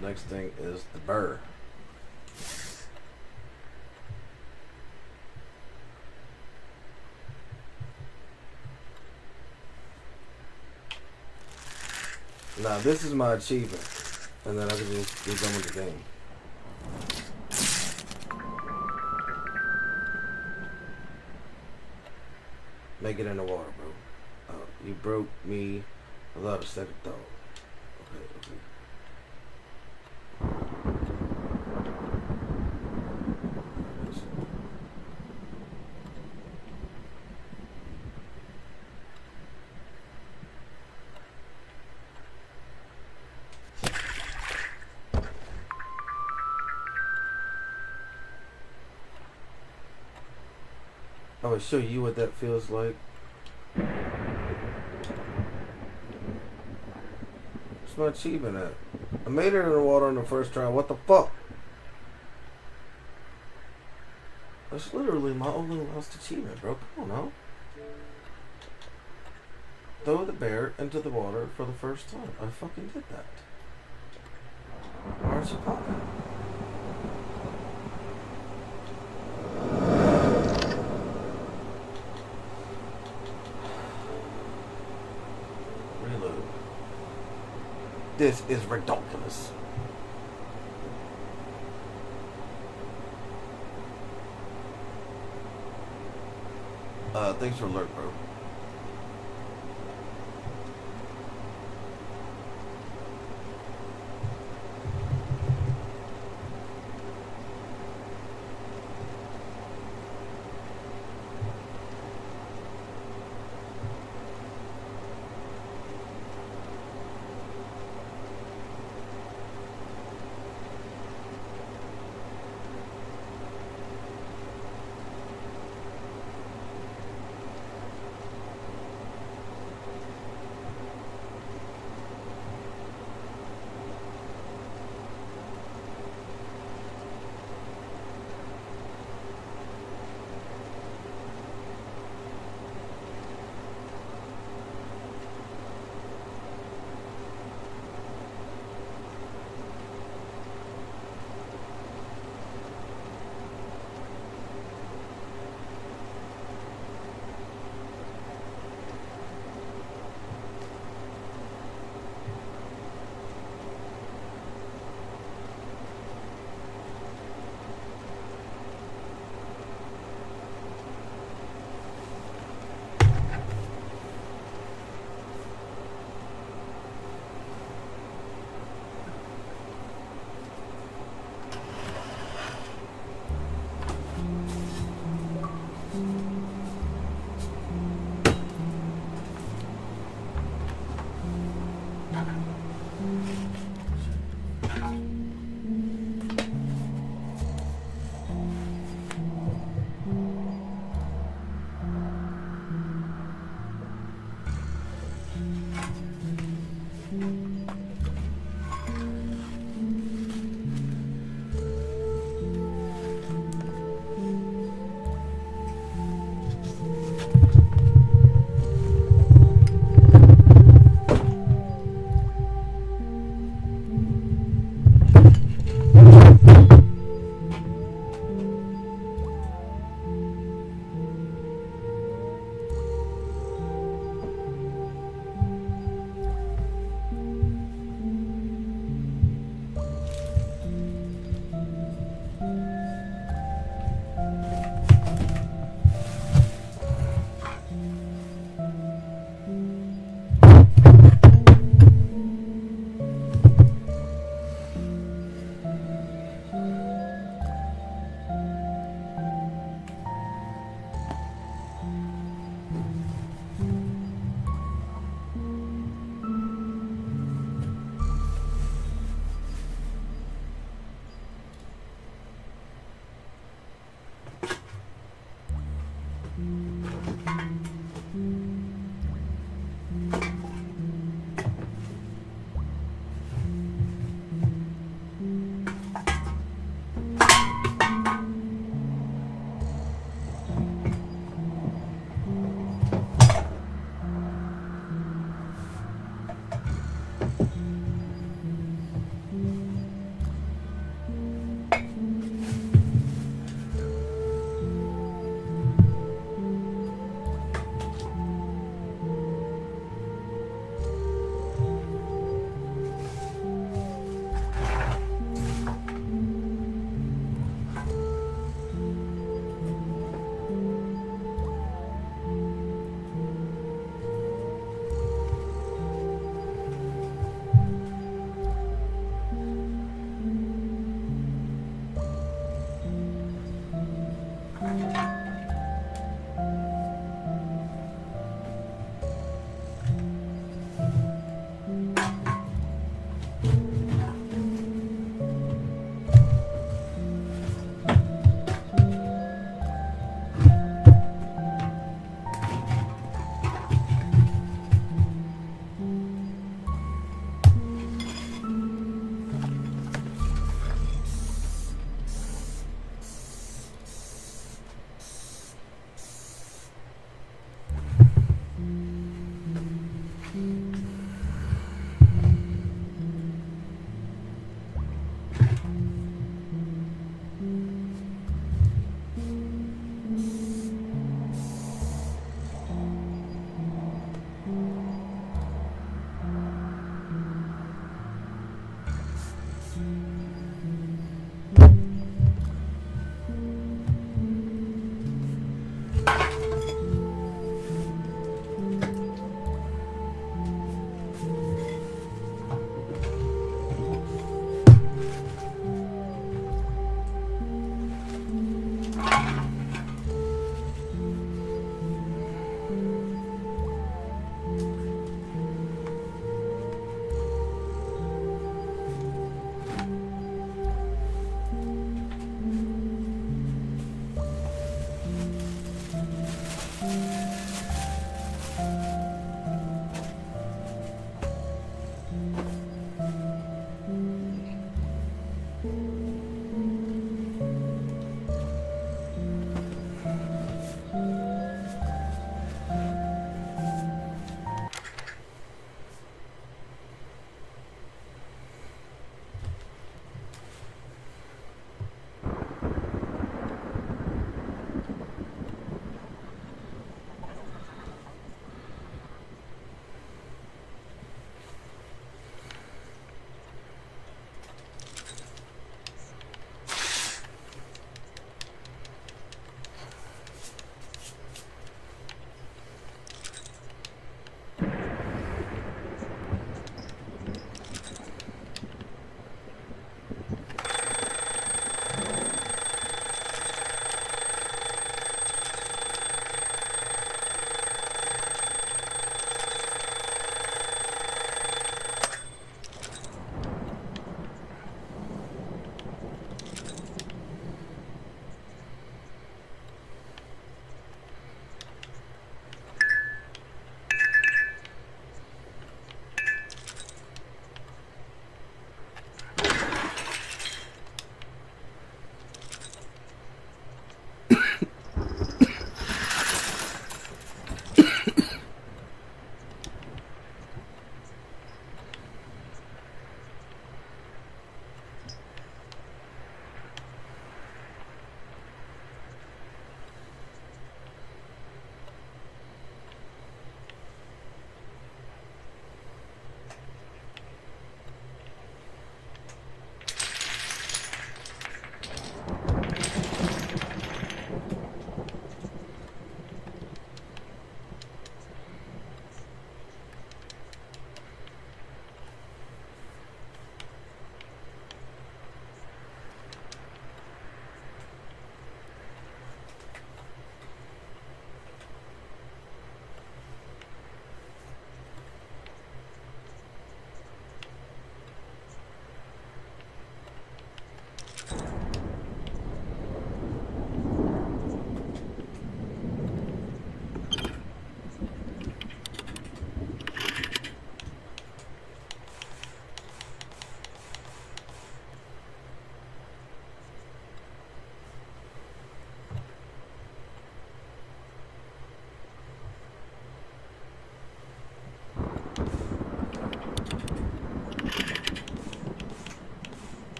Speaker 1: The next thing is the burr. Now this is my achievement, and then I can just be done with the game. Make it in the water, bro. You broke me without a second thought. Okay, okay. I will show you what that feels like. What's my achievement at? I made it in the water on the first try. What the fuck? That's literally my only lost achievement, bro. Come on now. Throw the bear into the water for the first time. I fucking did that. Why aren't you popping? Reload. This is ridiculous. Thanks for alert, bro.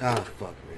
Speaker 1: Ah, fuck me.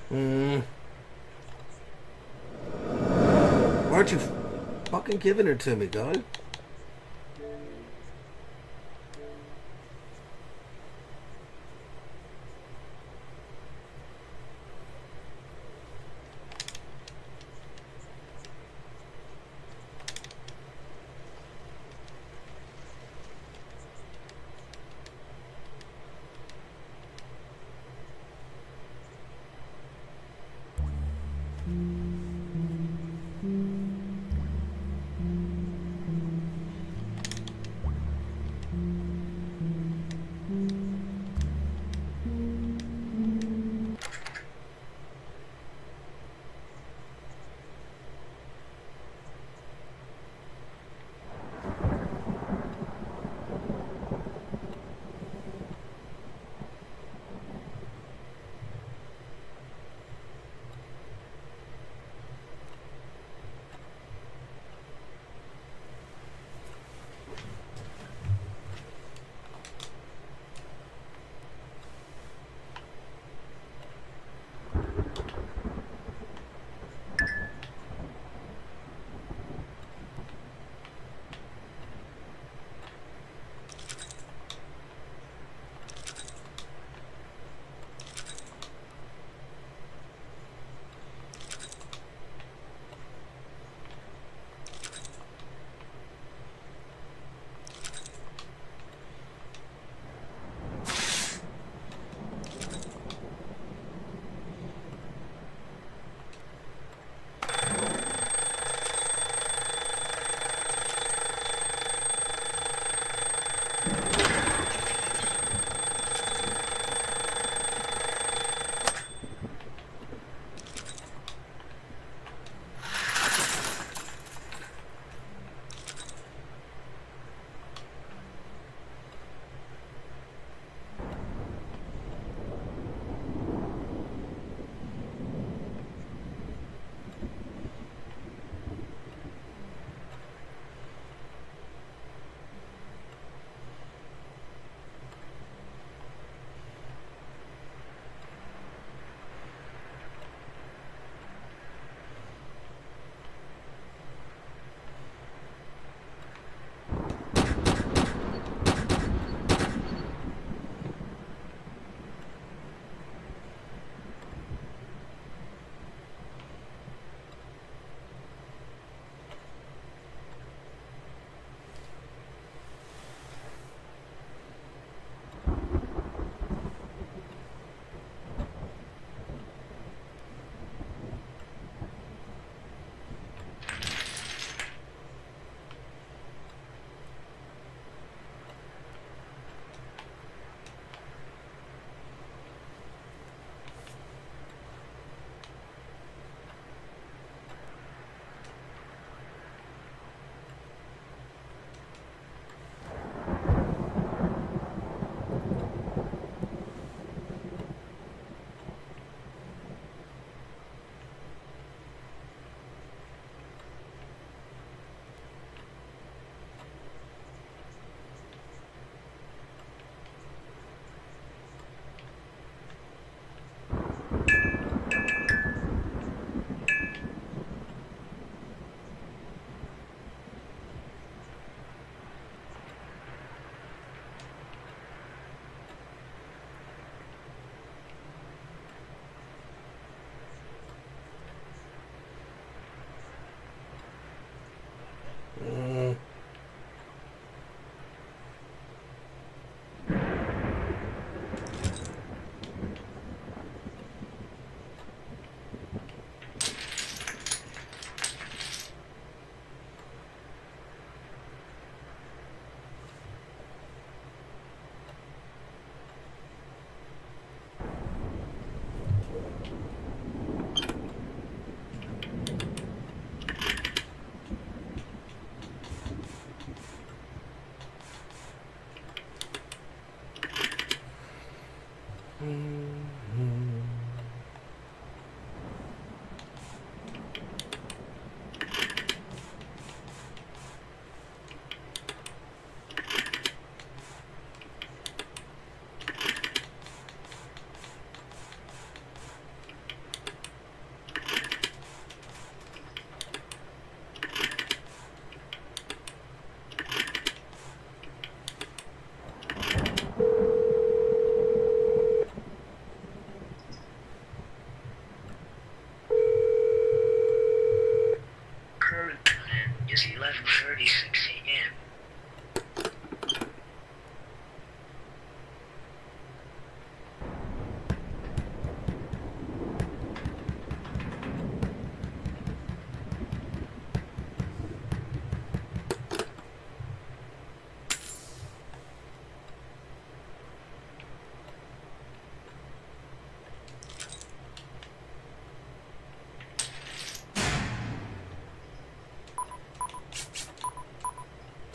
Speaker 1: Hmm. Why aren't you fucking giving it to me, dog?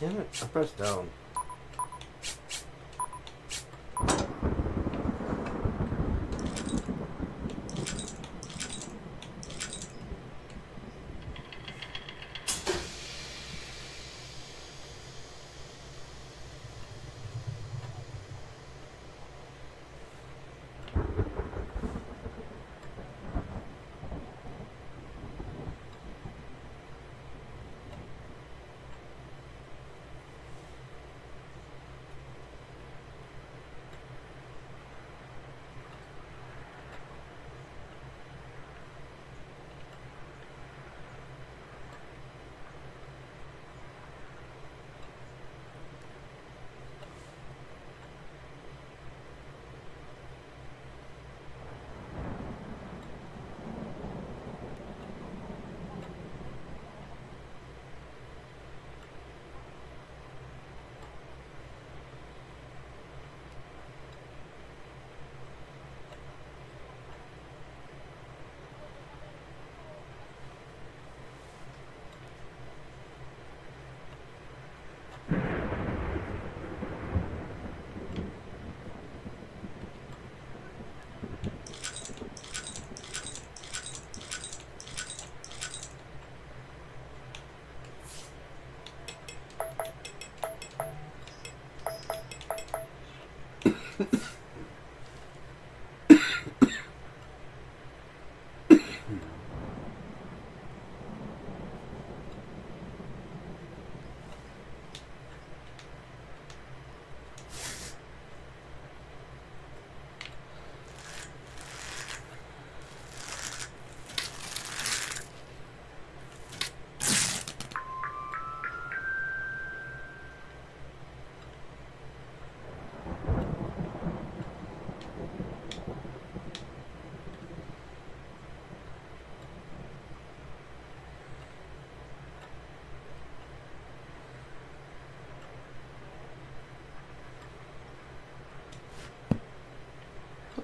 Speaker 1: Damn it, I pressed down.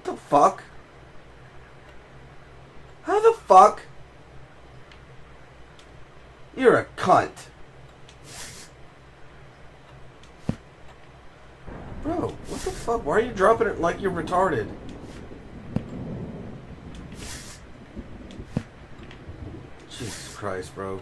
Speaker 1: What the fuck? How the fuck? You're a cunt. Bro, what the fuck? Why are you dropping it like you're retarded? Jesus Christ, bro.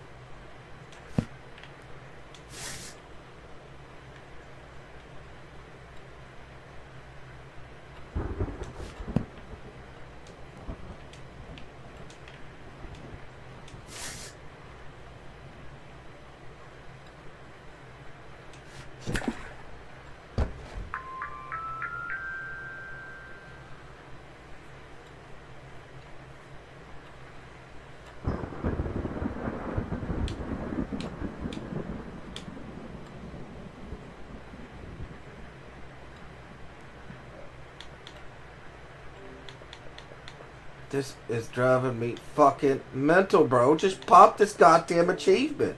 Speaker 1: This is driving me fucking mental, bro. Just pop this goddamn achievement.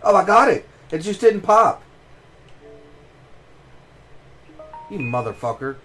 Speaker 1: Oh, I got it. It just didn't pop. You motherfucker.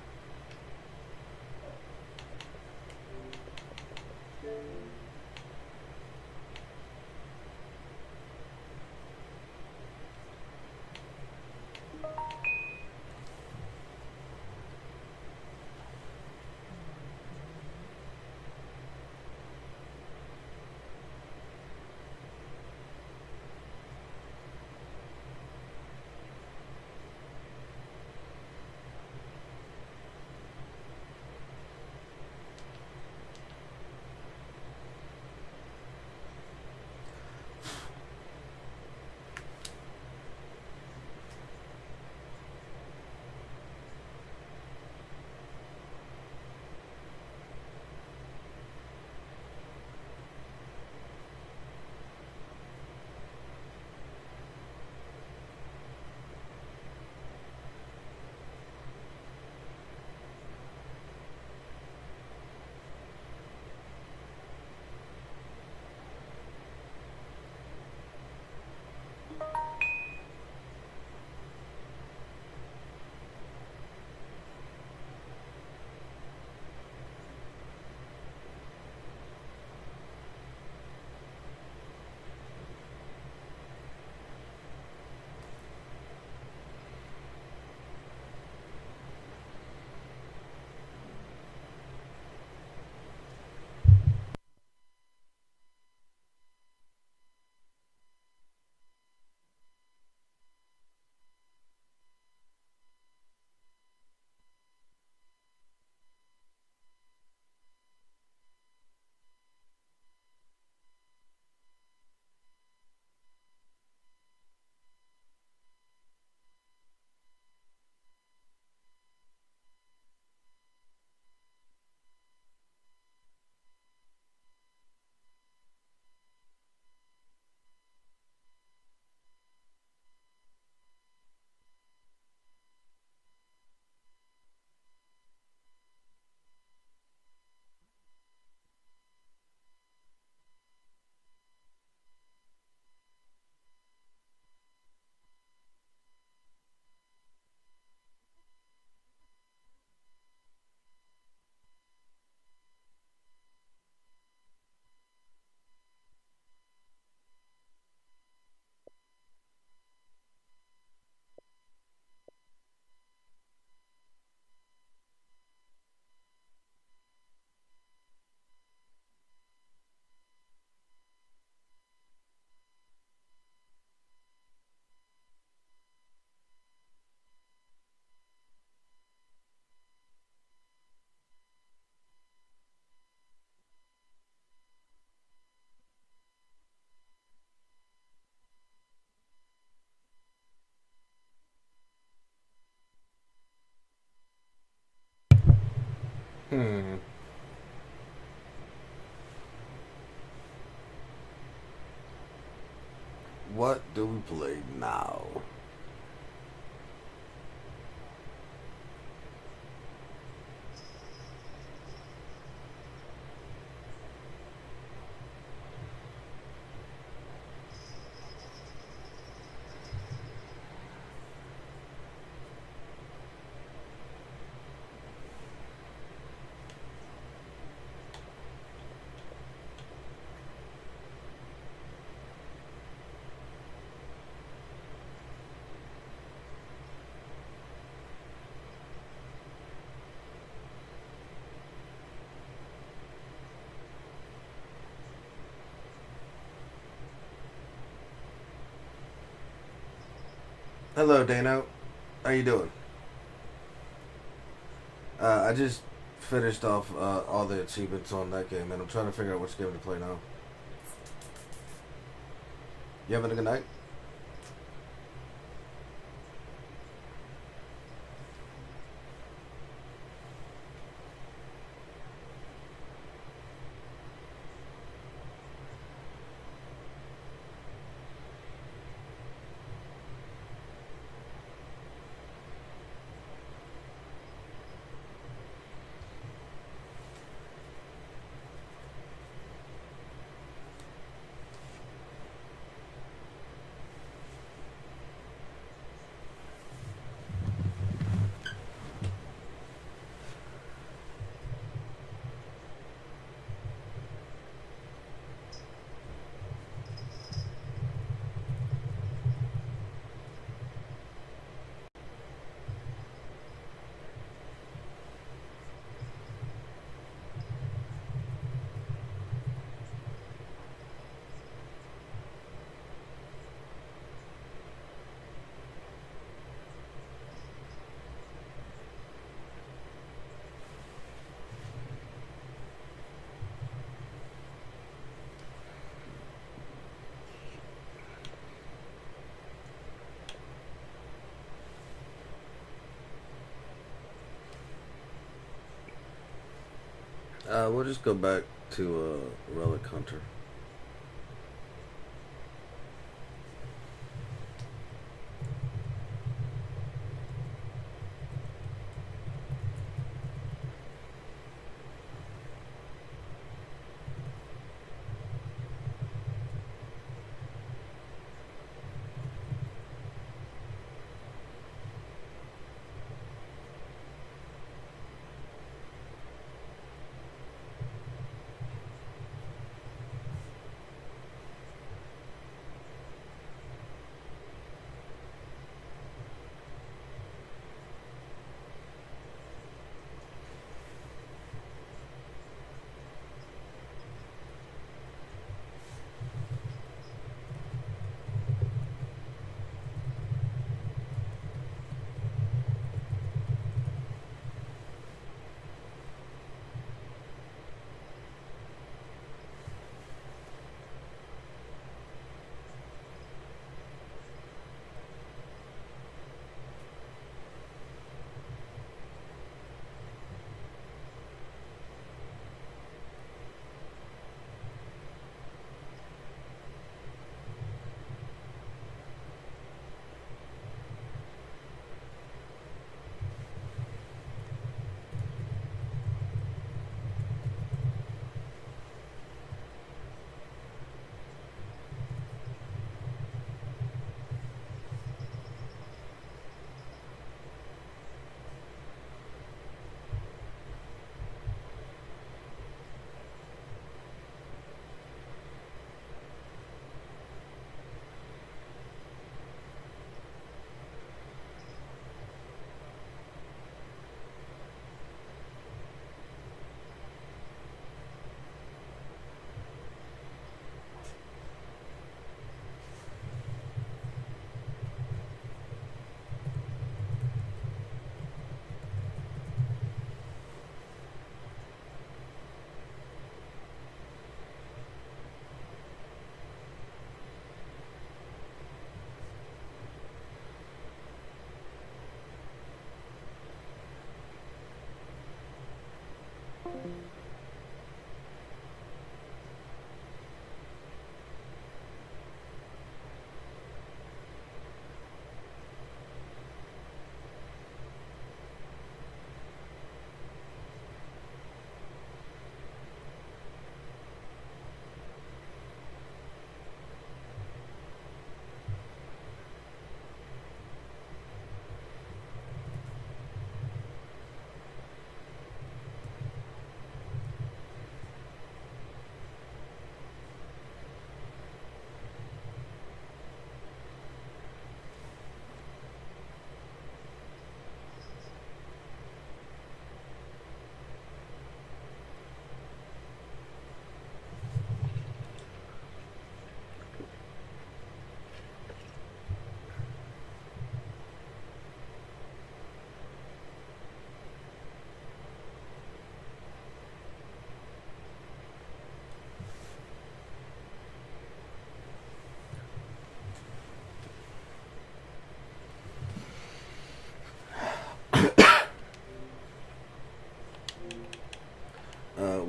Speaker 1: What do we play now? Hello, Dano. How you doing? I just finished off all the achievements on that game, and I'm trying to figure out which game to play now. You having a good night? We'll just go back to Relic Hunter.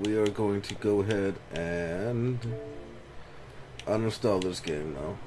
Speaker 1: We are going to go ahead and uninstall this game now.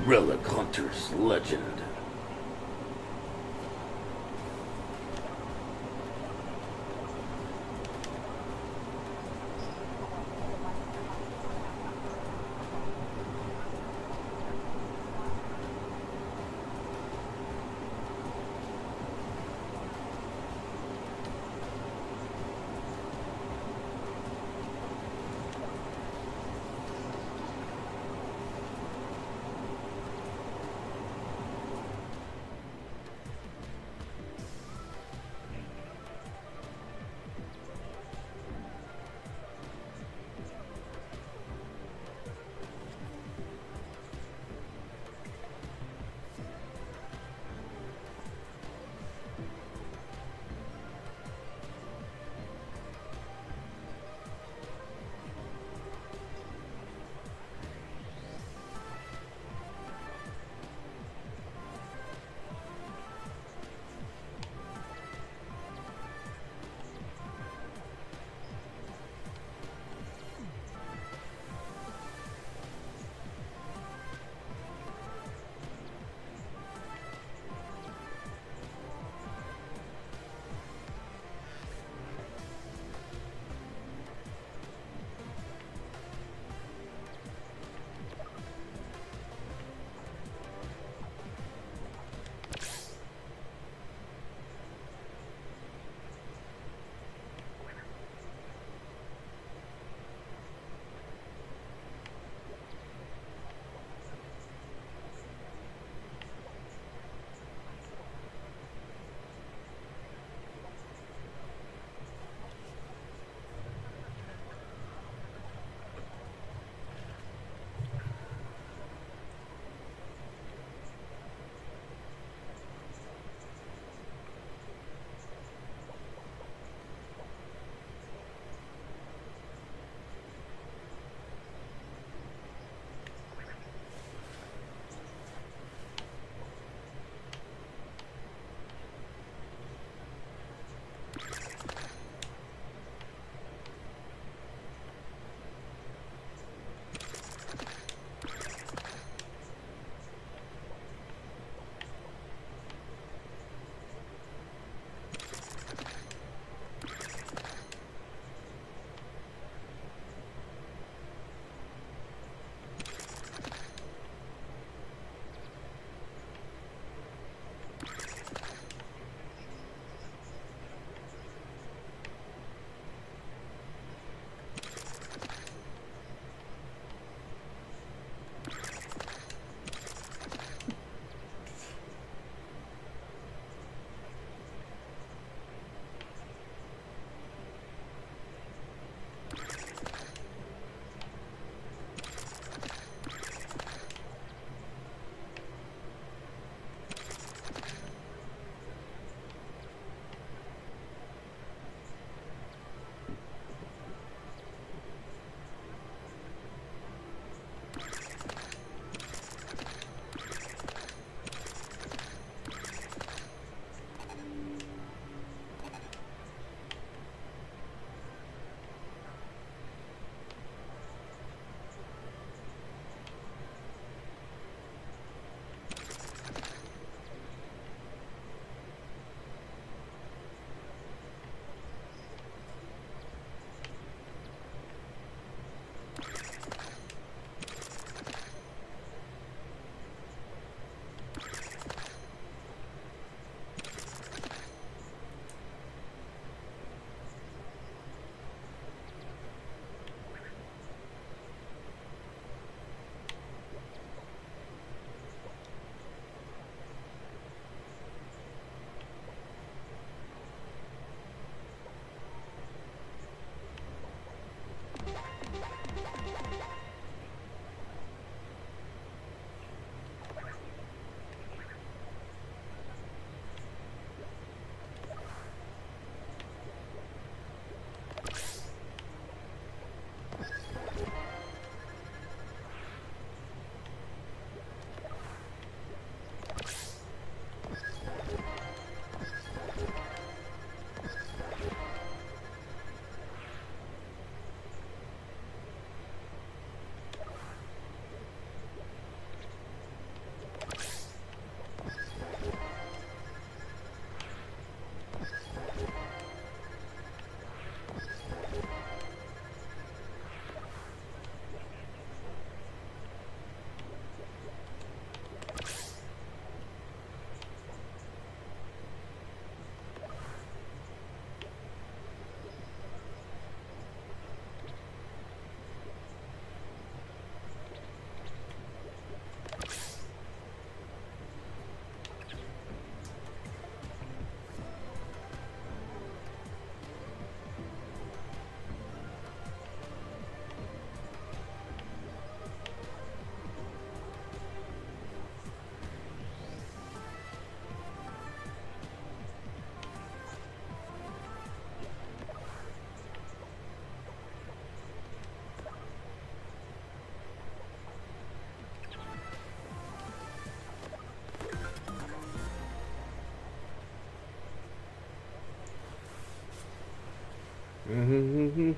Speaker 1: Relic Hunter's Legend.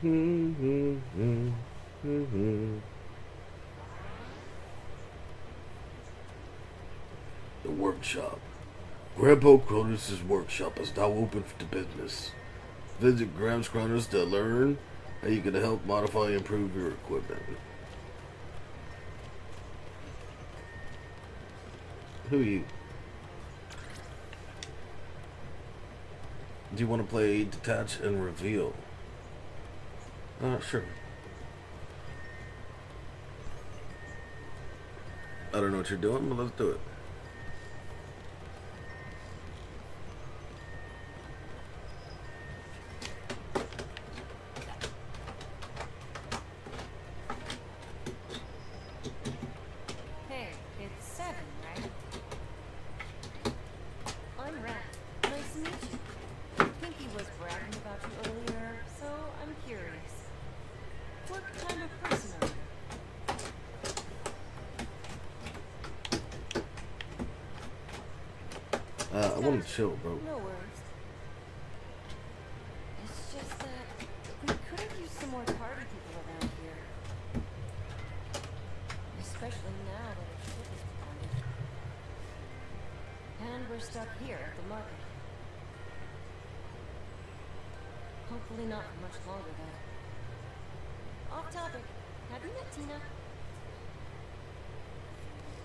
Speaker 1: The workshop. Grandpa Cronus' workshop is now open to business. Visit Gramps Cronus to learn how you can help modify and improve your equipment. Who are you? Do you want to play Detach and Reveal? Sure. I don't know what you're doing, but let's do it.
Speaker 5: Hey, it's 7, right? I'm Rat. Nice to meet you. Pinky was bragging about you earlier, so I'm curious. What kind of person are you?
Speaker 1: I want to chill, bro.
Speaker 5: No worries. It's just that we could have used some more party people around here. Especially now that our ship is funded. And we're stuck here at the market. Hopefully not for much longer, though. Off topic. Have you met Tina?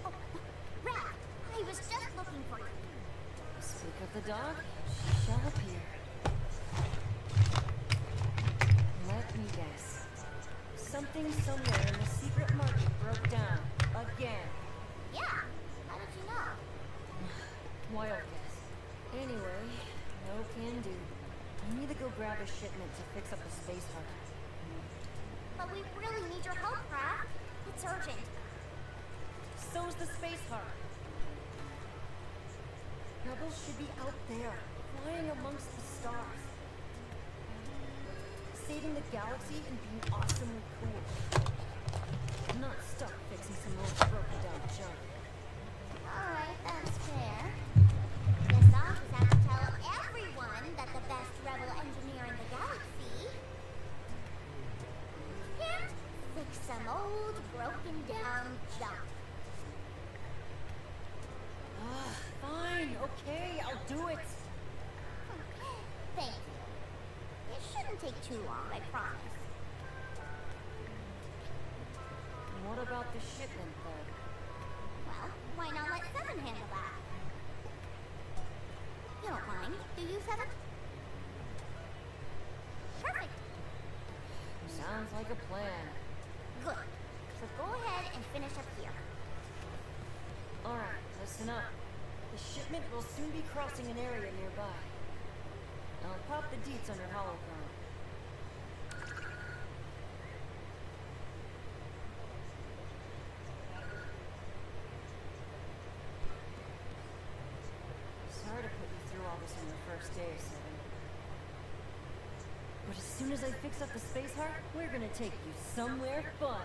Speaker 6: Oh, Rat, I was just looking for you.
Speaker 5: Speak of the dog, she shall appear. Let me guess. Something somewhere in the secret market broke down. Again.
Speaker 6: Yeah, how did you know?
Speaker 5: Wild guess. Anyway, no can do. I need to go grab a shipment to fix up the space hut.
Speaker 6: But we really need your help, Rat. It's urgent.
Speaker 5: So's the space hut. Rebels should be out there, flying amongst the stars. Saving the galaxy and being awesomely cool. I'm not stuck fixing some old broken down junk.
Speaker 6: Alright, that's fair. Guess I'll just have to tell everyone that the best rebel engineer in the galaxy can't fix some old broken down junk.
Speaker 5: Fine, okay, I'll do it.
Speaker 6: Thank you. It shouldn't take too long, I promise.
Speaker 5: What about the shipment, though?
Speaker 6: Well, why not let Seven handle that? You don't mind, do you, Seven? Perfect.
Speaker 5: Sounds like a plan.
Speaker 6: Good. So go ahead and finish up here.
Speaker 5: Alright, listen up. The shipment will soon be crossing an area nearby. I'll pop the deets on your holocron. Sorry to put you through all this on your first day, Seven. But as soon as I fix up the space heart, we're gonna take you somewhere fun.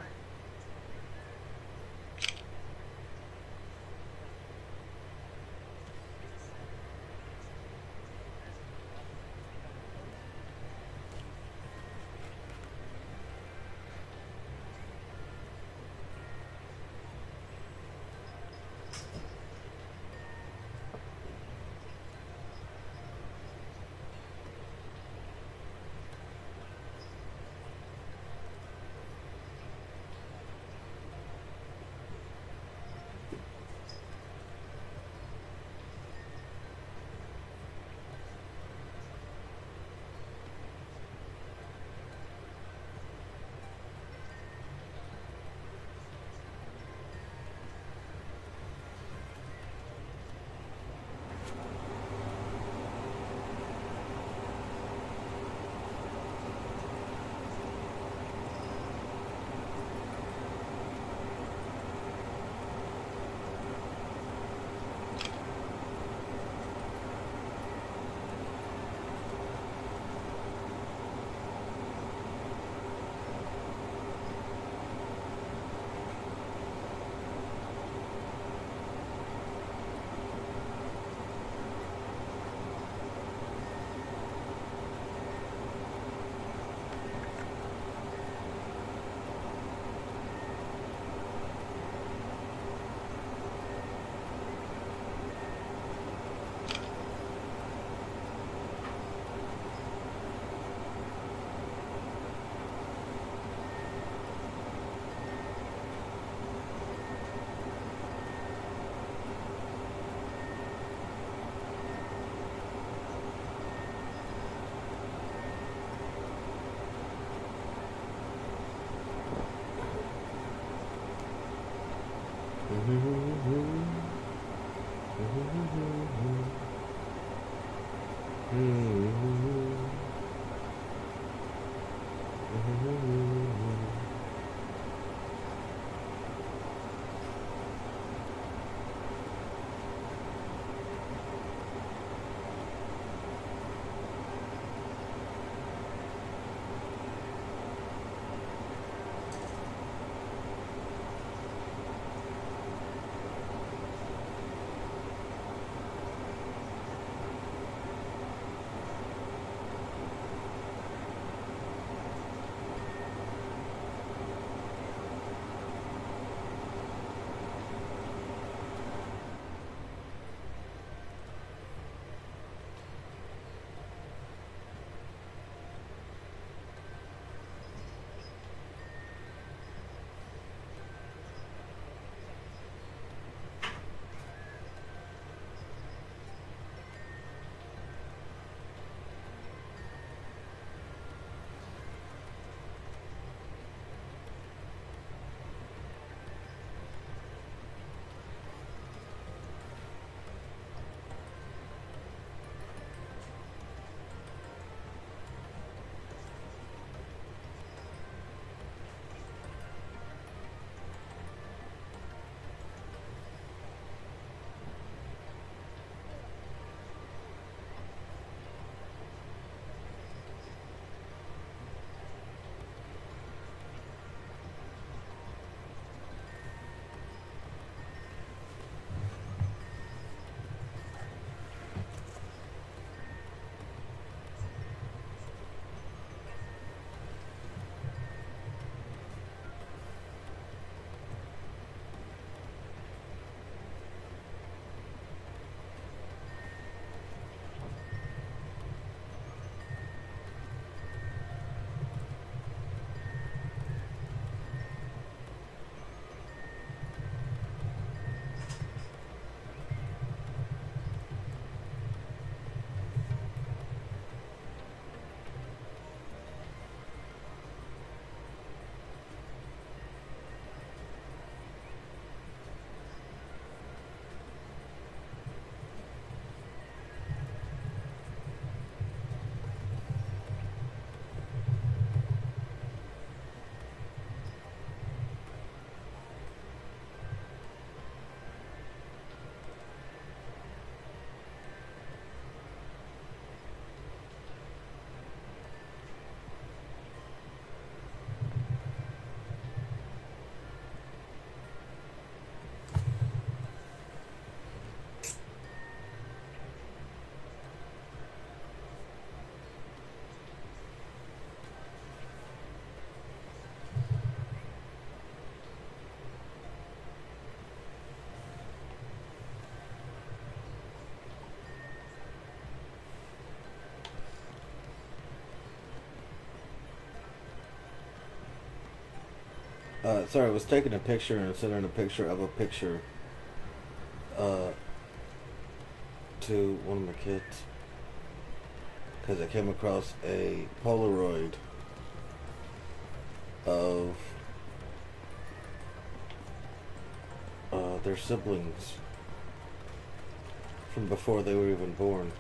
Speaker 1: Sorry, I was taking a picture and sending a picture of a picture uh, to one of my kids because I came across a Polaroid of their siblings from before they were even born.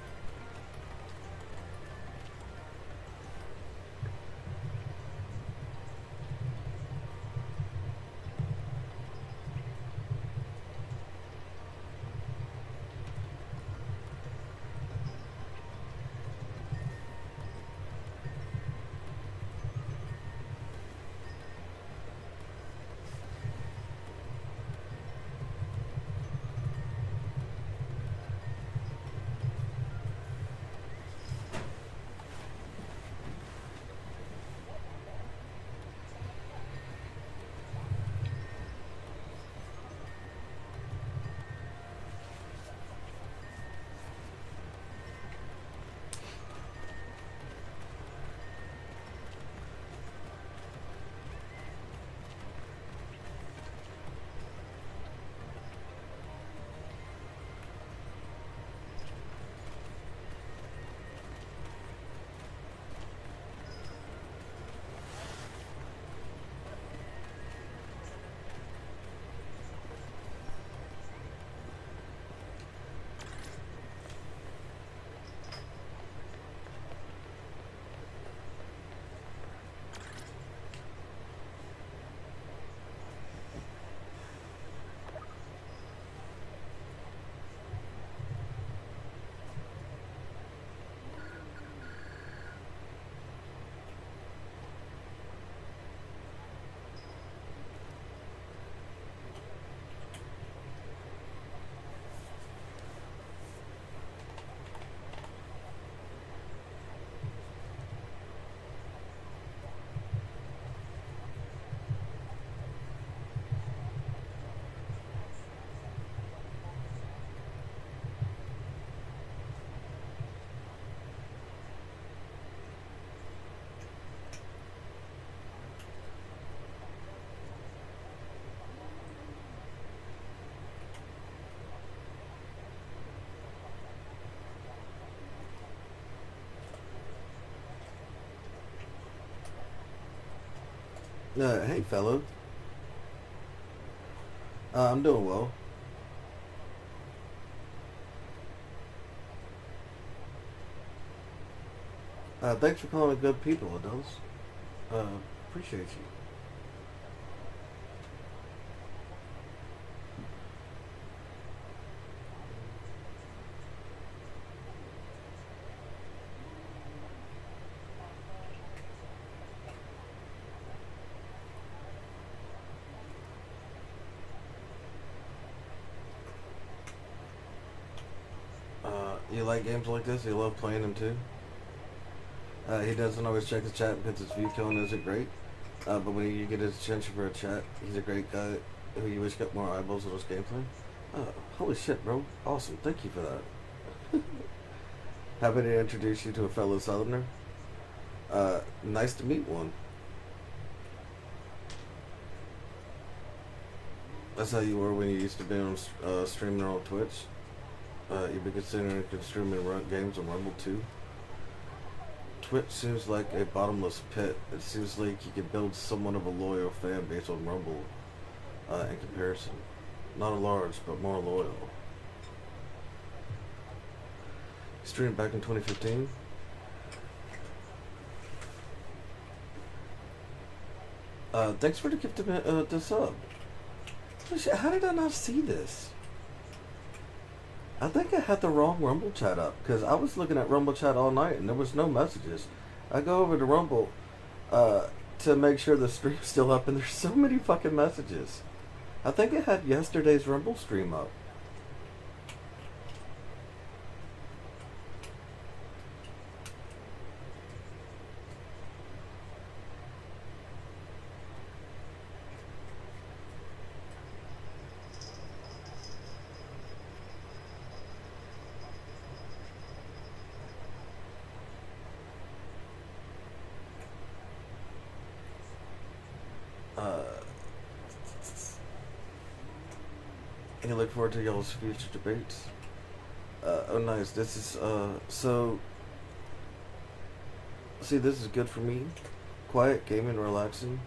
Speaker 1: Hey, fellow. I'm doing well. Thanks for calling good people, adults. Appreciate you. You like games like this? You love playing them too? He doesn't always check the chat because his view count isn't great. But when you get his attention for a chat, he's a great guy who you wish got more eyeballs on his gameplay. Holy shit, bro. Awesome. Thank you for that. Happy to introduce you to a fellow Southerner. Nice to meet one. That's how you were when you used to be on streaming on Twitch. You've been considering streaming games on Rumble too. Twitch seems like a bottomless pit. It seems like you could build somewhat of a loyal fan base on Rumble in comparison. Not a large, but more loyal. Streamed back in 2015. Thanks for the gift of the sub. How did I not see this? I think I had the wrong Rumble chat up because I was looking at Rumble chat all night and there was no messages. I go over to Rumble to make sure the stream's still up and there's so many fucking messages. I think I had yesterday's Rumble stream up. I look forward to y'all's future debates. Oh nice, this is, so, see this is good for me. Quiet, gaming, relaxing.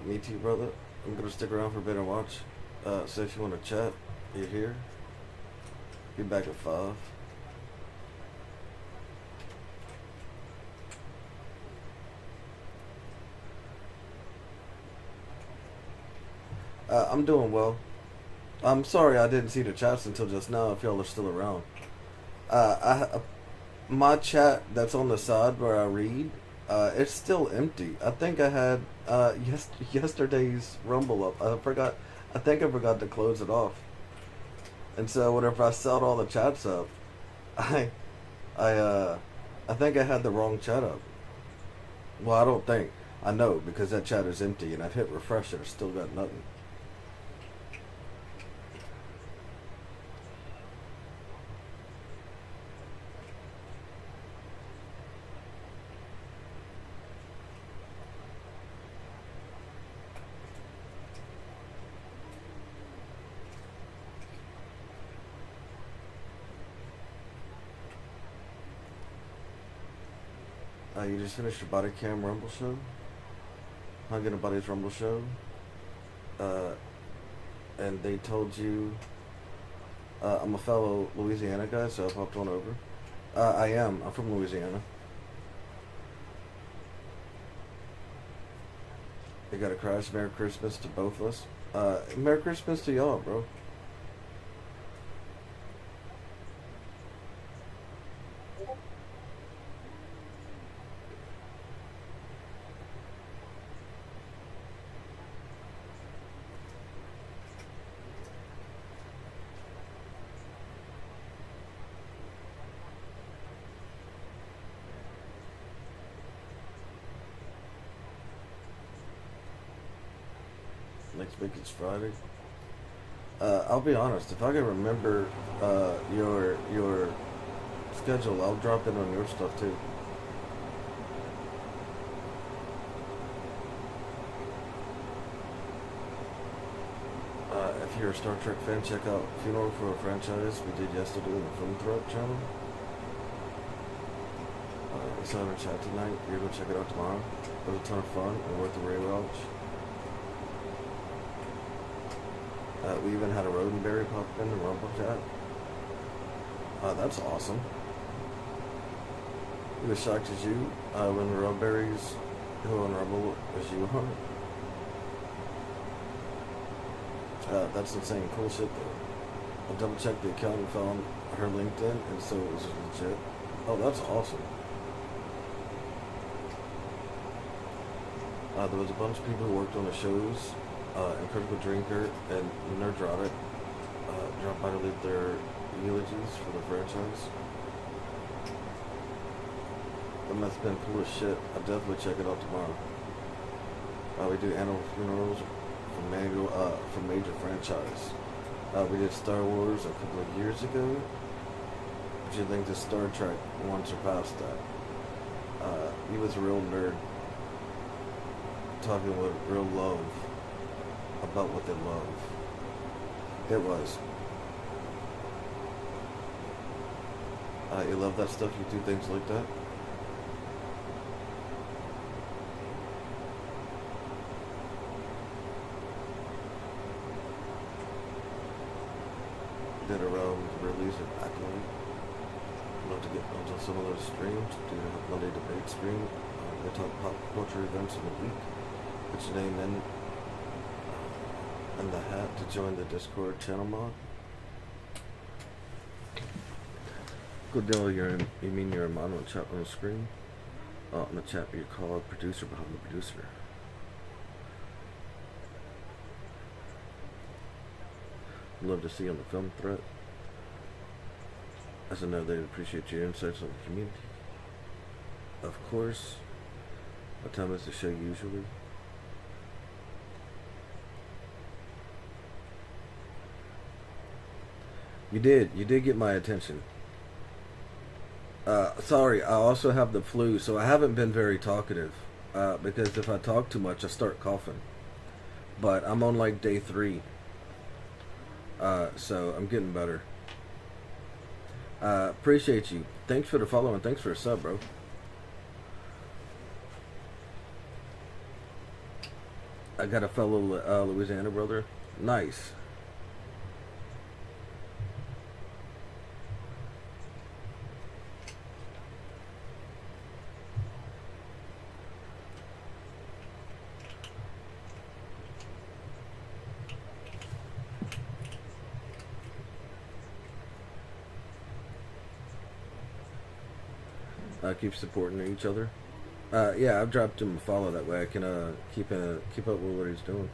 Speaker 1: Me too, brother. I'm gonna stick around for a bit and watch. So if you want to chat, you're here. Be back at 5. I'm doing well. I'm sorry I didn't see the chats until just now if y'all are still around. My chat that's on the side where I read, it's still empty. I think I had yesterday's Rumble up. I think I forgot to close it off. And so whenever I set all the chats up, I think I had the wrong chat up. Well, I don't think. I know because that chat is empty and I've hit refresh and it's still got nothing. You just finished your body cam Rumble show? Hung in a buddy's Rumble show. And they told you I'm a fellow Louisiana guy, so I popped on over. I am. I'm from Louisiana. You got a crash. Merry Christmas to both of us. Merry Christmas to y'all, bro. Next week it's Friday. I'll be honest, if I can remember your schedule, I'll drop in on your stuff too. If you're a Star Trek fan, check out Funeral for a Franchise we did yesterday on the Film Threat channel. saw in the chat tonight. You're gonna check it out tomorrow. It was a ton of fun and worth the rewatch. We even had a Roddenberry pop in the Rumble chat. That's awesome. He was shocked as you when the Roddenberries who on Rumble as you are. That's insane. Cool shit though. I double checked the account and found her LinkedIn, and so it was legit. Oh, that's awesome. There was a bunch of people who worked on the shows. Incredible Drinker and Nerdrotic dropped by to leave their eulogies for the franchise. That must have been cool as shit. I'll definitely check it out tomorrow. We do annual funerals for major franchise. We did Star Wars a couple of years ago. But you think the Star Trek one surpassed that? He was a real nerd, talking with real love about what they love. It was. You love that stuff? You do things like that? Did around the release of Acolyte. Love to get onto some of those streams. Do a Monday debate stream. They talk pop culture events in the week. Put your name in the hat to join the Discord channel mod. Good deal. You mean you're a mod on the chat on the screen? On the chat, you call a producer behind the producer. Love to see you on the film threat. As I know, they appreciate your insights on the community. Of course. What time is the show usually? You did get my attention. Sorry, I also have the flu, so I haven't been very talkative. Because if I talk too much, I start coughing. But I'm on like day 3. So I'm getting better. Appreciate you. Thanks for the follow and thanks for the sub, bro. I got a fellow Louisiana brother. Nice. Keep supporting each other. Yeah, I've dropped him a follow that way I can keep up with what he's doing.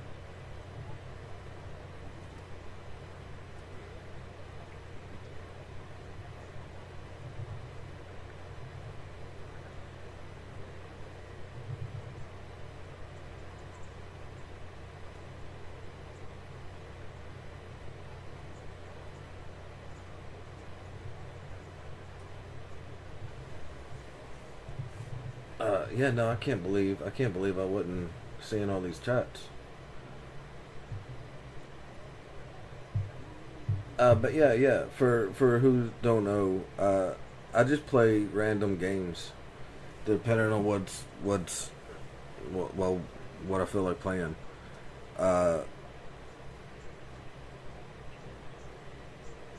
Speaker 1: Yeah, no, I can't believe I wasn't seeing all these chats. But yeah, for who don't know, I just play random games, depending on what I feel like playing. And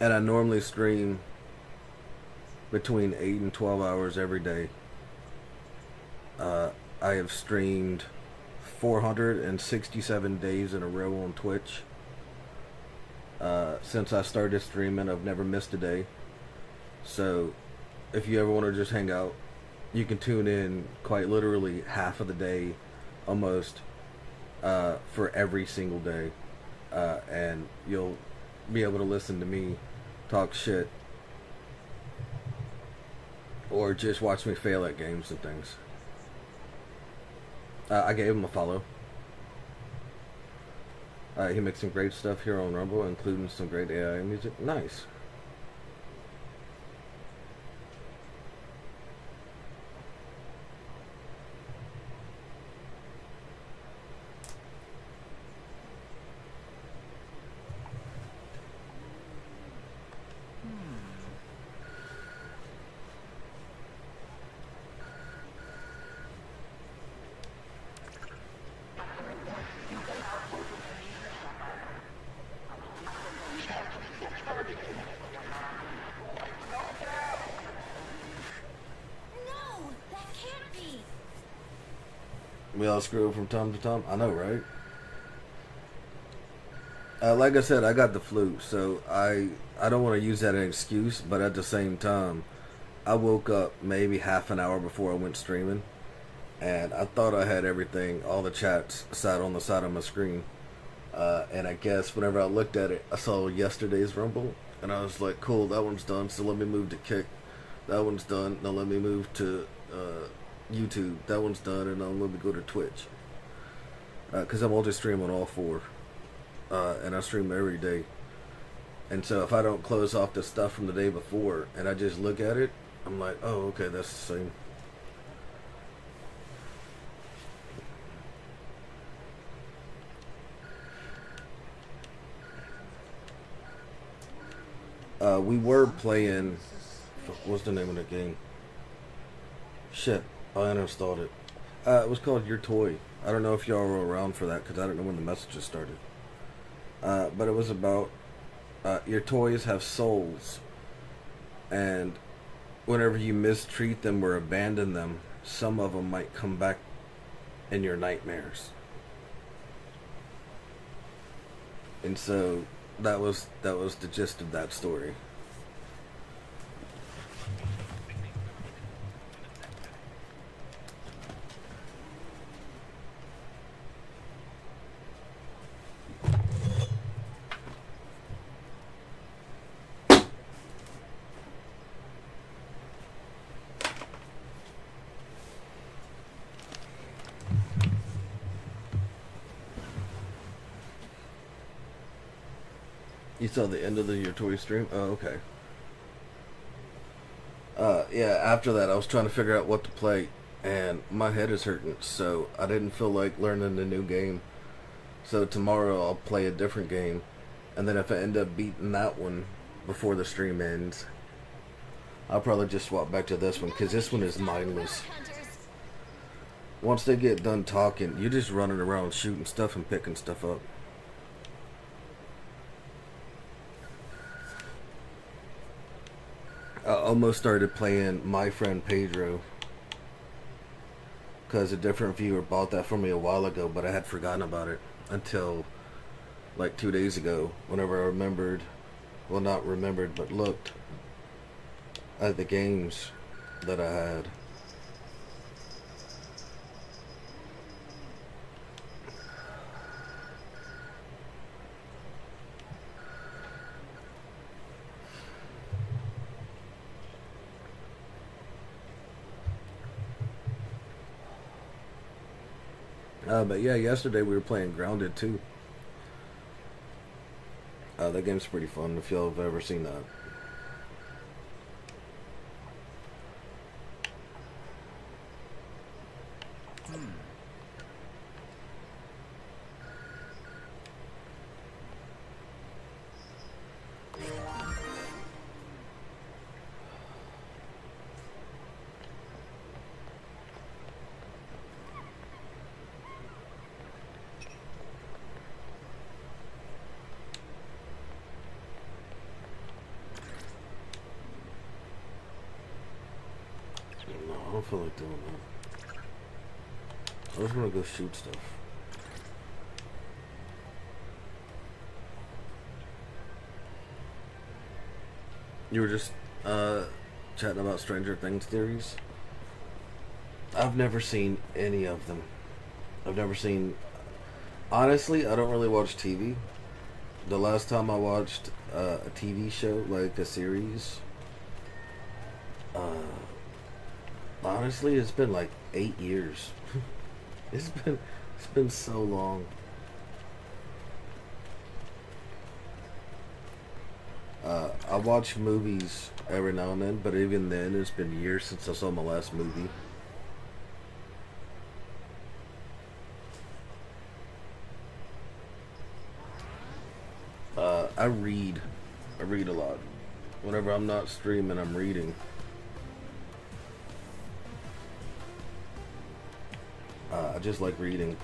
Speaker 1: I normally stream between 8 and 12 hours every day. I have streamed 467 days in a row on Twitch. Since I started streaming, I've never missed a day. So, if you ever want to just hang out, you can tune in quite literally half of the day, almost, for every single day. And you'll be able to listen to me talk shit. Or just watch me fail at games and things. I gave him a follow. He makes some great stuff here on Rumble, including some great AI music. Nice. We all screw up from time to time. I know, right? Like I said, I got the flu, so I don't want to use that as an excuse, but at the same time, I woke up maybe half an hour before I went streaming, and I thought I had everything, all the chats sat on the side of my screen, and I guess whenever I looked at it, I saw yesterday's Rumble, and I was like, cool, that one's done, so let me move to Kick. That one's done, now let me move to YouTube. That one's done, and now let me go to Twitch. Because I'm multi-stream on all four. And I stream every day. And so if I don't close off the stuff from the day before and I just look at it, I'm like, oh, okay, that's the same. We were playing, what's the name of the game? Shit, I uninstalled it. It was called Your Toy. I don't know if y'all were around for that because I don't know when the messages started. But it was about your toys have souls, and whenever you mistreat them or abandon them, some of them might come back in your nightmares. And so that was the gist of that story. You saw the end of your toy stream? Oh, okay. Yeah, after that I was trying to figure out what to play, and my head is hurting, so I didn't feel like learning a new game. So tomorrow I'll play a different game, and then if I end up beating that one before the stream ends, I'll probably just swap back to this one, because this one is mindless. Once they get done talking, you're just running around shooting stuff and picking stuff up. I almost started playing My Friend Pedro because a different viewer bought that for me a while ago, but I had forgotten about it until like 2 days ago, whenever I remembered, well, not remembered, but looked at the games that I had. But yeah, yesterday we were playing Grounded too. That game's pretty fun if y'all have ever seen that. I don't feel like doing that. I just want to go shoot stuff. You were just chatting about Stranger Things theories. I've never seen any of them. I've never seen... Honestly, I don't really watch TV. The last time I watched a TV show, like a series... honestly, it's been like 8 years. It's been so long. I watch movies every now and then, but even then, it's been years since I saw my last movie. I read a lot. Whenever I'm not streaming, I'm reading. I just like reading.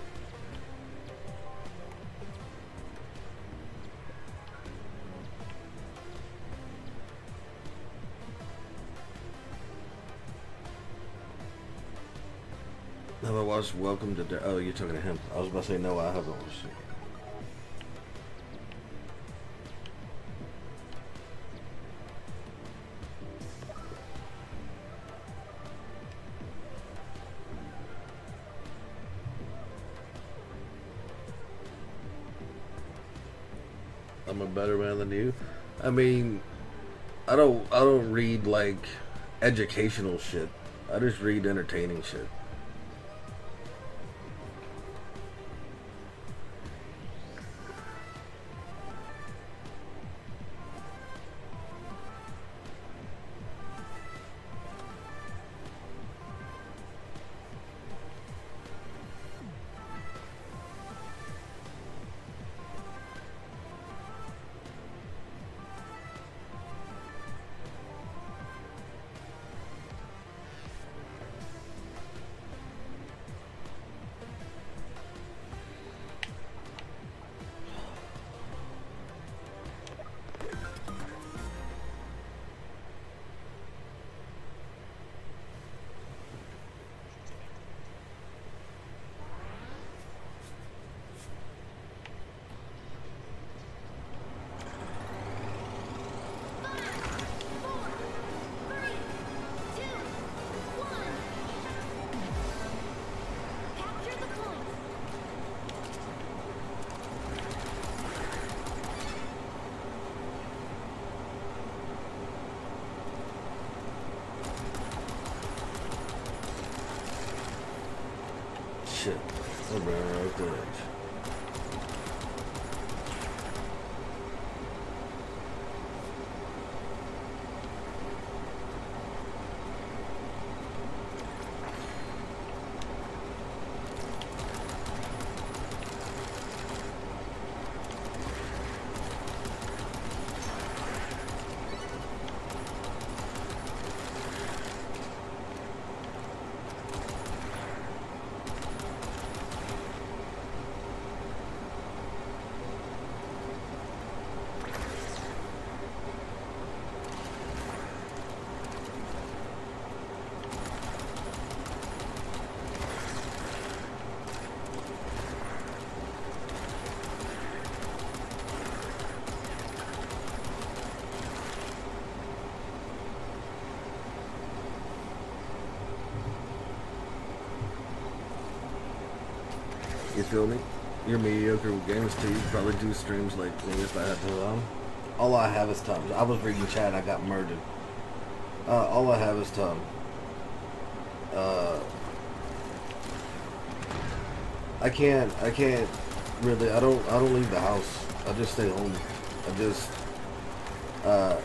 Speaker 1: Have I watched Welcome to Oh, you're talking to him. I was about to say no, I haven't watched it. I'm a better man than you. I mean, I don't read like educational shit. I just read entertaining shit.
Speaker 6: Capture the point.
Speaker 1: Shit. I ran right the edge. You feel me? You're mediocre with games too. You'd probably do streams like me if I had to. All I have is time. I was reading chat and I got murdered. All I have is time. I can't really, I don't leave the house. I just stay home. I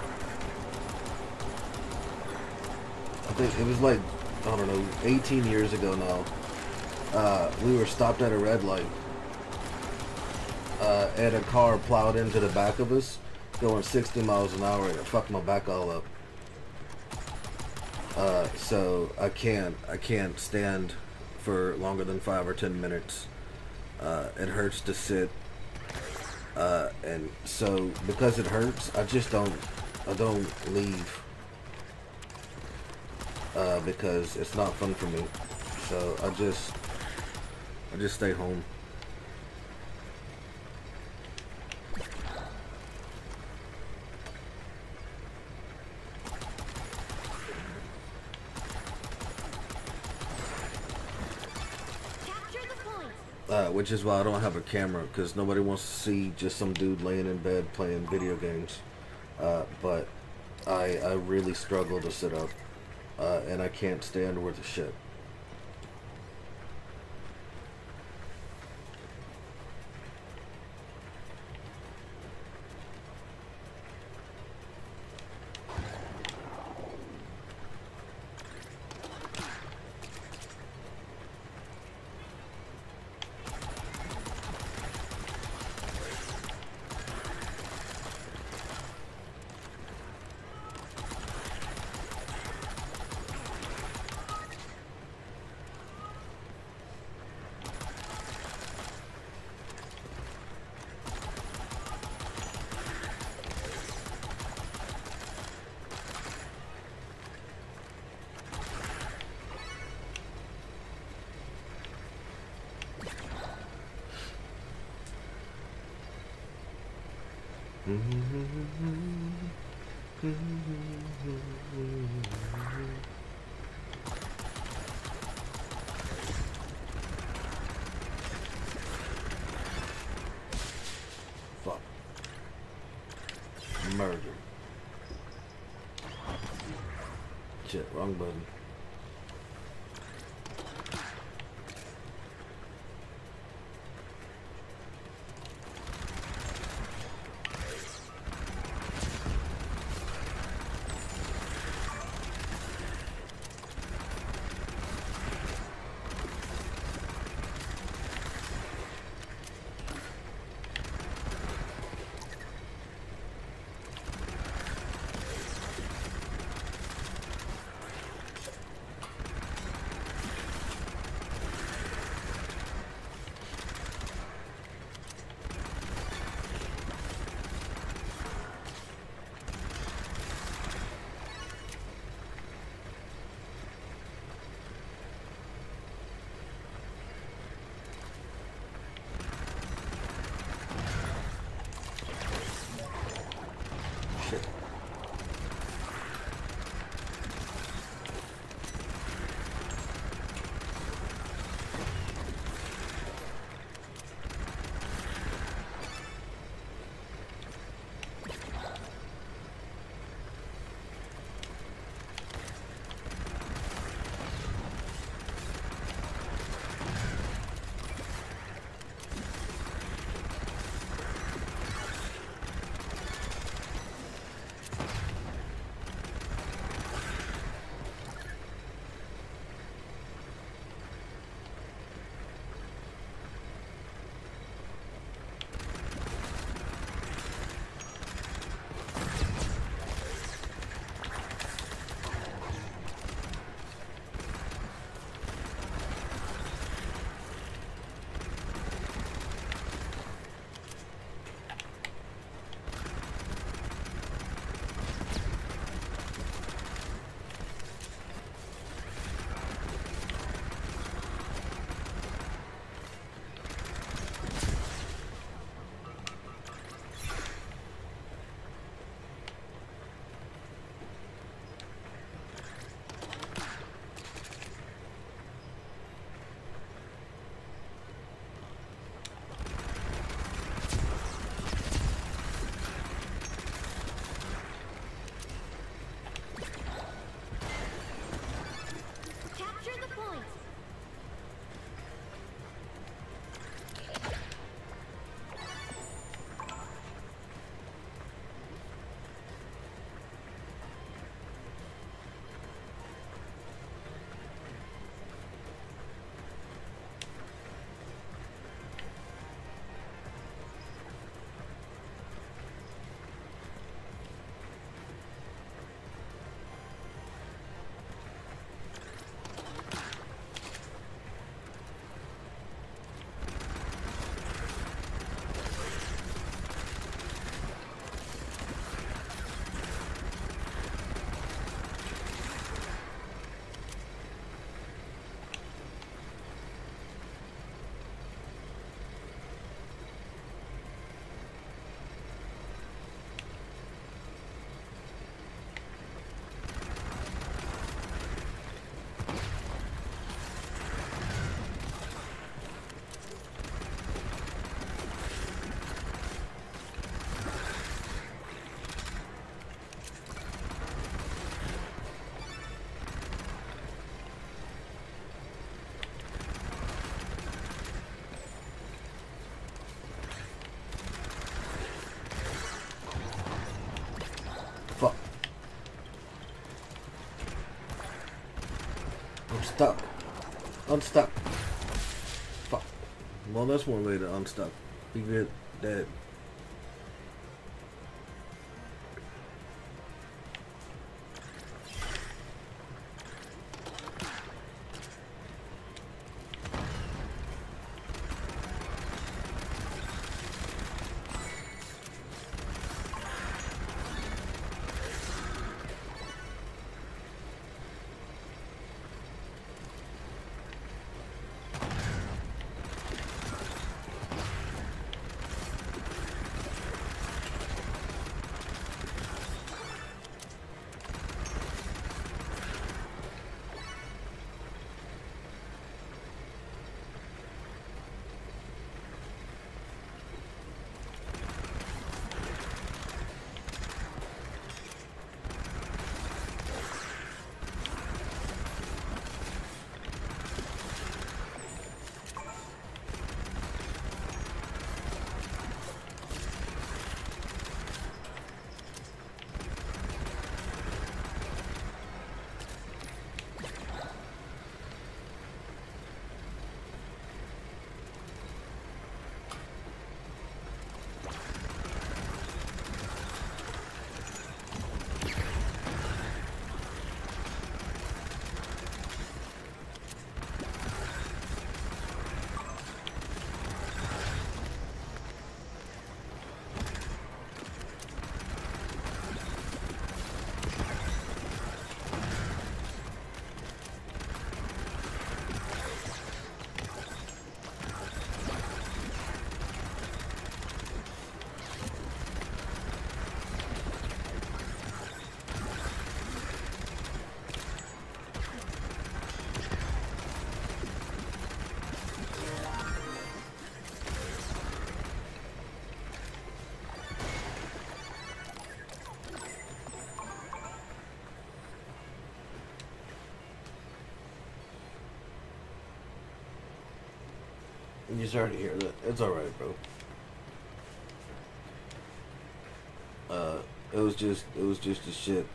Speaker 1: think it was like, I don't know, 18 years ago now. We were stopped at a red light, and a car plowed into the back of us, going 60 miles an hour, and it fucked my back all up. So I can't stand for longer than 5 or 10 minutes. It hurts to sit, and so because it hurts, I don't leave, because it's not fun for me. So I just stay home.
Speaker 6: Capture the point.
Speaker 1: Which is why I don't have a camera, because nobody wants to see just some dude laying in bed playing video games. But I really struggle to sit up, and I can't stand worth a shit. Fuck. Murder. Shit, wrong button. Shit.
Speaker 6: Capture the point.
Speaker 1: Fuck. I'm stuck. Unstuck. Fuck. Well, that's one way to unstuck. Be good. Dead. You sorry to hear that. It's alright, bro. It was just a shit.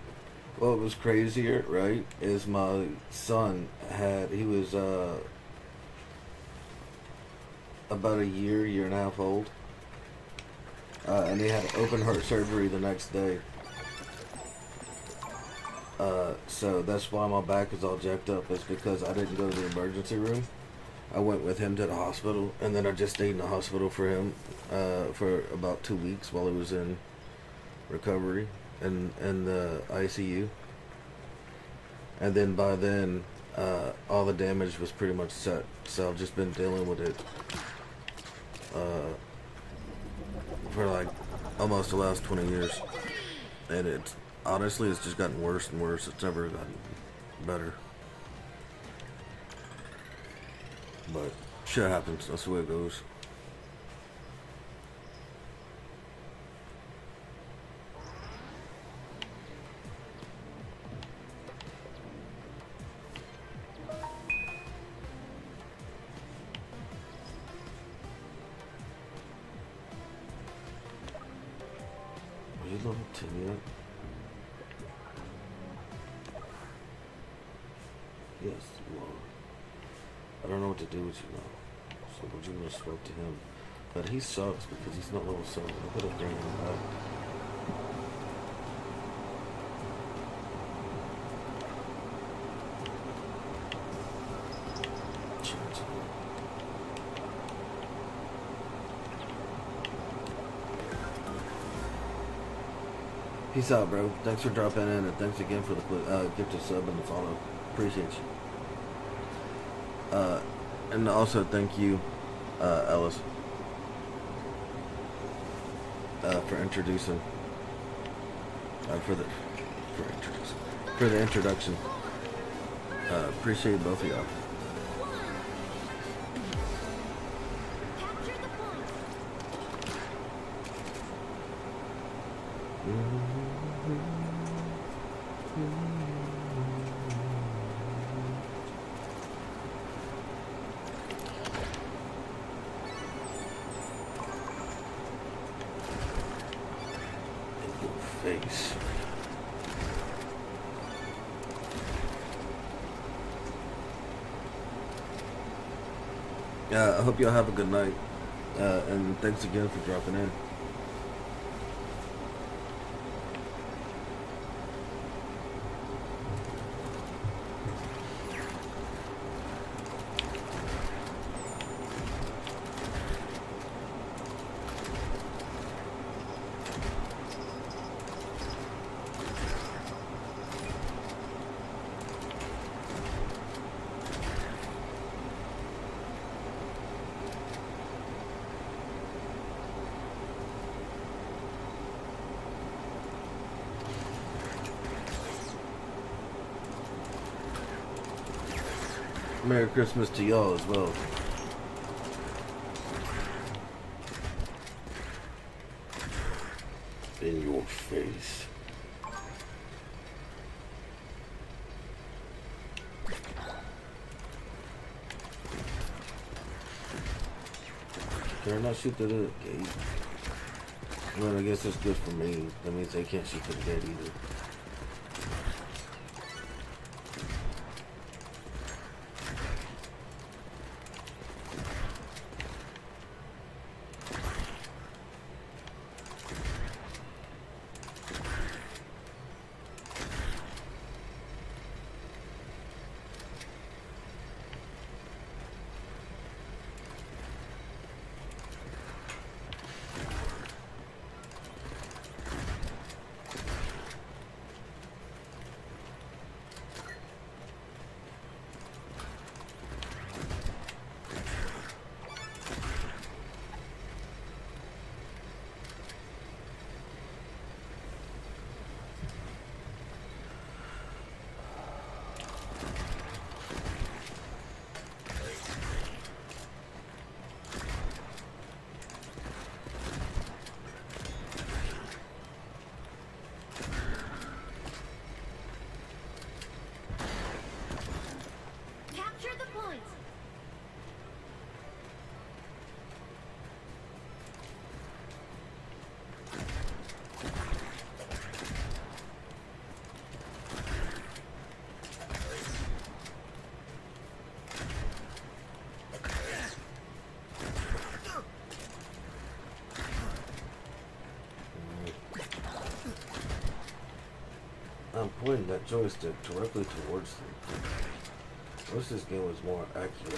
Speaker 1: What was crazier, right, is my son he was about a year and a half old. And he had open heart surgery the next day. So that's why my back is all jacked up. It's because I didn't go to the emergency room. I went with him to the hospital, and then I just stayed in the hospital for him for about 2 weeks while he was in recovery and the ICU. And then by then, all the damage was pretty much set. So I've just been dealing with it for like almost the last 20 years. And it's honestly, it's just gotten worse and worse. It's never gotten better. But shit happens. That's the way it goes. Are you level 10 yet? Yes, you are. I don't know what to do with you now. So we're just gonna swap to him. But he sucks because he's not level 7. I could have bring him back. Peace out, bro. Thanks for dropping in, and thanks again for the gifted sub and the follow. Appreciate you. And also thank you, Ellis, for introducing. For the introduction. Appreciate both of y'all.
Speaker 6: Capture the point.
Speaker 1: Face. I hope y'all have a good night, and thanks again for dropping in. Merry Christmas to y'all as well. In your face. Can I not shoot through the gate? Well, I guess that's good for me. That means they can't shoot through the gate either. I'm pointing that joystick directly towards them. I wish this game was more accurate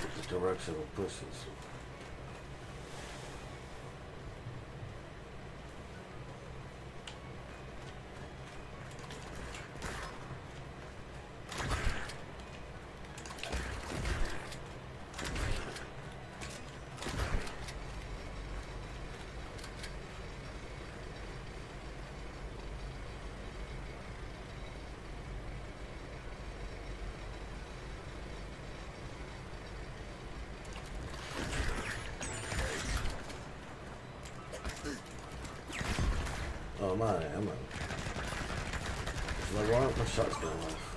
Speaker 1: with the direction it pushes. Oh my ammo. It's like, why aren't my shots going off?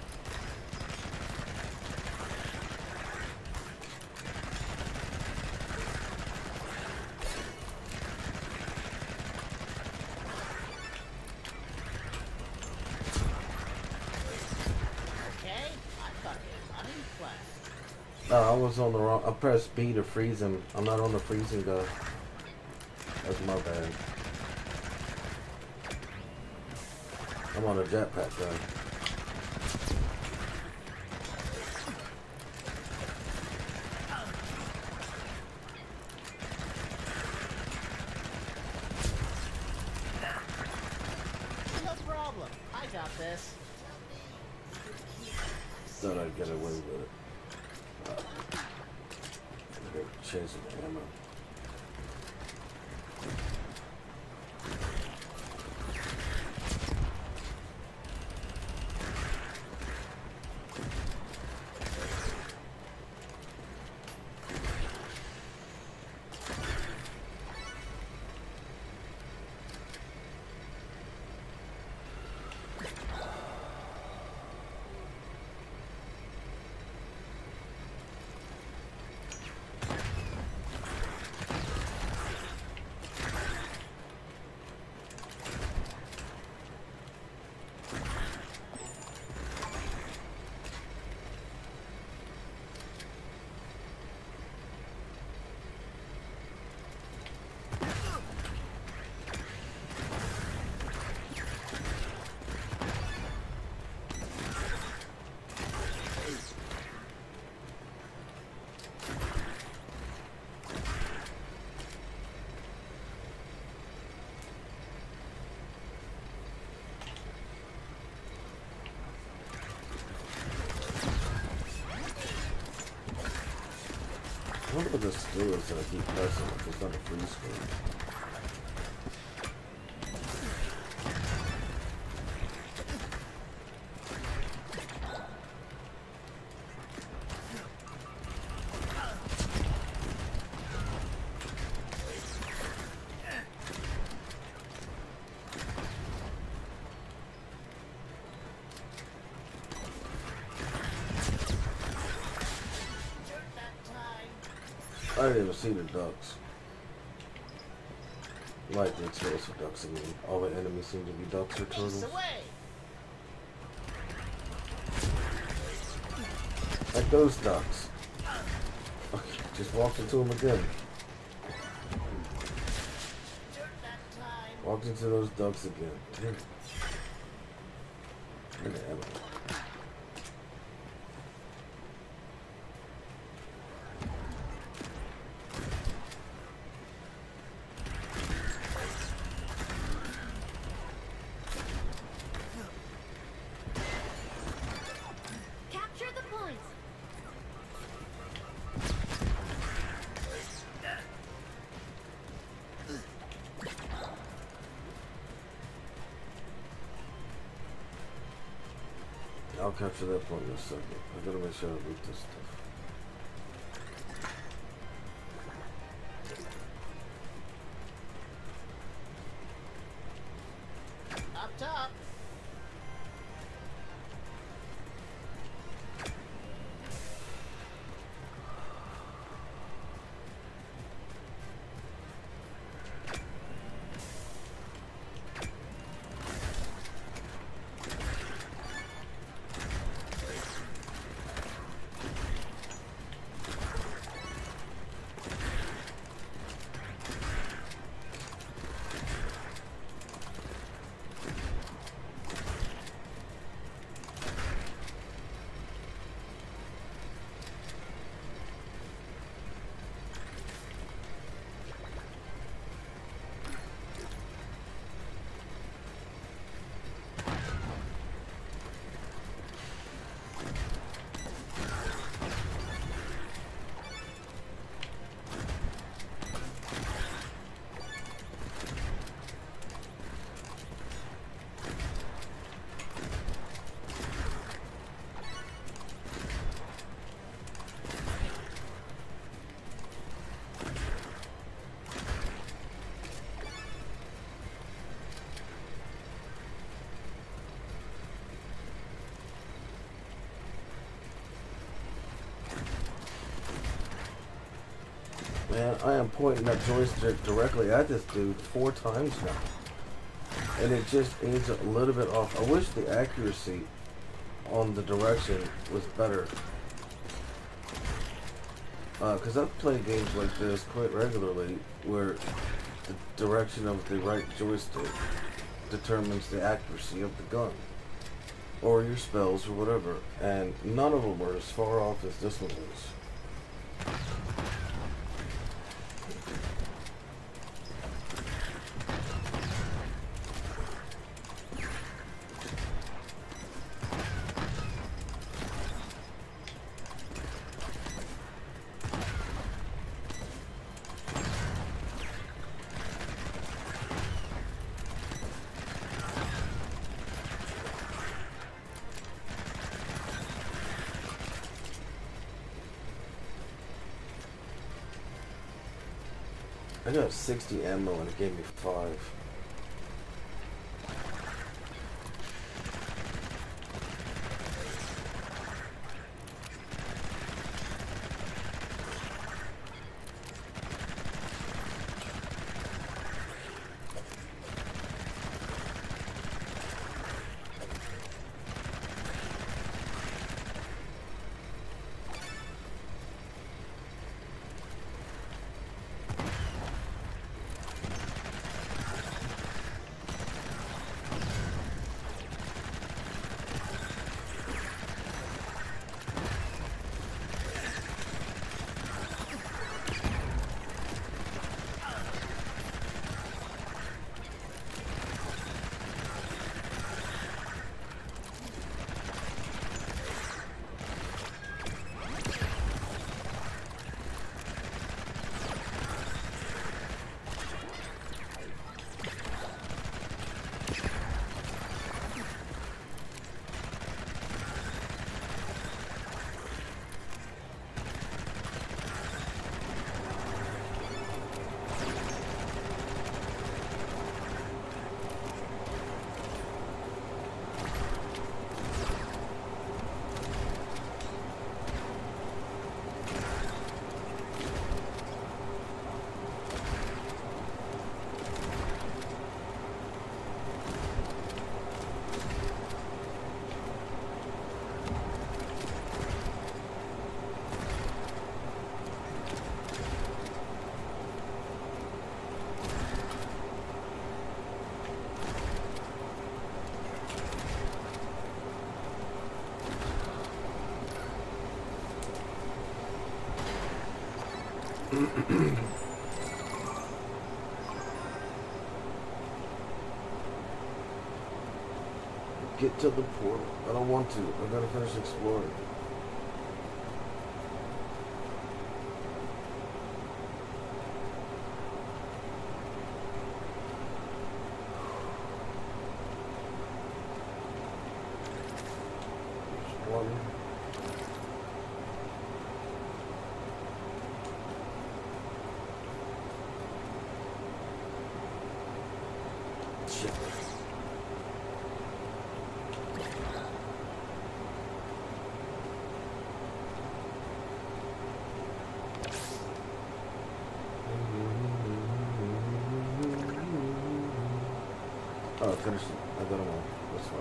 Speaker 3: Okay, I thought you were running flat.
Speaker 1: No, I was on the wrong. I pressed B to freeze him. I'm not on the freezing guy. That's my bad. I'm on a jetpack guy.
Speaker 3: No problem. I got this.
Speaker 1: Thought I'd get away with it. They're chasing the ammo. I wonder what this do is that I keep pressing if it's not a free screen. I didn't even see the ducks. Like the explosive ducks again. All the enemies seem to be ducks or turtles.
Speaker 3: Away.
Speaker 1: Like those ducks. Okay, just walked into them again. Walked into those ducks again. Damn it. Damn it.
Speaker 6: Capture the points.
Speaker 1: I'll capture that point in a second. I gotta make sure I loot this stuff.
Speaker 3: Up top.
Speaker 1: Man, I am pointing that joystick directly at this dude 4 times now. And it just aims a little bit off. I wish the accuracy on the direction was better. Because I've played games like this quite regularly where the direction of the right joystick determines the accuracy of the gun. Or your spells or whatever. And none of them were as far off as this one is. I got 60 ammo and it gave me 5. Get to the portal. I don't want to. I gotta finish exploring. There's one. Shit. Oh, I finished it. I got them all. That's fine.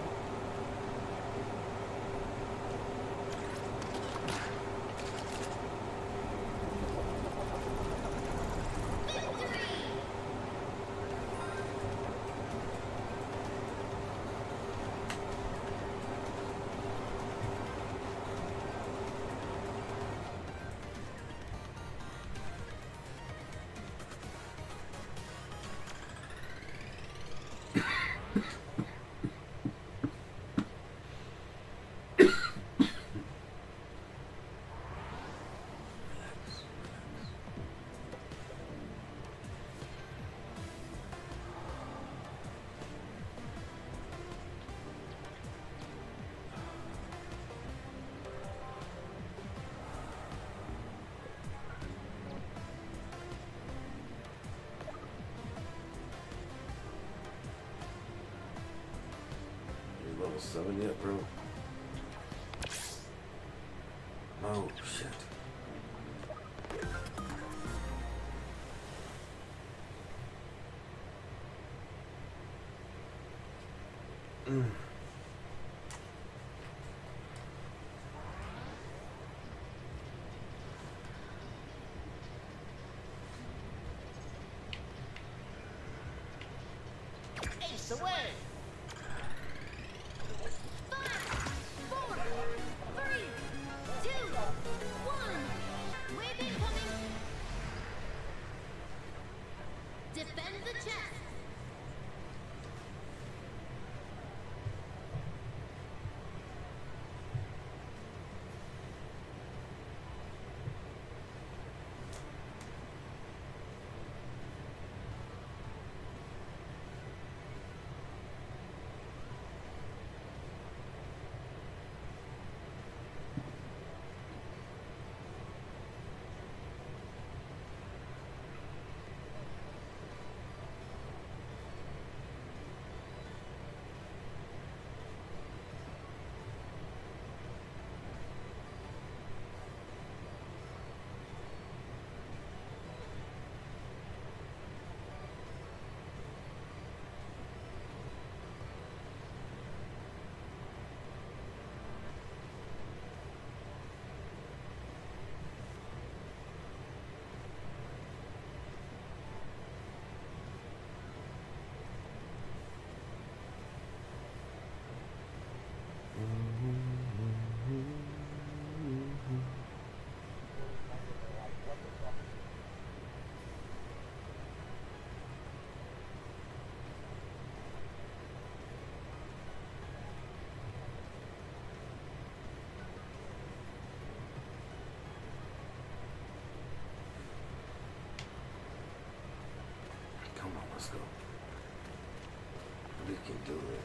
Speaker 1: Level 7 yet, bro? Oh, shit.
Speaker 3: Ace away!
Speaker 6: 5, 4, 3, 2, 1. Wave incoming. Defend the chest.
Speaker 1: Come on, let's go. We can do it.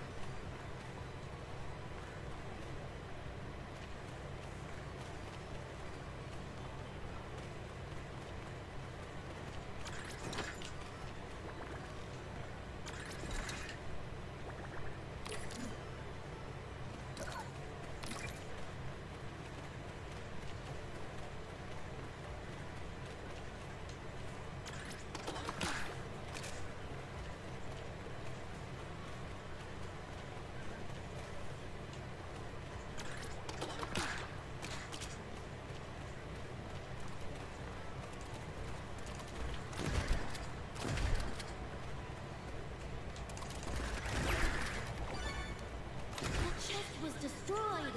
Speaker 6: The chest was destroyed.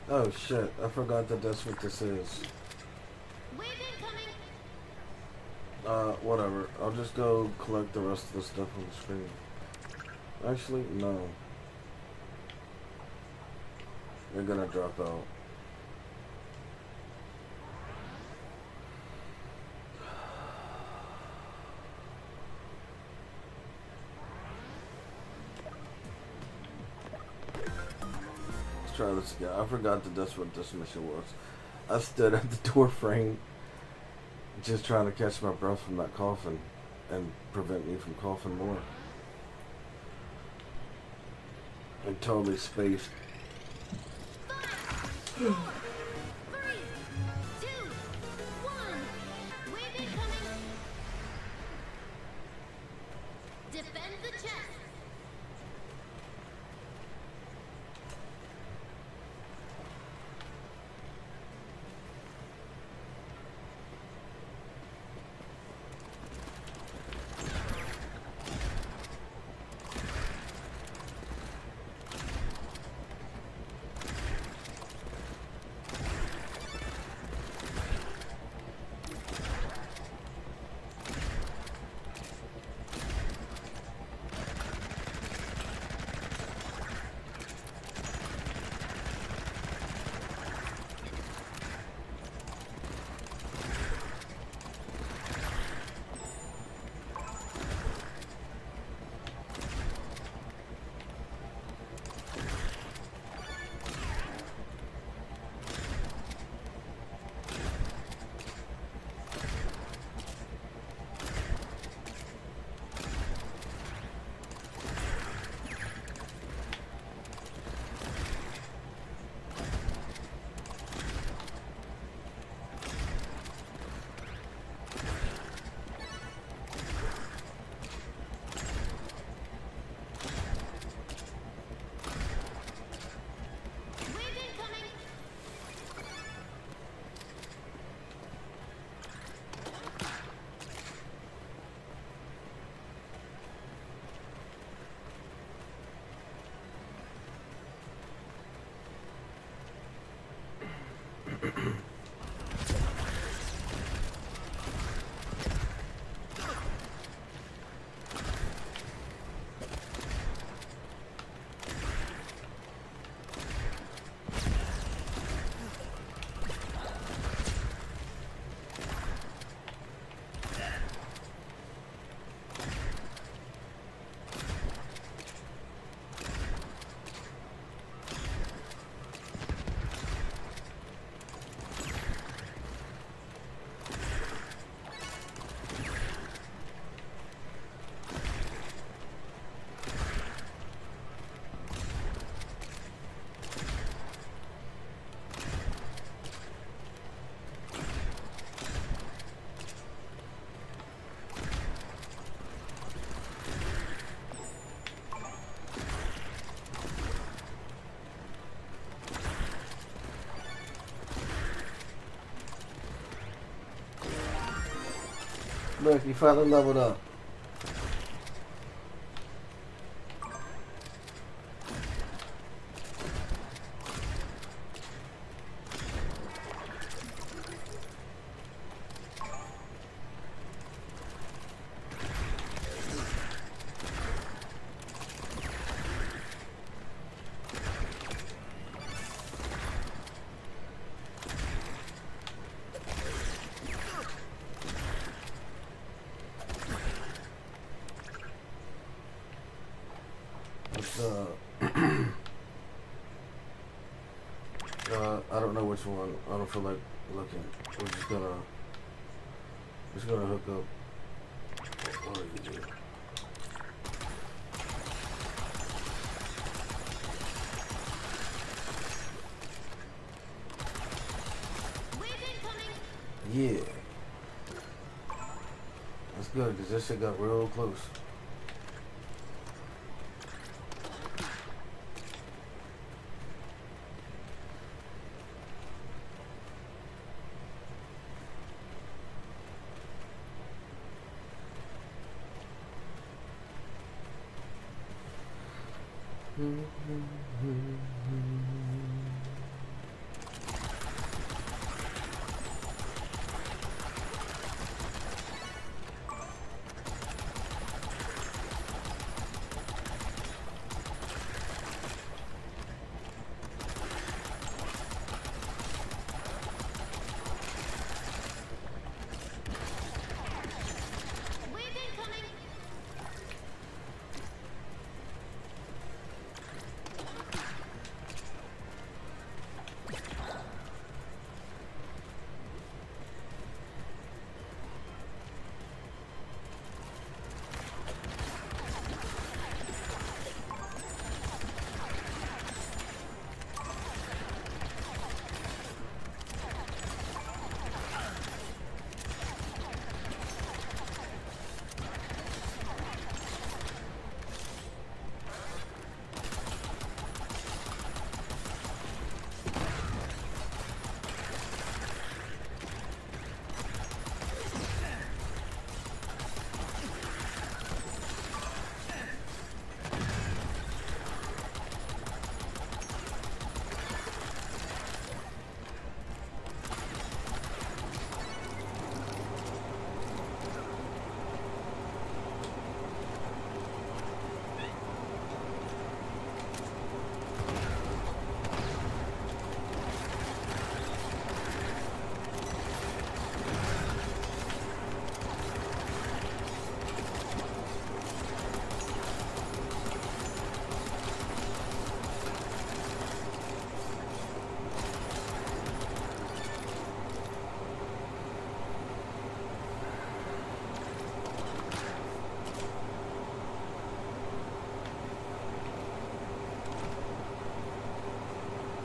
Speaker 1: Oh shit, I forgot that that's what this is.
Speaker 6: Wave incoming.
Speaker 1: Whatever. I'll just go collect the rest of the stuff on the screen. Actually, no. You're gonna drop out. Let's try this again. I forgot that that's what this mission was. I stood at the door frame just trying to catch my breath from that coughing and prevent me from coughing more. I'm totally spaced.
Speaker 6: 5, 4, 3, 2, 1. Wave incoming. Defend the chest.
Speaker 1: Look, you finally leveled up. I don't know which one. I don't feel like looking. We're just gonna hook up. What do you do? Yeah. That's good, because this shit got real close.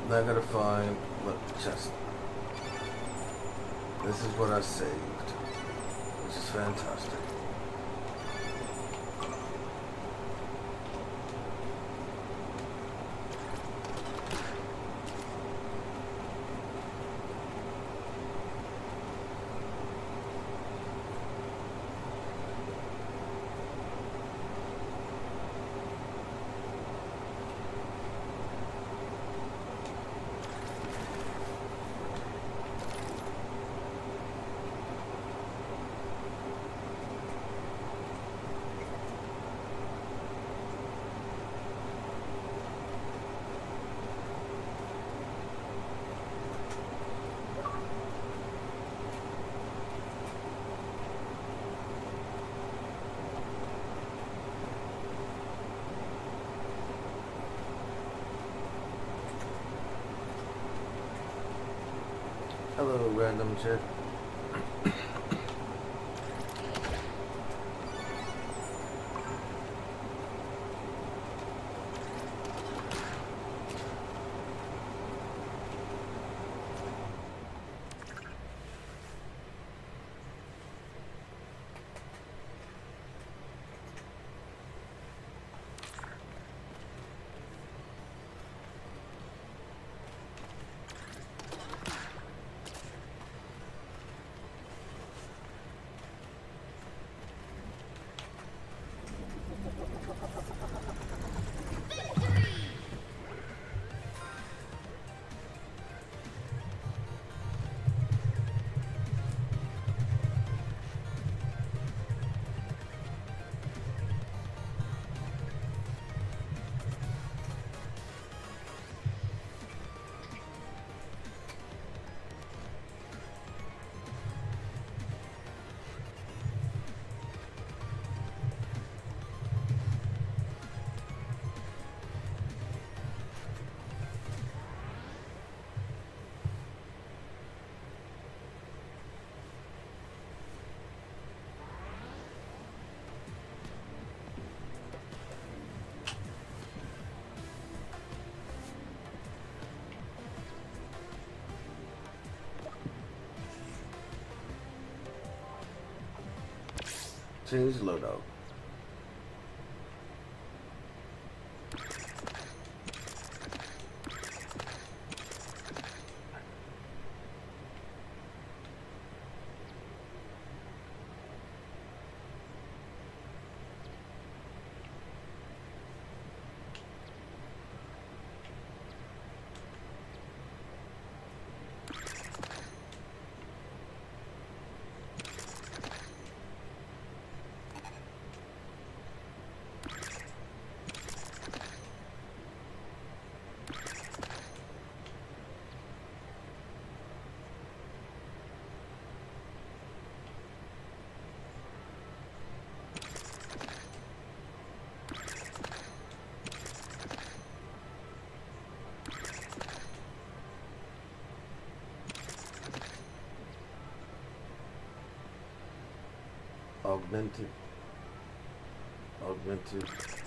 Speaker 1: Now I gotta find, look, chest. This is what I saved, which is fantastic. Hello, random chick. Change loadout. Augmented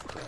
Speaker 1: crowd.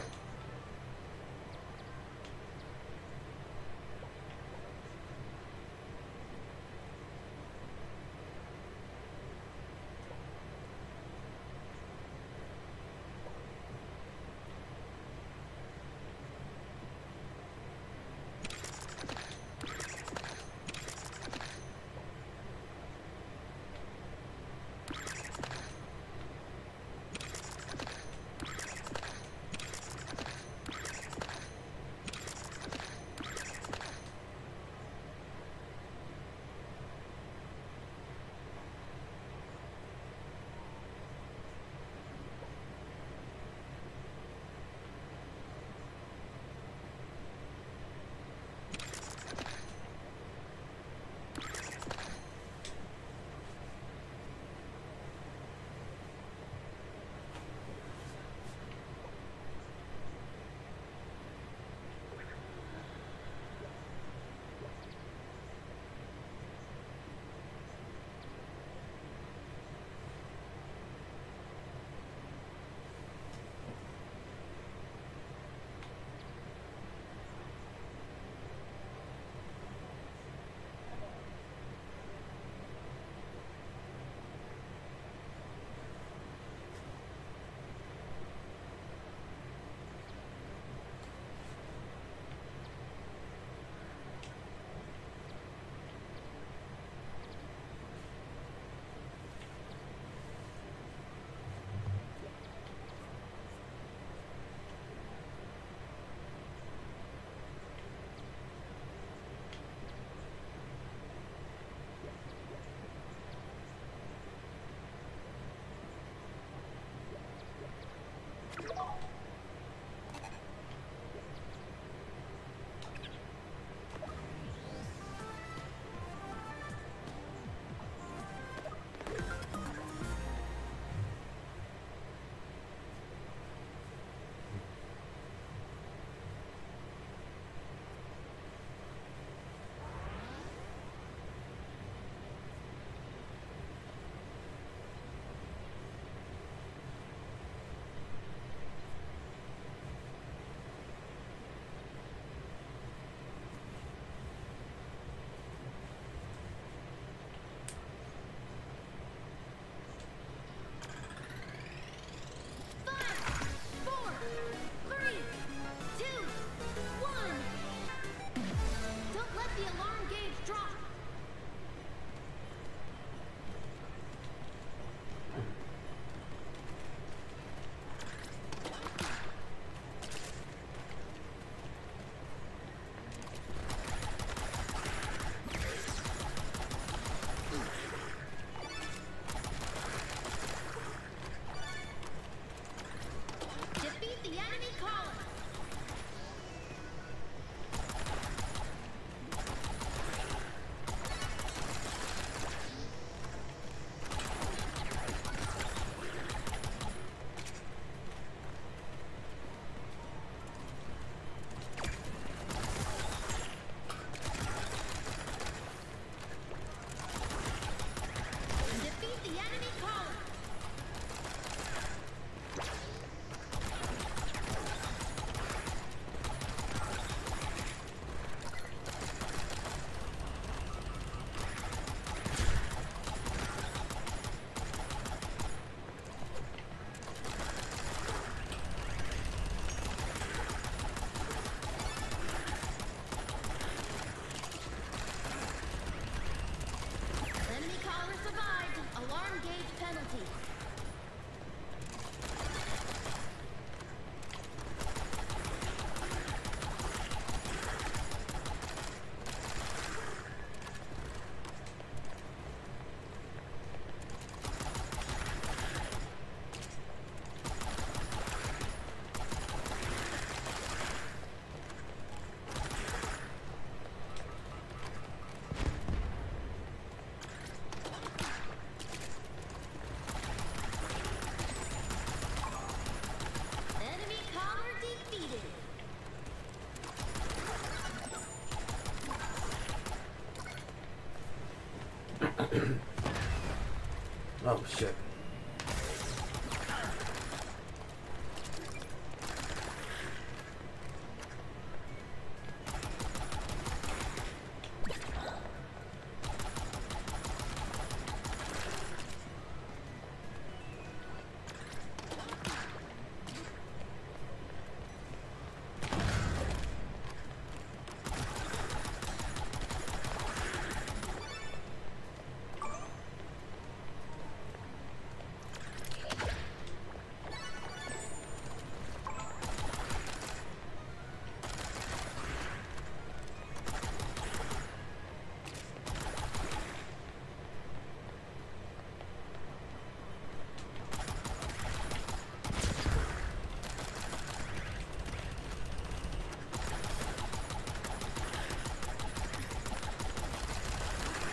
Speaker 1: Oh shit.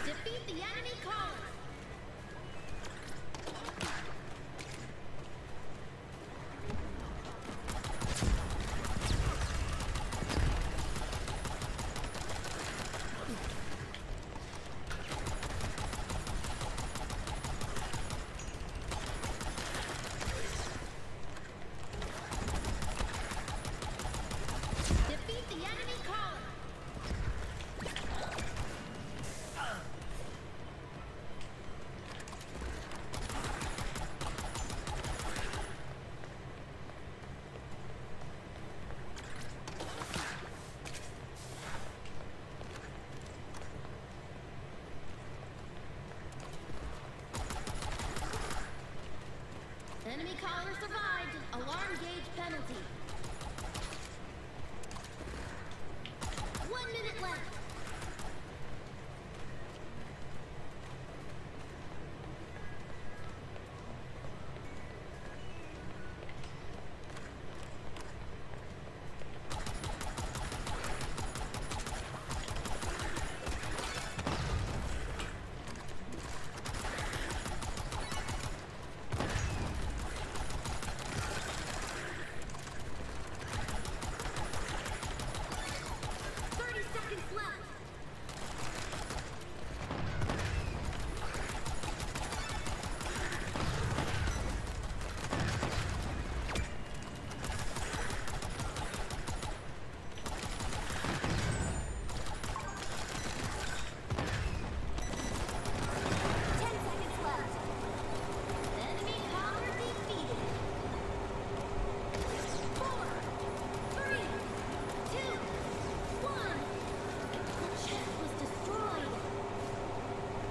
Speaker 6: Defeat the enemy caller. Defeat the enemy caller. Enemy caller survived. Alarm gauge penalty. 1 minute left.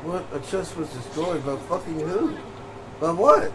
Speaker 1: What? A chest was destroyed by fucking who? By what?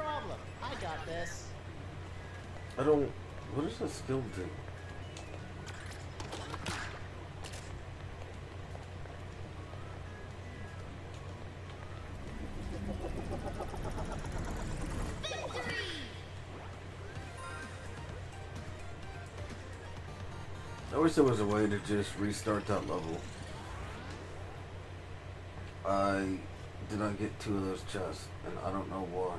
Speaker 3: problem. I got this.
Speaker 1: I don't. What does that skill do? I wish there was a way to just restart that level. I did not get 2 of those chests, and I don't know why.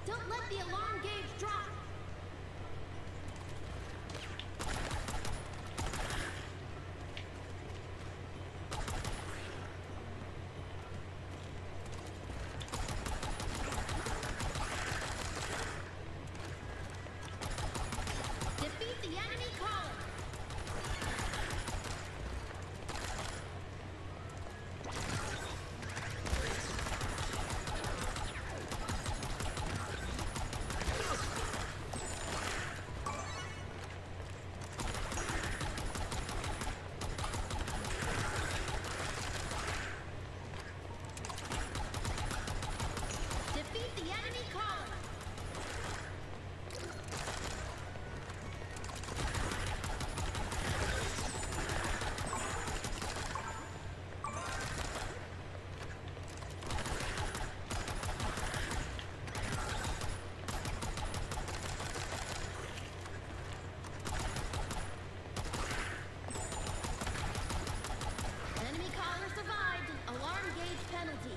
Speaker 6: Don't let the alarm gauge drop. Defeat the enemy column. Defeat the enemy column. Enemy caller survived. Alarm gauge penalty.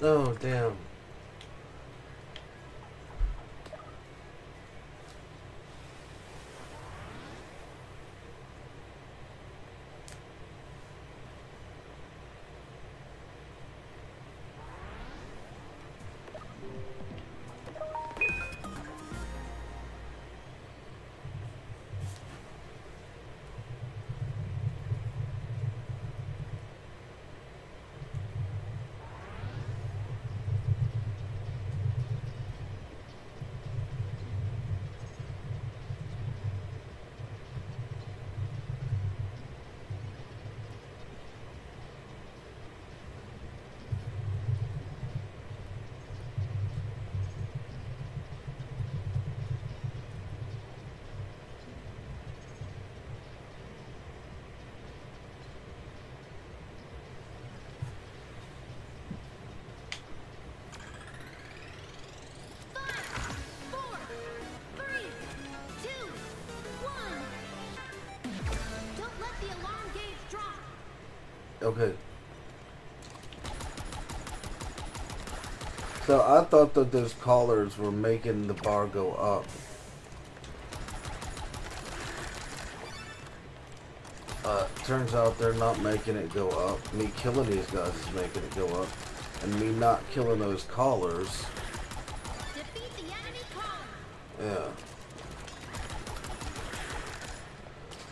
Speaker 1: Oh, damn. Okay. So I thought that those collars were making the bar go up. Turns out they're not making it go up. Me killing these guys is making it go up. And me not killing those collars.
Speaker 6: Defeat the enemy column.
Speaker 1: Yeah.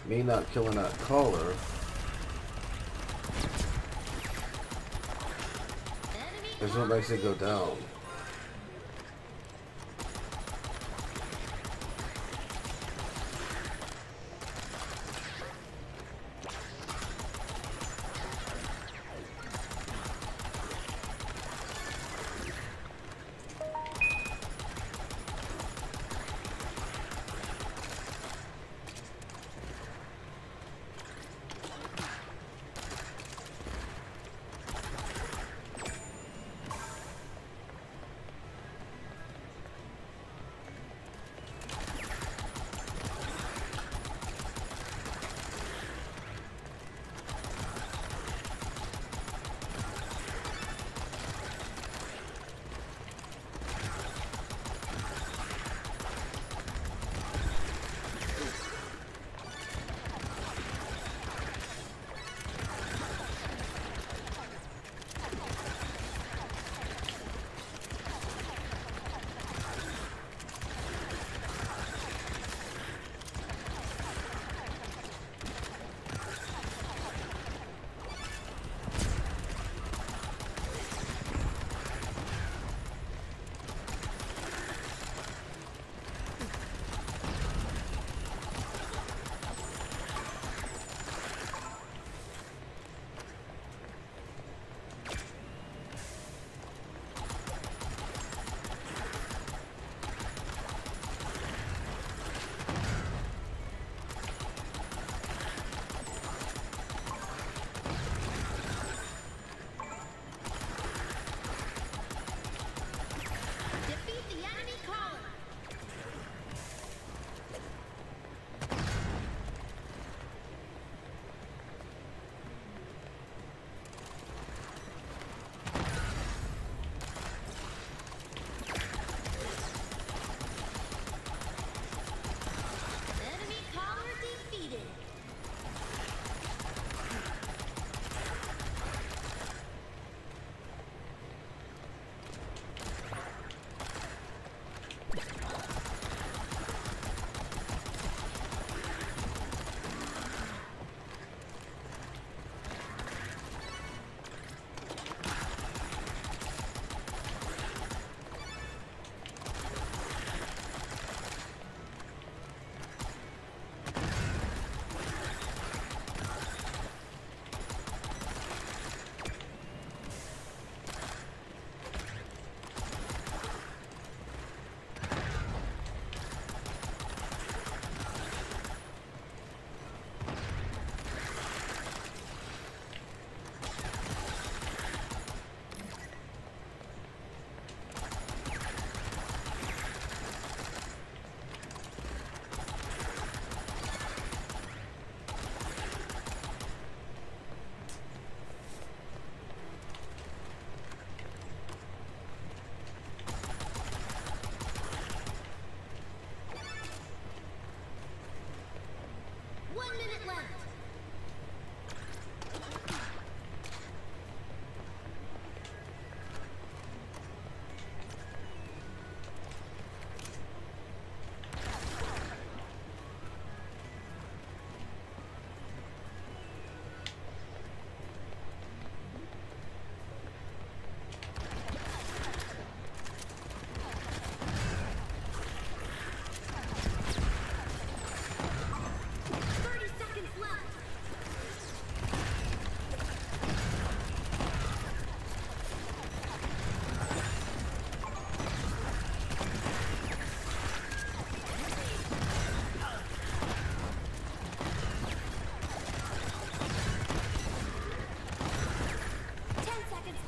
Speaker 1: Me not killing that collar is what makes it go down.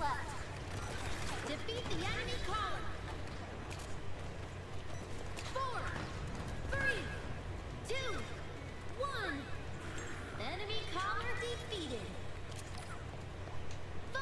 Speaker 6: left. Defeat the enemy column. 4, 3, 2, 1. Enemy collar defeated. 5.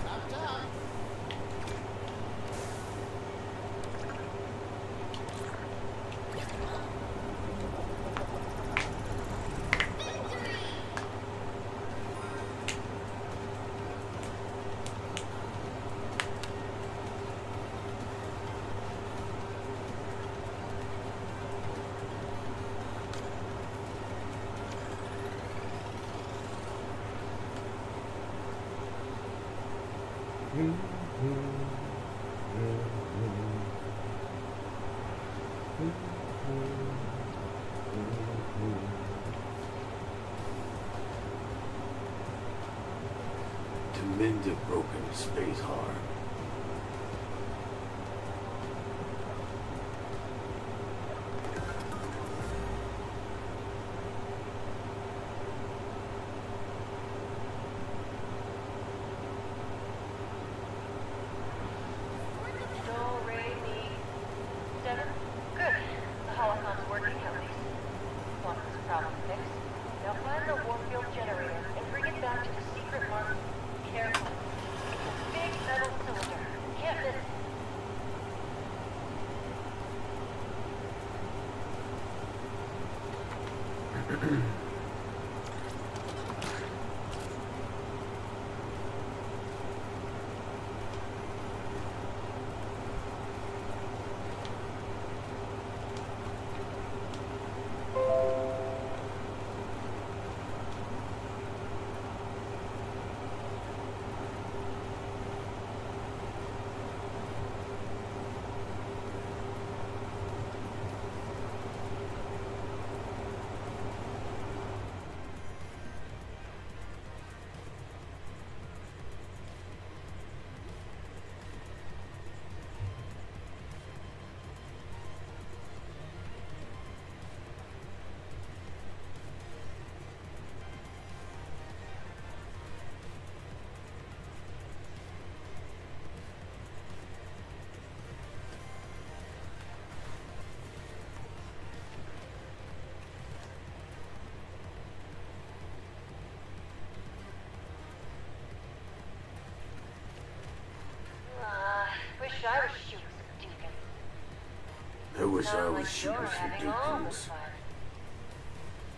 Speaker 3: Up top.
Speaker 1: To mend a broken space heart.
Speaker 5: Do, re, mi, 7. Good. The holocon's working at least. Quantum's problem fixed. Now find the warp field generator and bring it back to the secret mark. Careful. It's a big metal cylinder. Can't miss it. Wish I was shooting some deacons.
Speaker 1: I wish I
Speaker 5: Sounds
Speaker 1: was
Speaker 5: like
Speaker 1: shooting
Speaker 5: you're
Speaker 1: some
Speaker 5: having all the
Speaker 1: deacons.
Speaker 5: fun.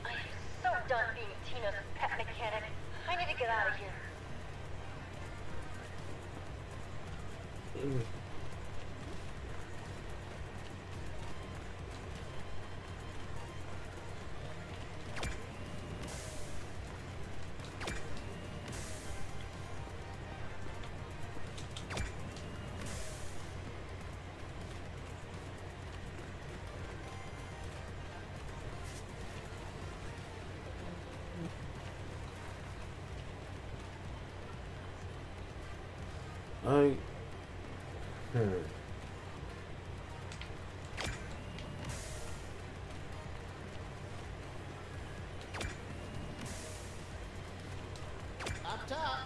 Speaker 5: I am so done being Tina's pet mechanic. I need to get out of here.
Speaker 1: I...
Speaker 3: Up top.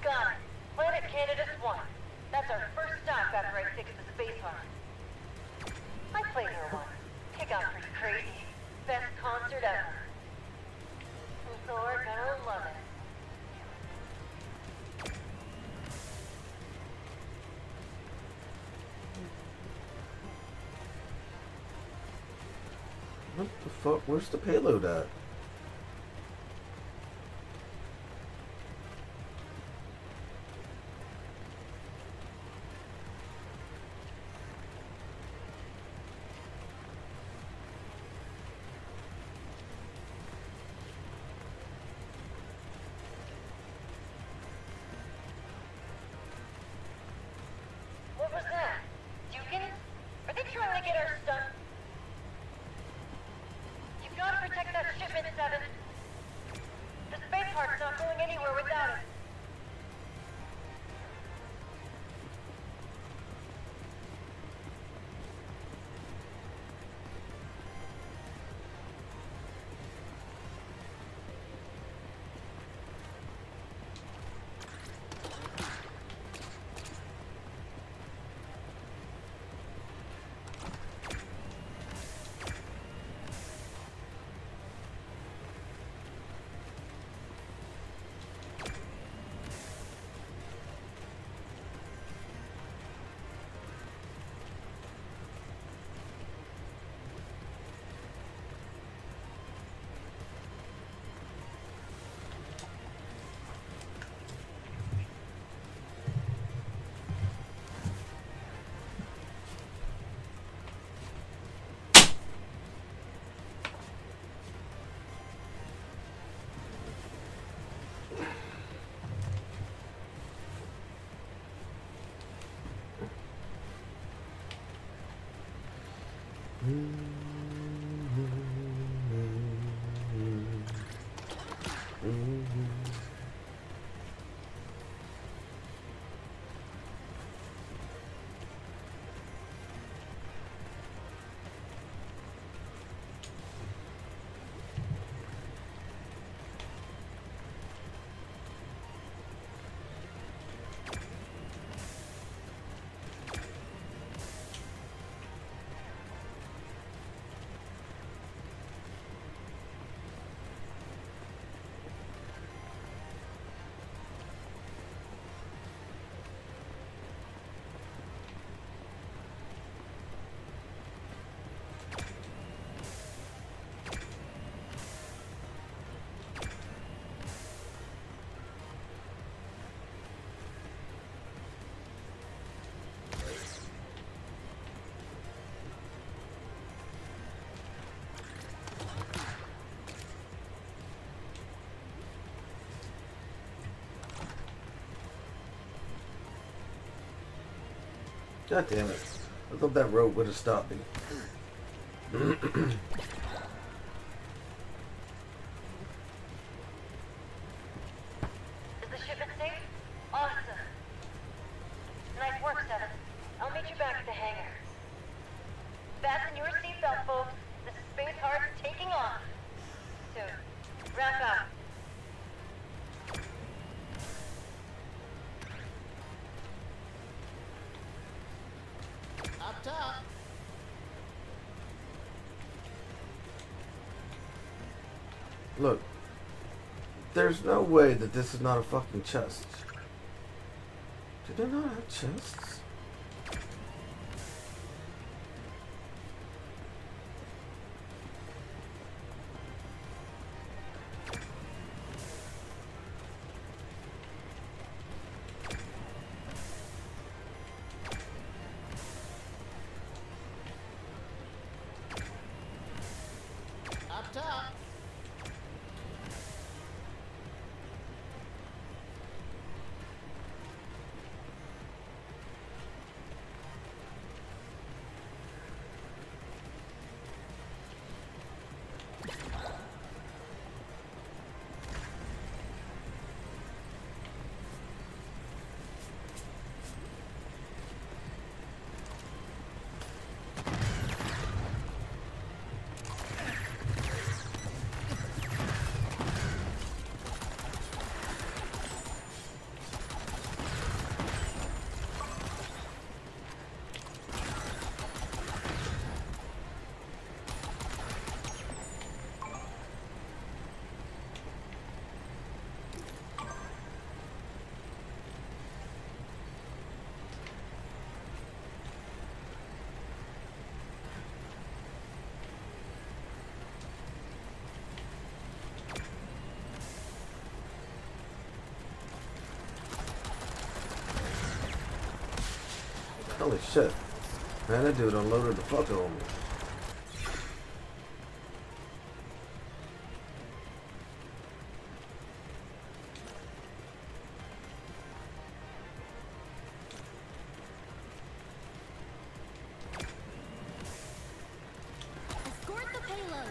Speaker 5: Got it. Planet Canada's 1. That's our first stop after I fix the space arm. I played her once. It got pretty crazy. Best concert ever. Thor gonna love it.
Speaker 1: What the fuck? Where's the payload at? God damn it. I thought that rope would have stopped me.
Speaker 5: Is the shipment safe? Awesome. Nice work, Seven. I'll meet you back at the hangar. Fasten your seatbelt, folks. This is Space Heart taking off. Soon. Wrap up.
Speaker 3: Up top.
Speaker 1: Look. There's no way that this is not a fucking chest. Do they not have chests?
Speaker 3: Up top.
Speaker 1: Holy shit. Man, that dude unloaded the fuck on me.
Speaker 6: Escort the payload.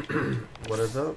Speaker 1: What is up?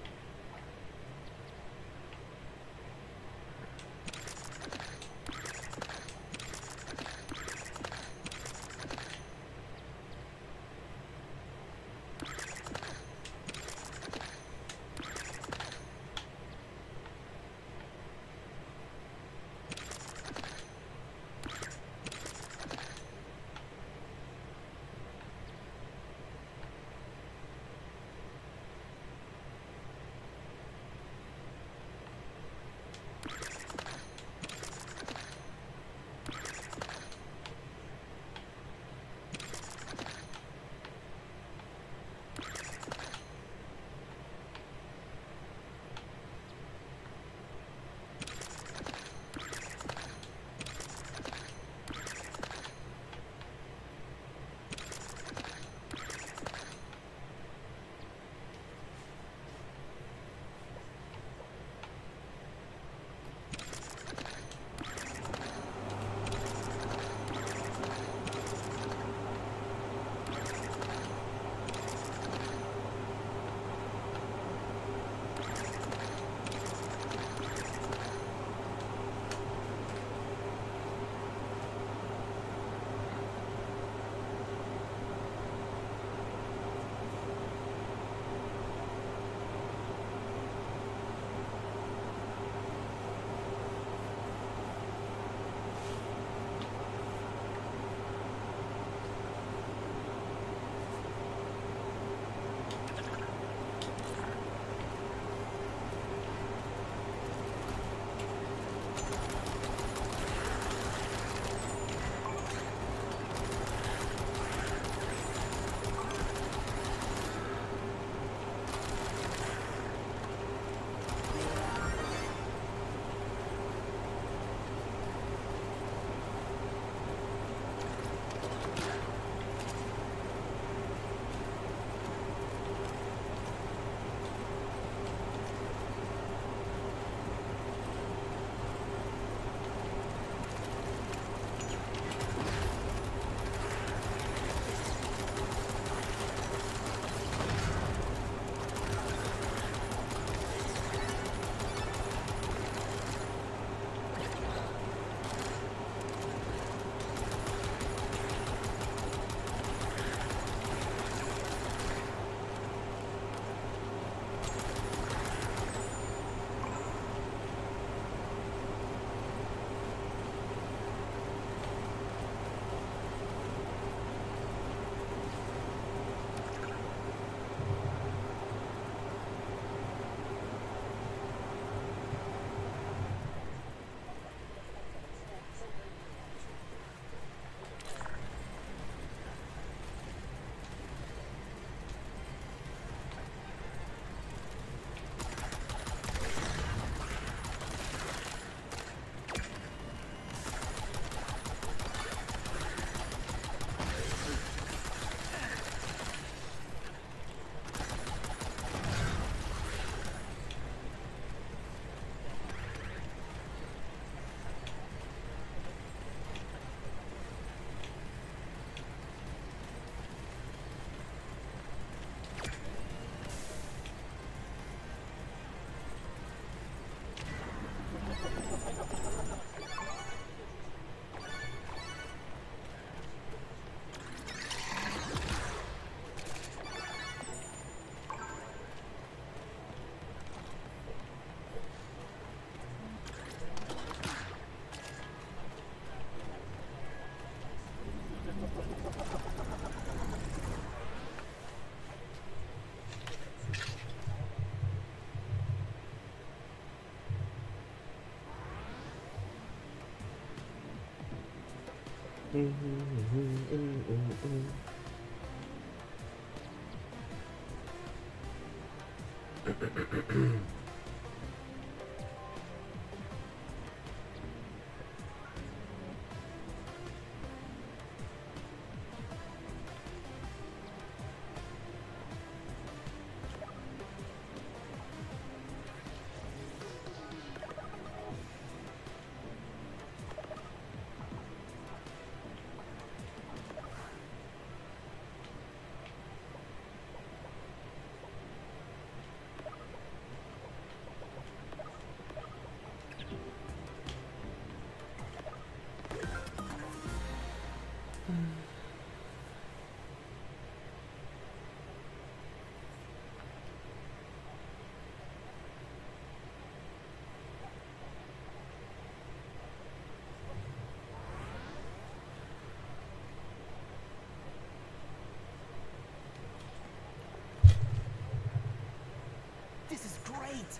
Speaker 3: right.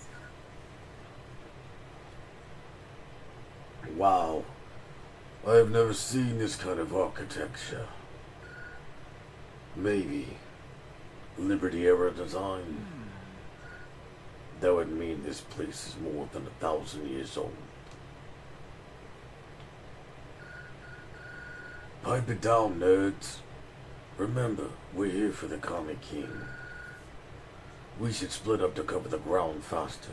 Speaker 7: Wow. I have never seen this kind of architecture. Maybe Liberty era design. That would mean this place is more than 1,000 years old. Pipe it down, nerds. Remember, we're here for the Comic King. We should split up to cover the ground faster.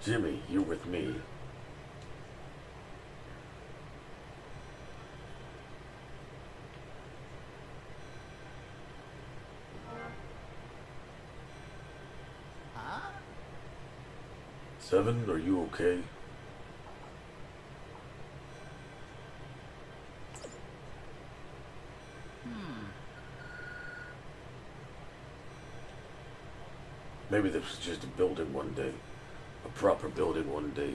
Speaker 7: Jimmy, you're with me.
Speaker 3: Huh?
Speaker 7: Seven, are you okay? Maybe this was just a building one day. A proper building one day.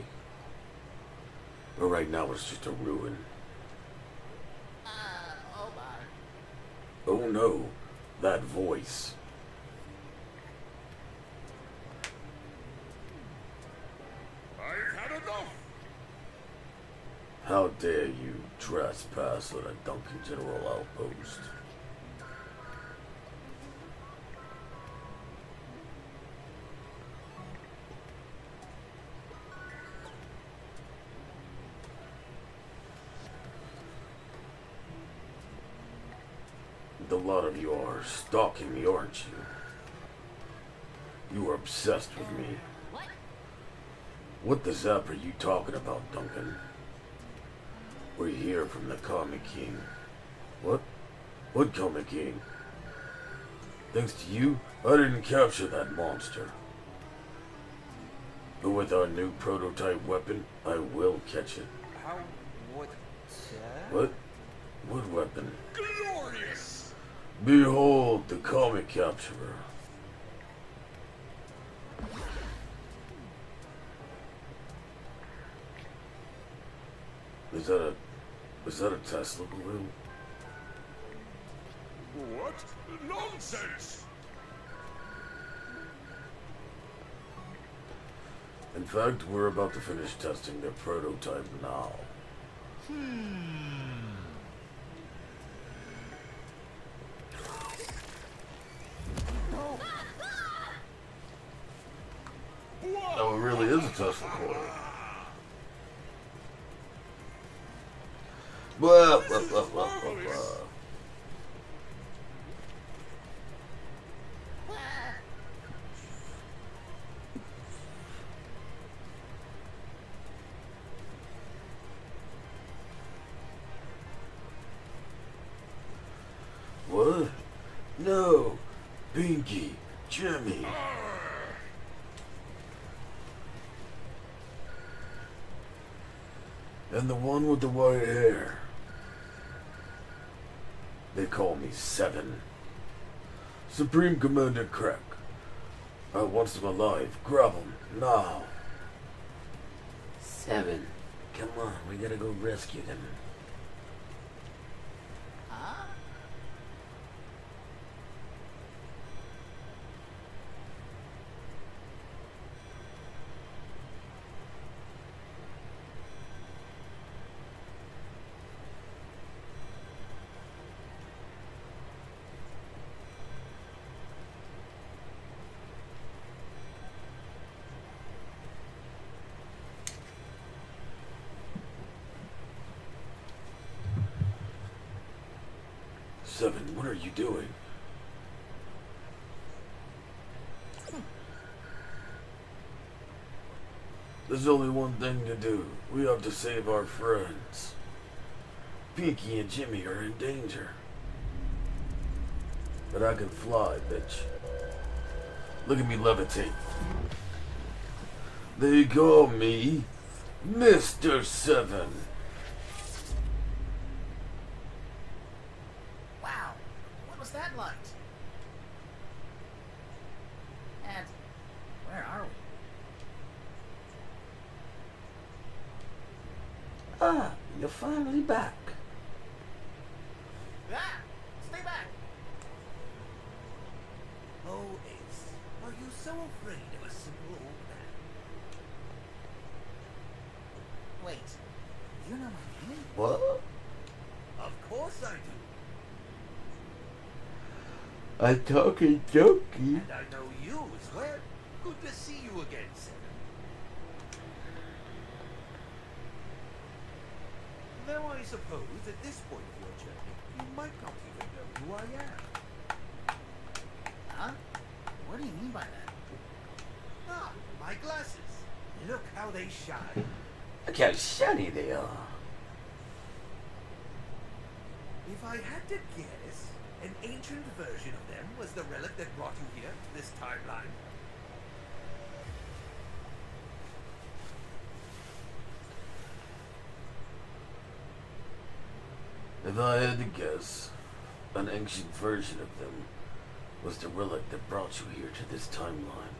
Speaker 7: But right now it's just a ruin.
Speaker 3: Oh my.
Speaker 7: Oh no, that voice.
Speaker 4: I've had enough.
Speaker 7: How dare you trespass on a Duncan General outpost? A lot of you are stalking me, aren't you? You are obsessed with me.
Speaker 3: What?
Speaker 7: What the zap are you talking about, Duncan? We're here from the Comic King. What? What Comic King? Thanks to you, I didn't capture that monster. But with our new prototype weapon, I will catch it.
Speaker 8: How would
Speaker 7: What? What weapon?
Speaker 4: Glorious.
Speaker 7: Behold the comic capturer. Is that a Tesla balloon?
Speaker 4: What? Nonsense.
Speaker 7: In fact, we're about to finish testing their prototype now. Oh, it really is a Tesla coil. Blah, blah, blah, blah, blah, blah. What? No. Pinky. Jimmy. And the one with the white hair. They call me Seven. Supreme Commander Crack. I want them alive. Grab them. Now. Seven. Come on, we gotta go rescue them.
Speaker 3: Huh?
Speaker 7: Seven, what are you doing? There's only one thing to do. We have to save our friends. Pinky and Jimmy are in danger. But I can fly, bitch. Look at me levitate. They call me Mr. Seven.
Speaker 3: Wow. What was that light? And where are we?
Speaker 7: Ah, you're finally back.
Speaker 3: Ah! Stay back! Oh, Ace, are you
Speaker 8: so afraid of a simple old man?
Speaker 3: Wait, you know my name?
Speaker 7: What?
Speaker 8: Of course I do.
Speaker 7: A talking donkey.
Speaker 8: And I know you as well. Good to see you again, Seven. Now I suppose at this point of your journey, you might not even know who I am.
Speaker 3: Huh? What do you mean by that?
Speaker 8: Ah, my glasses. Look how they shine.
Speaker 7: Look how shiny they are.
Speaker 8: If I had to guess, an ancient version of them was the relic that brought you here to this timeline.
Speaker 7: If I had to guess, an ancient version of them was the relic that brought you here to this timeline.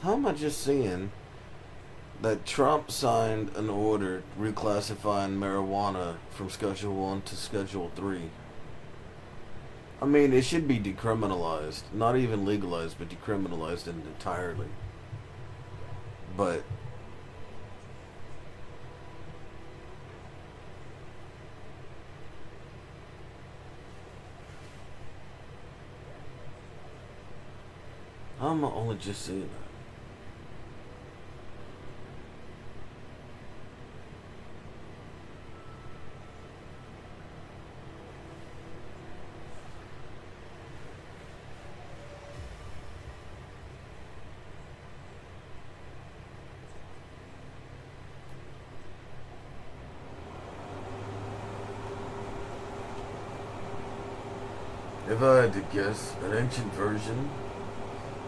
Speaker 1: How am I just seeing that Trump signed an order reclassifying marijuana from Schedule 1 to Schedule 3? I mean, it should be decriminalized. Not even legalized, but decriminalized entirely. But how am I only just seeing that?
Speaker 7: If I had to guess, an ancient version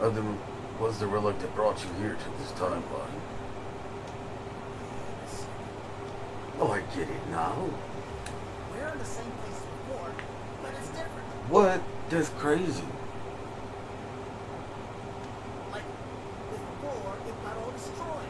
Speaker 7: of them was the relic that brought you here to this timeline. Oh, I get it now.
Speaker 3: We're in the same place as before, but it's different.
Speaker 1: What? That's crazy.
Speaker 3: Like, before it got all destroyed.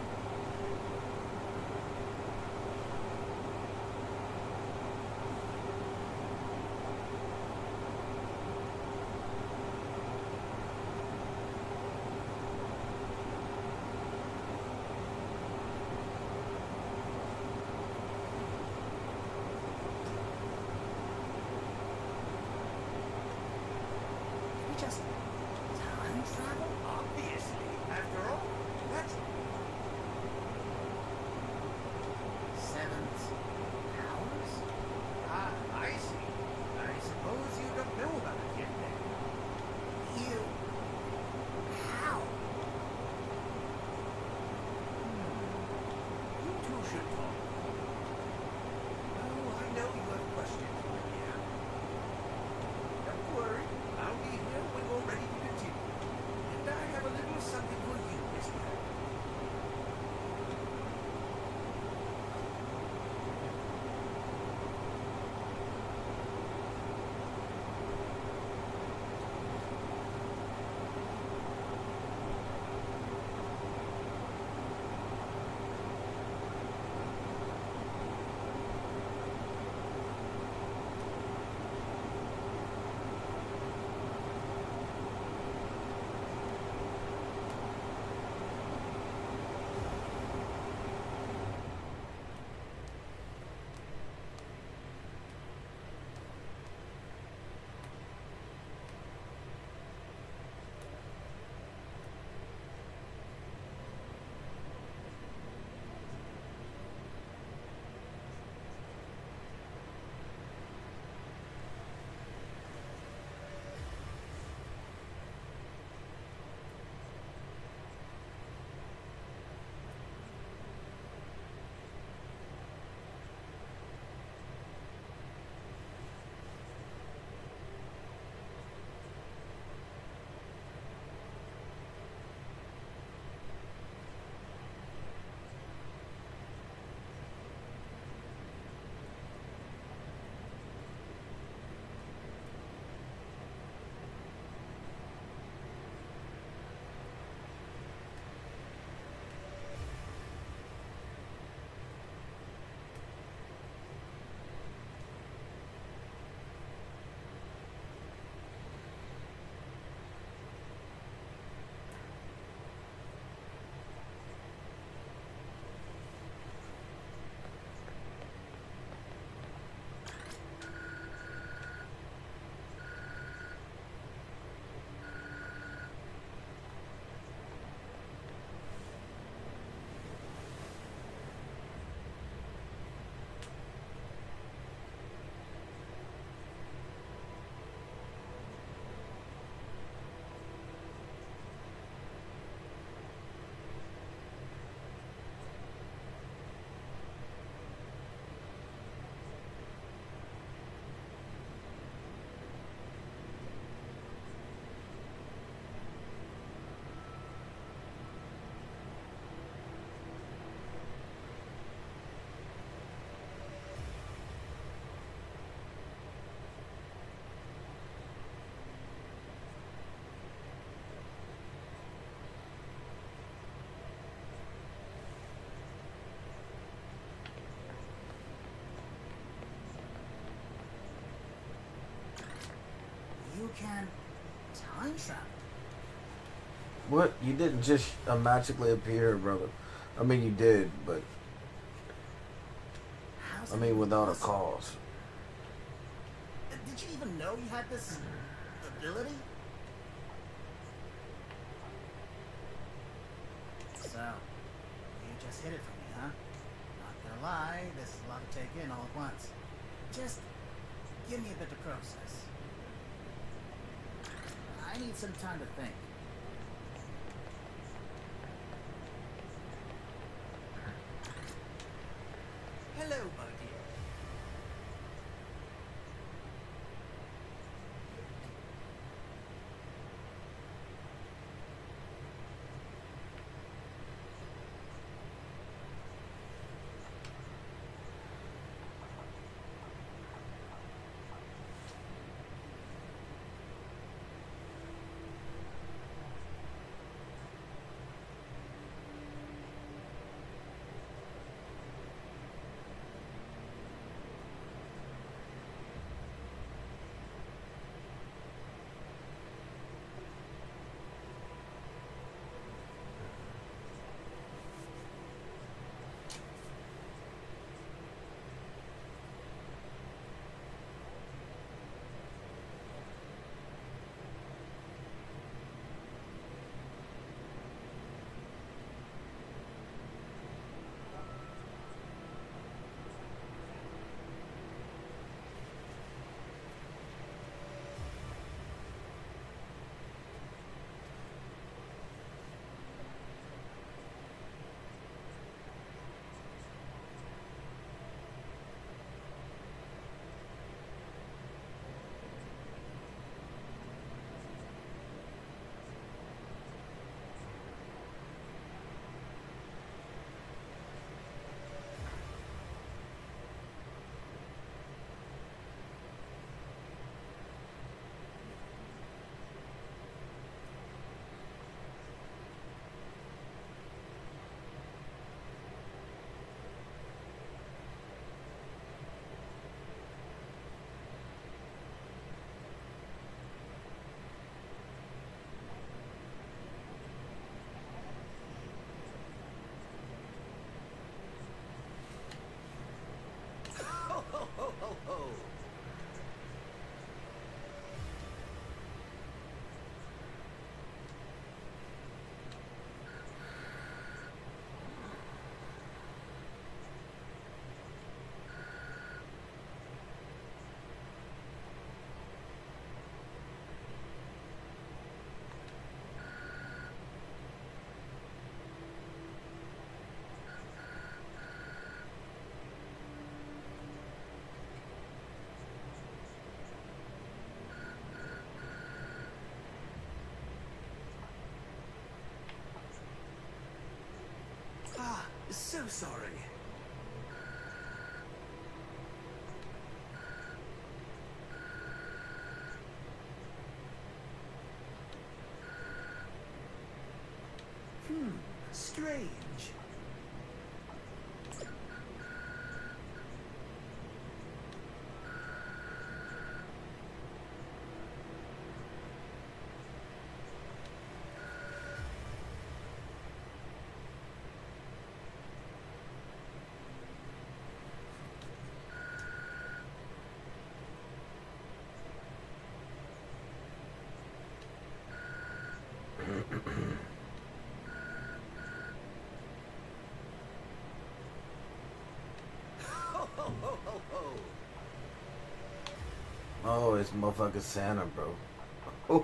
Speaker 3: can time travel.
Speaker 1: What? You didn't just magically appear, brother. I mean, you did, but
Speaker 3: How's
Speaker 1: I
Speaker 3: that
Speaker 1: mean,
Speaker 3: even
Speaker 1: without a
Speaker 3: possible?
Speaker 1: cause.
Speaker 3: Did you even know you had this ability? So, you just hid it from me, huh? Not gonna lie, this is a lot to take in all at once. Just give me a bit to process. I need some time to think.
Speaker 8: Hello, my dear. Ho, ho, ho, ho, ho. Ah, so sorry. Strange. Ho, ho, ho, ho, ho.
Speaker 1: Oh, it's motherfucking Santa, bro.
Speaker 8: Oh,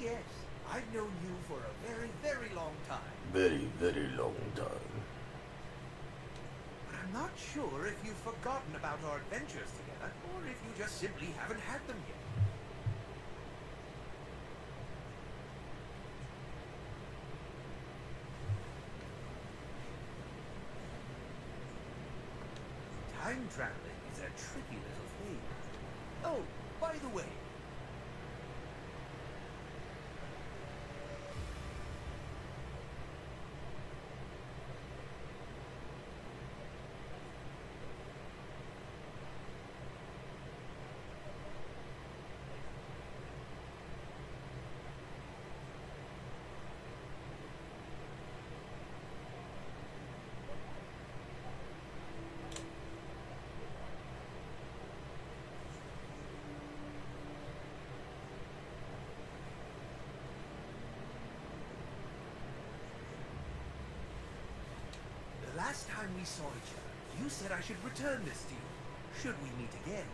Speaker 8: yes. I've known you for a very, very long time.
Speaker 7: Very, very long time.
Speaker 8: But I'm not sure if you've forgotten about our adventures together, or if you just simply haven't had them yet. Time traveling is a tricky little thing. Oh, by the way, last time we saw each other, you said I should return this to you, should we meet again.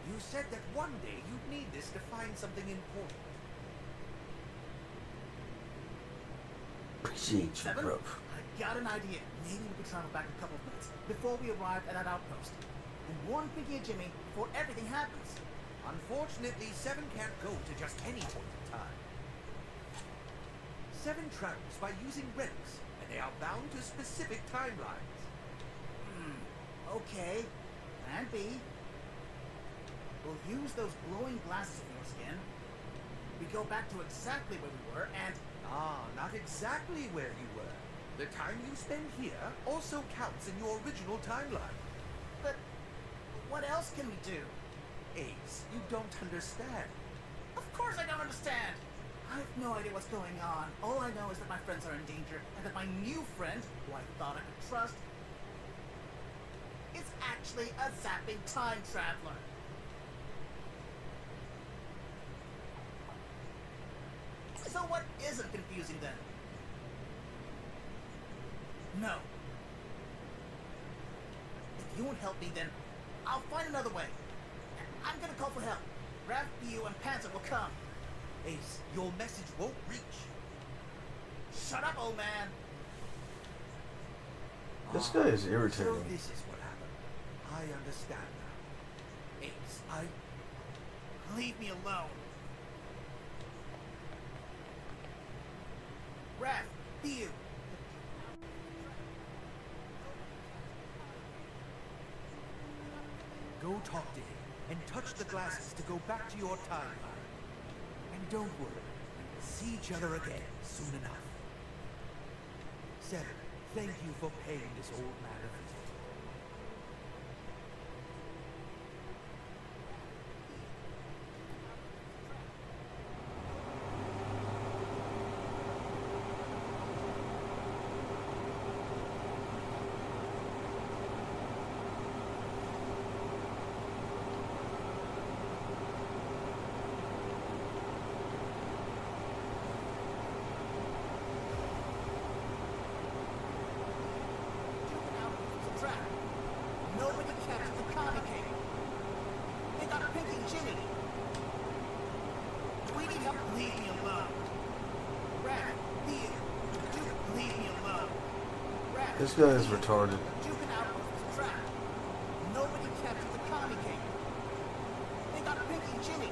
Speaker 8: You said that one day you'd need this to find something important.
Speaker 7: Appreciate you,
Speaker 3: Seven?
Speaker 7: bro.
Speaker 3: I got an idea. Maybe we could travel back a couple of minutes before we arrive at that outpost. And warn Pinky and Jimmy before everything happens.
Speaker 8: Unfortunately, Seven can't go to just any point in time. Seven travels by using relics, and they are bound to specific timelines.
Speaker 3: Okay. Plan B. We'll use those glowing glasses of yours again. We go back to exactly where we were, and
Speaker 8: Ah, not exactly where you were. The time you spend here also counts in your original timeline.
Speaker 3: but what else can we do?
Speaker 8: Ace, you don't understand.
Speaker 3: Of course I don't understand. I have no idea what's going on. All I know is that my friends are in danger, and that my new friend, who I thought I could trust, is actually a zapping time traveler. So what isn't confusing then? No. If you won't help me, then I'll find another way. I'm gonna call for help. Raph, BU, and Panzer will come.
Speaker 8: Ace, your message won't reach.
Speaker 3: Shut up, old man.
Speaker 1: This guy is
Speaker 8: So
Speaker 1: irritating.
Speaker 8: this is what happened. I understand now. Ace,
Speaker 3: Leave me alone. Raph, BU.
Speaker 8: Go talk to him and touch the glasses to go back to your timeline. And don't worry, we'll see each other again soon enough. Seven, thank you for paying this old man a visit.
Speaker 3: Track. Nobody catches the Comic King. They got Pinky and Jimmy. We need help. Leave me alone. Raph, BU. Duke, leave me alone. Raph,
Speaker 1: This guy is
Speaker 3: BU.
Speaker 1: retarded.
Speaker 3: Duke and Outpost track. Nobody catches the Comic King. They got Pinky and Jimmy.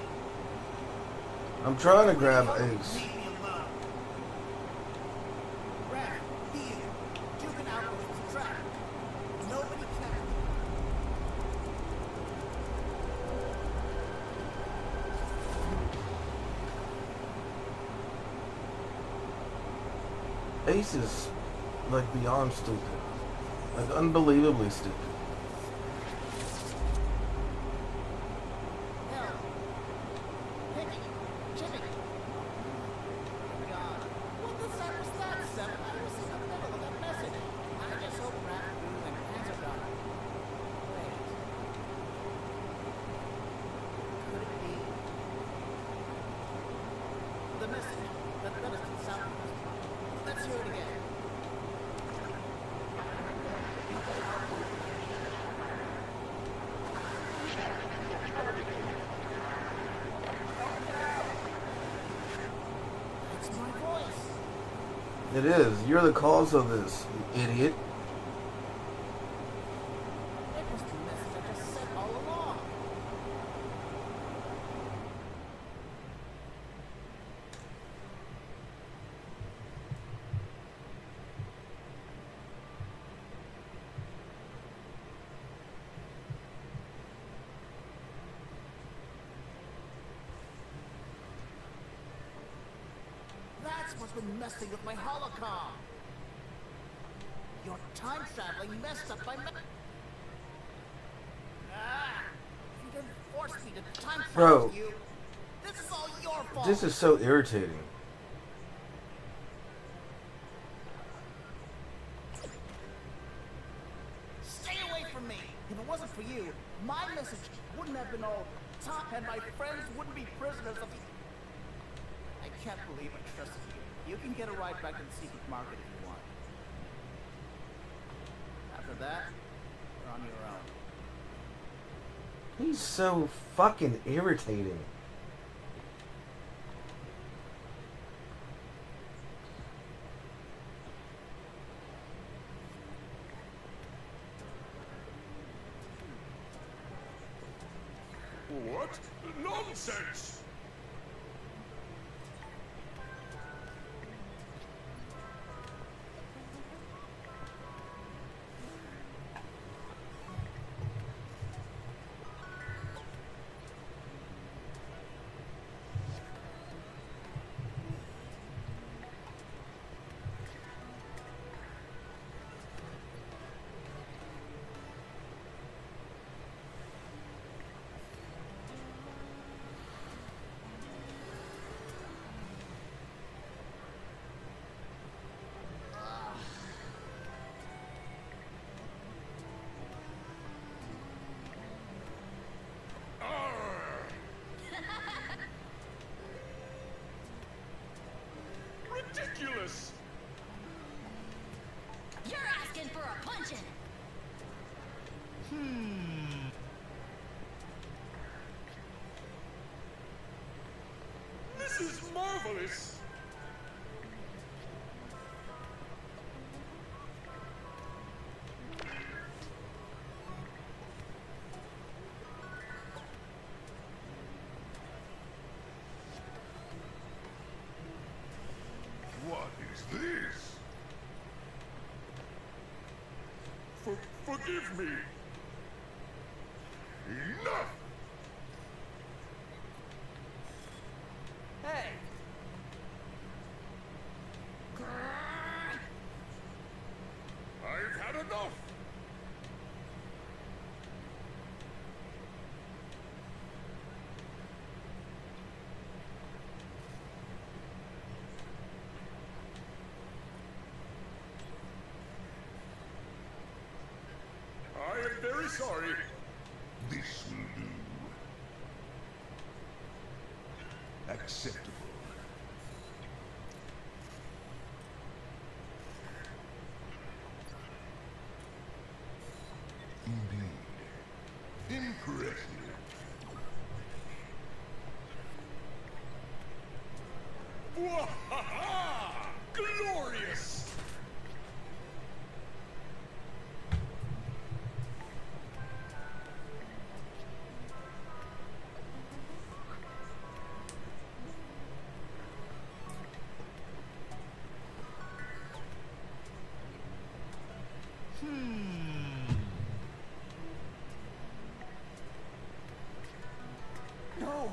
Speaker 1: I'm trying to grab
Speaker 3: Leave
Speaker 1: Ace.
Speaker 3: me alone. Raph, BU. Duke and Outpost track. Nobody catches.
Speaker 1: Ace is like beyond stupid. Like unbelievably stupid.
Speaker 3: Hell. Pinky. Jimmy. God. What the heck was that, Seven? I was in the middle of that message. I just hope Raph, BU, and Panzer got it. Wait. Could it be the message that led us to the southwest? Let's hear it again. It's my voice.
Speaker 1: It is. You're the cause of this, you idiot.
Speaker 3: It was the message I just said all along. That's what's been messing with my holocom. Your time traveling messed up my Ah! If you didn't force me to time travel
Speaker 1: Bro.
Speaker 3: with you, this is all your fault.
Speaker 1: This is so irritating.
Speaker 3: Stay away from me. If it wasn't for you, my message wouldn't have been all top, and my friends wouldn't be prisoners of the. can't believe I trusted you. You can get a ride back to the secret market if you want. After that, you're on your own.
Speaker 1: He's so fucking irritating.
Speaker 4: What? Nonsense! Ridiculous!
Speaker 6: You're asking for a punching.
Speaker 4: This is marvelous! What is this? Forgive me! Enough!
Speaker 3: Hey!
Speaker 4: I've had enough! I am very sorry. This will do. Acceptable. Indeed. Impressive. Wahaha! Glorious!
Speaker 3: No!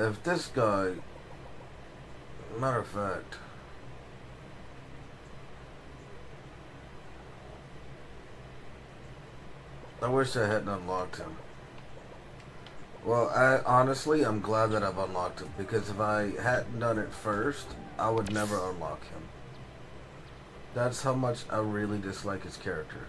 Speaker 1: if this guy, matter of fact, I wish I hadn't unlocked him. Well, I'm glad that I've unlocked him, because if I hadn't done it first, I would never unlock him. That's how much I really dislike his character.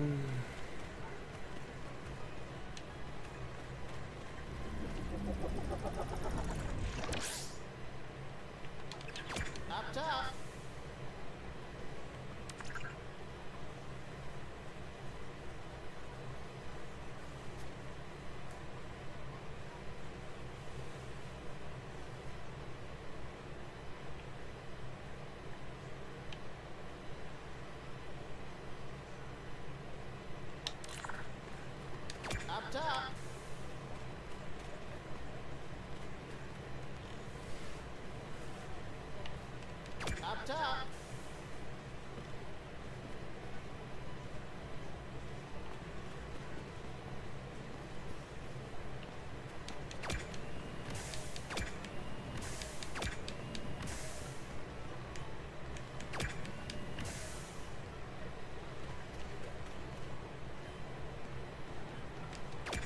Speaker 3: Up top. Up top. Up top.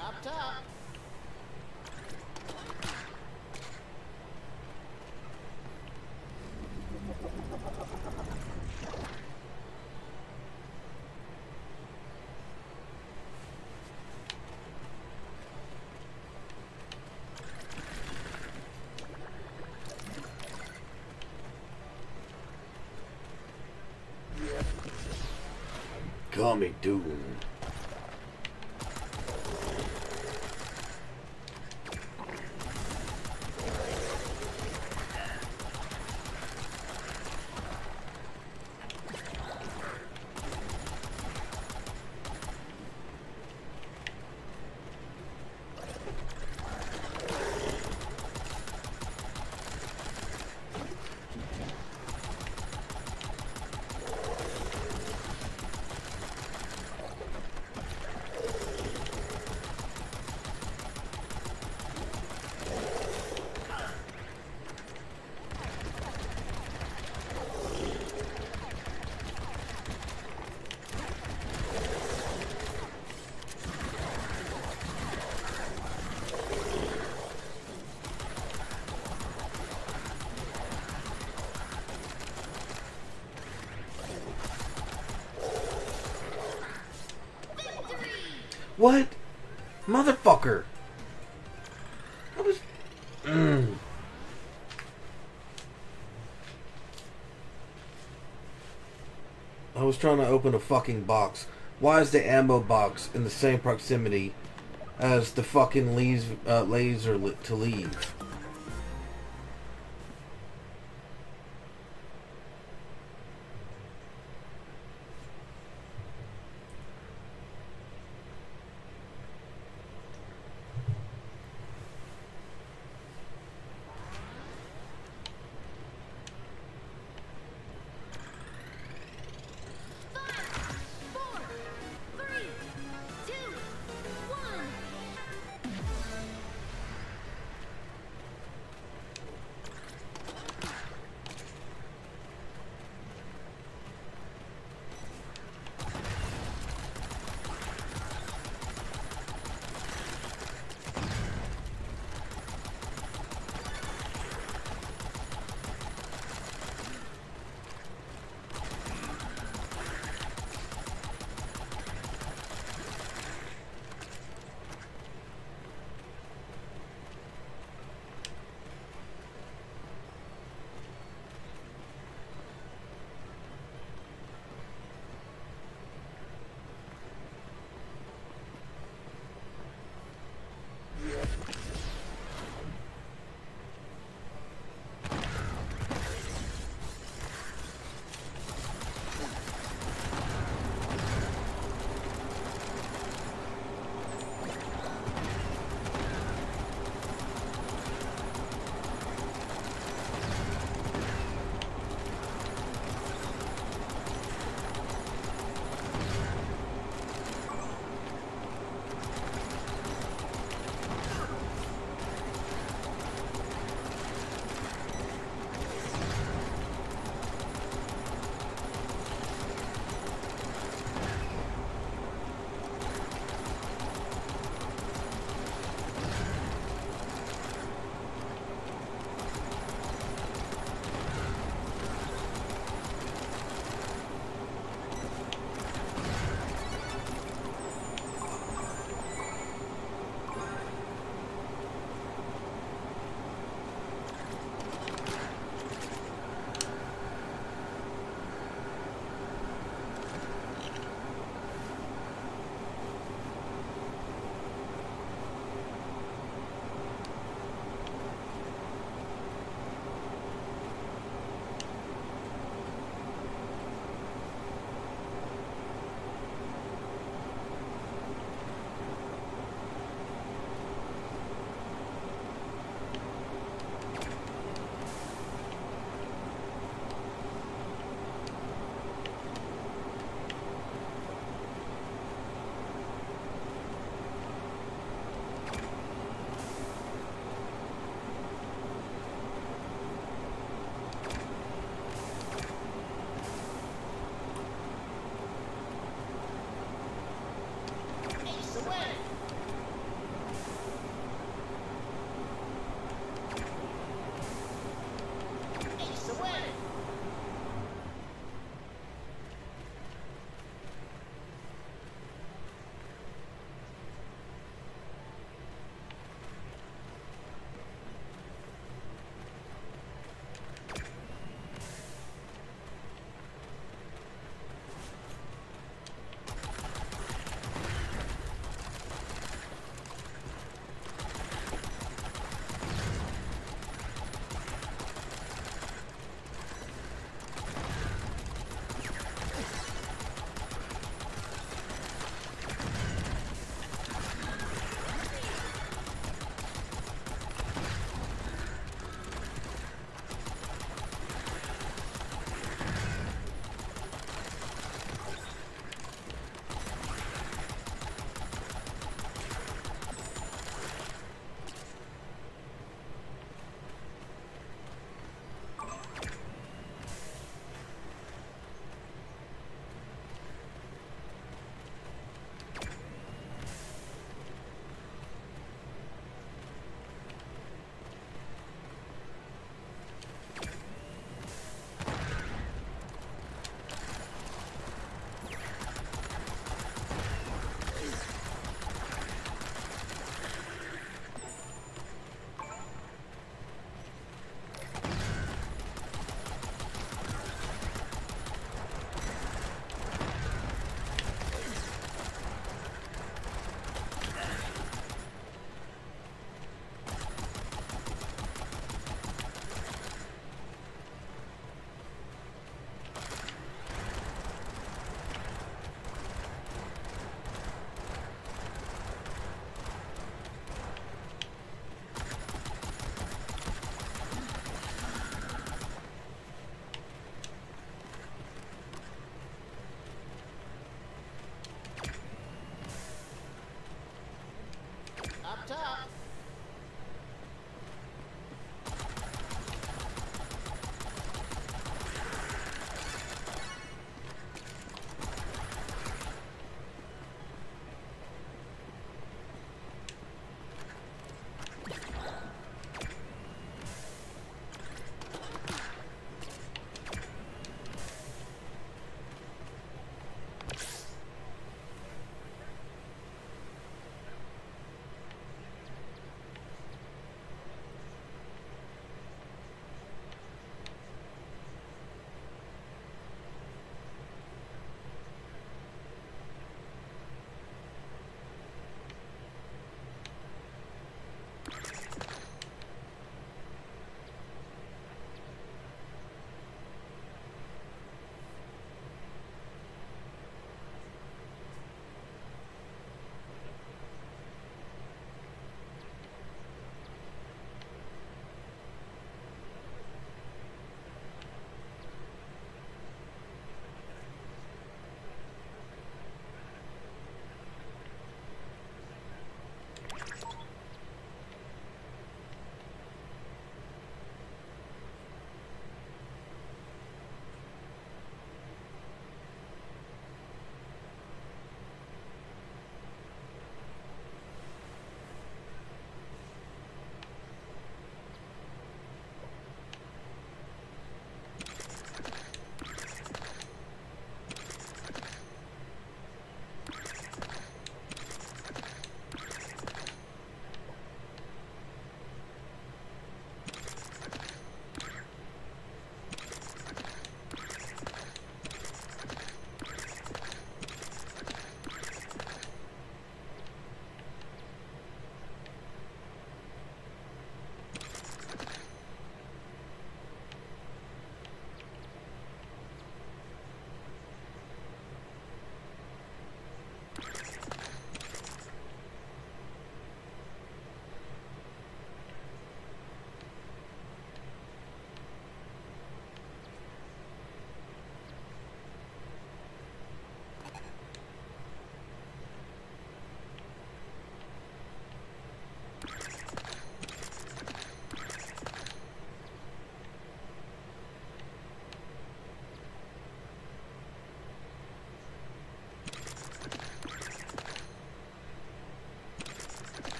Speaker 3: Up top.
Speaker 7: Call me Doom.
Speaker 1: What? Motherfucker! I was... I was trying to open a fucking box. Why is the ammo box in the same proximity as the fucking laser to leave?
Speaker 3: away! Ace away!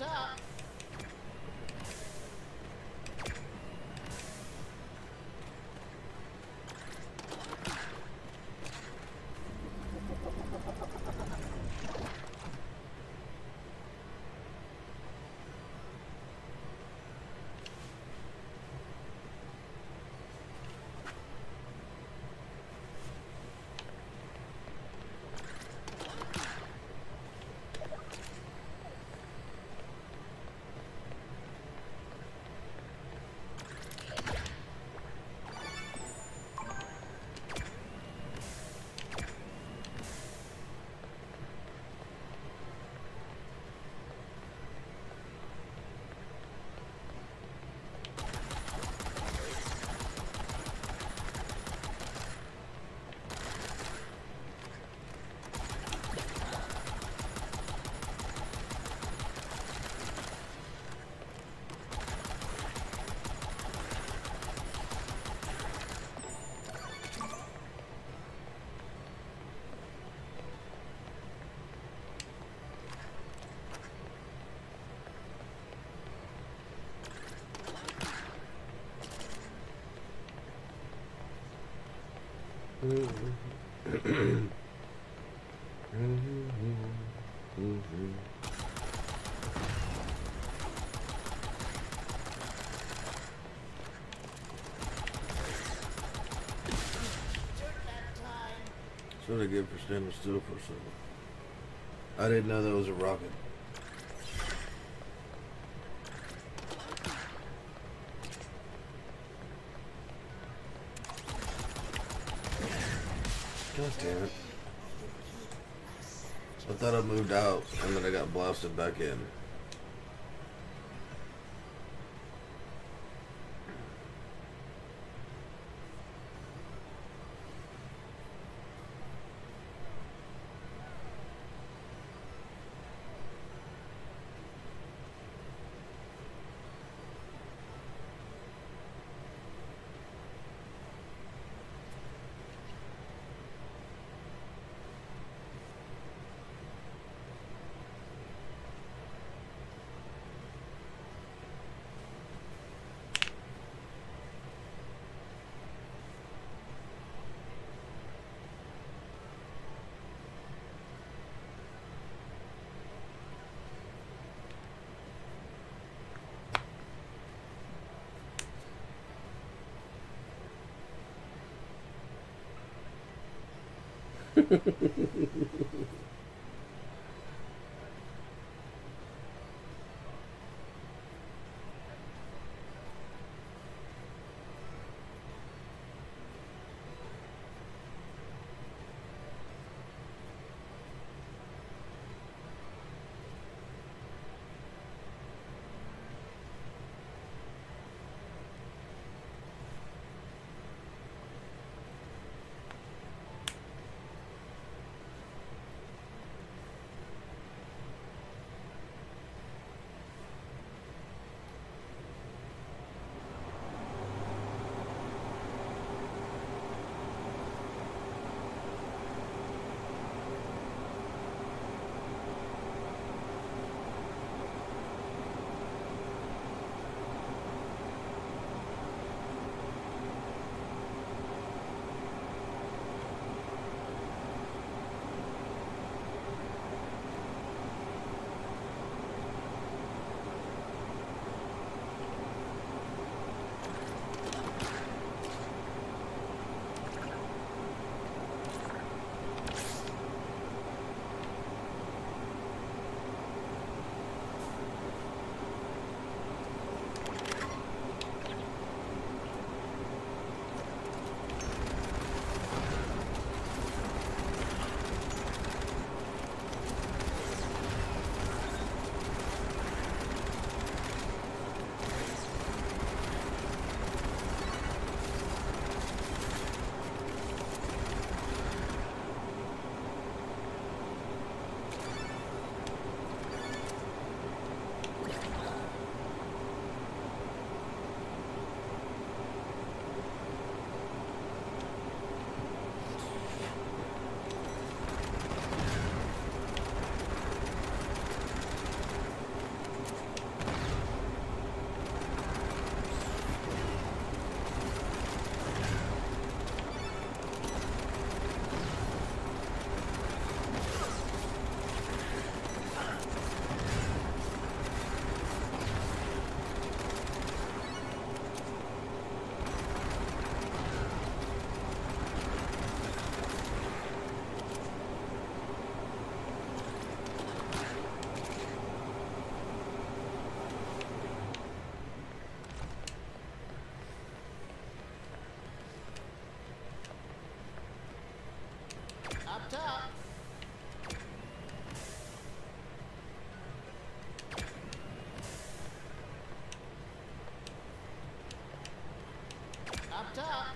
Speaker 3: top.
Speaker 1: That's what I get for standing still for a second. I didn't know that was a rocket. God damn it. I thought I moved out and then I got blasted back in.
Speaker 3: top. Up top.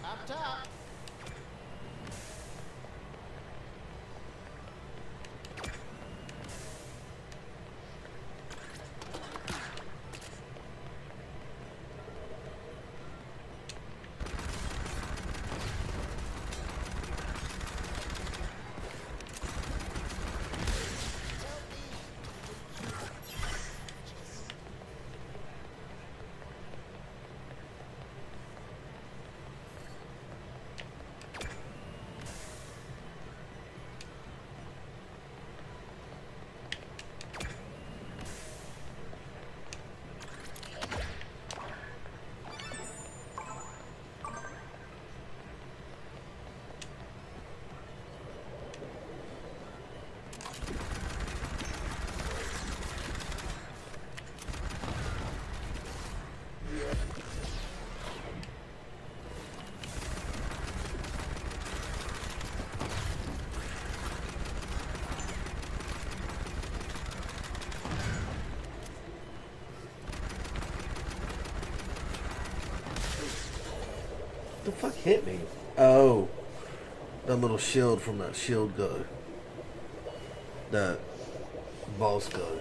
Speaker 3: Up top.
Speaker 1: The fuck hit me? Oh, that little shield from that shield gun. That boss gun.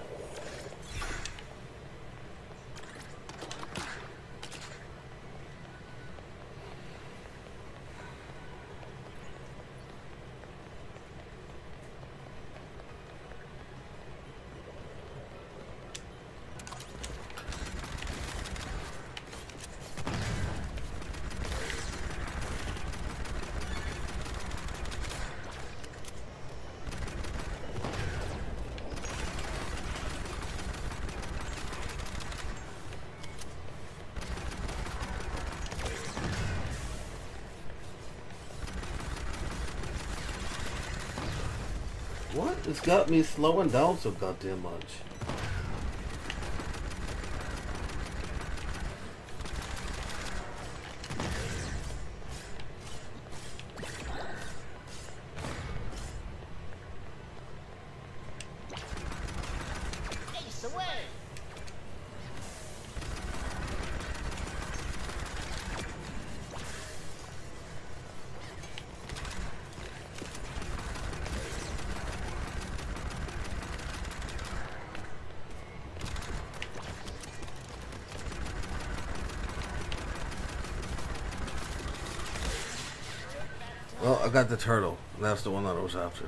Speaker 1: What? It's got me slowing down so goddamn much.
Speaker 3: Ace away.
Speaker 1: Well, I got the turtle. That's the one that I was after.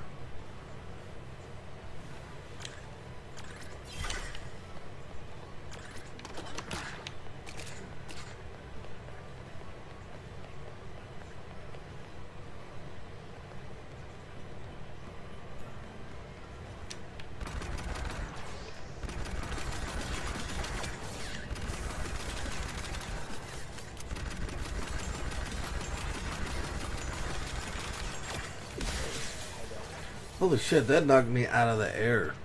Speaker 1: Holy shit, that knocked me out of the air.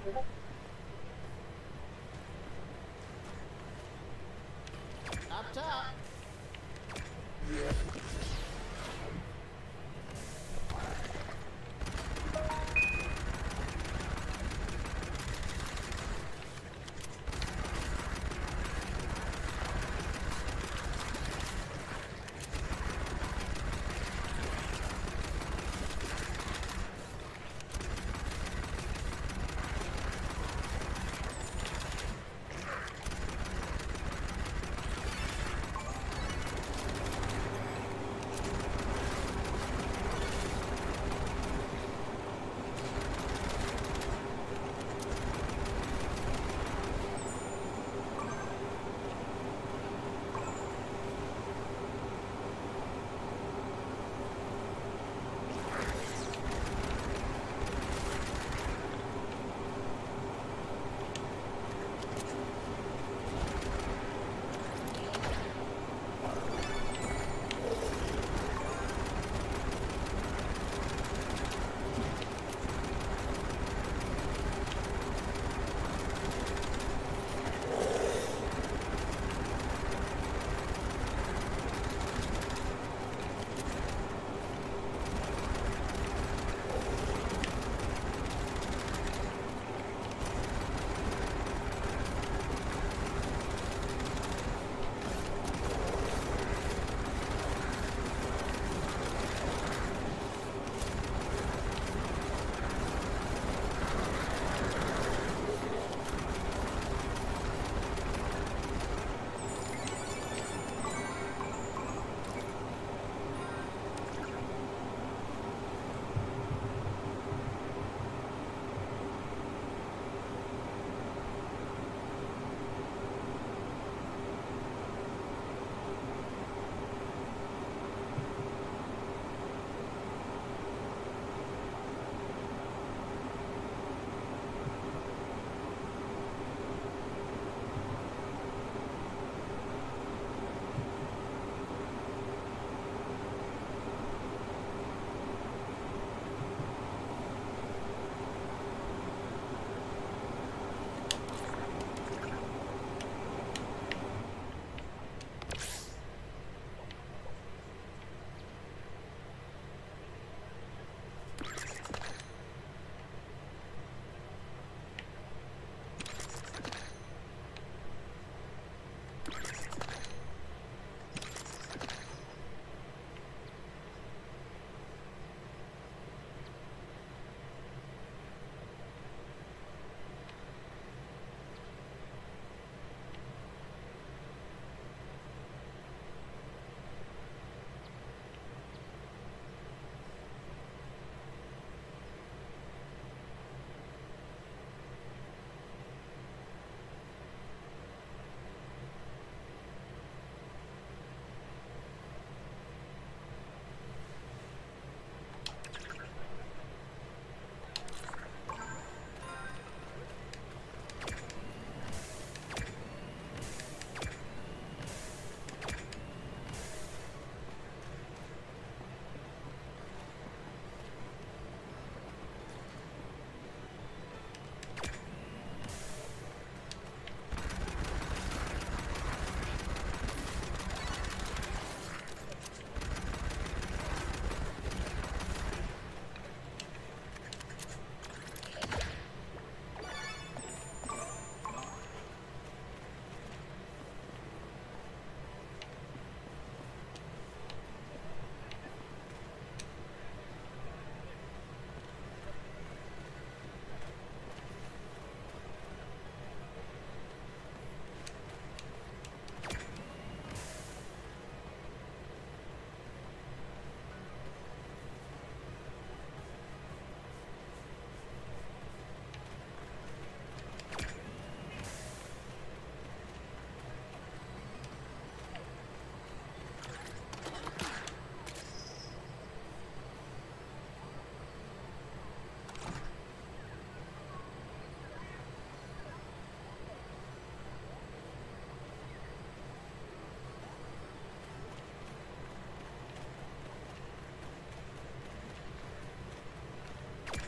Speaker 3: Up top.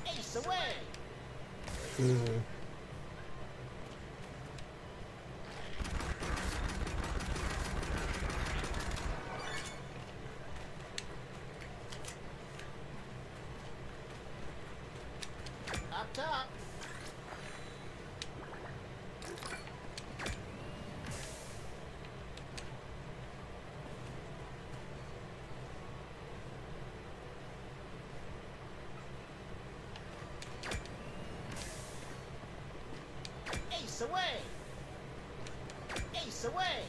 Speaker 3: Ace away!
Speaker 1: Mm-hmm.
Speaker 3: Up top. Ace away! Ace away!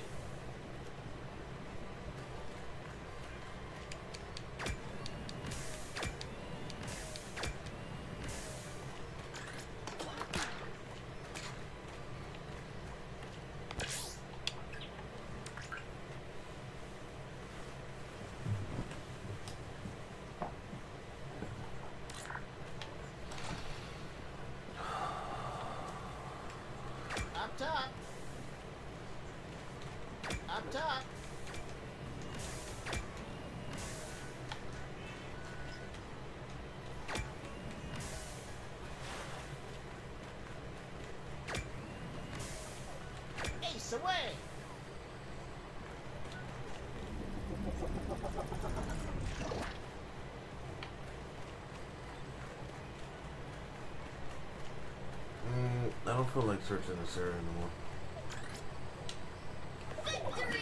Speaker 3: Up top. Up top. Ace away.
Speaker 1: I don't feel like searching this area anymore.
Speaker 6: Victory!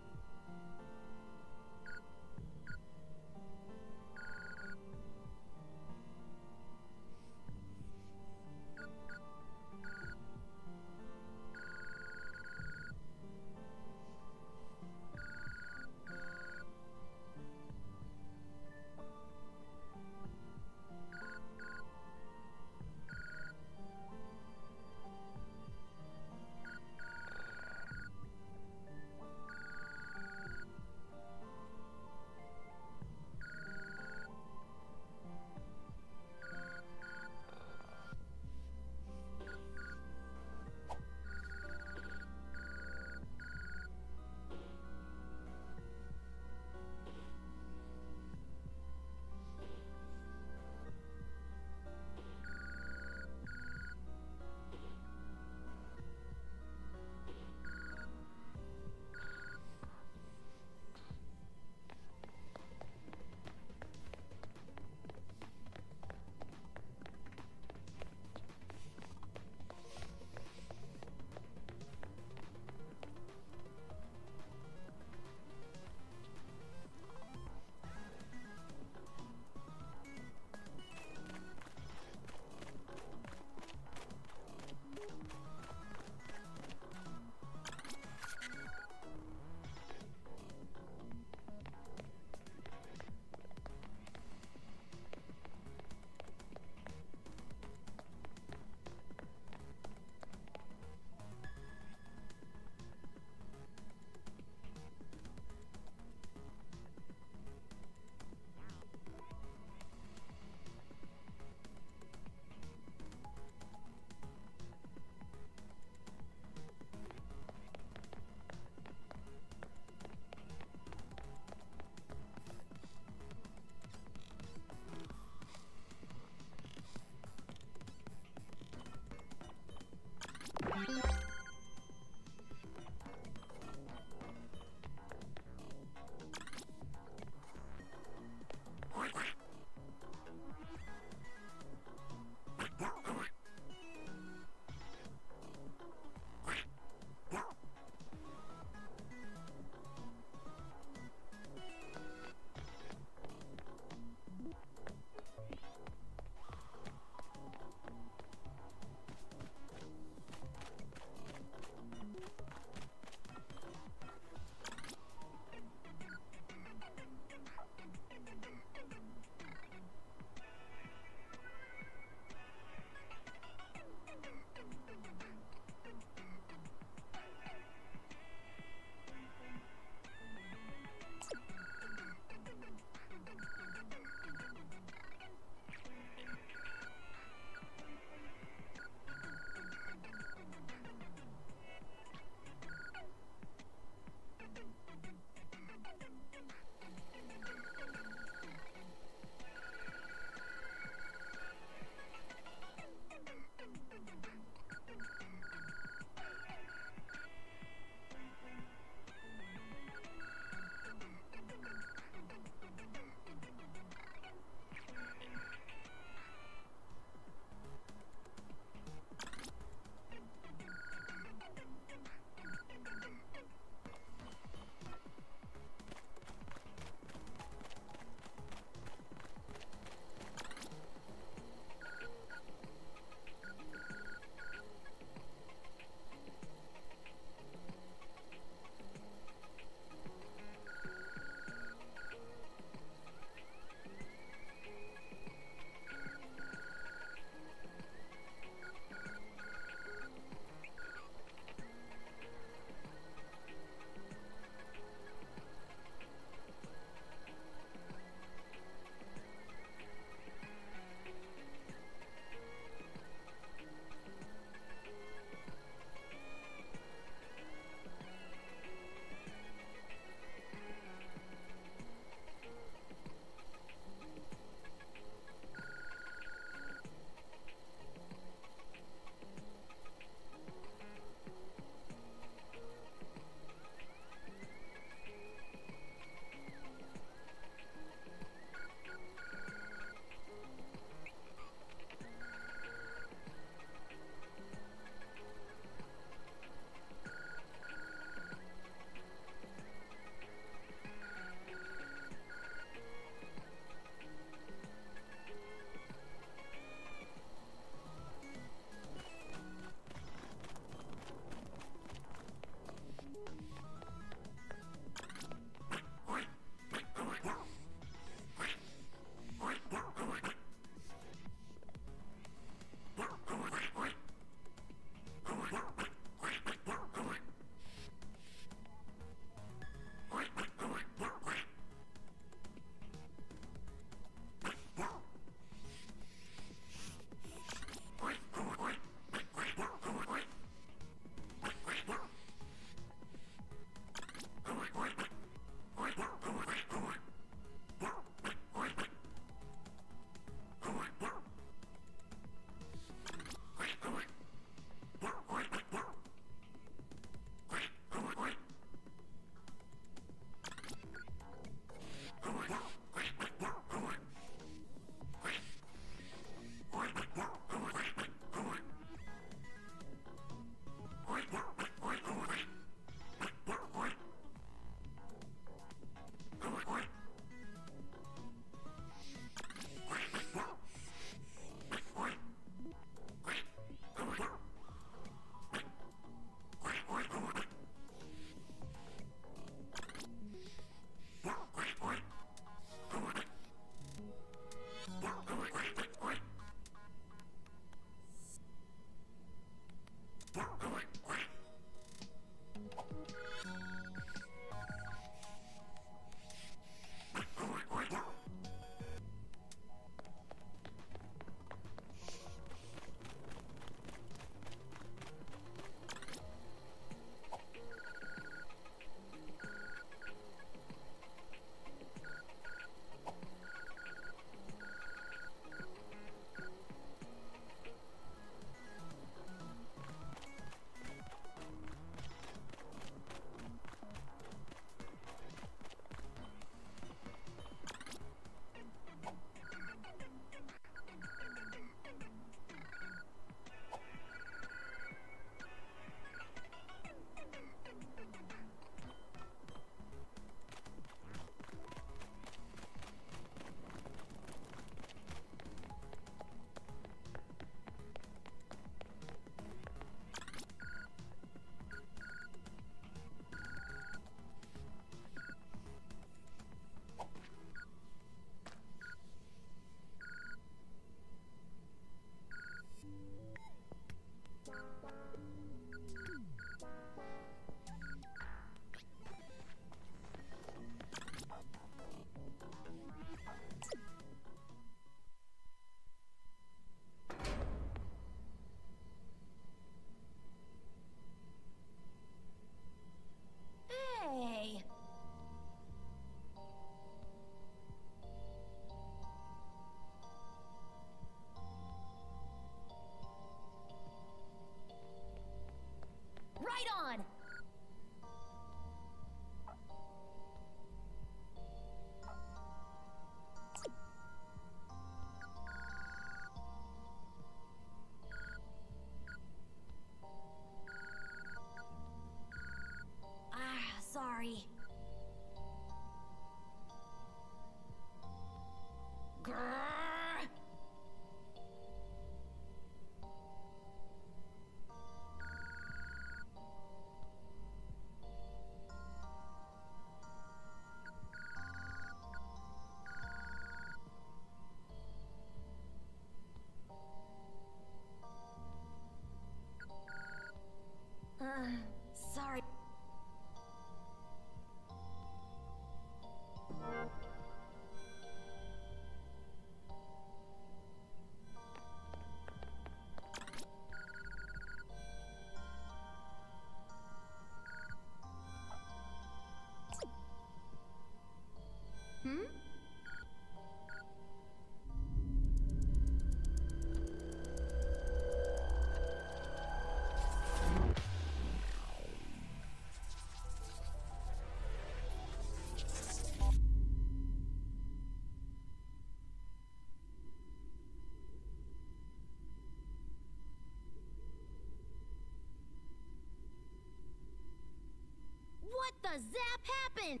Speaker 6: crap happened?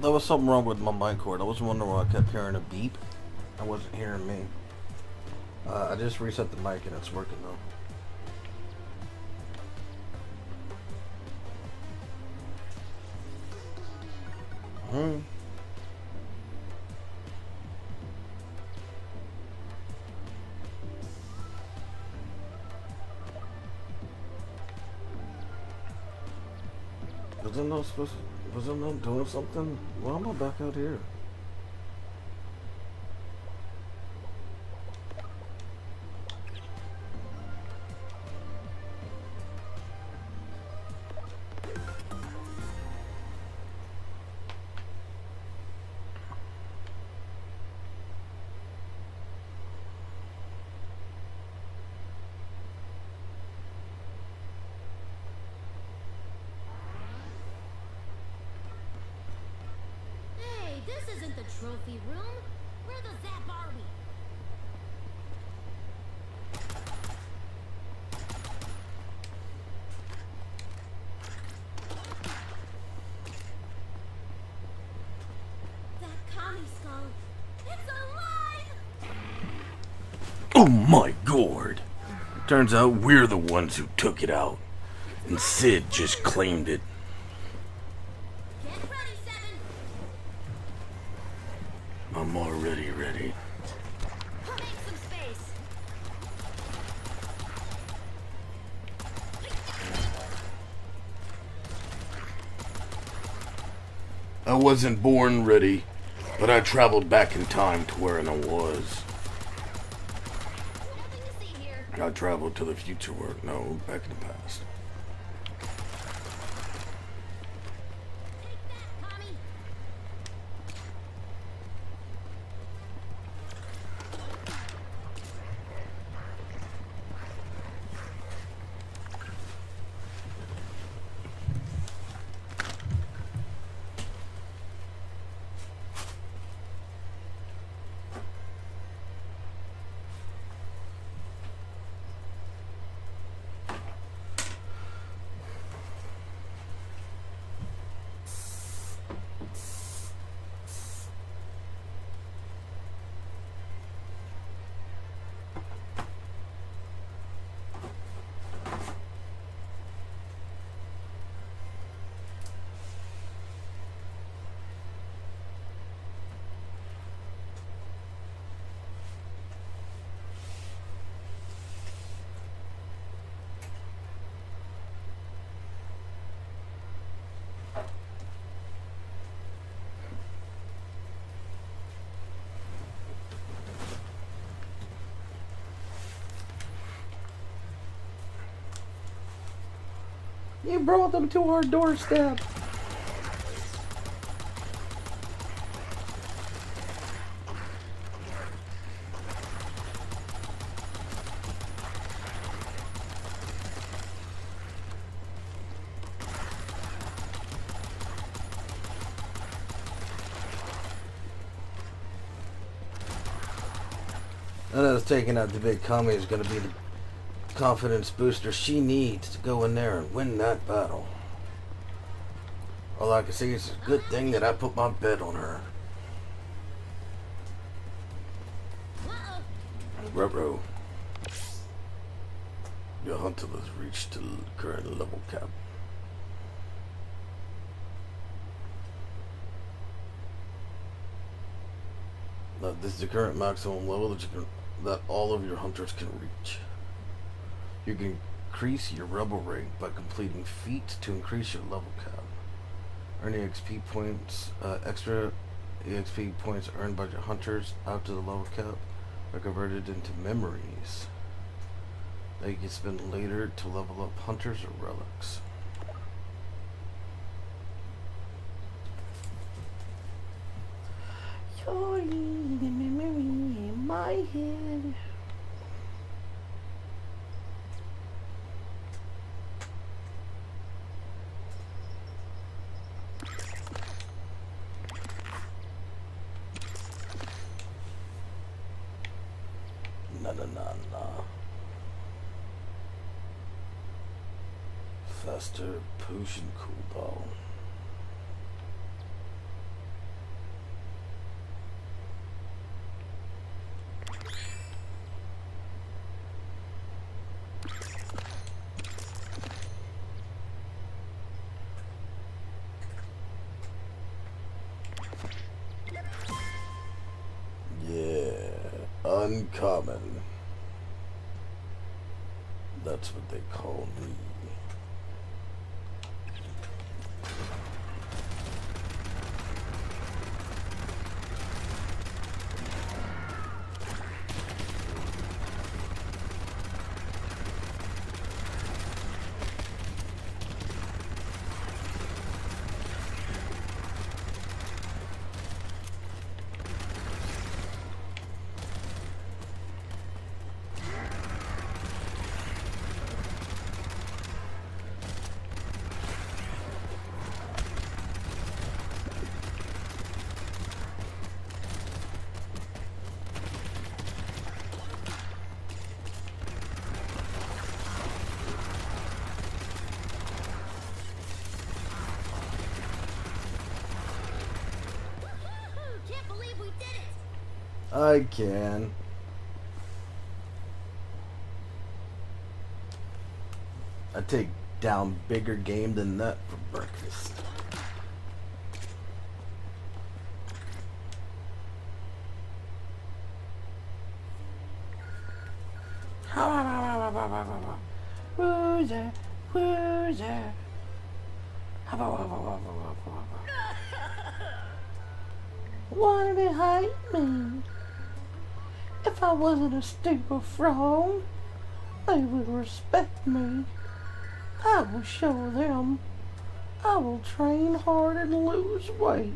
Speaker 1: There was something wrong with my mic cord. I was wondering why I kept hearing a beep. I wasn't hearing me. I just reset the mic and it's working though. Was I not doing something? Why am I back out here?
Speaker 6: This isn't the trophy room. Where the zap are we? That commie skull. It's alive!
Speaker 7: Oh my god! Turns out we're the ones who took it out. And Sid just claimed it.
Speaker 6: Get ready, Seven.
Speaker 7: I'm already ready.
Speaker 6: Make some space.
Speaker 7: I wasn't born ready, but I traveled back in time to where I was.
Speaker 6: Nothing to see here.
Speaker 7: I traveled to the future where, no, back in the past.
Speaker 6: Take that, commie.
Speaker 2: You brought them to our doorstep.
Speaker 1: I know taking out the big commie is going to be the confidence booster she needs to go in there and win that battle. All I can say is it's a good thing that I put my bet on her. Ruh-roh. Your hunter has reached the current level cap. Now, this is the current maximum level that all of your hunters can reach. You can increase your rebel rank by completing feats to increase your level cap. Earning XP points, extra EXP points earned by your hunters after the level cap are converted into memories that you can spend later to level up hunters or relics.
Speaker 2: calling the memory in my head.
Speaker 1: Na na na na. Faster potion cooldown. Yeah, uncommon. That's what they call me.
Speaker 6: Can't believe we did it!
Speaker 1: I can. I take down bigger game than that for breakfast.
Speaker 2: Woozer, woozer. Why do they hate me? If I wasn't a stupid frog, they would respect me. I will show them. I will train hard and lose weight.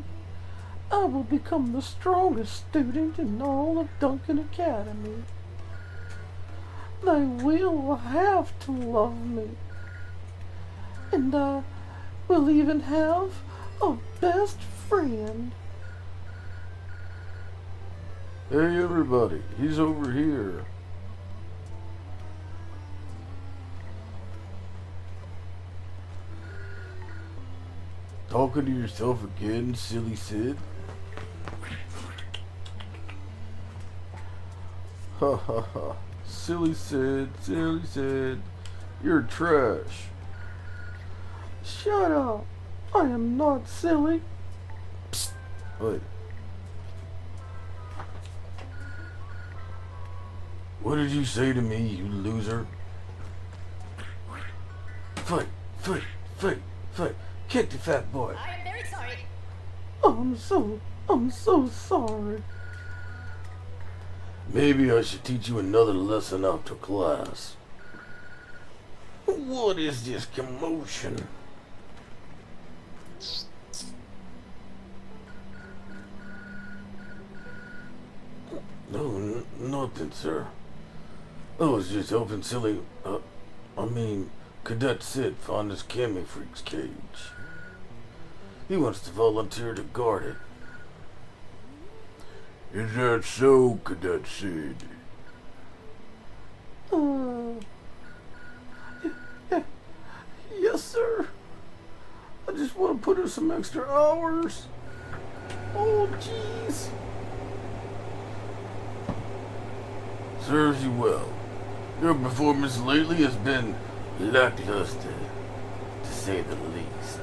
Speaker 2: I will become the strongest student in all of Duncan Academy. They will have to love me. And I will even have a best friend.
Speaker 1: Hey everybody, he's over here. Talking to yourself again, silly Sid? Ha ha ha. Silly Sid, you're trash.
Speaker 2: Shut up. I am not silly.
Speaker 1: Psst. Wait. What did you say to me, you loser? Fight, fight, fight, fight. Kick the fat boy.
Speaker 6: I am very sorry.
Speaker 2: I'm so sorry.
Speaker 1: Maybe I should teach you another lesson after class. What is this commotion? No, nothing, sir. I was just helping Cadet Sid find his Cammy Freak's cage. He wants to volunteer to guard it. Is that so, Cadet Sid?
Speaker 2: Yes, sir. I just want to put in some extra hours. Oh, jeez.
Speaker 1: Serves you well. Your performance lately has been lackluster, to say the least.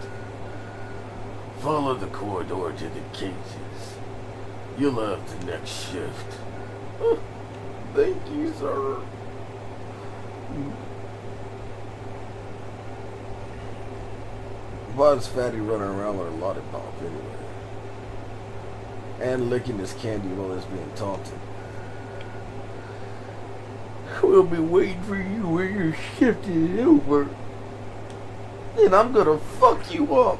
Speaker 1: Follow the corridor to the cages. You'll have the next shift.
Speaker 2: Thank you, sir.
Speaker 1: Why is Fatty running around with a lollipop anyway? And licking his candy while it's being taunted.
Speaker 2: We'll be waiting for you when your shift is over. And I'm gonna fuck you up.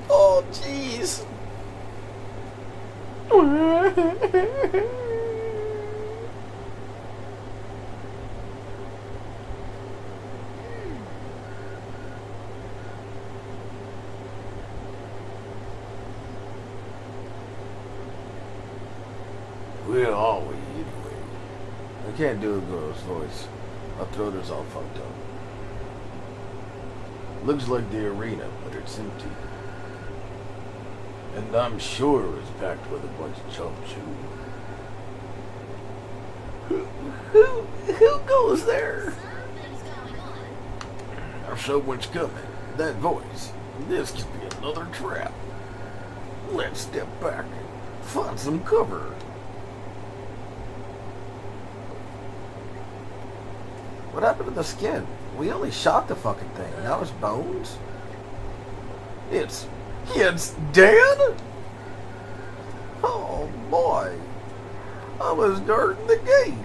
Speaker 2: Oh, jeez.
Speaker 7: Where are we anyway?
Speaker 1: I can't do a girl's voice. My throat is all fucked up. Looks like the arena, but it's empty.
Speaker 7: And I'm sure it's packed with a bunch of chump chew.
Speaker 1: Who goes there?
Speaker 7: Or someone's coming. That voice. This could be another trap. Let's step back and find some cover.
Speaker 1: What happened to the skin? We only shot the fucking thing. Now it's bones? It's dead? Oh boy. I was guarding the gate.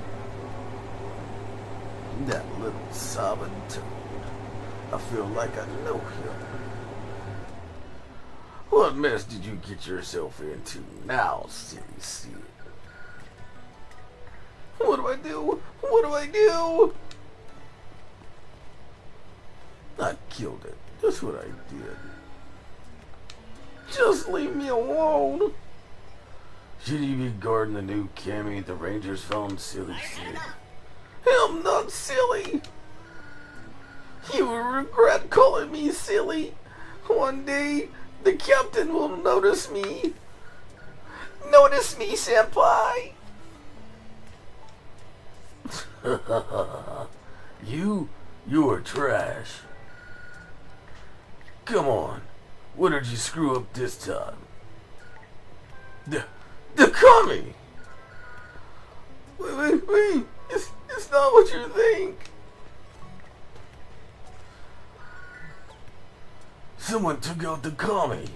Speaker 1: That little sobbing toad. I feel like I know him.
Speaker 7: What mess did you get yourself into now, silly Sid?
Speaker 1: What do I do? What do I do?
Speaker 7: I killed it. That's what I did.
Speaker 1: Just leave me alone.
Speaker 7: Should you be guarding the new Cammy the Rangers found, silly Sid?
Speaker 1: I'm not silly. You will regret calling me silly. One day, the captain will notice me. Notice me, senpai.
Speaker 7: You are trash. Come on. What did you screw up this time?
Speaker 1: The Kami! Wait. It's not what you think.
Speaker 7: Someone took out the Kami.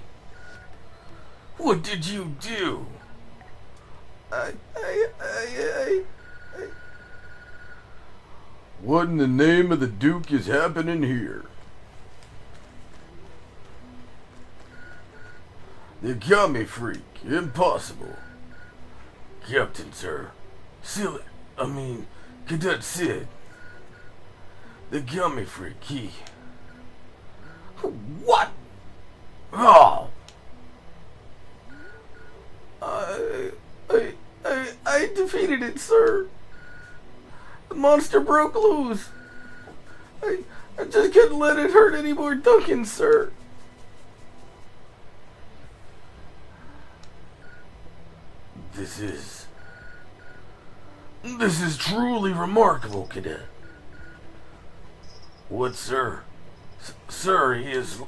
Speaker 7: What did you do? What in the name of the Duke is happening here? The Kami freak. Impossible. Captain, sir. Cadet Sid. The Kami freak, he...
Speaker 1: What?
Speaker 7: Oh!
Speaker 1: I defeated it, sir. The monster broke loose. I just couldn't let it hurt any more Duncan, sir.
Speaker 7: This is truly remarkable, Cadet. What, sir? Sir, he is...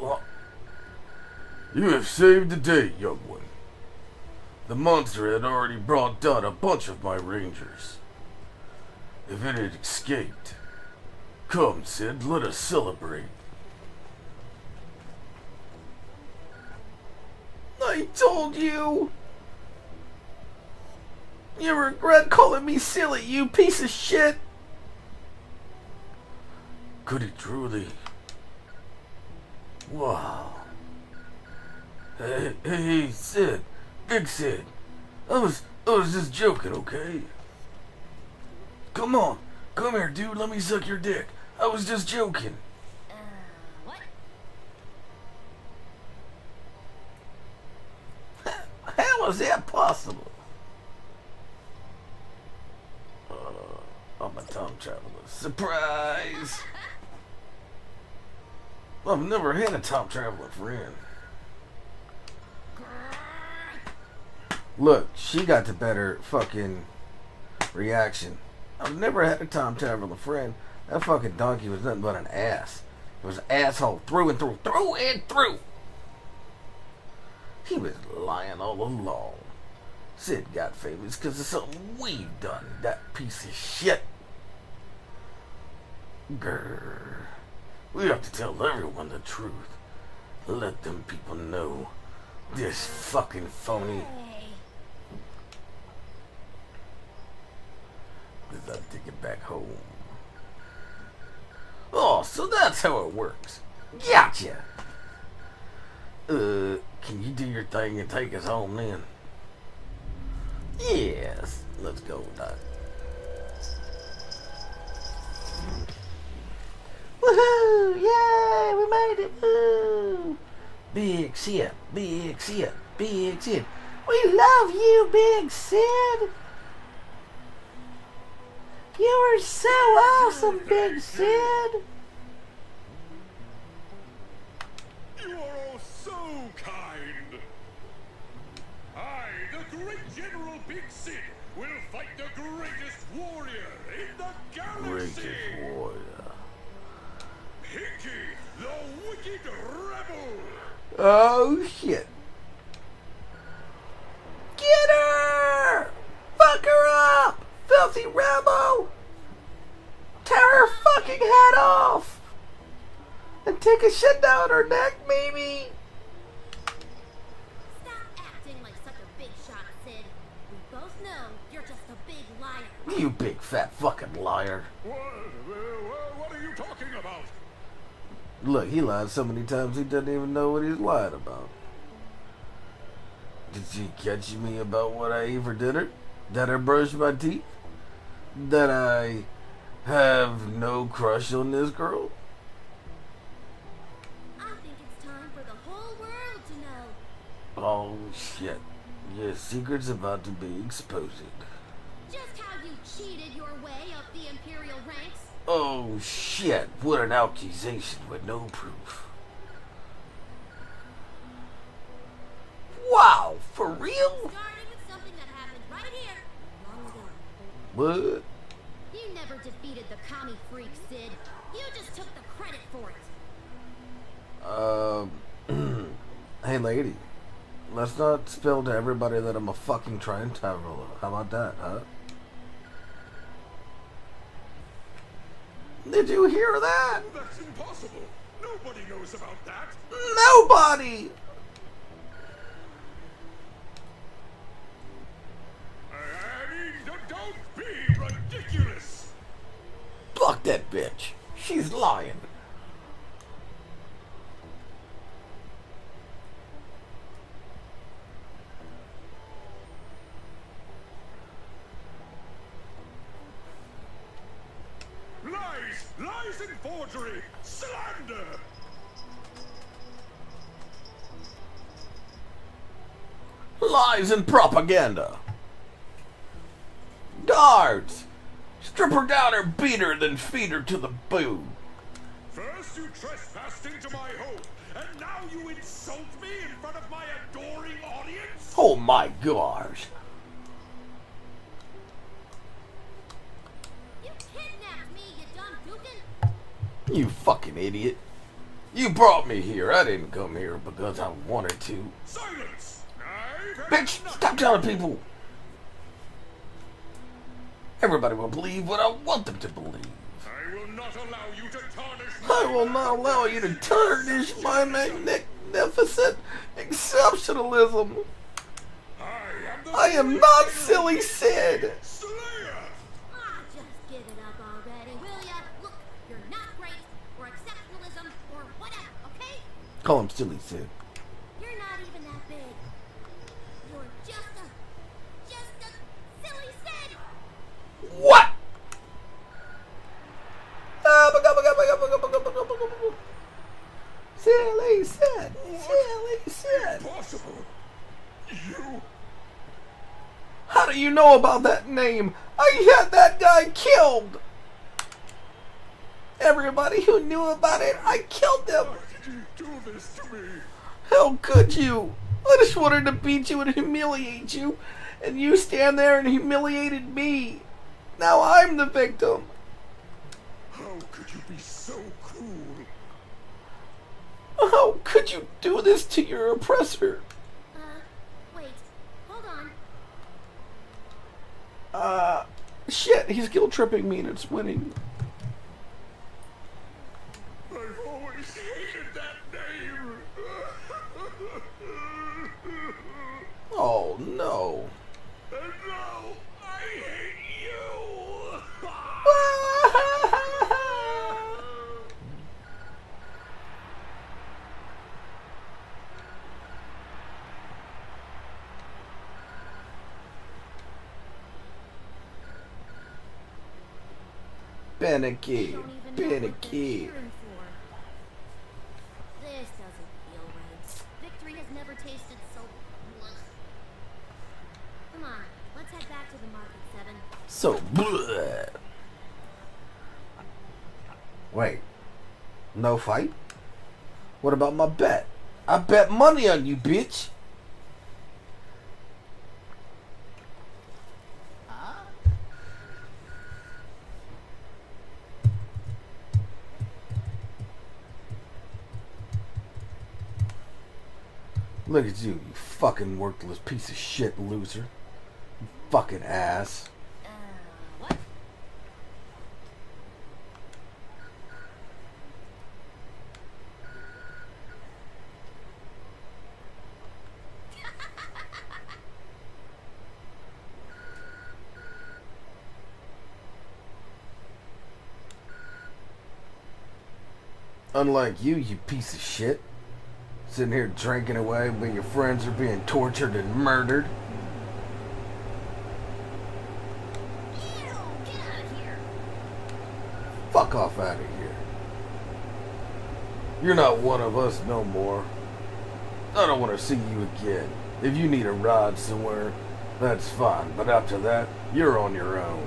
Speaker 7: You have saved the day, young one. The monster had already brought down a bunch of my rangers. If it had escaped... Come, Sid, let us celebrate.
Speaker 1: I told you. You regret calling me silly, you piece of shit.
Speaker 7: Could it truly... Wow. Hey, Sid. Big Sid. I was just joking, okay? Come on. Come here, dude. Let me suck your dick. I was just joking.
Speaker 6: What?
Speaker 1: How is that possible?
Speaker 7: I'm a time traveler. Surprise! I've never had a time traveler friend.
Speaker 1: Look, she got the better fucking reaction. I've never had a time traveler friend. That fucking donkey was nothing but an ass. It was an asshole through and through. Through and through! He was lying all along. Sid got famous because of something we've done. That piece of shit.
Speaker 7: Grrr. We have to tell everyone the truth. Let them people know. This fucking phony. Cause I'll take it back home.
Speaker 1: Oh, so that's how it works. Gotcha.
Speaker 7: Can you do your thing and take us home then?
Speaker 1: Yes, let's go with that. Woohoo! Yay! We made it! Woo! Big Sid, Big Sid, Big Sid. We love you, Big Sid. You are so awesome, Big Sid.
Speaker 4: You are all so kind. I, the great General Big Sid, will fight the greatest warrior in the galaxy.
Speaker 1: Greatest warrior.
Speaker 4: Pinky, the wicked rebel.
Speaker 1: Oh shit. Get her! Fuck her up! Filthy rebel! Tear her fucking head off! And take a shit down her neck, maybe?
Speaker 6: Stop acting like such a big shot, Sid. We both know you're just a big liar.
Speaker 1: You big fat fucking liar.
Speaker 4: What are you talking about?
Speaker 1: Look, he lied so many times he doesn't even know what he's lying about. Did she catch me about what I ate for dinner? That I brush my teeth? That I have no crush on this girl?
Speaker 6: I think it's time for the whole world to know.
Speaker 1: Oh shit. Your secret's about to be exposed.
Speaker 6: Just how you cheated your way up the Imperial ranks.
Speaker 1: Oh shit. What an accusation with no proof. Wow, for real?
Speaker 6: Starting with something that happened right here, long ago.
Speaker 1: What?
Speaker 6: You never defeated the commie freak, Sid. You just took the credit for it.
Speaker 1: Hey lady. Let's not spill to everybody that I'm a fucking time traveler. How about that, huh? Did you hear that?
Speaker 4: That's impossible. Nobody knows about that.
Speaker 1: Nobody!
Speaker 4: I mean, don't be ridiculous.
Speaker 1: Fuck that bitch. She's lying.
Speaker 4: Lies and forgery, slander.
Speaker 1: Lies and propaganda. Guards! Strip her down or beat her, then feed her to the boo.
Speaker 4: First you trespassed into my home, and now you insult me in front of my adoring audience?
Speaker 1: Oh my gosh.
Speaker 6: You kidnapped me, you dumb Dukin.
Speaker 1: You fucking idiot. You brought me here. I didn't come here because I wanted to.
Speaker 4: Silence! I've had
Speaker 1: Bitch,
Speaker 4: enough.
Speaker 1: stop telling people. Everybody will believe what I want them to believe.
Speaker 4: I will not allow you to tarnish
Speaker 1: I will not allow you to tarnish my magnificent exceptionalism. I am not silly Sid.
Speaker 4: Slayer!
Speaker 6: Ah, just give it up already, will ya? Look, you're not great, or exceptionalism, or whatever, okay?
Speaker 1: Call him silly Sid.
Speaker 6: You're not even that big. You're just a silly Sid.
Speaker 1: What? Silly Sid. Silly Sid.
Speaker 4: Impossible! You...
Speaker 1: How do you know about that name? I had that guy killed. Everybody who knew about it, I killed them.
Speaker 4: Why did you do this to me?
Speaker 1: How could you? I just wanted to beat you and humiliate you, and you stand there and humiliated me. Now I'm the victim.
Speaker 4: How could you be so cruel?
Speaker 1: How could you do this to your oppressor?
Speaker 6: Wait, hold on.
Speaker 1: Shit, he's guilt tripping me and it's winning.
Speaker 4: I've always hated that name!
Speaker 1: Oh no.
Speaker 4: And now I hate you!
Speaker 1: Been a kid.
Speaker 6: Don't even know
Speaker 1: Been a
Speaker 6: what they're
Speaker 1: kid.
Speaker 6: cheering for. This doesn't feel right. Victory has never tasted so. Ugh. Come on, let's head back to the market, Seven.
Speaker 1: So, bleh. Wait. No fight? What about my bet? I bet money on you, bitch.
Speaker 3: Huh?
Speaker 1: Look at you, you fucking worthless piece of shit loser. You fucking ass.
Speaker 6: What?
Speaker 1: Unlike you, you piece of shit. Sitting here drinking away when your friends are being tortured and murdered.
Speaker 6: Ew, get out of here.
Speaker 1: Fuck off out of here. You're not one of us no more. I don't want to see you again. If you need a ride somewhere, that's fine. But after that, you're on your own.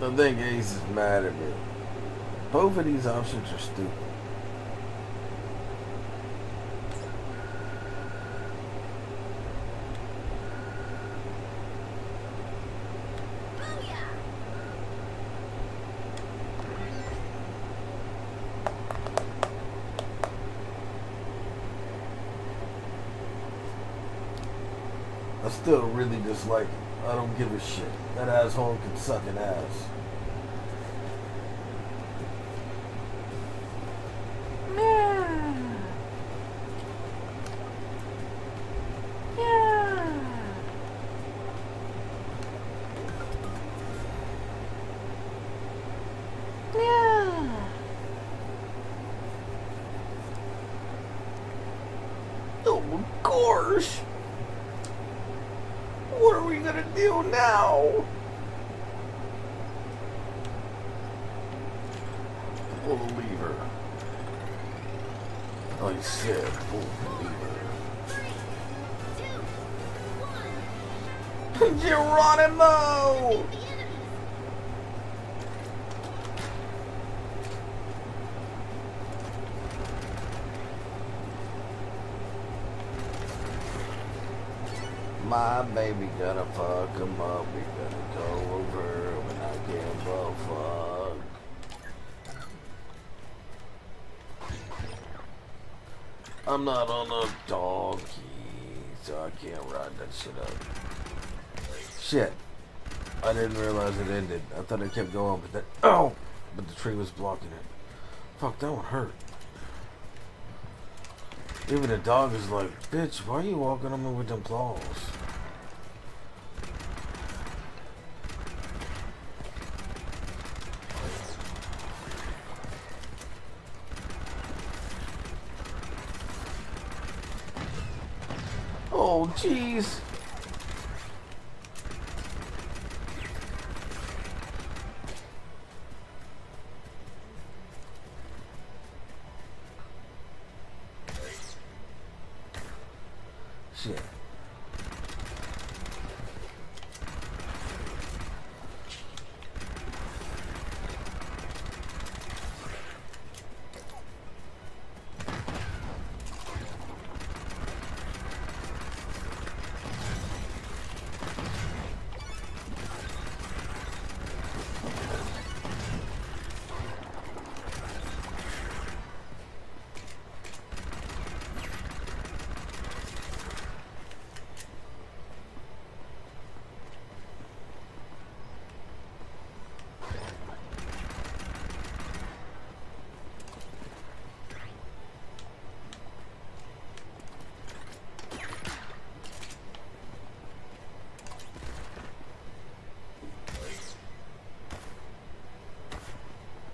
Speaker 1: I think Ace is mad at me. Both of these options are stupid.
Speaker 6: Booyah!
Speaker 1: I still really dislike him. I don't give a shit. That asshole can suck an ass. Oh gosh! What are we gonna do now? Pull the lever. Oh, you said pull the lever.
Speaker 6: 3, 2, 1.
Speaker 1: Geronimo!
Speaker 6: The enemies.
Speaker 1: My baby gonna fuck him up. We gonna go over when I give a fuck. I'm not on a donkey, so I can't ride that shit up. Shit. I didn't realize it ended. I thought it kept going, but but the tree was blocking it. Fuck, that one hurt. Even the dog is like, bitch, why are you walking on me with them claws? Oh, jeez. Shit.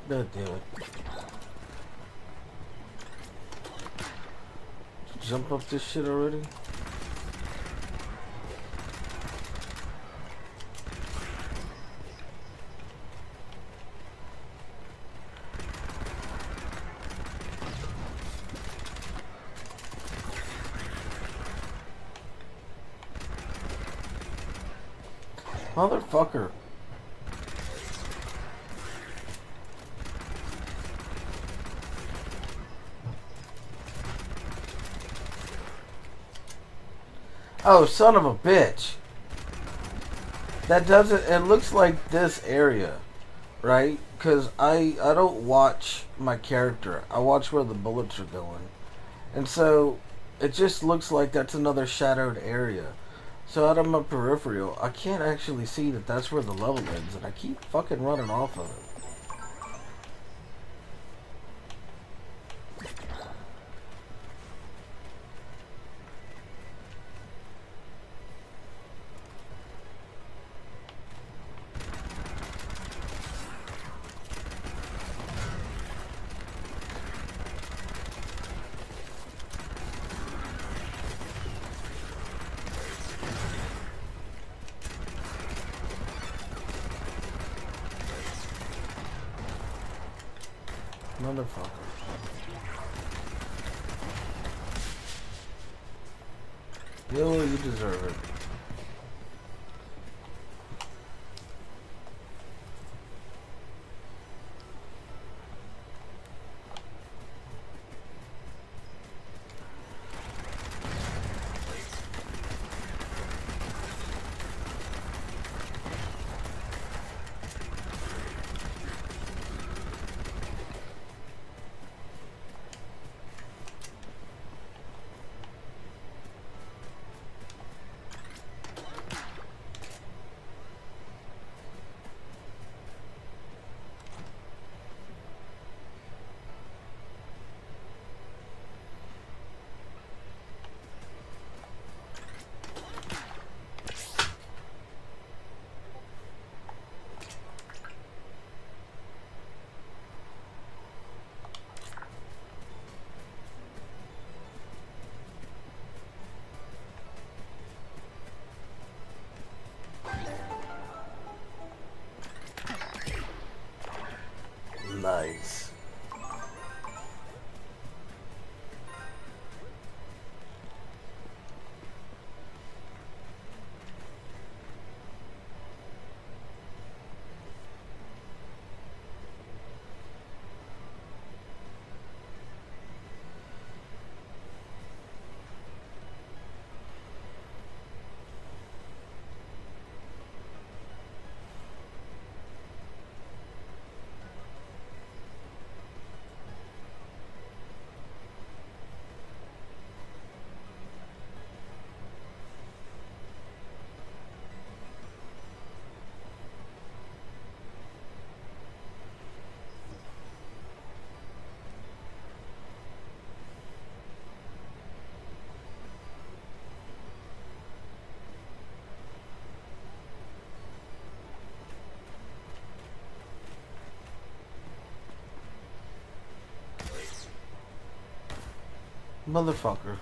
Speaker 1: God damn it. Jump up this shit already? Motherfucker. Oh, son of a bitch. That doesn't... It looks like this area, right? Because I don't watch my character. I watch where the bullets are going. And so, it just looks like that's another shadowed area. So out of my peripheral, I can't actually see that that's where the level ends. And I keep fucking running off of it. Motherfucker. Yo, you deserve it. Nice. Motherfucker.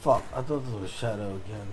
Speaker 1: Fuck, I thought this was Shadow again.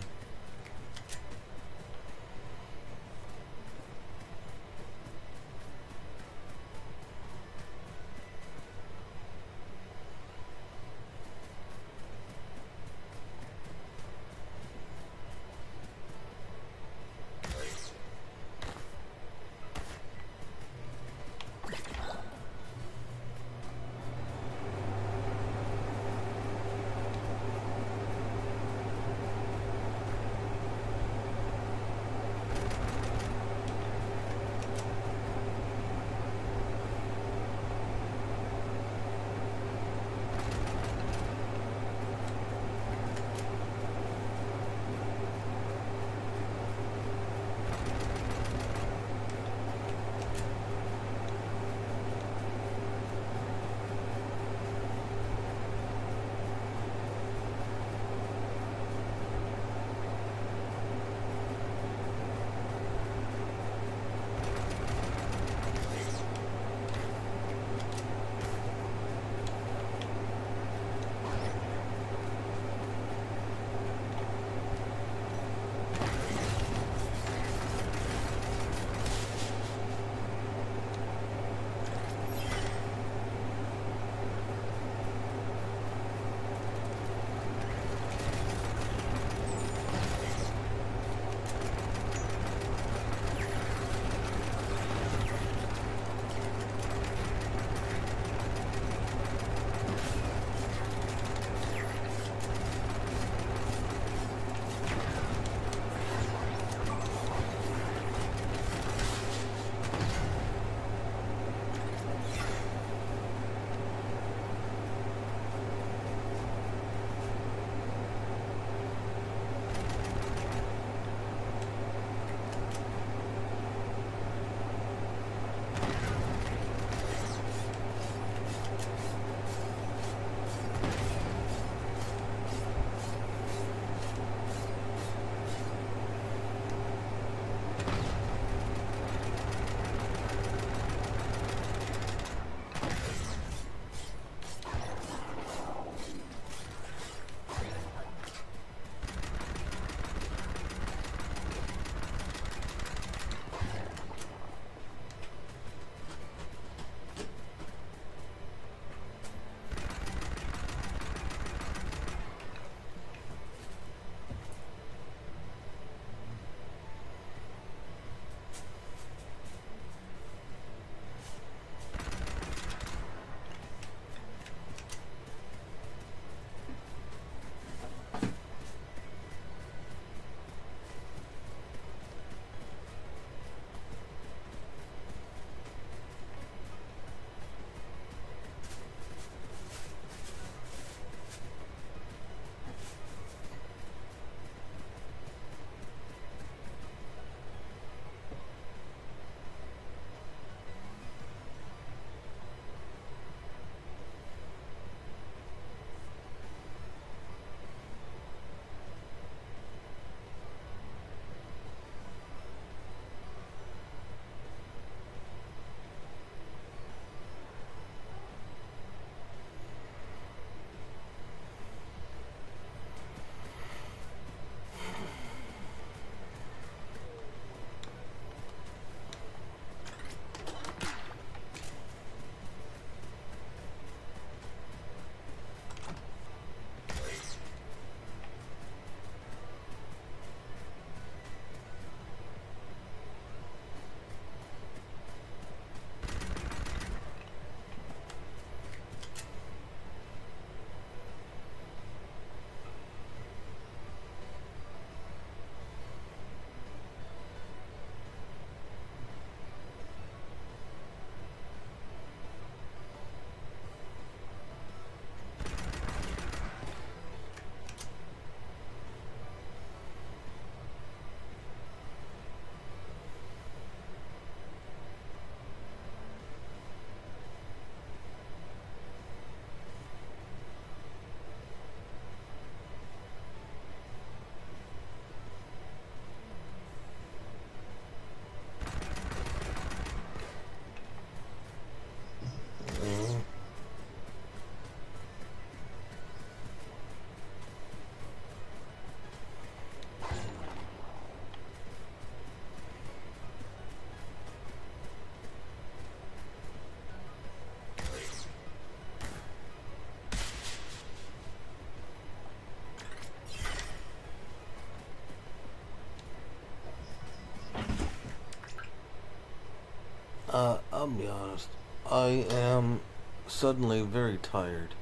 Speaker 1: I'll be honest. I am suddenly very tired,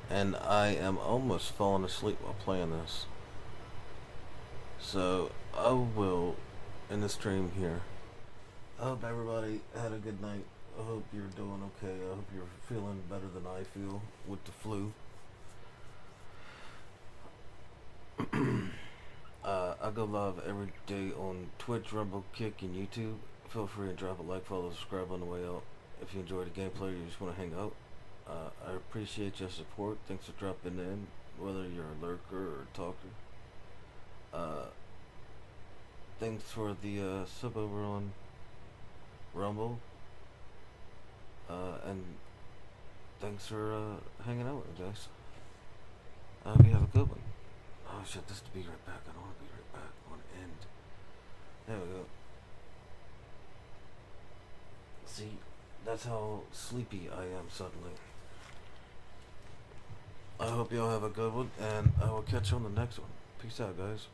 Speaker 1: and I am almost falling asleep while playing this. So, I will end the stream here. I hope everybody had a good night. I hope you're doing okay. I hope you're feeling better than I feel with the flu. I go live every day on Twitch, Rumble, Kick, and YouTube. Feel free to drop a like, follow, subscribe on the way out. If you enjoy the gameplay or you just want to hang out, I appreciate your support. Thanks for dropping in, whether you're a lurker or a talker. Thanks for the sub over on Rumble. And thanks for hanging out with me, guys. I hope you have a good one. Oh shit, this is to be right back. I don't want to be right back. I want to end. There we go. See, that's how sleepy I am suddenly. I hope y'all have a good one, and I will catch you on the next one. Peace out, guys.